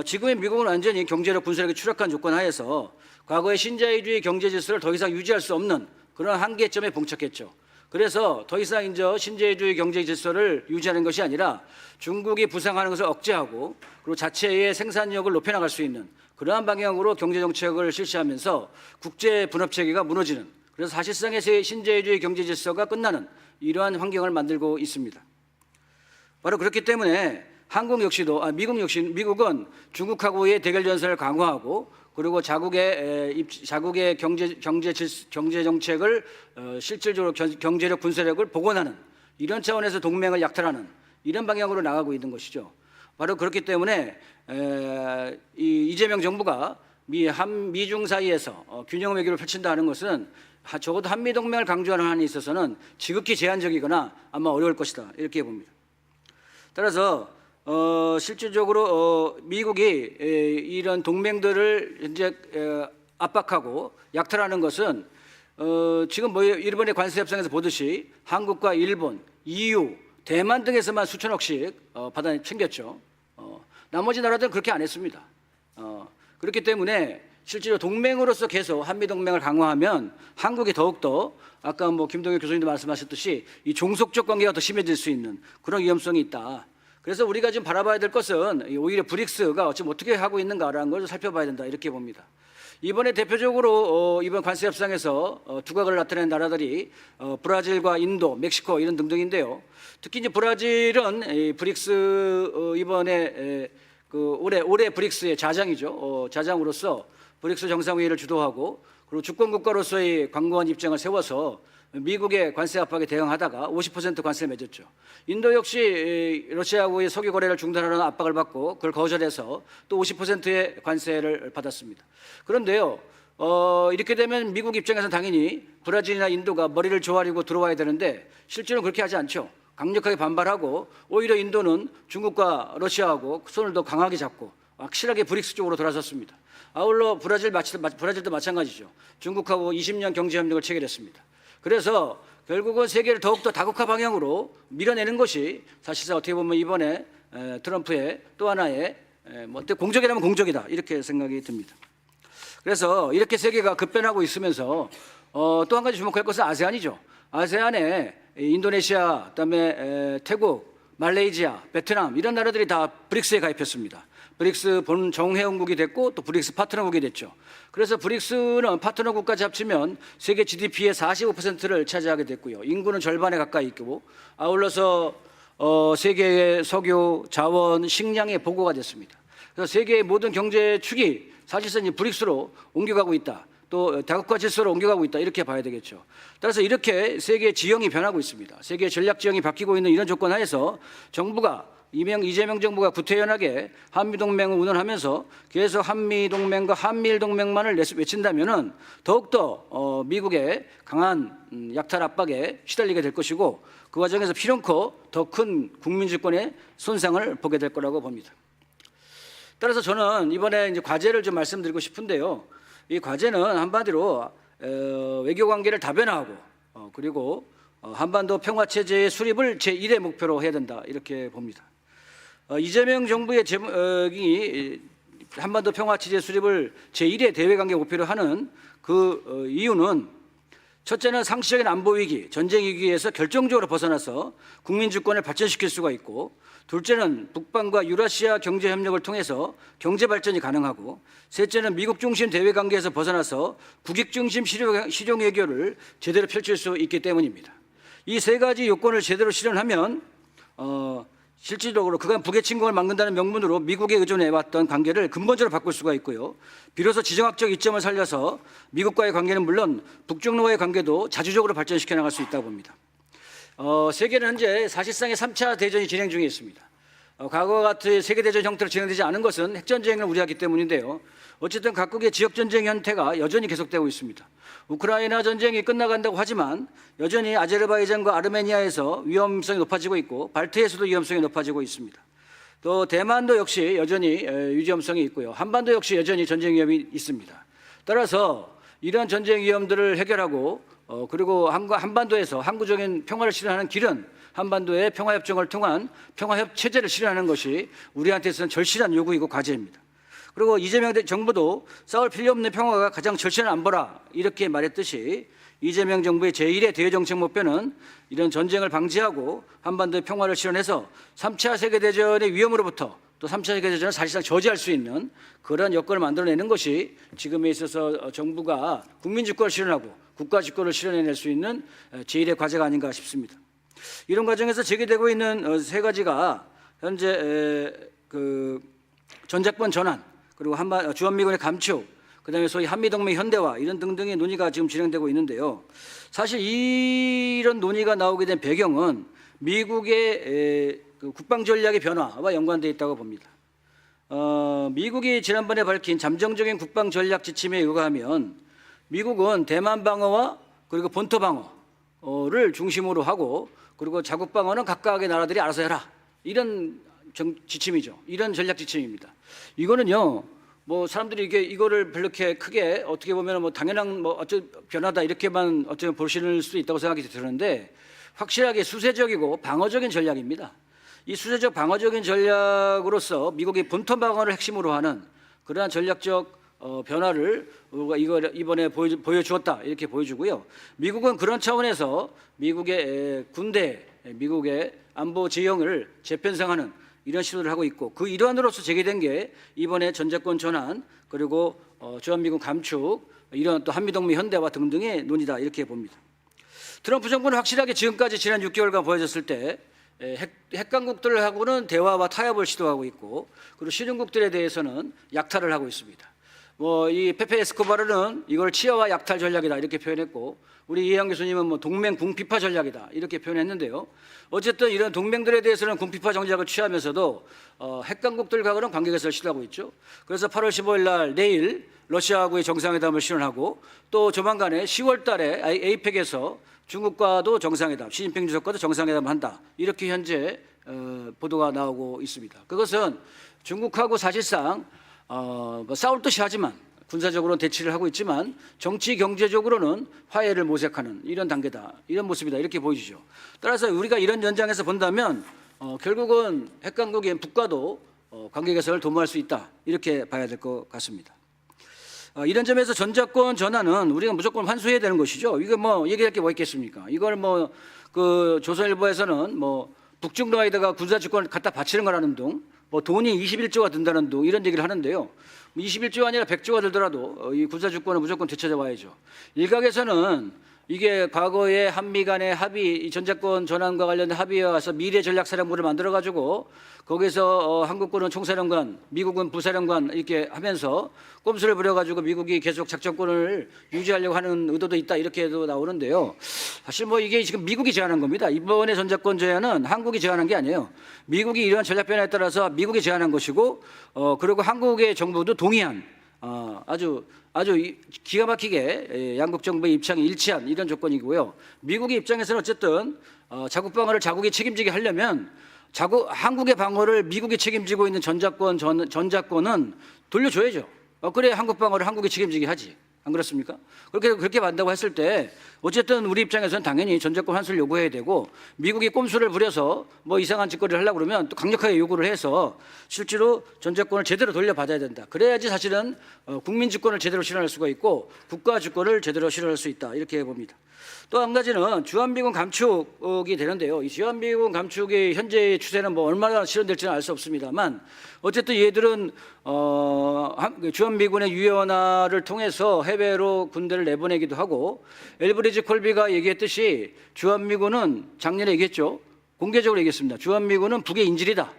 지금의 미국은 완전히 경제력, 군사력이 추락한 조건 하에서 과거의 신자유주의 경제 질서를 더 이상 유지할 수 없는 그런 한계점에 봉착했죠. 그래서 더 이상 이제 신자유주의 경제 질서를 유지하는 것이 아니라 중국이 부상하는 것을 억제하고 그리고 자체의 생산력을 높여나갈 수 있는 그러한 방향으로 경제 정책을 실시하면서 국제 분업 체계가 무너지는 그래서 사실상의 신자유주의 경제 질서가 끝나는 이러한 환경을 만들고 있습니다. 바로 그렇기 때문에 미국은 중국하고의 대결 전선을 강화하고 그리고 자국의 경제 정책을 실질적으로 경제력 군사력을 복원하는 이런 차원에서 동맹을 약탈하는 이런 방향으로 나가고 있는 것이죠. 바로 그렇기 때문에 이재명 정부가 미중 사이에서 균형 외교를 펼친다는 것은 적어도 한미동맹을 강조하는 한에 있어서는 지극히 제한적이거나 아마 어려울 것이다 이렇게 봅니다. 따라서 실질적으로 미국이 이런 동맹들을 현재 압박하고 약탈하는 것은 지금 뭐 일본의 관세 협상에서 보듯이 한국과 일본, EU, 대만 등에서만 수천억씩 챙겼죠. 나머지 나라들은 그렇게 안 했습니다. 그렇기 때문에 실제로 동맹으로서 계속 한미동맹을 강화하면 한국이 더욱더 아까 뭐 김동현 교수님도 말씀하셨듯이 이 종속적 관계가 더 심해질 수 있는 그런 위험성이 있다. 그래서 우리가 지금 바라봐야 될 것은 오히려 브릭스가 지금 어떻게 하고 있는가라는 걸 살펴봐야 된다 이렇게 봅니다. 이번에 대표적으로 이번 관세 협상에서 두각을 나타낸 나라들이 브라질과 인도, 멕시코 이런 등등인데요. 특히 이제 브라질은 브릭스 이번에 올해 브릭스의 자장이죠. 자장으로서 브릭스 정상회의를 주도하고 그리고 주권 국가로서의 강고한 입장을 세워서 미국의 관세 압박에 대응하다가 50% 관세를 맺었죠. 인도 역시 러시아하고의 석유 거래를 중단하는 압박을 받고 그걸 거절해서 또 50%의 관세를 받았습니다. 그런데요, 이렇게 되면 미국 입장에서는 당연히 브라질이나 인도가 머리를 조아리고 들어와야 되는데 실제로는 그렇게 하지 않죠. 강력하게 반발하고 오히려 인도는 중국과 러시아하고 손을 더 강하게 잡고 확실하게 브릭스 쪽으로 돌아섰습니다. 아울러 브라질도 마찬가지죠. 중국하고 20년 경제협력을 체결했습니다. 그래서 결국은 세계를 더욱더 다국화 방향으로 밀어내는 것이 사실상 어떻게 보면 이번에 트럼프의 또 하나의 공적이라면 공적이다 이렇게 생각이 듭니다. 그래서 이렇게 세계가 급변하고 있으면서 또 한 가지 주목할 것은 아세안이죠. 아세안에 인도네시아, 그다음에 태국, 말레이시아, 베트남 이런 나라들이 다 브릭스에 가입했습니다. 브릭스 본 정회원국이 됐고 또 브릭스 파트너국이 됐죠. 그래서 브릭스는 파트너국까지 합치면 세계 GDP의 45%를 차지하게 됐고요. 인구는 절반에 가까이 있고 아울러서 세계의 석유, 자원, 식량의 보고가 됐습니다. 그래서 세계의 모든 경제 축이 사실상 브릭스로 옮겨가고 있다. 또 다국화 질서로 옮겨가고 있다 이렇게 봐야 되겠죠. 따라서 이렇게 세계 지형이 변하고 있습니다. 세계 전략 지형이 바뀌고 있는 이런 조건 하에서 정부가 이재명 정부가 구태연하게 한미동맹을 운운하면서 계속 한미동맹과 한미일동맹만을 외친다면은 더욱더 미국의 강한 약탈 압박에 시달리게 될 것이고 그 과정에서 필연코 더 큰 국민 주권의 손상을 보게 될 거라고 봅니다. 따라서 저는 이번에 이제 과제를 좀 말씀드리고 싶은데요. 이 과제는 한마디로 외교 관계를 다변화하고 그리고 한반도 평화체제의 수립을 제1의 목표로 해야 된다 이렇게 봅니다. 이재명 정부의 제목이 한반도 평화체제 수립을 제1의 대외관계 목표로 하는 그 이유는 첫째는 상시적인 안보 위기, 전쟁 위기에서 결정적으로 벗어나서 국민 주권을 발전시킬 수가 있고, 둘째는 북방과 유라시아 경제 협력을 통해서 경제 발전이 가능하고, 셋째는 미국 중심 대외 관계에서 벗어나서 국익 중심 실용 외교를 제대로 펼칠 수 있기 때문입니다. 이 세 가지 요건을 제대로 실현하면 실질적으로 그간 북의 침공을 막는다는 명분으로 미국에 의존해왔던 관계를 근본적으로 바꿀 수가 있고요. 비로소 지정학적 이점을 살려서 미국과의 관계는 물론 북중로와의 관계도 자주적으로 발전시켜 나갈 수 있다고 봅니다. 세계는 현재 사실상의 3차 대전이 진행 중에 있습니다. 과거와 같은 세계대전 형태로 진행되지 않은 것은 핵전쟁을 우려하기 때문인데요. 어쨌든 각국의 지역전쟁 형태가 여전히 계속되고 있습니다. 우크라이나 전쟁이 끝나간다고 하지만 여전히 아제르바이잔과 아르메니아에서 위험성이 높아지고 있고, 발트에서도 위험성이 높아지고 있습니다. 또 대만도 역시 여전히 위험성이 있고요. 한반도 역시 여전히 전쟁 위험이 있습니다. 따라서 이러한 전쟁 위험들을 해결하고 그리고 한반도에서 항구적인 평화를 실현하는 길은 한반도의 평화협정을 통한 평화체제를 실현하는 것이 우리한테서는 절실한 요구이고 과제입니다. 그리고 이재명 정부도 싸울 필요 없는 평화가 가장 절실한 안보라 이렇게 말했듯이, 이재명 정부의 제1의 대외정책 목표는 이런 전쟁을 방지하고 한반도의 평화를 실현해서 3차 세계대전의 위험으로부터 또 3차 세계대전을 사실상 저지할 수 있는 그런 여건을 만들어내는 것이 지금에 있어서 정부가 국민주권을 실현하고 국가주권을 실현해낼 수 있는 제1의 과제가 아닌가 싶습니다. 이런 과정에서 제기되고 있는 세 가지가 현재 전작권 전환, 그리고 주한미군의 감축, 그다음에 소위 한미동맹 현대화 이런 등등의 논의가 지금 진행되고 있는데요. 사실 이런 논의가 나오게 된 배경은 미국의 국방 전략의 변화와 연관되어 있다고 봅니다. 미국이 지난번에 밝힌 잠정적인 국방 전략 지침에 의하면 미국은 대만 방어와 그리고 본토 방어를 중심으로 하고, 그리고 자국 방어는 각각의 나라들이 알아서 해라, 이런 지침이죠. 이런 전략 지침입니다. 이거는요, 뭐 사람들이 이거를 별로 크게 어떻게 보면 뭐 당연한 변화다 이렇게만 어쩌면 보실 수도 있다고 생각이 드는데, 확실하게 수세적이고 방어적인 전략입니다. 이 수세적 방어적인 전략으로서 미국이 본토 방어를 핵심으로 하는 그러한 전략적 변화를 우리가 이번에 보여주었다 이렇게 보여주고요. 미국은 그런 차원에서 미국의 군대, 미국의 안보 지형을 재편성하는 이런 시도를 하고 있고, 그 일환으로서 제기된 게 이번에 전작권 전환, 그리고 주한미군 감축, 이런 또 한미동맹 현대화 등등의 논의다 이렇게 봅니다. 트럼프 정부는 확실하게 지금까지 지난 6개월간 보여줬을 때 핵강국들하고는 대화와 타협을 시도하고 있고, 그리고 실흥국들에 대해서는 약탈을 하고 있습니다. 이 페페 에스코바르는 이걸 치어와 약탈 전략이다 이렇게 표현했고, 우리 이해영 교수님은 동맹 궁피파 전략이다 이렇게 표현했는데요. 어쨌든 이런 동맹들에 대해서는 궁피파 전략을 취하면서도 핵강국들과는 관계 개선을 시도하고 있죠. 그래서 8월 15일 날 내일 러시아하고의 정상회담을 실현하고, 또 조만간에 10월 달에 에이펙에서 중국과도 정상회담, 시진핑 주석과도 정상회담을 한다 이렇게 현재 보도가 나오고 있습니다. 그것은 중국하고 사실상 싸울 듯이 하지만 군사적으로는 대치를 하고 있지만 정치 경제적으로는 화해를 모색하는 이런 단계다, 이런 모습이다 이렇게 보여지죠. 따라서 우리가 이런 연장에서 본다면 결국은 핵강국인 북과도 관계 개선을 도모할 수 있다 이렇게 봐야 될 것 같습니다. 이런 점에서 전작권 전환은 우리가 무조건 환수해야 되는 것이죠. 이거 얘기할 게 뭐 있겠습니까? 이걸 조선일보에서는 북중로에다가 군사주권을 갖다 바치는 거라는 둥, 돈이 21조가 든다는 둥 이런 얘기를 하는데요. 21조가 아니라 100조가 들더라도 이 군사주권은 무조건 되찾아 와야죠. 일각에서는 이게 과거에 한미 간의 합의, 이 전작권 전환과 관련된 합의에 와서 미래 전략사령부를 만들어가지고 거기서 한국군은 총사령관, 미국은 부사령관 이렇게 하면서 꼼수를 부려가지고 미국이 계속 작전권을 유지하려고 하는 의도도 있다 이렇게도 나오는데요. 사실 이게 지금 미국이 제안한 겁니다. 이번에 전작권 제안은 한국이 제안한 게 아니에요. 미국이 이러한 전략 변화에 따라서 미국이 제안한 것이고, 그리고 한국의 정부도 동의한 아주 기가 막히게 양국 정부의 입장이 일치한 이런 조건이고요. 미국의 입장에서는 어쨌든 자국 방어를 자국이 책임지게 하려면 한국의 방어를 미국이 책임지고 있는 전작권은 돌려줘야죠. 그래야 한국 방어를 한국이 책임지게 하지. 안 그렇습니까? 그렇게 받는다고 했을 때 어쨌든 우리 입장에서는 당연히 전제권 환수를 요구해야 되고, 미국이 꼼수를 부려서 뭐 이상한 짓거리를 하려고 그러면 또 강력하게 요구를 해서 실제로 전제권을 제대로 돌려받아야 된다. 그래야지 사실은 국민 주권을 제대로 실현할 수가 있고 국가 주권을 제대로 실현할 수 있다, 이렇게 봅니다. 또 한 가지는 주한미군 감축이 되는데요. 이 주한미군 감축의 현재 추세는 뭐 얼마나 실현될지는 알 수 없습니다만, 어쨌든 얘들은 주한미군의 유연화를 통해서 해외로 군대를 내보내기도 하고, 엘브리지 콜비가 얘기했듯이 주한미군은 작년에 얘기했죠. 공개적으로 얘기했습니다. 주한미군은 북의 인질이다.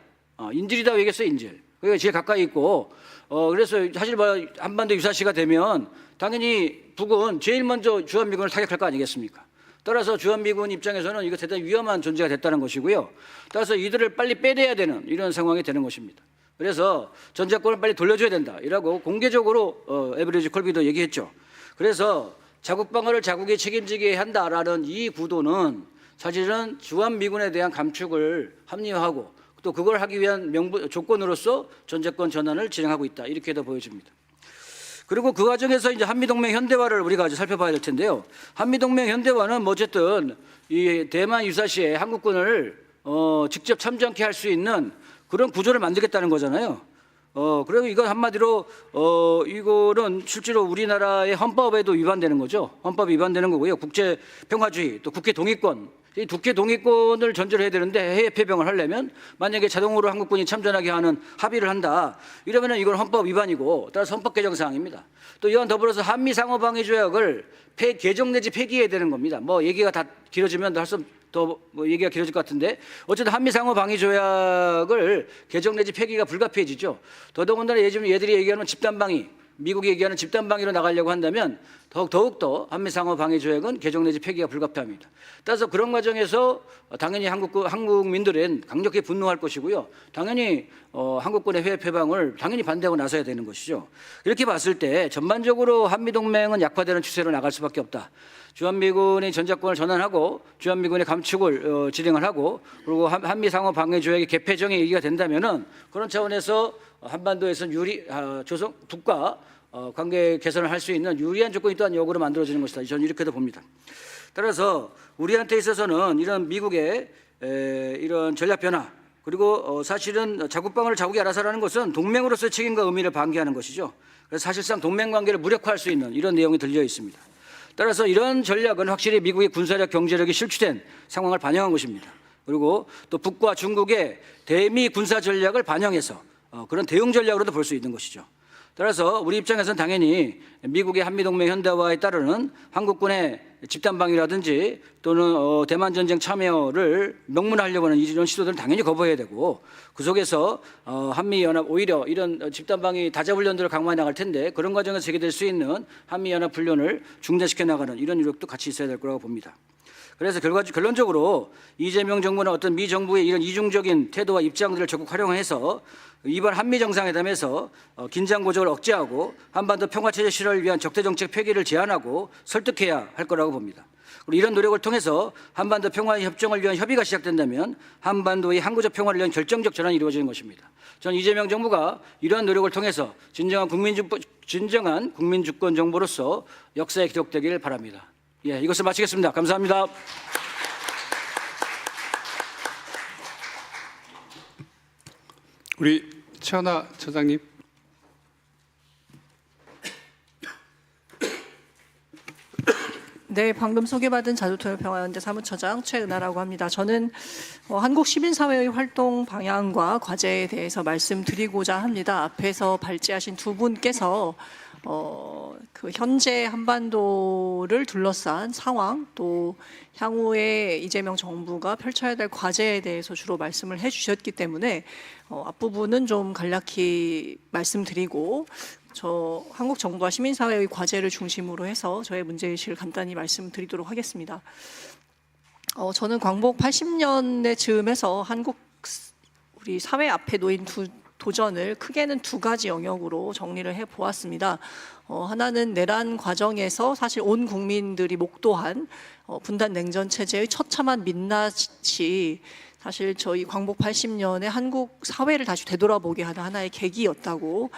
인질이라고 얘기했어요. 인질. 그게 제일 가까이 있고, 그래서 사실 뭐 한반도 유사시가 되면 당연히 북은 제일 먼저 주한미군을 타격할 거 아니겠습니까? 따라서 주한미군 입장에서는 이거 대단히 위험한 존재가 됐다는 것이고요. 따라서 이들을 빨리 빼내야 되는 이런 상황이 되는 것입니다. 그래서 전제권을 빨리 돌려줘야 된다, 이라고 공개적으로 에브리지 콜비도 얘기했죠. 그래서 자국 방어를 자국이 책임지게 한다라는 이 구도는 사실은 주한미군에 대한 감축을 합리화하고 또 그걸 하기 위한 조건으로서 전제권 전환을 진행하고 있다, 이렇게도 보여집니다. 그리고 그 과정에서 이제 한미동맹 현대화를 우리가 아주 살펴봐야 될 텐데요. 한미동맹 현대화는 뭐 어쨌든 이 대만 유사시에 한국군을 직접 참전케 할 수 있는 그런 구조를 만들겠다는 거잖아요. 그리고 이건 한마디로 이거는 실제로 우리나라의 헌법에도 위반되는 거죠. 헌법에 위반되는 거고요. 국제 평화주의, 또 국회 동의권, 이 국회 동의권을 전제로 해야 되는데, 해외 폐병을 하려면 만약에 자동으로 한국군이 참전하게 하는 합의를 한다, 이러면은 이건 헌법 위반이고, 따라서 헌법 개정 사항입니다. 또 이와 더불어서 한미 상호 방위 조약을 개정 내지 폐기해야 되는 겁니다. 뭐 얘기가 다 길어지면 더 얘기가 길어질 것 같은데, 어쨌든 한미 상호 방위 조약을 개정 내지 폐기가 불가피해지죠. 더더군다나 얘들이 얘기하는 집단 방위, 미국이 얘기하는 집단 방위로 나가려고 한다면 더욱더 한미 상호 방위 조약은 개정 내지 폐기가 불가피합니다. 따라서 그런 과정에서 당연히 한국민들은 강력히 분노할 것이고요. 당연히 한국군의 해외 폐방을 당연히 반대하고 나서야 되는 것이죠. 이렇게 봤을 때 전반적으로 한미동맹은 약화되는 추세로 나갈 수밖에 없다. 주한미군이 전작권을 전환하고 주한미군의 감축을 진행을 하고, 그리고 한미 상호 방위 조약의 개폐정의 얘기가 된다면은 그런 차원에서 한반도에서는 북과 관계 개선을 할 수 있는 유리한 조건이 또한 역으로 만들어지는 것이다, 저는 이렇게도 봅니다. 따라서 우리한테 있어서는 이런 미국의 이런 전략 변화, 그리고 사실은 자국 방어를 자국이 알아서 하라는 것은 동맹으로서의 책임과 의미를 방기하는 것이죠. 그래서 사실상 동맹 관계를 무력화할 수 있는 이런 내용이 들려 있습니다. 따라서 이런 전략은 확실히 미국의 군사력, 경제력이 실추된 상황을 반영한 것입니다. 그리고 또 북과 중국의 대미 군사 전략을 반영해서 그런 대응 전략으로도 볼 수 있는 것이죠. 따라서 우리 입장에서는 당연히 미국의 한미동맹 현대화에 따르는 한국군의 집단방위라든지 또는 대만 전쟁 참여를 명문화하려고 하는 이런 시도들은 당연히 거부해야 되고, 그 속에서 한미연합, 오히려 이런 집단방위 다자훈련들을 강화해 나갈 텐데, 그런 과정에서 제기될 수 있는 한미연합 훈련을 중단시켜 나가는 이런 노력도 같이 있어야 될 거라고 봅니다. 그래서 결론적으로 이재명 정부는 어떤 미 정부의 이런 이중적인 태도와 입장들을 적극 활용해서 이번 한미 정상회담에서 긴장 고조를 억제하고 한반도 평화체제 실현을 위한 적대정책 폐기를 제안하고 설득해야 할 거라고 봅니다. 그리고 이런 노력을 통해서 한반도 평화협정을 위한 협의가 시작된다면 한반도의 항구적 평화를 위한 결정적 전환이 이루어지는 것입니다. 저는 이재명 정부가 이러한 노력을 통해서 진정한 국민주권 정부로서 역사에 기록되길 바랍니다. 이것을 마치겠습니다. 감사합니다. 우리 최하나 처장님. 네, 방금 소개받은 자주통일평화연대 사무처장 최은하라고 합니다. 저는 한국 시민사회의 활동 방향과 과제에 대해서 말씀드리고자 합니다. 앞에서 발제하신 두 분께서 그 현재 한반도를 둘러싼 상황, 또 향후에 이재명 정부가 펼쳐야 될 과제에 대해서 주로 말씀을 해주셨기 때문에 앞부분은 좀 간략히 말씀드리고, 저 한국 정부와 시민사회의 과제를 중심으로 해서 저의 문제의식을 간단히 말씀드리도록 하겠습니다. 저는 광복 80년대 즈음에서 우리 사회 앞에 놓인 도전을 크게는 두 가지 영역으로 정리를 해보았습니다. 하나는 내란 과정에서 사실 온 국민들이 목도한 분단 냉전 체제의 처참한 민낯이 사실 저희 광복 80년에 한국 사회를 다시 되돌아보게 하는 하나의 계기였다고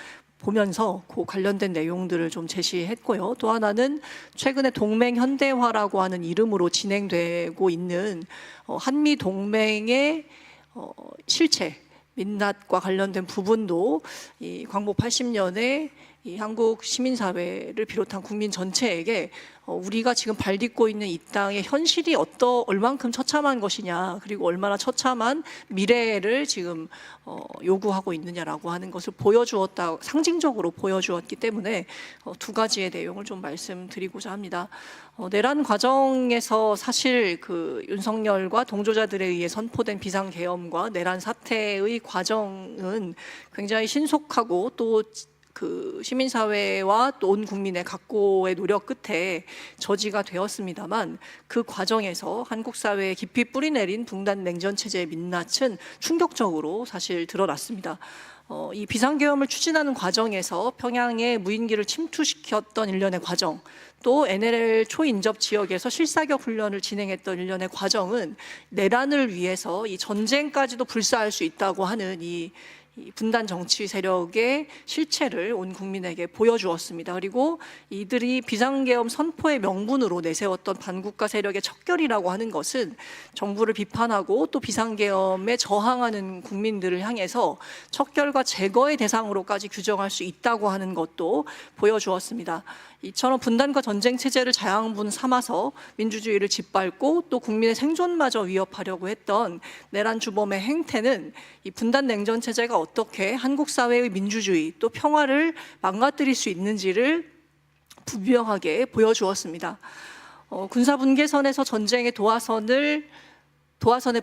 보면서 그 관련된 내용들을 좀 제시했고요. 또 하나는 최근에 동맹 현대화라고 하는 이름으로 진행되고 있는 한미 동맹의 실체, 민낯과 관련된 부분도 이 광복 80년에 이 한국 시민사회를 비롯한 국민 전체에게 우리가 지금 발딛고 있는 이 땅의 현실이 얼만큼 처참한 것이냐, 그리고 얼마나 처참한 미래를 지금 요구하고 있느냐라고 하는 것을 보여주었다, 상징적으로 보여주었기 때문에 두 가지의 내용을 좀 말씀드리고자 합니다. 내란 과정에서 사실 그 윤석열과 동조자들에 의해 선포된 비상계엄과 내란 사태의 과정은 굉장히 신속하고 또 그 시민사회와 또 온 국민의 각고의 노력 끝에 저지가 되었습니다만, 그 과정에서 한국 사회에 깊이 뿌리내린 분단 냉전 체제의 민낯은 충격적으로 사실 드러났습니다. 이 비상계엄을 추진하는 과정에서 평양에 무인기를 침투시켰던 일련의 과정, 또 NLL 초인접 지역에서 실사격 훈련을 진행했던 일련의 과정은 내란을 위해서 이 전쟁까지도 불사할 수 있다고 하는 이 분단 정치 세력의 실체를 온 국민에게 보여주었습니다. 그리고 이들이 비상계엄 선포의 명분으로 내세웠던 반국가 세력의 척결이라고 하는 것은 정부를 비판하고 또 비상계엄에 저항하는 국민들을 향해서 척결과 제거의 대상으로까지 규정할 수 있다고 하는 것도 보여주었습니다. 이처럼 분단과 전쟁 체제를 자양분 삼아서 민주주의를 짓밟고 또 국민의 생존마저 위협하려고 했던 내란 주범의 행태는 이 분단 냉전 체제가 어떻게 한국 사회의 민주주의 또 평화를 망가뜨릴 수 있는지를 분명하게 보여주었습니다. 군사분계선에서 전쟁의 도화선에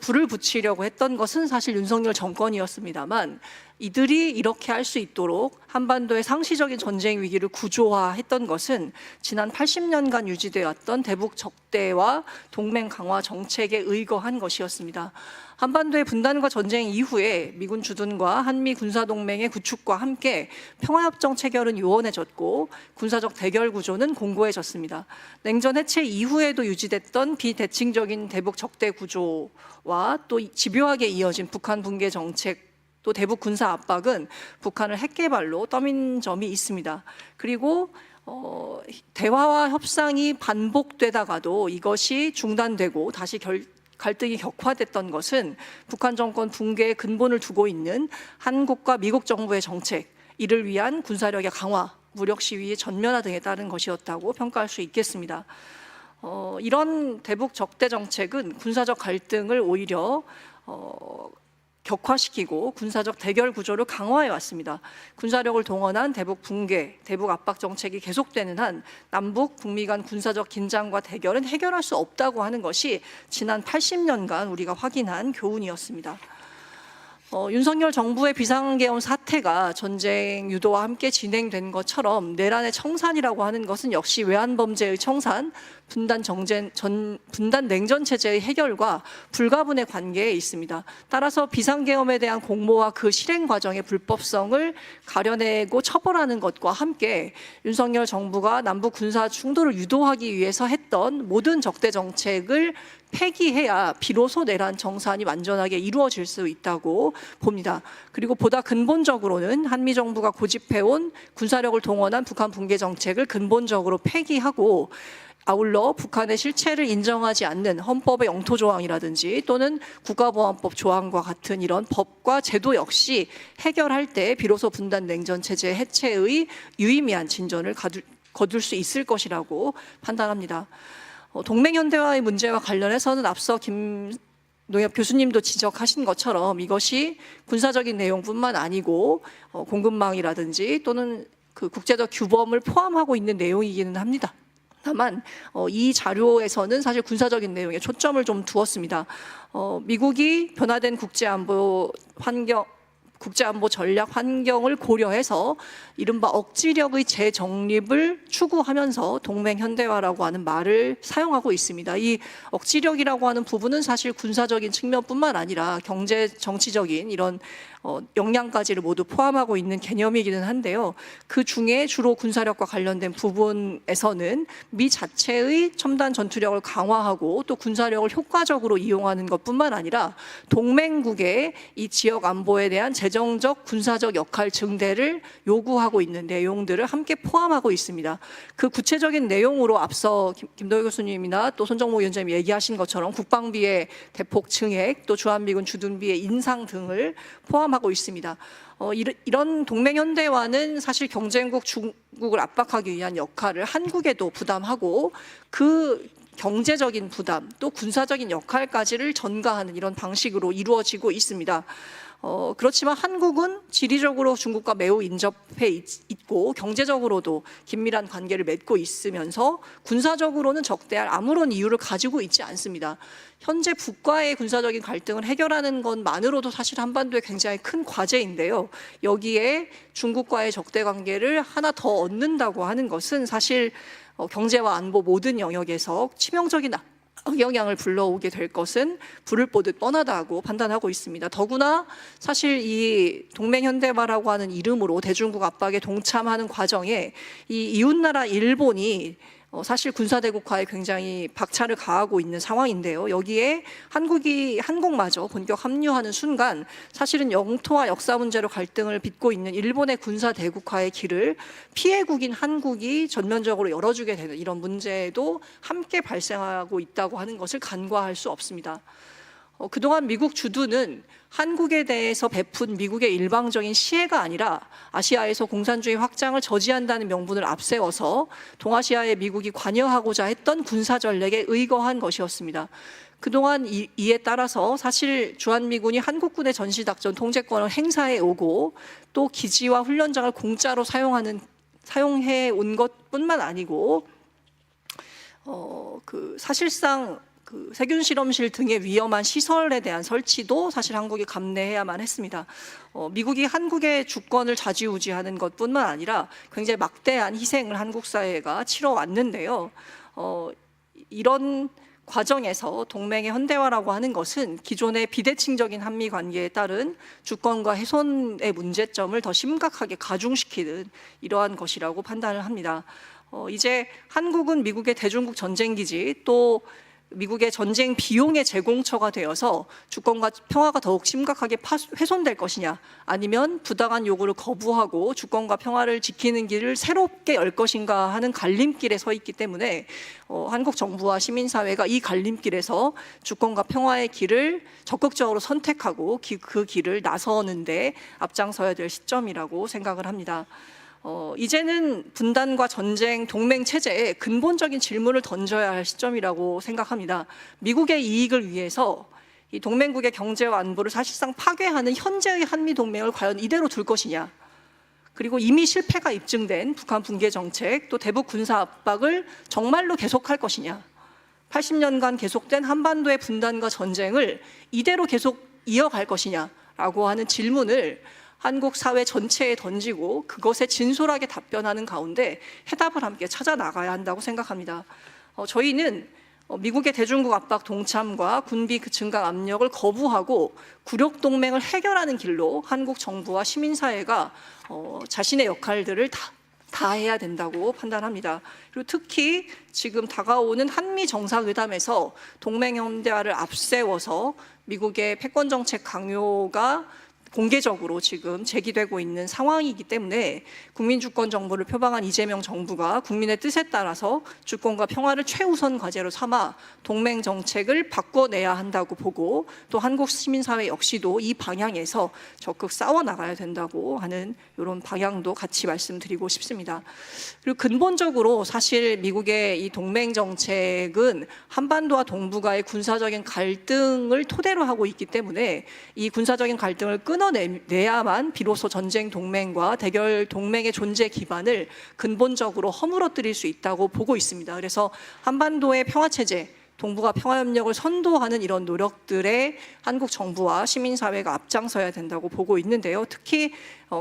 불을 붙이려고 했던 것은 사실 윤석열 정권이었습니다만, 이들이 이렇게 할 수 있도록 한반도의 상시적인 전쟁 위기를 구조화했던 것은 지난 80년간 유지되어 왔던 대북 적대와 동맹 강화 정책에 의거한 것이었습니다. 한반도의 분단과 전쟁 이후에 미군 주둔과 한미 군사동맹의 구축과 함께 평화협정 체결은 요원해졌고 군사적 대결 구조는 공고해졌습니다. 냉전 해체 이후에도 유지됐던 비대칭적인 대북 적대 구조와 또 집요하게 이어진 북한 붕괴 정책, 또 대북 군사 압박은 북한을 핵 개발로 떠민 점이 있습니다. 그리고 대화와 협상이 반복되다가도 이것이 중단되고 다시 갈등이 격화됐던 것은 북한 정권 붕괴의 근본을 두고 있는 한국과 미국 정부의 정책, 이를 위한 군사력의 강화, 무력 시위의 전면화 등에 따른 것이었다고 평가할 수 있겠습니다. 이런 대북 적대 정책은 군사적 갈등을 오히려 격화시키고 군사적 대결 구조를 강화해 왔습니다. 군사력을 동원한 대북 붕괴, 대북 압박 정책이 계속되는 한 남북 북미 간 군사적 긴장과 대결은 해결할 수 없다고 하는 것이 지난 80년간 우리가 확인한 교훈이었습니다. 윤석열 정부의 비상계엄 사태가 전쟁 유도와 함께 진행된 것처럼 내란의 청산이라고 하는 것은 역시 외환범죄의 청산, 분단 냉전 체제의 해결과 불가분의 관계에 있습니다. 따라서 비상계엄에 대한 공모와 그 실행 과정의 불법성을 가려내고 처벌하는 것과 함께 윤석열 정부가 남북 군사 충돌을 유도하기 위해서 했던 모든 적대 정책을 폐기해야 비로소 내란 청산이 완전하게 이루어질 수 있다고 봅니다. 그리고 보다 근본적으로는 한미 정부가 고집해온 군사력을 동원한 북한 붕괴 정책을 근본적으로 폐기하고, 아울러 북한의 실체를 인정하지 않는 헌법의 영토 조항이라든지 또는 국가보안법 조항과 같은 이런 법과 제도 역시 해결할 때 비로소 분단 냉전 체제 해체의 유의미한 진전을 거둘 수 있을 것이라고 판단합니다. 동맹현대화의 문제와 관련해서는 앞서 김노엽 교수님도 지적하신 것처럼 이것이 군사적인 내용뿐만 아니고 공급망이라든지 또는 그 국제적 규범을 포함하고 있는 내용이기는 합니다. 다만 이 자료에서는 사실 군사적인 내용에 초점을 좀 두었습니다. 미국이 변화된 국제안보 전략 환경을 고려해서 이른바 억지력의 재정립을 추구하면서 동맹 현대화라고 하는 말을 사용하고 있습니다. 이 억지력이라고 하는 부분은 사실 군사적인 측면뿐만 아니라 경제, 정치적인 이런 역량까지를 모두 포함하고 있는 개념이기는 한데요. 그 중에 주로 군사력과 관련된 부분에서는 미 자체의 첨단 전투력을 강화하고 또 군사력을 효과적으로 이용하는 것뿐만 아니라 동맹국의 이 지역 안보에 대한 재정적, 군사적 역할 증대를 요구하고 있는 내용들을 함께 포함하고 있습니다. 그 구체적인 내용으로 앞서 김도희 교수님이나 또 손정모 위원장님이 얘기하신 것처럼 국방비의 대폭 증액, 또 주한미군 주둔비의 인상 등을 포함하고 있습니다. 이런 동맹 현대화는 사실 경쟁국 중국을 압박하기 위한 역할을 한국에도 부담하고 그 경제적인 부담 또 군사적인 역할까지를 전가하는 이런 방식으로 이루어지고 있습니다. 그렇지만 한국은 지리적으로 중국과 매우 인접해 있고 경제적으로도 긴밀한 관계를 맺고 있으면서 군사적으로는 적대할 아무런 이유를 가지고 있지 않습니다. 현재 북과의 군사적인 갈등을 해결하는 것만으로도 사실 한반도에 굉장히 큰 과제인데요. 여기에 중국과의 적대 관계를 하나 더 얻는다고 하는 것은 사실 경제와 안보 모든 영역에서 치명적인 영향을 불러오게 될 것은 불을 보듯 뻔하다고 판단하고 있습니다. 더구나 사실 이 동맹현대화라고 하는 이름으로 대중국 압박에 동참하는 과정에 이 이웃나라 일본이 사실 군사대국화에 굉장히 박차를 가하고 있는 상황인데요. 여기에 한국마저 본격 합류하는 순간 사실은 영토와 역사 문제로 갈등을 빚고 있는 일본의 군사대국화의 길을 피해국인 한국이 전면적으로 열어주게 되는 이런 문제도 함께 발생하고 있다고 하는 것을 간과할 수 없습니다. 그동안 미국 주둔은 한국에 대해서 베푼 미국의 일방적인 시해가 아니라 아시아에서 공산주의 확장을 저지한다는 명분을 앞세워서 동아시아에 미국이 관여하고자 했던 군사전략에 의거한 것이었습니다. 그동안 이에 따라서 사실 주한미군이 한국군의 전시작전 통제권을 행사해 오고 또 기지와 훈련장을 공짜로 사용해 온 것뿐만 아니고 사실상 세균 실험실 등의 위험한 시설에 대한 설치도 사실 한국이 감내해야만 했습니다. 미국이 한국의 주권을 좌지우지하는 것뿐만 아니라 굉장히 막대한 희생을 한국 사회가 치러왔는데요. 이런 과정에서 동맹의 현대화라고 하는 것은 기존의 비대칭적인 한미 관계에 따른 주권과 훼손의 문제점을 더 심각하게 가중시키는 이러한 것이라고 판단을 합니다. 이제 한국은 미국의 대중국 전쟁기지 또 미국의 전쟁 비용의 제공처가 되어서 주권과 평화가 더욱 심각하게 훼손될 것이냐 아니면 부당한 요구를 거부하고 주권과 평화를 지키는 길을 새롭게 열 것인가 하는 갈림길에 서 있기 때문에 한국 정부와 시민사회가 이 갈림길에서 주권과 평화의 길을 적극적으로 선택하고 그 길을 나서는데 앞장서야 될 시점이라고 생각을 합니다. 이제는 분단과 전쟁, 동맹 체제에 근본적인 질문을 던져야 할 시점이라고 생각합니다. 미국의 이익을 위해서 이 동맹국의 경제와 안보를 사실상 파괴하는 현재의 한미 동맹을 과연 이대로 둘 것이냐? 그리고 이미 실패가 입증된 북한 붕괴 정책, 또 대북 군사 압박을 정말로 계속할 것이냐? 80년간 계속된 한반도의 분단과 전쟁을 이대로 계속 이어갈 것이냐라고 하는 질문을 한국 사회 전체에 던지고 그것에 진솔하게 답변하는 가운데 해답을 함께 찾아 나가야 한다고 생각합니다. 저희는 미국의 대중국 압박 동참과 군비 증강 압력을 거부하고 굴욕 동맹을 해결하는 길로 한국 정부와 시민사회가 자신의 역할들을 다 해야 된다고 판단합니다. 그리고 특히 지금 다가오는 한미 정상회담에서 동맹 현대화를 앞세워서 미국의 패권 정책 강요가 공개적으로 지금 제기되고 있는 상황이기 때문에 국민주권 정부를 표방한 이재명 정부가 국민의 뜻에 따라서 주권과 평화를 최우선 과제로 삼아 동맹 정책을 바꿔내야 한다고 보고 또 한국 시민사회 역시도 이 방향에서 적극 싸워나가야 된다고 하는 이런 방향도 같이 말씀드리고 싶습니다. 그리고 근본적으로 사실 미국의 이 동맹 정책은 한반도와 동북아의 군사적인 갈등을 토대로 하고 있기 때문에 이 군사적인 갈등을 끊어내야만 비로소 전쟁 동맹과 대결 동맹의 존재 기반을 근본적으로 허물어뜨릴 수 있다고 보고 있습니다. 그래서 한반도의 평화체제, 동북아 평화협력을 선도하는 이런 노력들에 한국 정부와 시민사회가 앞장서야 된다고 보고 있는데요. 특히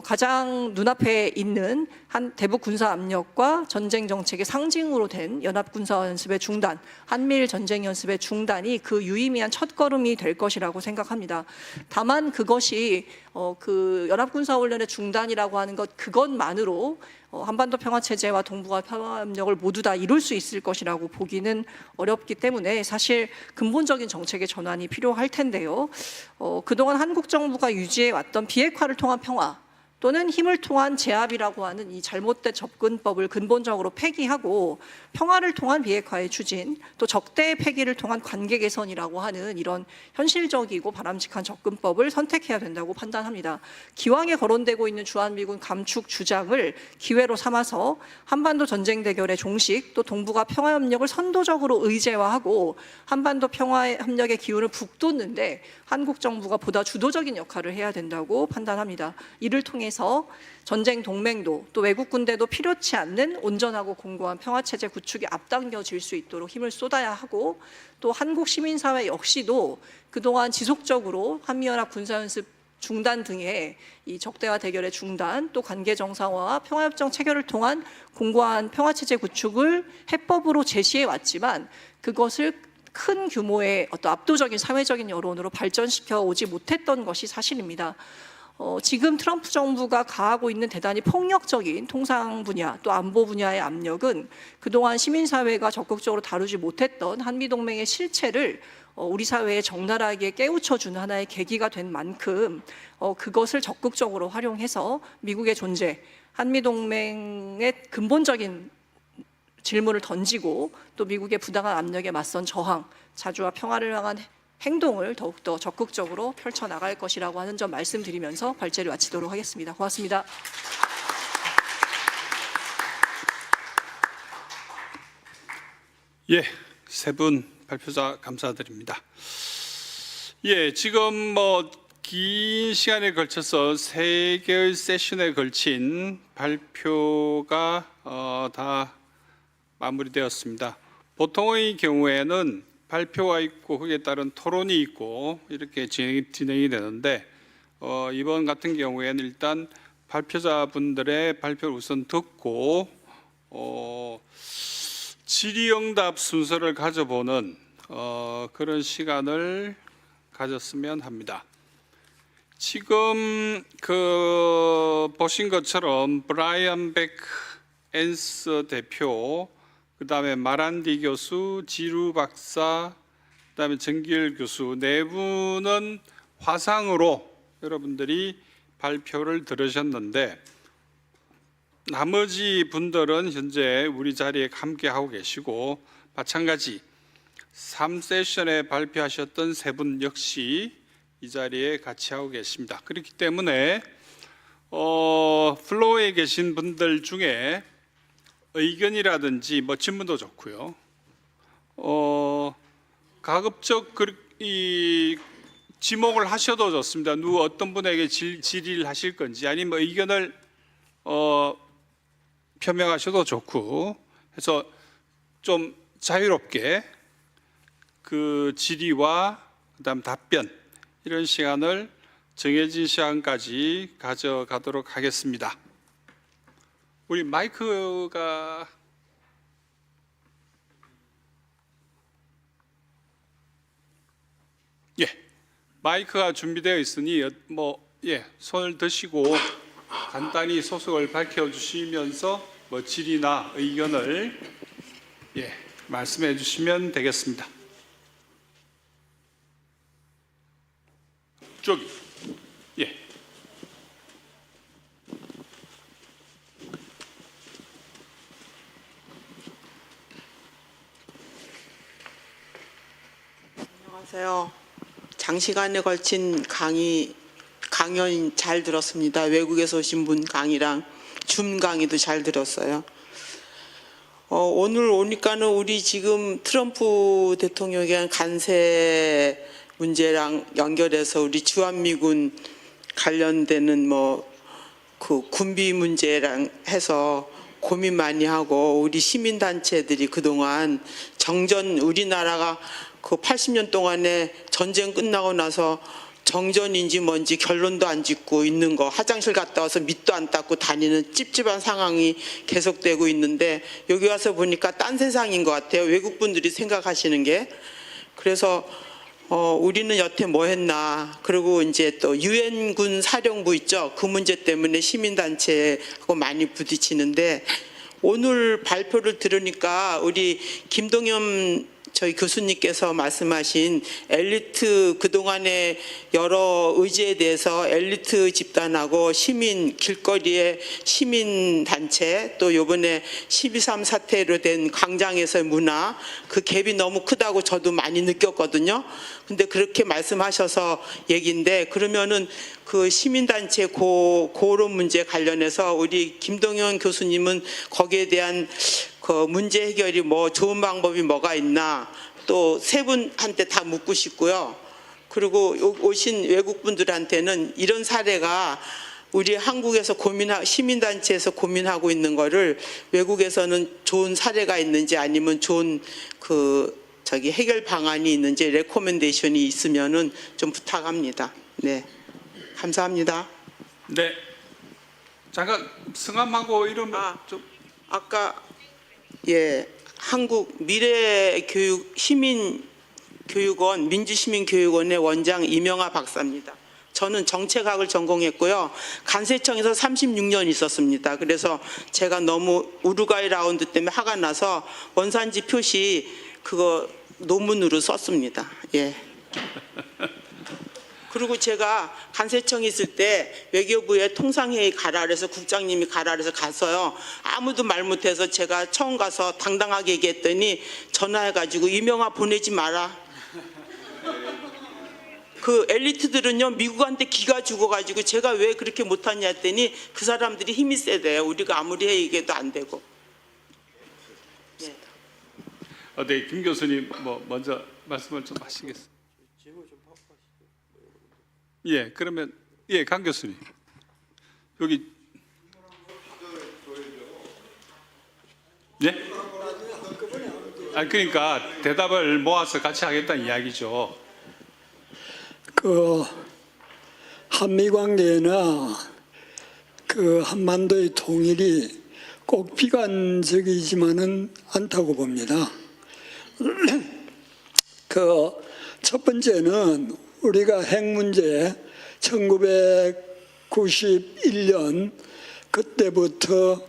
가장 눈앞에 있는 한 대북 군사 압력과 전쟁 정책의 상징으로 된 연합 군사 연습의 중단, 한미일 전쟁 연습의 중단이 그 유의미한 첫걸음이 될 것이라고 생각합니다. 다만 그것이 그 연합 군사 훈련의 중단이라고 하는 것 그것만으로 한반도 평화 체제와 동북아 평화 협력을 모두 다 이룰 수 있을 것이라고 보기는 어렵기 때문에 사실 근본적인 정책의 전환이 필요할 텐데요. 그동안 한국 정부가 유지해 왔던 비핵화를 통한 평화 또는 힘을 통한 제압이라고 하는 이 잘못된 접근법을 근본적으로 폐기하고 평화를 통한 비핵화의 추진, 또 적대의 폐기를 통한 관계 개선이라고 하는 이런 현실적이고 바람직한 접근법을 선택해야 된다고 판단합니다. 기왕에 거론되고 있는 주한미군 감축 주장을 기회로 삼아서 한반도 전쟁 대결의 종식, 또 동북아 평화협력을 선도적으로 의제화하고 한반도 평화협력의 기운을 북돋는데 한국 정부가 보다 주도적인 역할을 해야 된다고 판단합니다. 이를 통해서 전쟁 동맹도 또 외국 군대도 필요치 않는 온전하고 공고한 평화체제 구축이 앞당겨질 수 있도록 힘을 쏟아야 하고, 또 한국 시민사회 역시도 그동안 지속적으로 한미연합 군사연습 중단 등의 이 적대와 대결의 중단, 또 관계 정상화와 평화협정 체결을 통한 공고한 평화체제 구축을 해법으로 제시해 왔지만 그것을 큰 규모의 어떤 압도적인 사회적인 여론으로 발전시켜 오지 못했던 것이 사실입니다. 지금 트럼프 정부가 가하고 있는 대단히 폭력적인 통상 분야 또 안보 분야의 압력은 그동안 시민사회가 적극적으로 다루지 못했던 한미동맹의 실체를 우리 사회에 적나라하게 깨우쳐주는 하나의 계기가 된 만큼 그것을 적극적으로 활용해서 미국의 존재, 한미동맹의 근본적인 질문을 던지고 또 미국의 부당한 압력에 맞선 저항, 자주와 평화를 향한 행동을 더욱더 적극적으로 펼쳐나갈 것이라고 하는 점 말씀드리면서 발제를 마치도록 하겠습니다. 고맙습니다. 예, 세 분 발표자 감사드립니다. 예, 지금 긴 시간에 걸쳐서 3개의 세션에 걸친 발표가 다 마무리되었습니다. 보통의 경우에는 발표가 있고 거기에 따른 토론이 있고 이렇게 진행이 되는데 이번 같은 경우에는 일단 발표자분들의 발표를 우선 듣고 질의응답 순서를 가져보는 그런 시간을 가졌으면 합니다. 지금 보신 것처럼 브라이언 백 앤스 대표, 그 다음에 마란디 교수, 지루 박사, 그 다음에 정길 교수 네 분은 화상으로 여러분들이 발표를 들으셨는데 나머지 분들은 현재 우리 자리에 함께하고 계시고 마찬가지 3세션에 발표하셨던 세 분 역시 이 자리에 같이 하고 계십니다. 그렇기 때문에 플로어에 계신 분들 중에 의견이라든지 질문도 좋고요. 가급적 이 지목을 하셔도 좋습니다. 어떤 분에게 질의를 하실 건지 아니면 의견을 표명하셔도 좋고 해서 좀 자유롭게 그 질의와 그다음 답변 이런 시간을 정해진 시간까지 가져가도록 하겠습니다. 우리 마이크가 마이크가 준비되어 있으니 손을 드시고 간단히 소속을 밝혀주시면서 질의나 의견을 말씀해 주시면 되겠습니다. 저기 안녕하세요. 장시간에 걸친 강연 잘 들었습니다. 외국에서 오신 분 강의랑 줌 강의도 잘 들었어요. 오늘 오니까는 우리 지금 트럼프 대통령에 대한 관세 문제랑 연결해서 우리 주한미군 관련되는 그 군비 문제랑 해서 고민 많이 하고 우리 시민단체들이 그동안 우리나라가 그 80년 동안에 전쟁 끝나고 나서 정전인지 뭔지 결론도 안 짓고 있는 거, 화장실 갔다 와서 밑도 안 닦고 다니는 찝찝한 상황이 계속되고 있는데, 여기 와서 보니까 딴 세상인 것 같아요. 외국 분들이 생각하시는 게. 그래서 우리는 여태 뭐 했나. 그리고 이제 또 유엔군 사령부 있죠. 그 문제 때문에 시민단체하고 많이 부딪히는데, 오늘 발표를 들으니까 우리 김동연 저희 교수님께서 말씀하신 엘리트, 그동안의 여러 의제에 대해서 엘리트 집단하고 시민, 길거리의 시민단체, 또 요번에 12.3 사태로 된 광장에서의 문화, 그 갭이 너무 크다고 저도 많이 느꼈거든요. 근데 그렇게 말씀하셔서 얘기인데, 그러면은 그 시민단체 고런 문제 관련해서 우리 김동연 교수님은 거기에 대한 그 문제 해결이 뭐 좋은 방법이 뭐가 있나, 또 세 분한테 다 묻고 싶고요. 그리고 오신 외국 분들한테는 이런 사례가 우리 한국에서 시민단체에서 고민하고 있는 거를 외국에서는 좋은 사례가 있는지, 아니면 좋은 해결 방안이 있는지, 레코멘데이션이 있으면은 좀 부탁합니다. 네, 감사합니다. 네, 잠깐 성함하고 이름 좀. 아까 예, 한국 미래교육 시민교육원 민주시민교육원의 원장 이명아 박사입니다. 저는 정책학을 전공했고요. 간세청에서 36년 있었습니다. 그래서 제가 너무 우루과이 라운드 때문에 화가 나서 원산지 표시 그거 논문으로 썼습니다. 예. 그리고 제가 간세청에 있을 때 외교부에 통상회의 가라 그래서 국장님이 가라 그래서 갔어요. 아무도 말 못해서 제가 처음 가서 당당하게 얘기했더니 전화해가지고 이명아 보내지 마라. 그 엘리트들은요 미국한테 기가 죽어가지고 제가 왜 그렇게 못하냐 했더니 그 사람들이 힘이 세대요. 우리가 아무리 얘기해도 안 되고. 네. 네, 김 교수님 먼저 말씀을 좀 하시겠습니다. 예, 그러면 예, 강 교수님 여기 예? 그러니까 대답을 모아서 같이 하겠다는 이야기죠. 그 한미 관계나 그 한반도의 통일이 꼭 비관적이지만은 않다고 봅니다. 그 첫 번째는 우리가 핵 문제 1991년 그때부터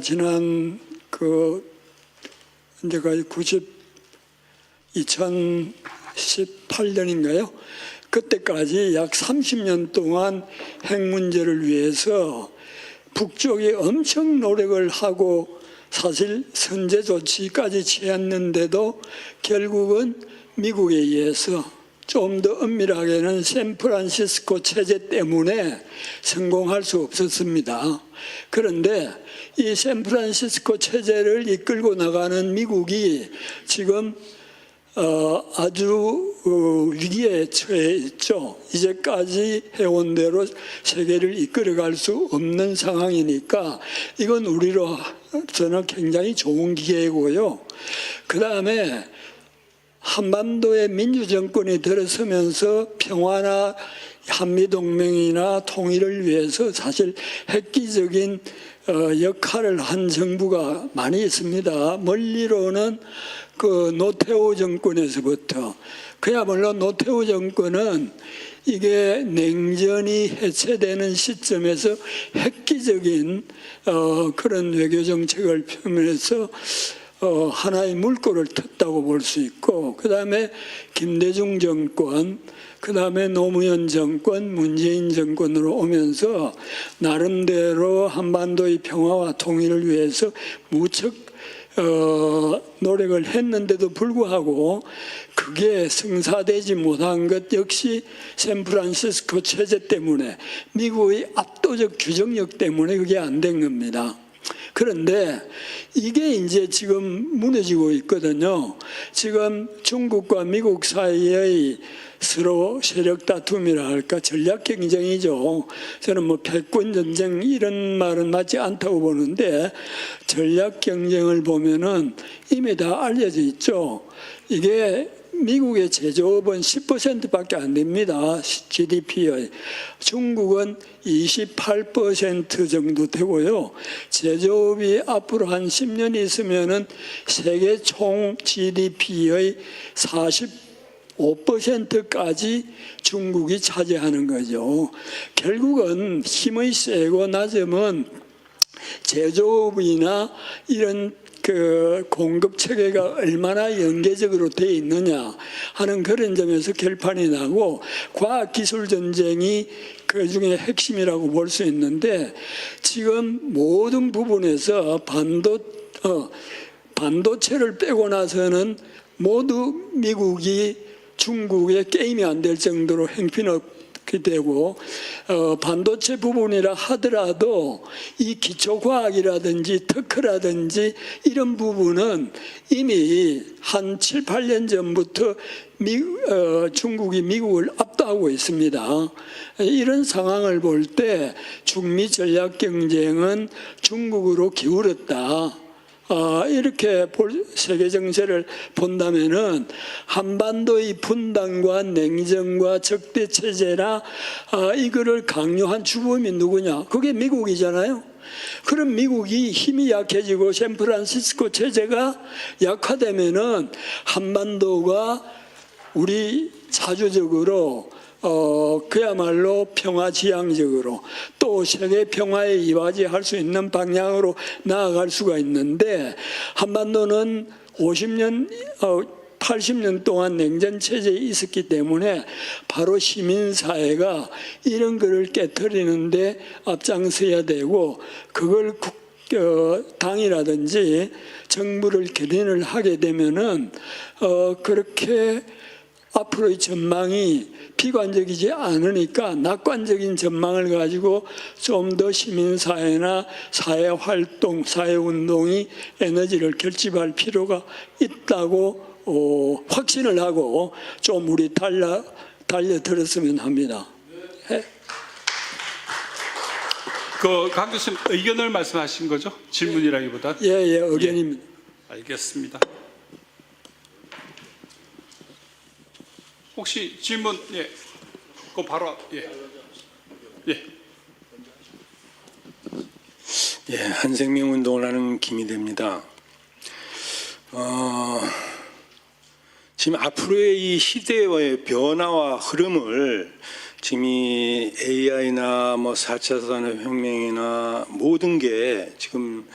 지난 언제가 2018년인가요? 그때까지 약 30년 동안 핵 문제를 위해서 북쪽이 엄청 노력을 하고 사실 선제 조치까지 취했는데도 결국은 미국에 의해서 좀 더 엄밀하게는 샌프란시스코 체제 때문에 성공할 수 없었습니다. 그런데 이 샌프란시스코 체제를 이끌고 나가는 미국이 지금 아주 위기에 처해 있죠. 이제까지 해온 대로 세계를 이끌어갈 수 없는 상황이니까 이건 우리로서는 굉장히 좋은 기회고요. 그 다음에 한반도의 민주정권이 들어서면서 평화나 한미동맹이나 통일을 위해서 사실 획기적인 역할을 한 정부가 많이 있습니다. 멀리로는 그 노태우 정권에서부터, 그야말로 노태우 정권은 이게 냉전이 해체되는 시점에서 획기적인 그런 외교 정책을 펴면서 하나의 물꼬를 텄다고 볼 수 있고, 그 다음에 김대중 정권, 그 다음에 노무현 정권, 문재인 정권으로 오면서 나름대로 한반도의 평화와 통일을 위해서 무척 노력을 했는데도 불구하고 그게 성사되지 못한 것 역시 샌프란시스코 체제 때문에, 미국의 압도적 규정력 때문에 그게 안 된 겁니다. 그런데 이게 이제 지금 무너지고 있거든요. 지금 중국과 미국 사이의 서로 세력 다툼이라 할까, 전략 경쟁이죠. 저는 뭐 패권 전쟁 이런 말은 맞지 않다고 보는데, 전략 경쟁을 보면은 이미 다 알려져 있죠. 이게 미국의 제조업은 10%밖에 안 됩니다. GDP의. 중국은 28% 정도 되고요. 제조업이 앞으로 한 10년 있으면은 세계 총 GDP의 45%까지 중국이 차지하는 거죠. 결국은 힘의 세고 낮음은 제조업이나 이런 공급 체계가 얼마나 연계적으로 되어 있느냐 하는 그런 점에서 결판이 나고 과학기술 전쟁이 그 중에 핵심이라고 볼 수 있는데 지금 모든 부분에서 반도체를 빼고 나서는 모두 미국이 중국의 게임이 안 될 정도로 형편없게 되고 반도체 부분이라 하더라도 이 기초과학이라든지 특허라든지 이런 부분은 이미 한 7, 8년 전부터 중국이 미국을 압도하고 있습니다. 이런 상황을 볼 때 중미 전략 경쟁은 중국으로 기울었다. 이렇게 세계 정세를 본다면은 한반도의 분단과 냉전과 적대 체제나 이거를 강요한 주범이 누구냐? 그게 미국이잖아요. 그럼 미국이 힘이 약해지고 샌프란시스코 체제가 약화되면은 한반도가 우리 자주적으로 그야말로 평화지향적으로 또 세계 평화에 이바지할 수 있는 방향으로 나아갈 수가 있는데 한반도는 80년 동안 냉전 체제에 있었기 때문에 바로 시민사회가 이런 거를 깨트리는데 앞장서야 되고 그걸 당이라든지 정부를 견인을 하게 되면은 그렇게 앞으로의 전망이 비관적이지 않으니까 낙관적인 전망을 가지고 좀 더 시민사회나 사회활동, 사회운동이 에너지를 결집할 필요가 있다고 확신을 하고 좀 우리 달려들었으면 합니다. 강 교수님 의견을 말씀하신 거죠? 질문이라기보다? 예, 의견입니다. 알겠습니다. 혹시 질문, 예, 그거 바로, 예. 예, 한생명운동을 하는 김희대입니다. 지금 앞으로의 이 시대의 변화와 흐름을 지금 이 AI나 뭐 4차 산업혁명이나 모든 게 지금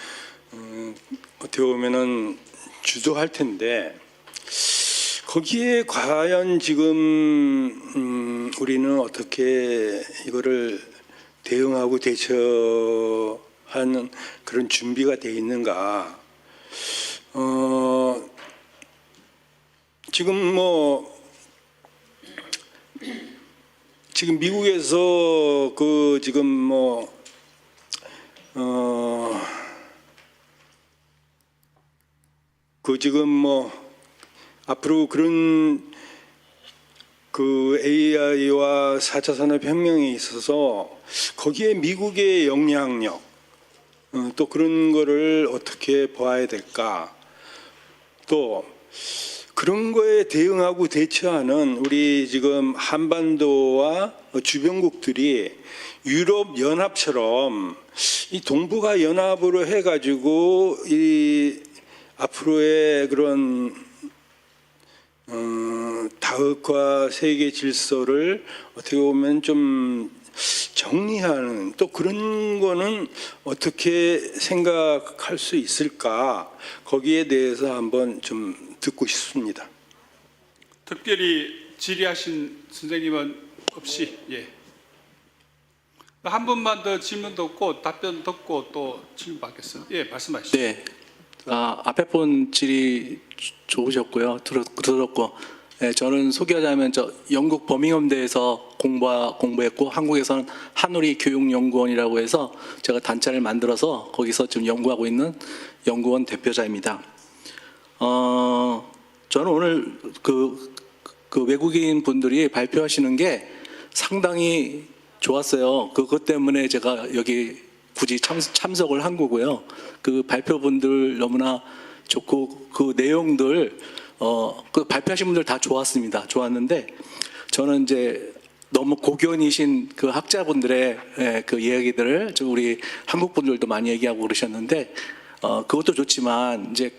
어떻게 보면은 주도할 텐데 거기에 과연 지금 우리는 어떻게 이거를 대응하고 대처하는 그런 준비가 돼 있는가? 지금 미국에서 앞으로 그런 AI와 4차 산업혁명에 있어서 거기에 미국의 영향력 또 그런 거를 어떻게 봐야 될까? 또 그런 거에 대응하고 대처하는 우리 지금 한반도와 주변국들이 유럽 연합처럼 이 동북아 연합으로 해가지고 이 앞으로의 그런 다흑화 세계 질서를 어떻게 보면 좀 정리하는 또 그런 거는 어떻게 생각할 수 있을까? 거기에 대해서 한번 좀 듣고 싶습니다. 특별히 질의하신 선생님은 없이, 예. 한 분만 더 질문 듣고 답변 듣고 또 질문 받겠습니다. 예, 말씀하시죠. 네. 앞에 본 질의 좋으셨고요. 들었고, 네, 저는 소개하자면 영국 버밍엄대에서 공부했고 한국에서는 한우리 교육연구원이라고 해서 제가 단체를 만들어서 거기서 지금 연구하고 있는 연구원 대표자입니다. 저는 오늘 그 외국인 분들이 발표하시는 게 상당히 좋았어요. 그것 때문에 제가 여기 굳이 참석을 한 거고요. 그 발표분들 너무나 좋고 그 내용들 그 발표하신 분들 다 좋았습니다. 좋았는데 저는 이제 너무 고견이신 그 학자분들의 그 이야기들을 우리 한국 분들도 많이 얘기하고 그러셨는데 그것도 좋지만 이제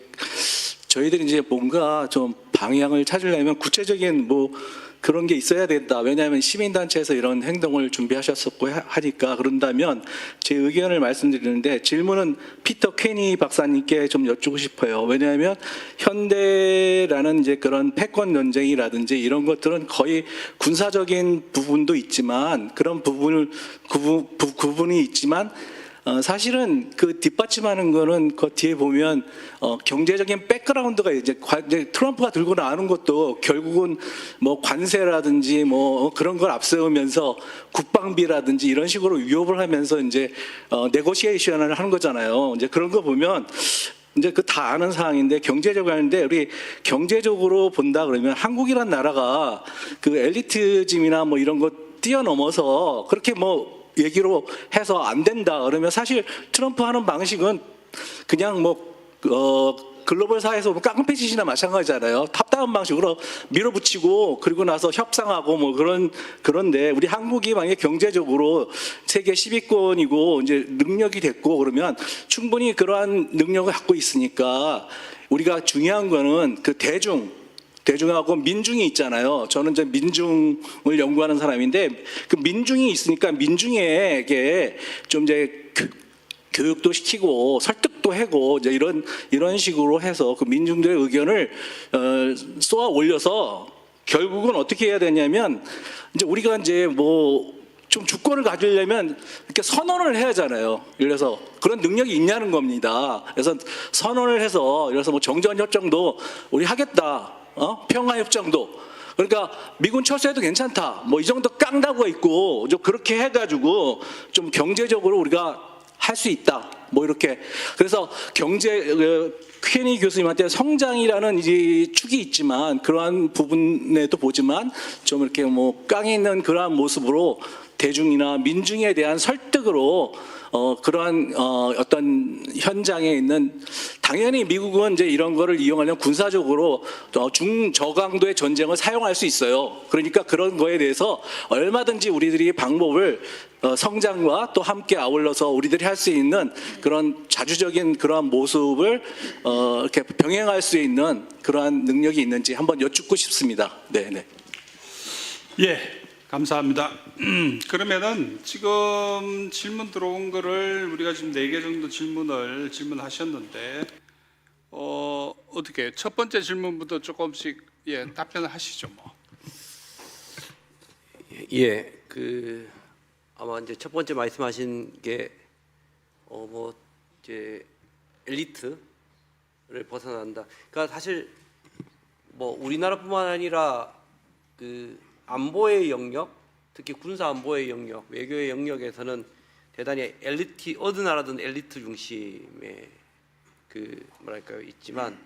저희들이 이제 뭔가 좀 방향을 찾으려면 구체적인 뭐 그런 게 있어야 된다. 왜냐하면 시민단체에서 이런 행동을 준비하셨었고 하니까 그런다면 제 의견을 말씀드리는데 질문은 피터 케니 박사님께 좀 여쭙고 싶어요. 왜냐하면 현대라는 이제 그런 패권 전쟁이라든지 이런 것들은 거의 군사적인 부분도 있지만 그런 부분이 있지만 사실은 그 뒷받침하는 거는 그 뒤에 보면 경제적인 백그라운드가 이제 트럼프가 들고 나오는 것도 결국은 뭐 관세라든지 뭐 그런 걸 앞세우면서 국방비라든지 이런 식으로 위협을 하면서 이제 네고시에이션을 하는 거잖아요. 이제 그런 거 보면 이제 그 다 아는 사항인데 경제적으로 하는데 우리 경제적으로 본다 그러면 한국이란 나라가 그 엘리트즘이나 뭐 이런 거 뛰어넘어서 그렇게 뭐 얘기로 해서 안 된다 그러면 사실 트럼프 하는 방식은 그냥 뭐 글로벌 사회에서 깡패짓이나 마찬가지잖아요. 탑다운 방식으로 밀어붙이고 그리고 나서 협상하고 뭐 그런데 우리 한국이 만약에 경제적으로 세계 10위권이고 이제 능력이 됐고 그러면 충분히 그러한 능력을 갖고 있으니까 우리가 중요한 거는 그 대중하고 민중이 있잖아요. 저는 이제 민중을 연구하는 사람인데 그 민중이 있으니까 민중에게 좀 이제 교육도 시키고 설득도 하고 이제 이런 식으로 해서 그 민중들의 의견을 쏘아 올려서 결국은 어떻게 해야 되냐면 이제 우리가 이제 뭐 좀 주권을 가지려면 이렇게 선언을 해야 하잖아요. 예를 들어서 그런 능력이 있냐는 겁니다. 그래서 선언을 해서 예를 들어서 뭐 정전협정도 우리 하겠다. 평화협정도 그러니까 미군 철수해도 괜찮다. 뭐 이 정도 깡다구가 있고 좀 그렇게 해가지고 좀 경제적으로 우리가 할 수 있다. 뭐 이렇게 그래서 케니 교수님한테 성장이라는 이 축이 있지만 그러한 부분에도 보지만 좀 이렇게 뭐 깡이 있는 그러한 모습으로 대중이나 민중에 대한 설득으로 그러한 어떤 현장에 있는 당연히 미국은 이제 이런 거를 이용하려면 군사적으로 중저강도의 전쟁을 사용할 수 있어요. 그러니까 그런 거에 대해서 얼마든지 우리들이 방법을 성장과 또 함께 아울러서 우리들이 할 수 있는 그런 자주적인 그러한 모습을 이렇게 병행할 수 있는 그러한 능력이 있는지 한번 여쭙고 싶습니다. 네. 예. 감사합니다. 그러면은 지금 질문 들어온 거를 우리가 지금 4개 정도 질문하셨는데 어떻게 첫 번째 질문부터 조금씩 답변을 하시죠 뭐. 예, 그 아마 이제 첫 번째 말씀하신 게 뭐 이제 엘리트를 벗어난다. 그러니까 사실 뭐 우리나라뿐만 아니라 그 안보의 영역, 특히 군사 안보의 영역, 외교의 영역에서는 대단히 엘리트 어느 나라든 엘리트 중심의 그 뭐랄까요 있지만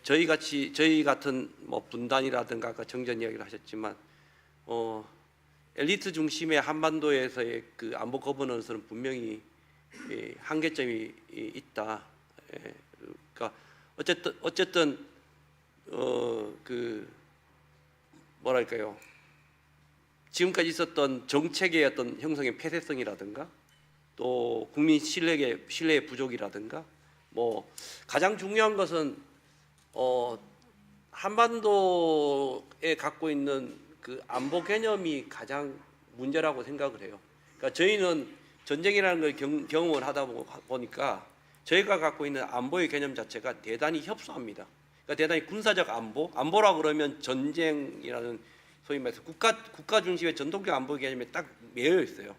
저희 같은 뭐 분단이라든가 아까 정전 이야기를 하셨지만 엘리트 중심의 한반도에서의 그 안보 거버넌스는 분명히 한계점이 있다. 그러니까 어쨌든 그 뭐랄까요? 지금까지 있었던 정책의 어떤 형성의 폐쇄성이라든가 또 국민 신뢰의 부족이라든가 뭐 가장 중요한 것은 한반도에 갖고 있는 그 안보 개념이 가장 문제라고 생각을 해요. 그러니까 저희는 전쟁이라는 걸 경험을 하다 보니까 저희가 갖고 있는 안보의 개념 자체가 대단히 협소합니다. 그러니까 대단히 군사적 안보라 그러면 전쟁이라는 소위 말해서 국가 중심의 전통적 안보 개념에 딱 매여 있어요.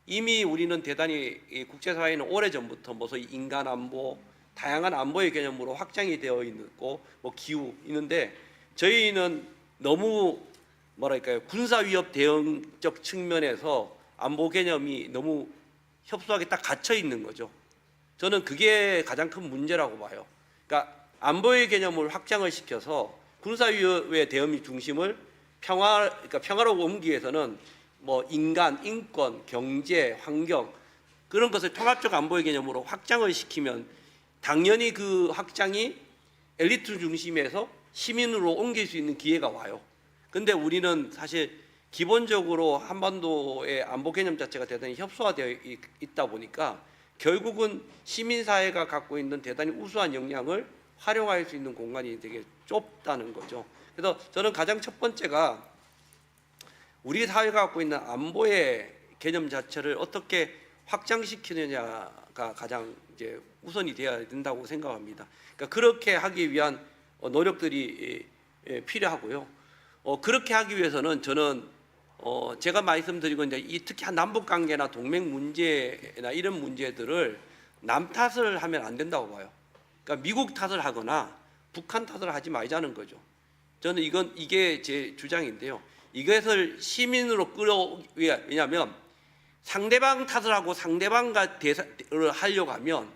이미 우리는 대단히 국제사회는 오래전부터 뭐 소위 인간 안보, 다양한 안보의 개념으로 확장이 되어 있고 뭐 기후 있는데 저희는 너무 뭐랄까요 군사 위협 대응적 측면에서 안보 개념이 너무 협소하게 딱 갇혀 있는 거죠. 저는 그게 가장 큰 문제라고 봐요. 그러니까 안보의 개념을 확장을 시켜서 군사 위협의 대응 중심을 그러니까 평화로 옮기기 위해서는 뭐 인간, 인권, 경제, 환경 그런 것을 통합적 안보의 개념으로 확장을 시키면 당연히 그 확장이 엘리트 중심에서 시민으로 옮길 수 있는 기회가 와요. 근데 우리는 사실 기본적으로 한반도의 안보 개념 자체가 대단히 협소화되어 있다 보니까 결국은 시민사회가 갖고 있는 대단히 우수한 역량을 활용할 수 있는 공간이 되게 좁다는 거죠. 그래서 저는 가장 첫 번째가 우리 사회가 갖고 있는 안보의 개념 자체를 어떻게 확장시키느냐가 가장 이제 우선이 되어야 된다고 생각합니다. 그러니까 그렇게 하기 위한 노력들이 필요하고요. 그렇게 하기 위해서는 저는 제가 말씀드리고 이제 이 특히 남북 관계나 동맹 문제나 이런 문제들을 남 탓을 하면 안 된다고 봐요. 그러니까 미국 탓을 하거나 북한 탓을 하지 말자는 거죠. 저는 이게 제 주장인데요. 이것을 시민으로 왜냐하면 상대방 탓을 하고 상대방과 대화를 하려고 하면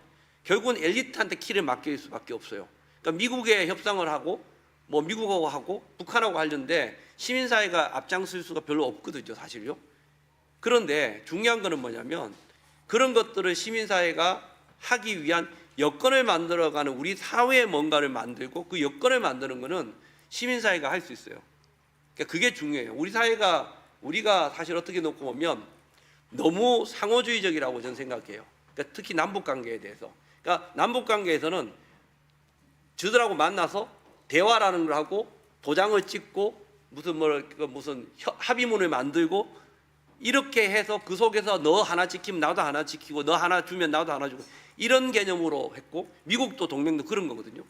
결국은 엘리트한테 키를 맡길 수밖에 없어요. 그러니까 미국에 협상을 하고 뭐 미국하고 하고 북한하고 하려는데 시민사회가 앞장설 수가 별로 없거든요, 사실요. 그런데 중요한 거는 뭐냐면 그런 것들을 시민사회가 하기 위한 여건을 만들어가는 우리 사회에 뭔가를 만들고 그 여건을 만드는 거는 시민사회가 할 수 있어요. 그러니까 그게 중요해요. 우리가 사실 어떻게 놓고 보면 너무 상호주의적이라고 저는 생각해요. 그러니까 특히 남북관계에 대해서. 그러니까 남북관계에서는 저들하고 만나서 대화라는 걸 하고 도장을 찍고 무슨 합의문을 만들고 이렇게 해서 그 속에서 너 하나 지키면 나도 하나 지키고 너 하나 주면 나도 하나 주고 이런 개념으로 했고 미국도 동맹도 그런 거거든요.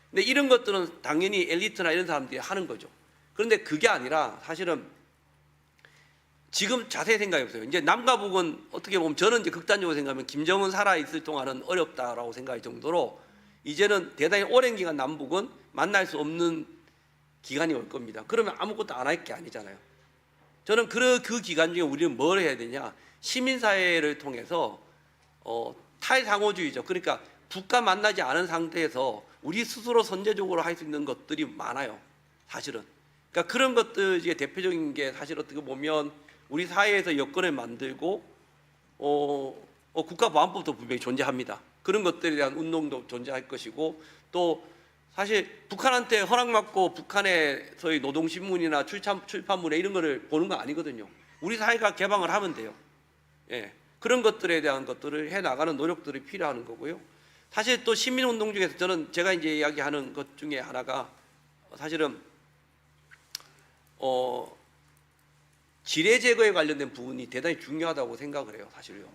근데 이런 것들은 당연히 엘리트나 이런 사람들이 하는 거죠. 그런데 그게 아니라 사실은 지금 자세히 생각해 보세요. 이제 남과 북은 어떻게 보면 저는 이제 극단적으로 생각하면 김정은 살아 있을 동안은 어렵다라고 생각할 정도로 이제는 대단히 오랜 기간 남북은 만날 수 없는 기간이 올 겁니다. 그러면 아무것도 안 할 게 아니잖아요. 저는 그 기간 중에 우리는 뭘 해야 되냐? 시민사회를 통해서 탈상호주의죠. 그러니까 북과 만나지 않은 상태에서 우리 스스로 선제적으로 할 수 있는 것들이 많아요. 사실은. 그러니까 그런 것들 중에 대표적인 게 사실 어떻게 보면 우리 사회에서 여건을 만들고 국가보안법도 분명히 존재합니다. 그런 것들에 대한 운동도 존재할 것이고 또 사실 북한한테 허락받고 북한의 소위 노동신문이나 출판물에 이런 거를 보는 거 아니거든요. 우리 사회가 개방을 하면 돼요. 예, 그런 것들에 대한 것들을 해나가는 노력들이 필요한 거고요. 사실 또 시민운동 중에서 저는 제가 이제 이야기하는 것 중에 하나가 사실은 지뢰 제거에 관련된 부분이 대단히 중요하다고 생각을 해요. 사실요.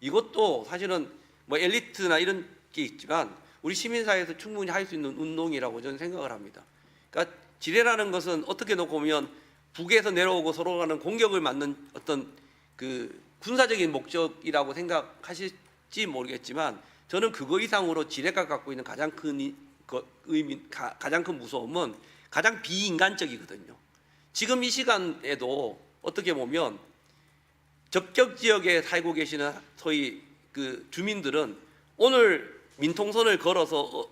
이것도 사실은 뭐 엘리트나 이런 게 있지만 우리 시민사회에서 충분히 할 수 있는 운동이라고 저는 생각을 합니다. 그러니까 지뢰라는 것은 어떻게 놓고 보면 북에서 내려오고 서로 간의 공격을 막는 어떤 그 군사적인 목적이라고 생각하실지 모르겠지만 저는 그거 이상으로 지뢰가 갖고 있는 가장 큰 무서움은 가장 비인간적이거든요. 지금 이 시간에도 어떻게 보면 적격 지역에 살고 계시는 소위 그 주민들은 오늘 민통선을 걸어서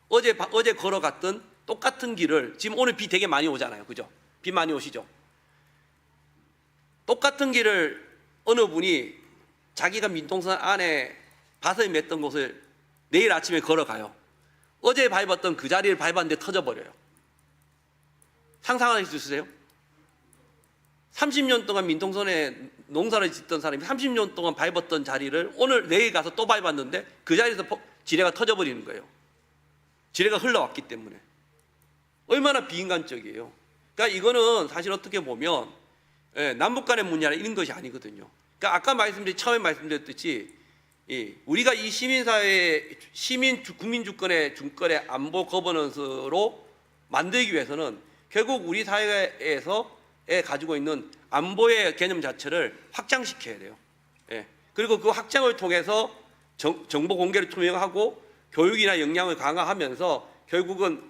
어제 걸어갔던 똑같은 길을 지금 오늘 비 되게 많이 오잖아요, 그죠? 비 많이 오시죠? 똑같은 길을 어느 분이 자기가 민통선 안에 밭을 맺던 곳을 내일 아침에 걸어가요. 어제 밟았던 그 자리를 밟았는데 터져버려요. 상상할 수 있으세요? 30년 동안 민통선에 농사를 짓던 사람이 30년 동안 밟았던 자리를 오늘 내일 가서 또 밟았는데 그 자리에서 지뢰가 터져버리는 거예요. 지뢰가 흘러왔기 때문에. 얼마나 비인간적이에요. 그러니까 이거는 사실 어떻게 보면 남북 간의 문제나 이런 것이 아니거든요. 그러니까 아까 처음에 말씀드렸듯이 우리가 이 시민사회, 국민 주권의 안보 거버넌스로 만들기 위해서는 결국 우리 사회에서 가지고 있는 안보의 개념 자체를 확장시켜야 돼요. 그리고 그 확장을 통해서 정보 공개를 투명하고 교육이나 역량을 강화하면서 결국은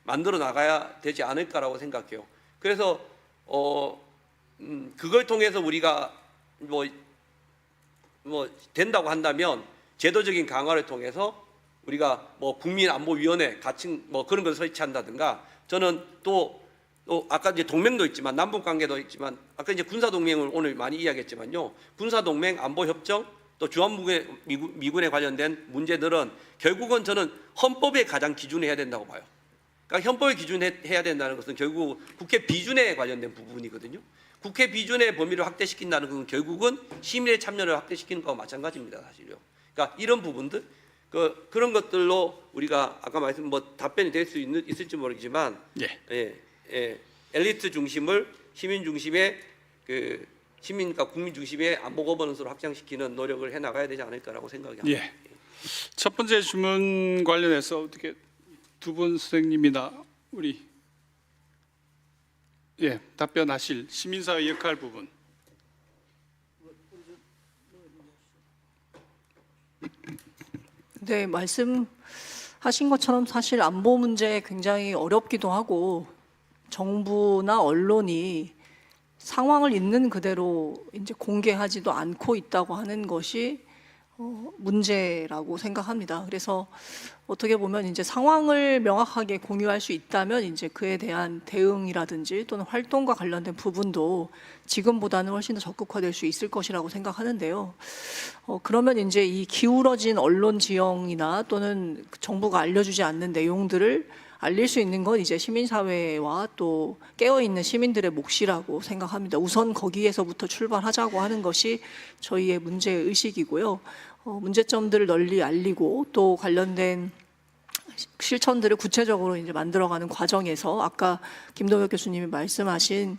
만들어 나가야 되지 않을까라고 생각해요. 그래서 그걸 통해서 우리가 뭐 된다고 한다면 제도적인 강화를 통해서 우리가 뭐 국민안보위원회 같은 뭐 그런 걸 설치한다든가 저는 또 아까 이제 동맹도 있지만 남북 관계도 있지만 아까 이제 군사 동맹을 오늘 많이 이야기했지만요. 군사 동맹 안보 협정 또 주한미군에 관련된 문제들은 결국은 저는 헌법에 가장 기준해야 된다고 봐요. 그러니까 헌법에 기준해야 된다는 것은 결국 국회 비준에 관련된 부분이거든요. 국회 비준의 범위를 확대시킨다는 것은 결국은 시민의 참여를 확대시키는 것과 마찬가지입니다, 사실요. 그러니까 이런 부분들, 그런 것들로 우리가 아까 말씀 답변이 될 수 있을지 모르겠지만, 엘리트 중심을 시민 중심의 시민과 국민 중심의 안보 거버넌스로 확장시키는 노력을 해 나가야 되지 않을까라고 생각이 합니다. 첫 번째 질문 관련해서 어떻게 두 분 선생님이나 우리 답변하실 시민사회 역할 부분. 네, 말씀하신 것처럼 사실 안보 문제 굉장히 어렵기도 하고 정부나 언론이 상황을 있는 그대로 이제 공개하지도 않고 있다고 하는 것이 문제라고 생각합니다. 그래서 어떻게 보면 이제 상황을 명확하게 공유할 수 있다면 이제 그에 대한 대응이라든지 또는 활동과 관련된 부분도 지금보다는 훨씬 더 적극화될 수 있을 것이라고 생각하는데요. 그러면 이제 이 기울어진 언론 지형이나 또는 정부가 알려주지 않는 내용들을 알릴 수 있는 건 이제 시민사회와 또 깨어있는 시민들의 몫이라고 생각합니다. 우선 거기에서부터 출발하자고 하는 것이 저희의 문제의식이고요. 문제점들을 널리 알리고 또 관련된 실천들을 구체적으로 이제 만들어가는 과정에서 아까 김동혁 교수님이 말씀하신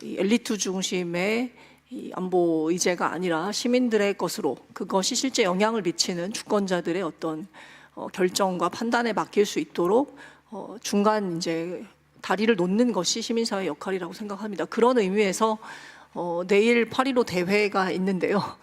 이 엘리트 중심의 이 안보 의제가 아니라 시민들의 것으로 그것이 실제 영향을 미치는 주권자들의 어떤 결정과 판단에 맡길 수 있도록 중간 이제 다리를 놓는 것이 시민사회 역할이라고 생각합니다. 그런 의미에서 내일 8.15 대회가 있는데요.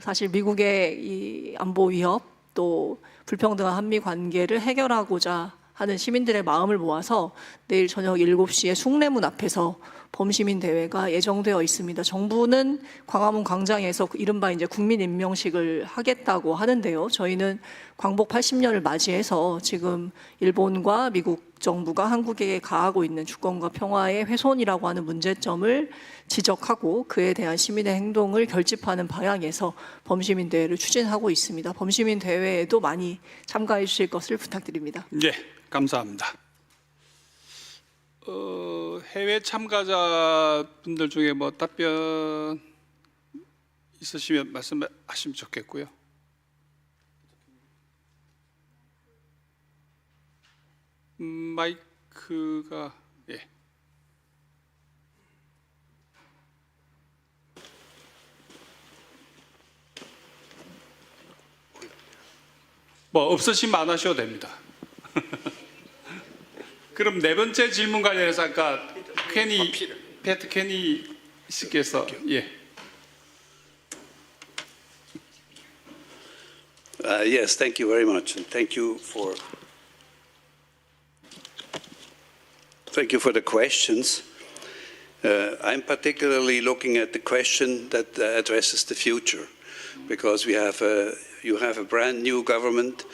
사실 미국의 이 안보 위협 또 불평등한 한미 관계를 해결하고자 하는 시민들의 마음을 모아서 내일 저녁 7시에 숭례문 앞에서 범시민 대회가 예정되어 있습니다. 정부는 광화문 광장에서 이른바 이제 국민 임명식을 하겠다고 하는데요. 저희는 광복 80년을 맞이해서 지금 일본과 미국 정부가 한국에게 가하고 있는 주권과 평화의 훼손이라고 하는 문제점을 지적하고 그에 대한 시민의 행동을 결집하는 방향에서 범시민 대회를 추진하고 있습니다. 범시민 대회에도 많이 참가해 주실 것을 부탁드립니다. 네, 감사합니다. 해외 참가자분들 중에 답변 있으시면 말씀하시면 좋겠고요. 마이크가 없으시면 안 하셔도 됩니다. 그럼 네 번째 질문 관련해서 아까 패트 케니 씨께서 Yes, thank you very much, and thank you for the questions. I'm particularly looking at the question that addresses the future, because you have a brand new government.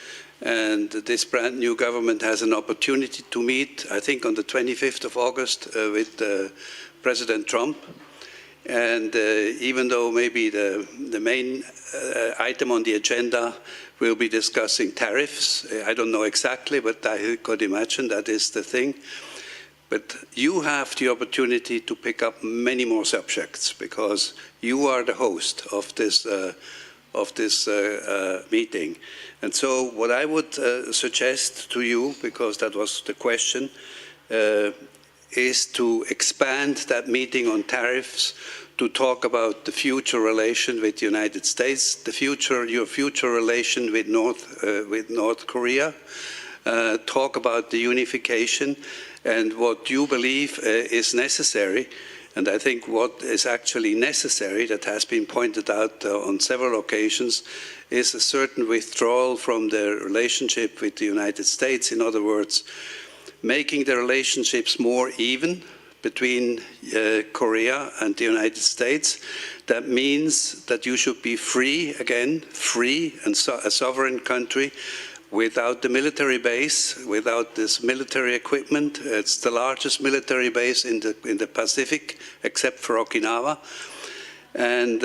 And this brand new government has an opportunity to meet, I think, on the 25th of August with President Trump. And even though maybe the main item on the agenda will be discussing tariffs, I don't know exactly, but I could imagine that is the thing. But you have the opportunity to pick up many more subjects, because you are the host of this meeting. And so what I would suggest to you, because that was the question, is to expand that meeting on tariffs to talk about the future relation with the United States, your future relation with North Korea, talk about the unification and what you believe is necessary. And I think what is actually necessary, that has been pointed out on several occasions, is a certain withdrawal from the relationship with the United States. In other words, making the relationships more even between Korea and the United States. That means that you should be free again, free and a sovereign country, without the military base, without this military equipment. It's the largest military base in the Pacific, except for Okinawa. And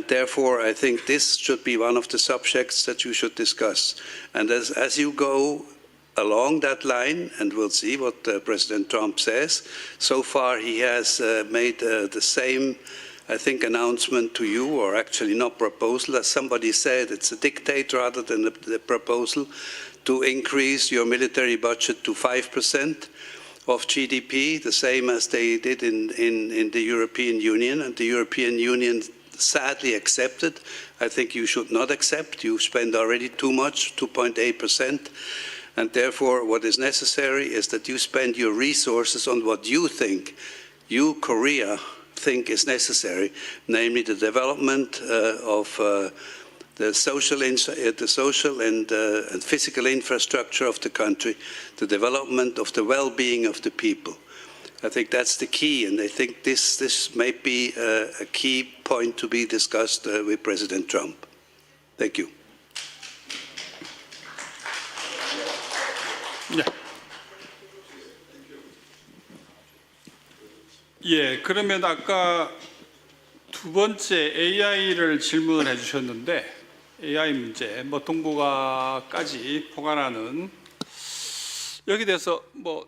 therefore, I think this should be one of the subjects that you should discuss. And as you go along that line, and we'll see what President Trump says. So far, he has made the same, I think, announcement to you, or actually not proposal, as somebody said, it's a dictate rather than the proposal, to increase your military budget to 5% of GDP, the same as they did in the European Union, and the European Union sadly accepted. I think you should not accept. You spend already too much, 2.8%. And therefore, what is necessary is that you spend your resources on what you think, you, Korea, think is necessary, namely the development of the social and physical infrastructure of the country, the development of the well-being of the people. I think that's the key, and I think this may be a key point to be discussed with President Trump. Thank you. 예, 그러면 아까 두 번째 AI를 질문을 해주셨는데 AI 문제, 뭐 동북아까지 포괄하는 여기 대해서 뭐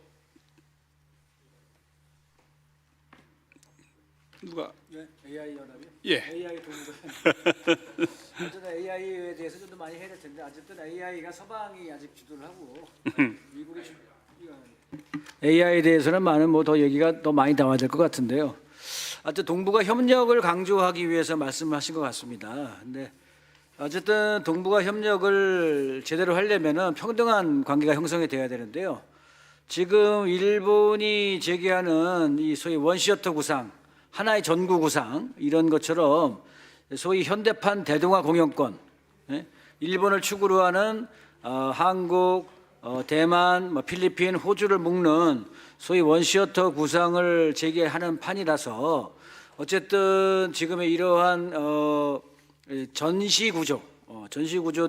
누가? 네, AI 연합이요? 예. AI 동북아. 어쨌든 AI에 대해서 좀 더 많이 해야 될 텐데 어쨌든 AI가 서방이 아직 주도를 하고 미국이 AI에 대해서는 많은 뭐 더 얘기가 더 많이 나와야 될 것 같은데요. 어쨌든 동북아 협력을 강조하기 위해서 말씀하신 것 같습니다. 근데 어쨌든 동북아 협력을 제대로 하려면은 평등한 관계가 형성이 돼야 되는데요. 지금 일본이 제기하는 이 소위 원시어터 구상, 하나의 전구 구상 이런 것처럼 소위 현대판 대동아 공영권, 일본을 축으로 하는 한국, 대만, 필리핀, 호주를 묶는 소위 원시어터 구상을 제기하는 판이라서 어쨌든 지금의 이러한 전시 구조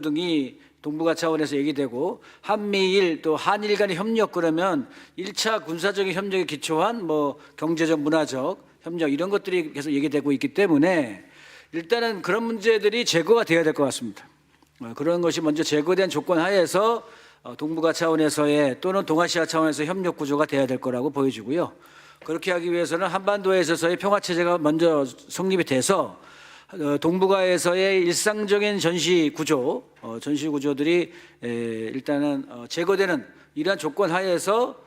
등이 동북아 차원에서 얘기되고 한미일 또 한일 간의 협력 그러면 1차 군사적인 협력에 기초한 뭐 경제적, 문화적 협력 이런 것들이 계속 얘기되고 있기 때문에 일단은 그런 문제들이 제거가 돼야 될 것 같습니다. 그런 것이 먼저 제거된 조건 하에서 동북아 차원에서의 또는 동아시아 차원에서 협력 구조가 돼야 될 거라고 보여지고요. 그렇게 하기 위해서는 한반도에 있어서의 평화체제가 먼저 성립이 돼서 동북아에서의 일상적인 전시 구조들이 일단은 제거되는 이러한 조건 하에서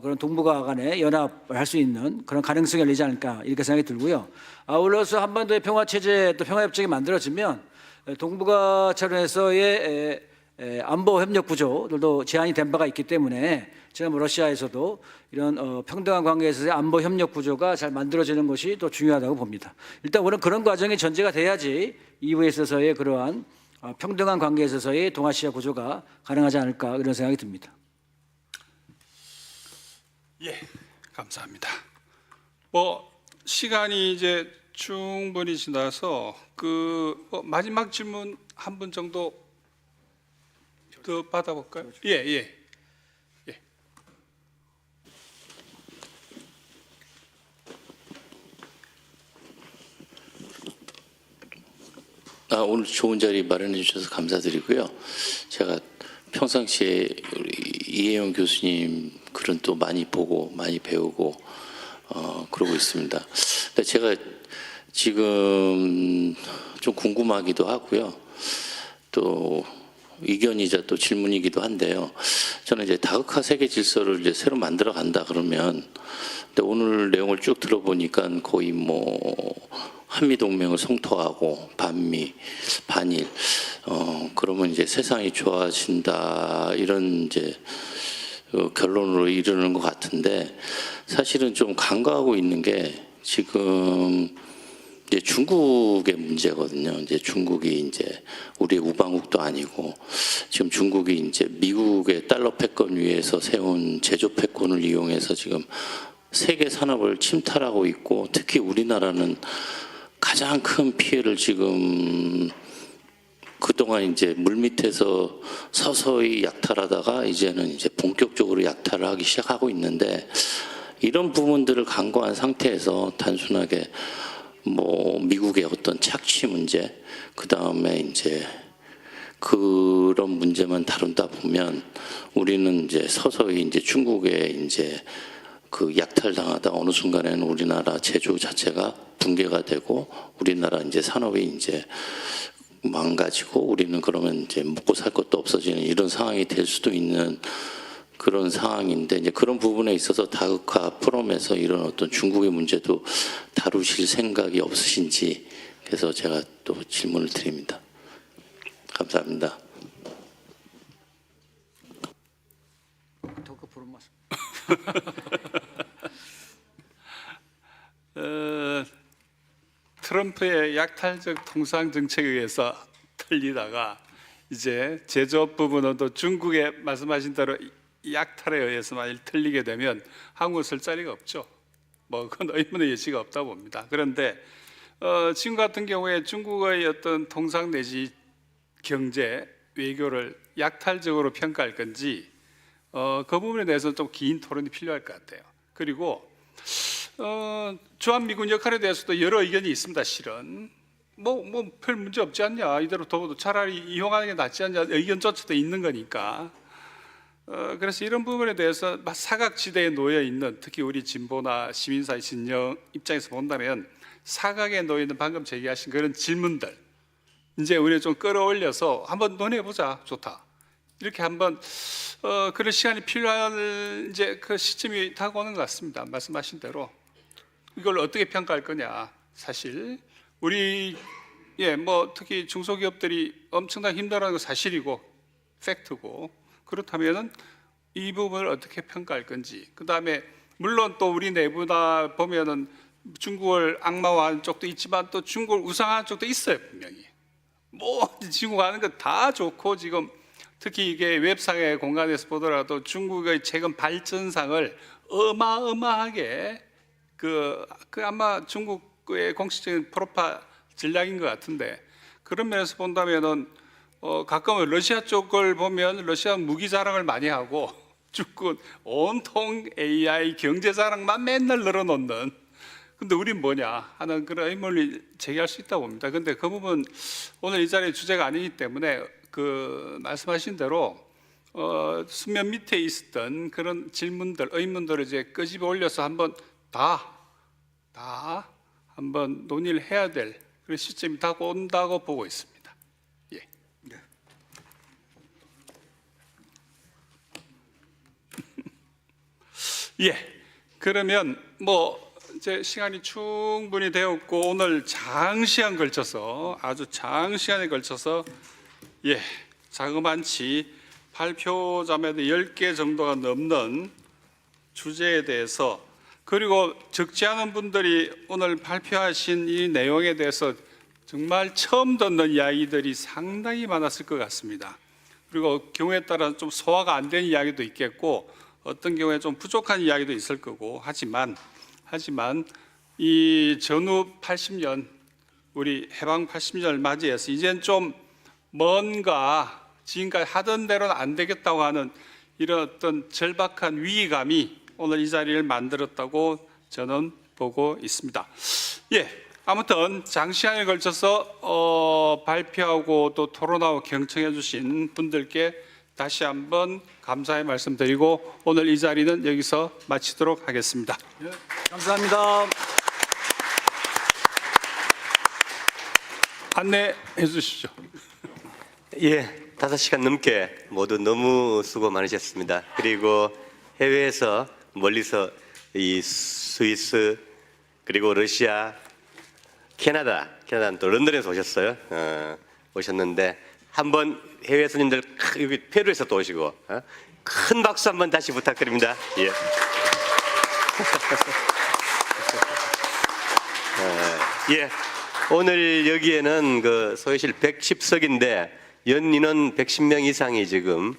그런 동북아 간의 연합을 할 수 있는 그런 가능성이 열리지 않을까 이렇게 생각이 들고요. 아울러서 한반도의 평화체제 또 평화협정이 만들어지면 동북아 차원에서의 안보 협력 구조들도 제한이 된 바가 있기 때문에 지금 러시아에서도 이런 평등한 관계에서의 안보 협력 구조가 잘 만들어지는 것이 또 중요하다고 봅니다. 일단 우리는 그런 과정이 전제가 돼야지 이후에 있어서의 그러한 평등한 관계에 있어서의 동아시아 구조가 가능하지 않을까 이런 생각이 듭니다. 예, 감사합니다. 뭐 시간이 이제 충분히 지나서 마지막 질문 한 분 정도 더 받아볼까요? 예. 오늘 좋은 자리 마련해 주셔서 감사드리고요. 제가 평상시에 우리 이혜영 교수님 글은 또 많이 보고 많이 배우고 그러고 있습니다. 근데 제가 지금 좀 궁금하기도 하고요. 또 의견이자 또 질문이기도 한데요. 저는 이제 다극화 세계 질서를 이제 새로 만들어 간다 그러면, 근데 오늘 내용을 쭉 들어보니까 거의 뭐 한미 동맹을 성토하고 반미, 반일, 그러면 이제 세상이 좋아진다 이런 이제 결론으로 이르는 것 같은데, 사실은 좀 간과하고 있는 게 지금 이제 중국의 문제거든요. 이제 중국이 이제 우리의 우방국도 아니고 지금 중국이 이제 미국의 달러 패권 위에서 세운 제조 패권을 이용해서 지금 세계 산업을 침탈하고 있고, 특히 우리나라는 가장 큰 피해를 지금 그동안 이제 물밑에서 서서히 약탈하다가 이제는 이제 본격적으로 약탈을 하기 시작하고 있는데, 이런 부분들을 간과한 상태에서 단순하게 뭐 미국의 어떤 착취 문제, 그 다음에 이제 그런 문제만 다룬다 보면 우리는 이제 서서히 이제 중국에 이제 그 약탈당하다 어느 순간에는 우리나라 제조 자체가 붕괴가 되고 우리나라 이제 산업이 이제 망가지고 우리는 그러면 이제 먹고 살 것도 없어지는 이런 상황이 될 수도 있는 그런 상황인데 이제 그런 부분에 있어서 다극화 포럼에서 이런 어떤 중국의 문제도 다루실 생각이 없으신지 그래서 제가 또 질문을 드립니다. 감사합니다. 트럼프의 약탈적 통상 정책에 의해서 틀리다가 이제 제조업 부분은 또 중국의 말씀하신 대로 약탈에 의해서 만일 틀리게 되면 한국은 설 자리가 없죠. 뭐 그건 의문의 여지가 없다고 봅니다. 그런데 지금 같은 경우에 중국의 어떤 통상 내지 경제 외교를 약탈적으로 평가할 건지 그 부분에 대해서 좀 긴 토론이 필요할 것 같아요. 그리고 주한미군 역할에 대해서도 여러 의견이 있습니다. 실은 뭐 별 문제 없지 않냐, 이대로 둬도 차라리 이용하는 게 낫지 않냐 의견조차도 있는 거니까. 그래서 이런 부분에 대해서 사각지대에 놓여 있는, 특히 우리 진보나 시민사회 진영 입장에서 본다면 사각에 놓여 있는 방금 제기하신 그런 질문들 이제 우리가 좀 끌어올려서 한번 논해보자. 좋다. 이렇게 한번 그런 시간이 필요한 이제 그 시점이 다가오는 것 같습니다. 말씀하신 대로 이걸 어떻게 평가할 거냐. 사실 우리 뭐 특히 중소기업들이 엄청나게 힘들어하는 건 사실이고 팩트고, 그렇다면은 이 부분을 어떻게 평가할 건지. 그 다음에 물론 또 우리 내부다 보면은 중국을 악마화하는 쪽도 있지만 또 중국을 우상화하는 쪽도 있어요. 분명히 뭐 중국 하는 거 다 좋고, 지금 특히 이게 웹상의 공간에서 보더라도 중국의 최근 발전상을 어마어마하게 그 아마 중국의 공식적인 프로파 전략인 것 같은데, 그런 면에서 본다면은 가끔은 러시아 쪽을 보면 러시아 무기 자랑을 많이 하고 중국은 온통 AI 경제 자랑만 맨날 늘어놓는, 근데 우린 뭐냐 하는 그런 의문을 제기할 수 있다고 봅니다. 근데 그 부분 오늘 이 자리의 주제가 아니기 때문에 그 말씀하신 대로 수면 밑에 있었던 그런 질문들, 의문들을 이제 끄집어 올려서 한번 다 한번 논의를 해야 될 그런 시점이 다가온다고 보고 있습니다. 예. 예. 그러면 뭐 이제 시간이 충분히 되었고 오늘 장시간 걸쳐서 아주 장시간에 걸쳐서 자그만치 발표자마다 10개 정도가 넘는 주제에 대해서, 그리고 적지 않은 분들이 오늘 발표하신 이 내용에 대해서 정말 처음 듣는 이야기들이 상당히 많았을 것 같습니다. 그리고 경우에 따라 좀 소화가 안 된 이야기도 있겠고 어떤 경우에 좀 부족한 이야기도 있을 거고, 하지만 이 전후 80년, 우리 해방 80년을 맞이해서 이젠 좀 뭔가 지금까지 하던 대로는 안 되겠다고 하는 이런 어떤 절박한 위기감이 오늘 이 자리를 만들었다고 저는 보고 있습니다. 아무튼 장시간에 걸쳐서 발표하고 또 토론하고 경청해 주신 분들께 다시 한번 감사의 말씀드리고 오늘 이 자리는 여기서 마치도록 하겠습니다. 감사합니다. 안내해 주시죠. 5시간 넘게 모두 너무 수고 많으셨습니다. 그리고 해외에서 멀리서 이 스위스 그리고 러시아, 캐나다는 또 런던에서 오셨어요. 오셨는데 한번 해외 손님들 여기 페루에서 또 오시고 큰 박수 한번 다시 부탁드립니다. 오늘 여기에는 그 소요실 110석인데 연 인원 110명 이상이 지금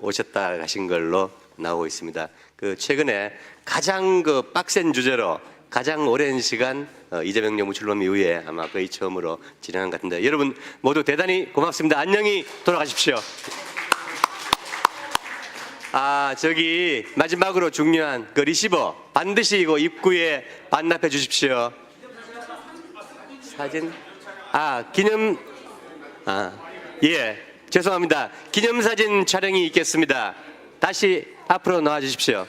오셨다 가신 걸로 나오고 있습니다. 그 최근에 가장 그 빡센 주제로 가장 오랜 시간 이재명 정부 출범 이후에 아마 거의 처음으로 진행한 것 같은데 여러분 모두 대단히 고맙습니다. 안녕히 돌아가십시오. 저기 마지막으로 중요한 그 리시버 반드시 이거 입구에 반납해 주십시오. 사진 기념 죄송합니다. 기념사진 촬영이 있겠습니다. 다시 앞으로 나와 주십시오.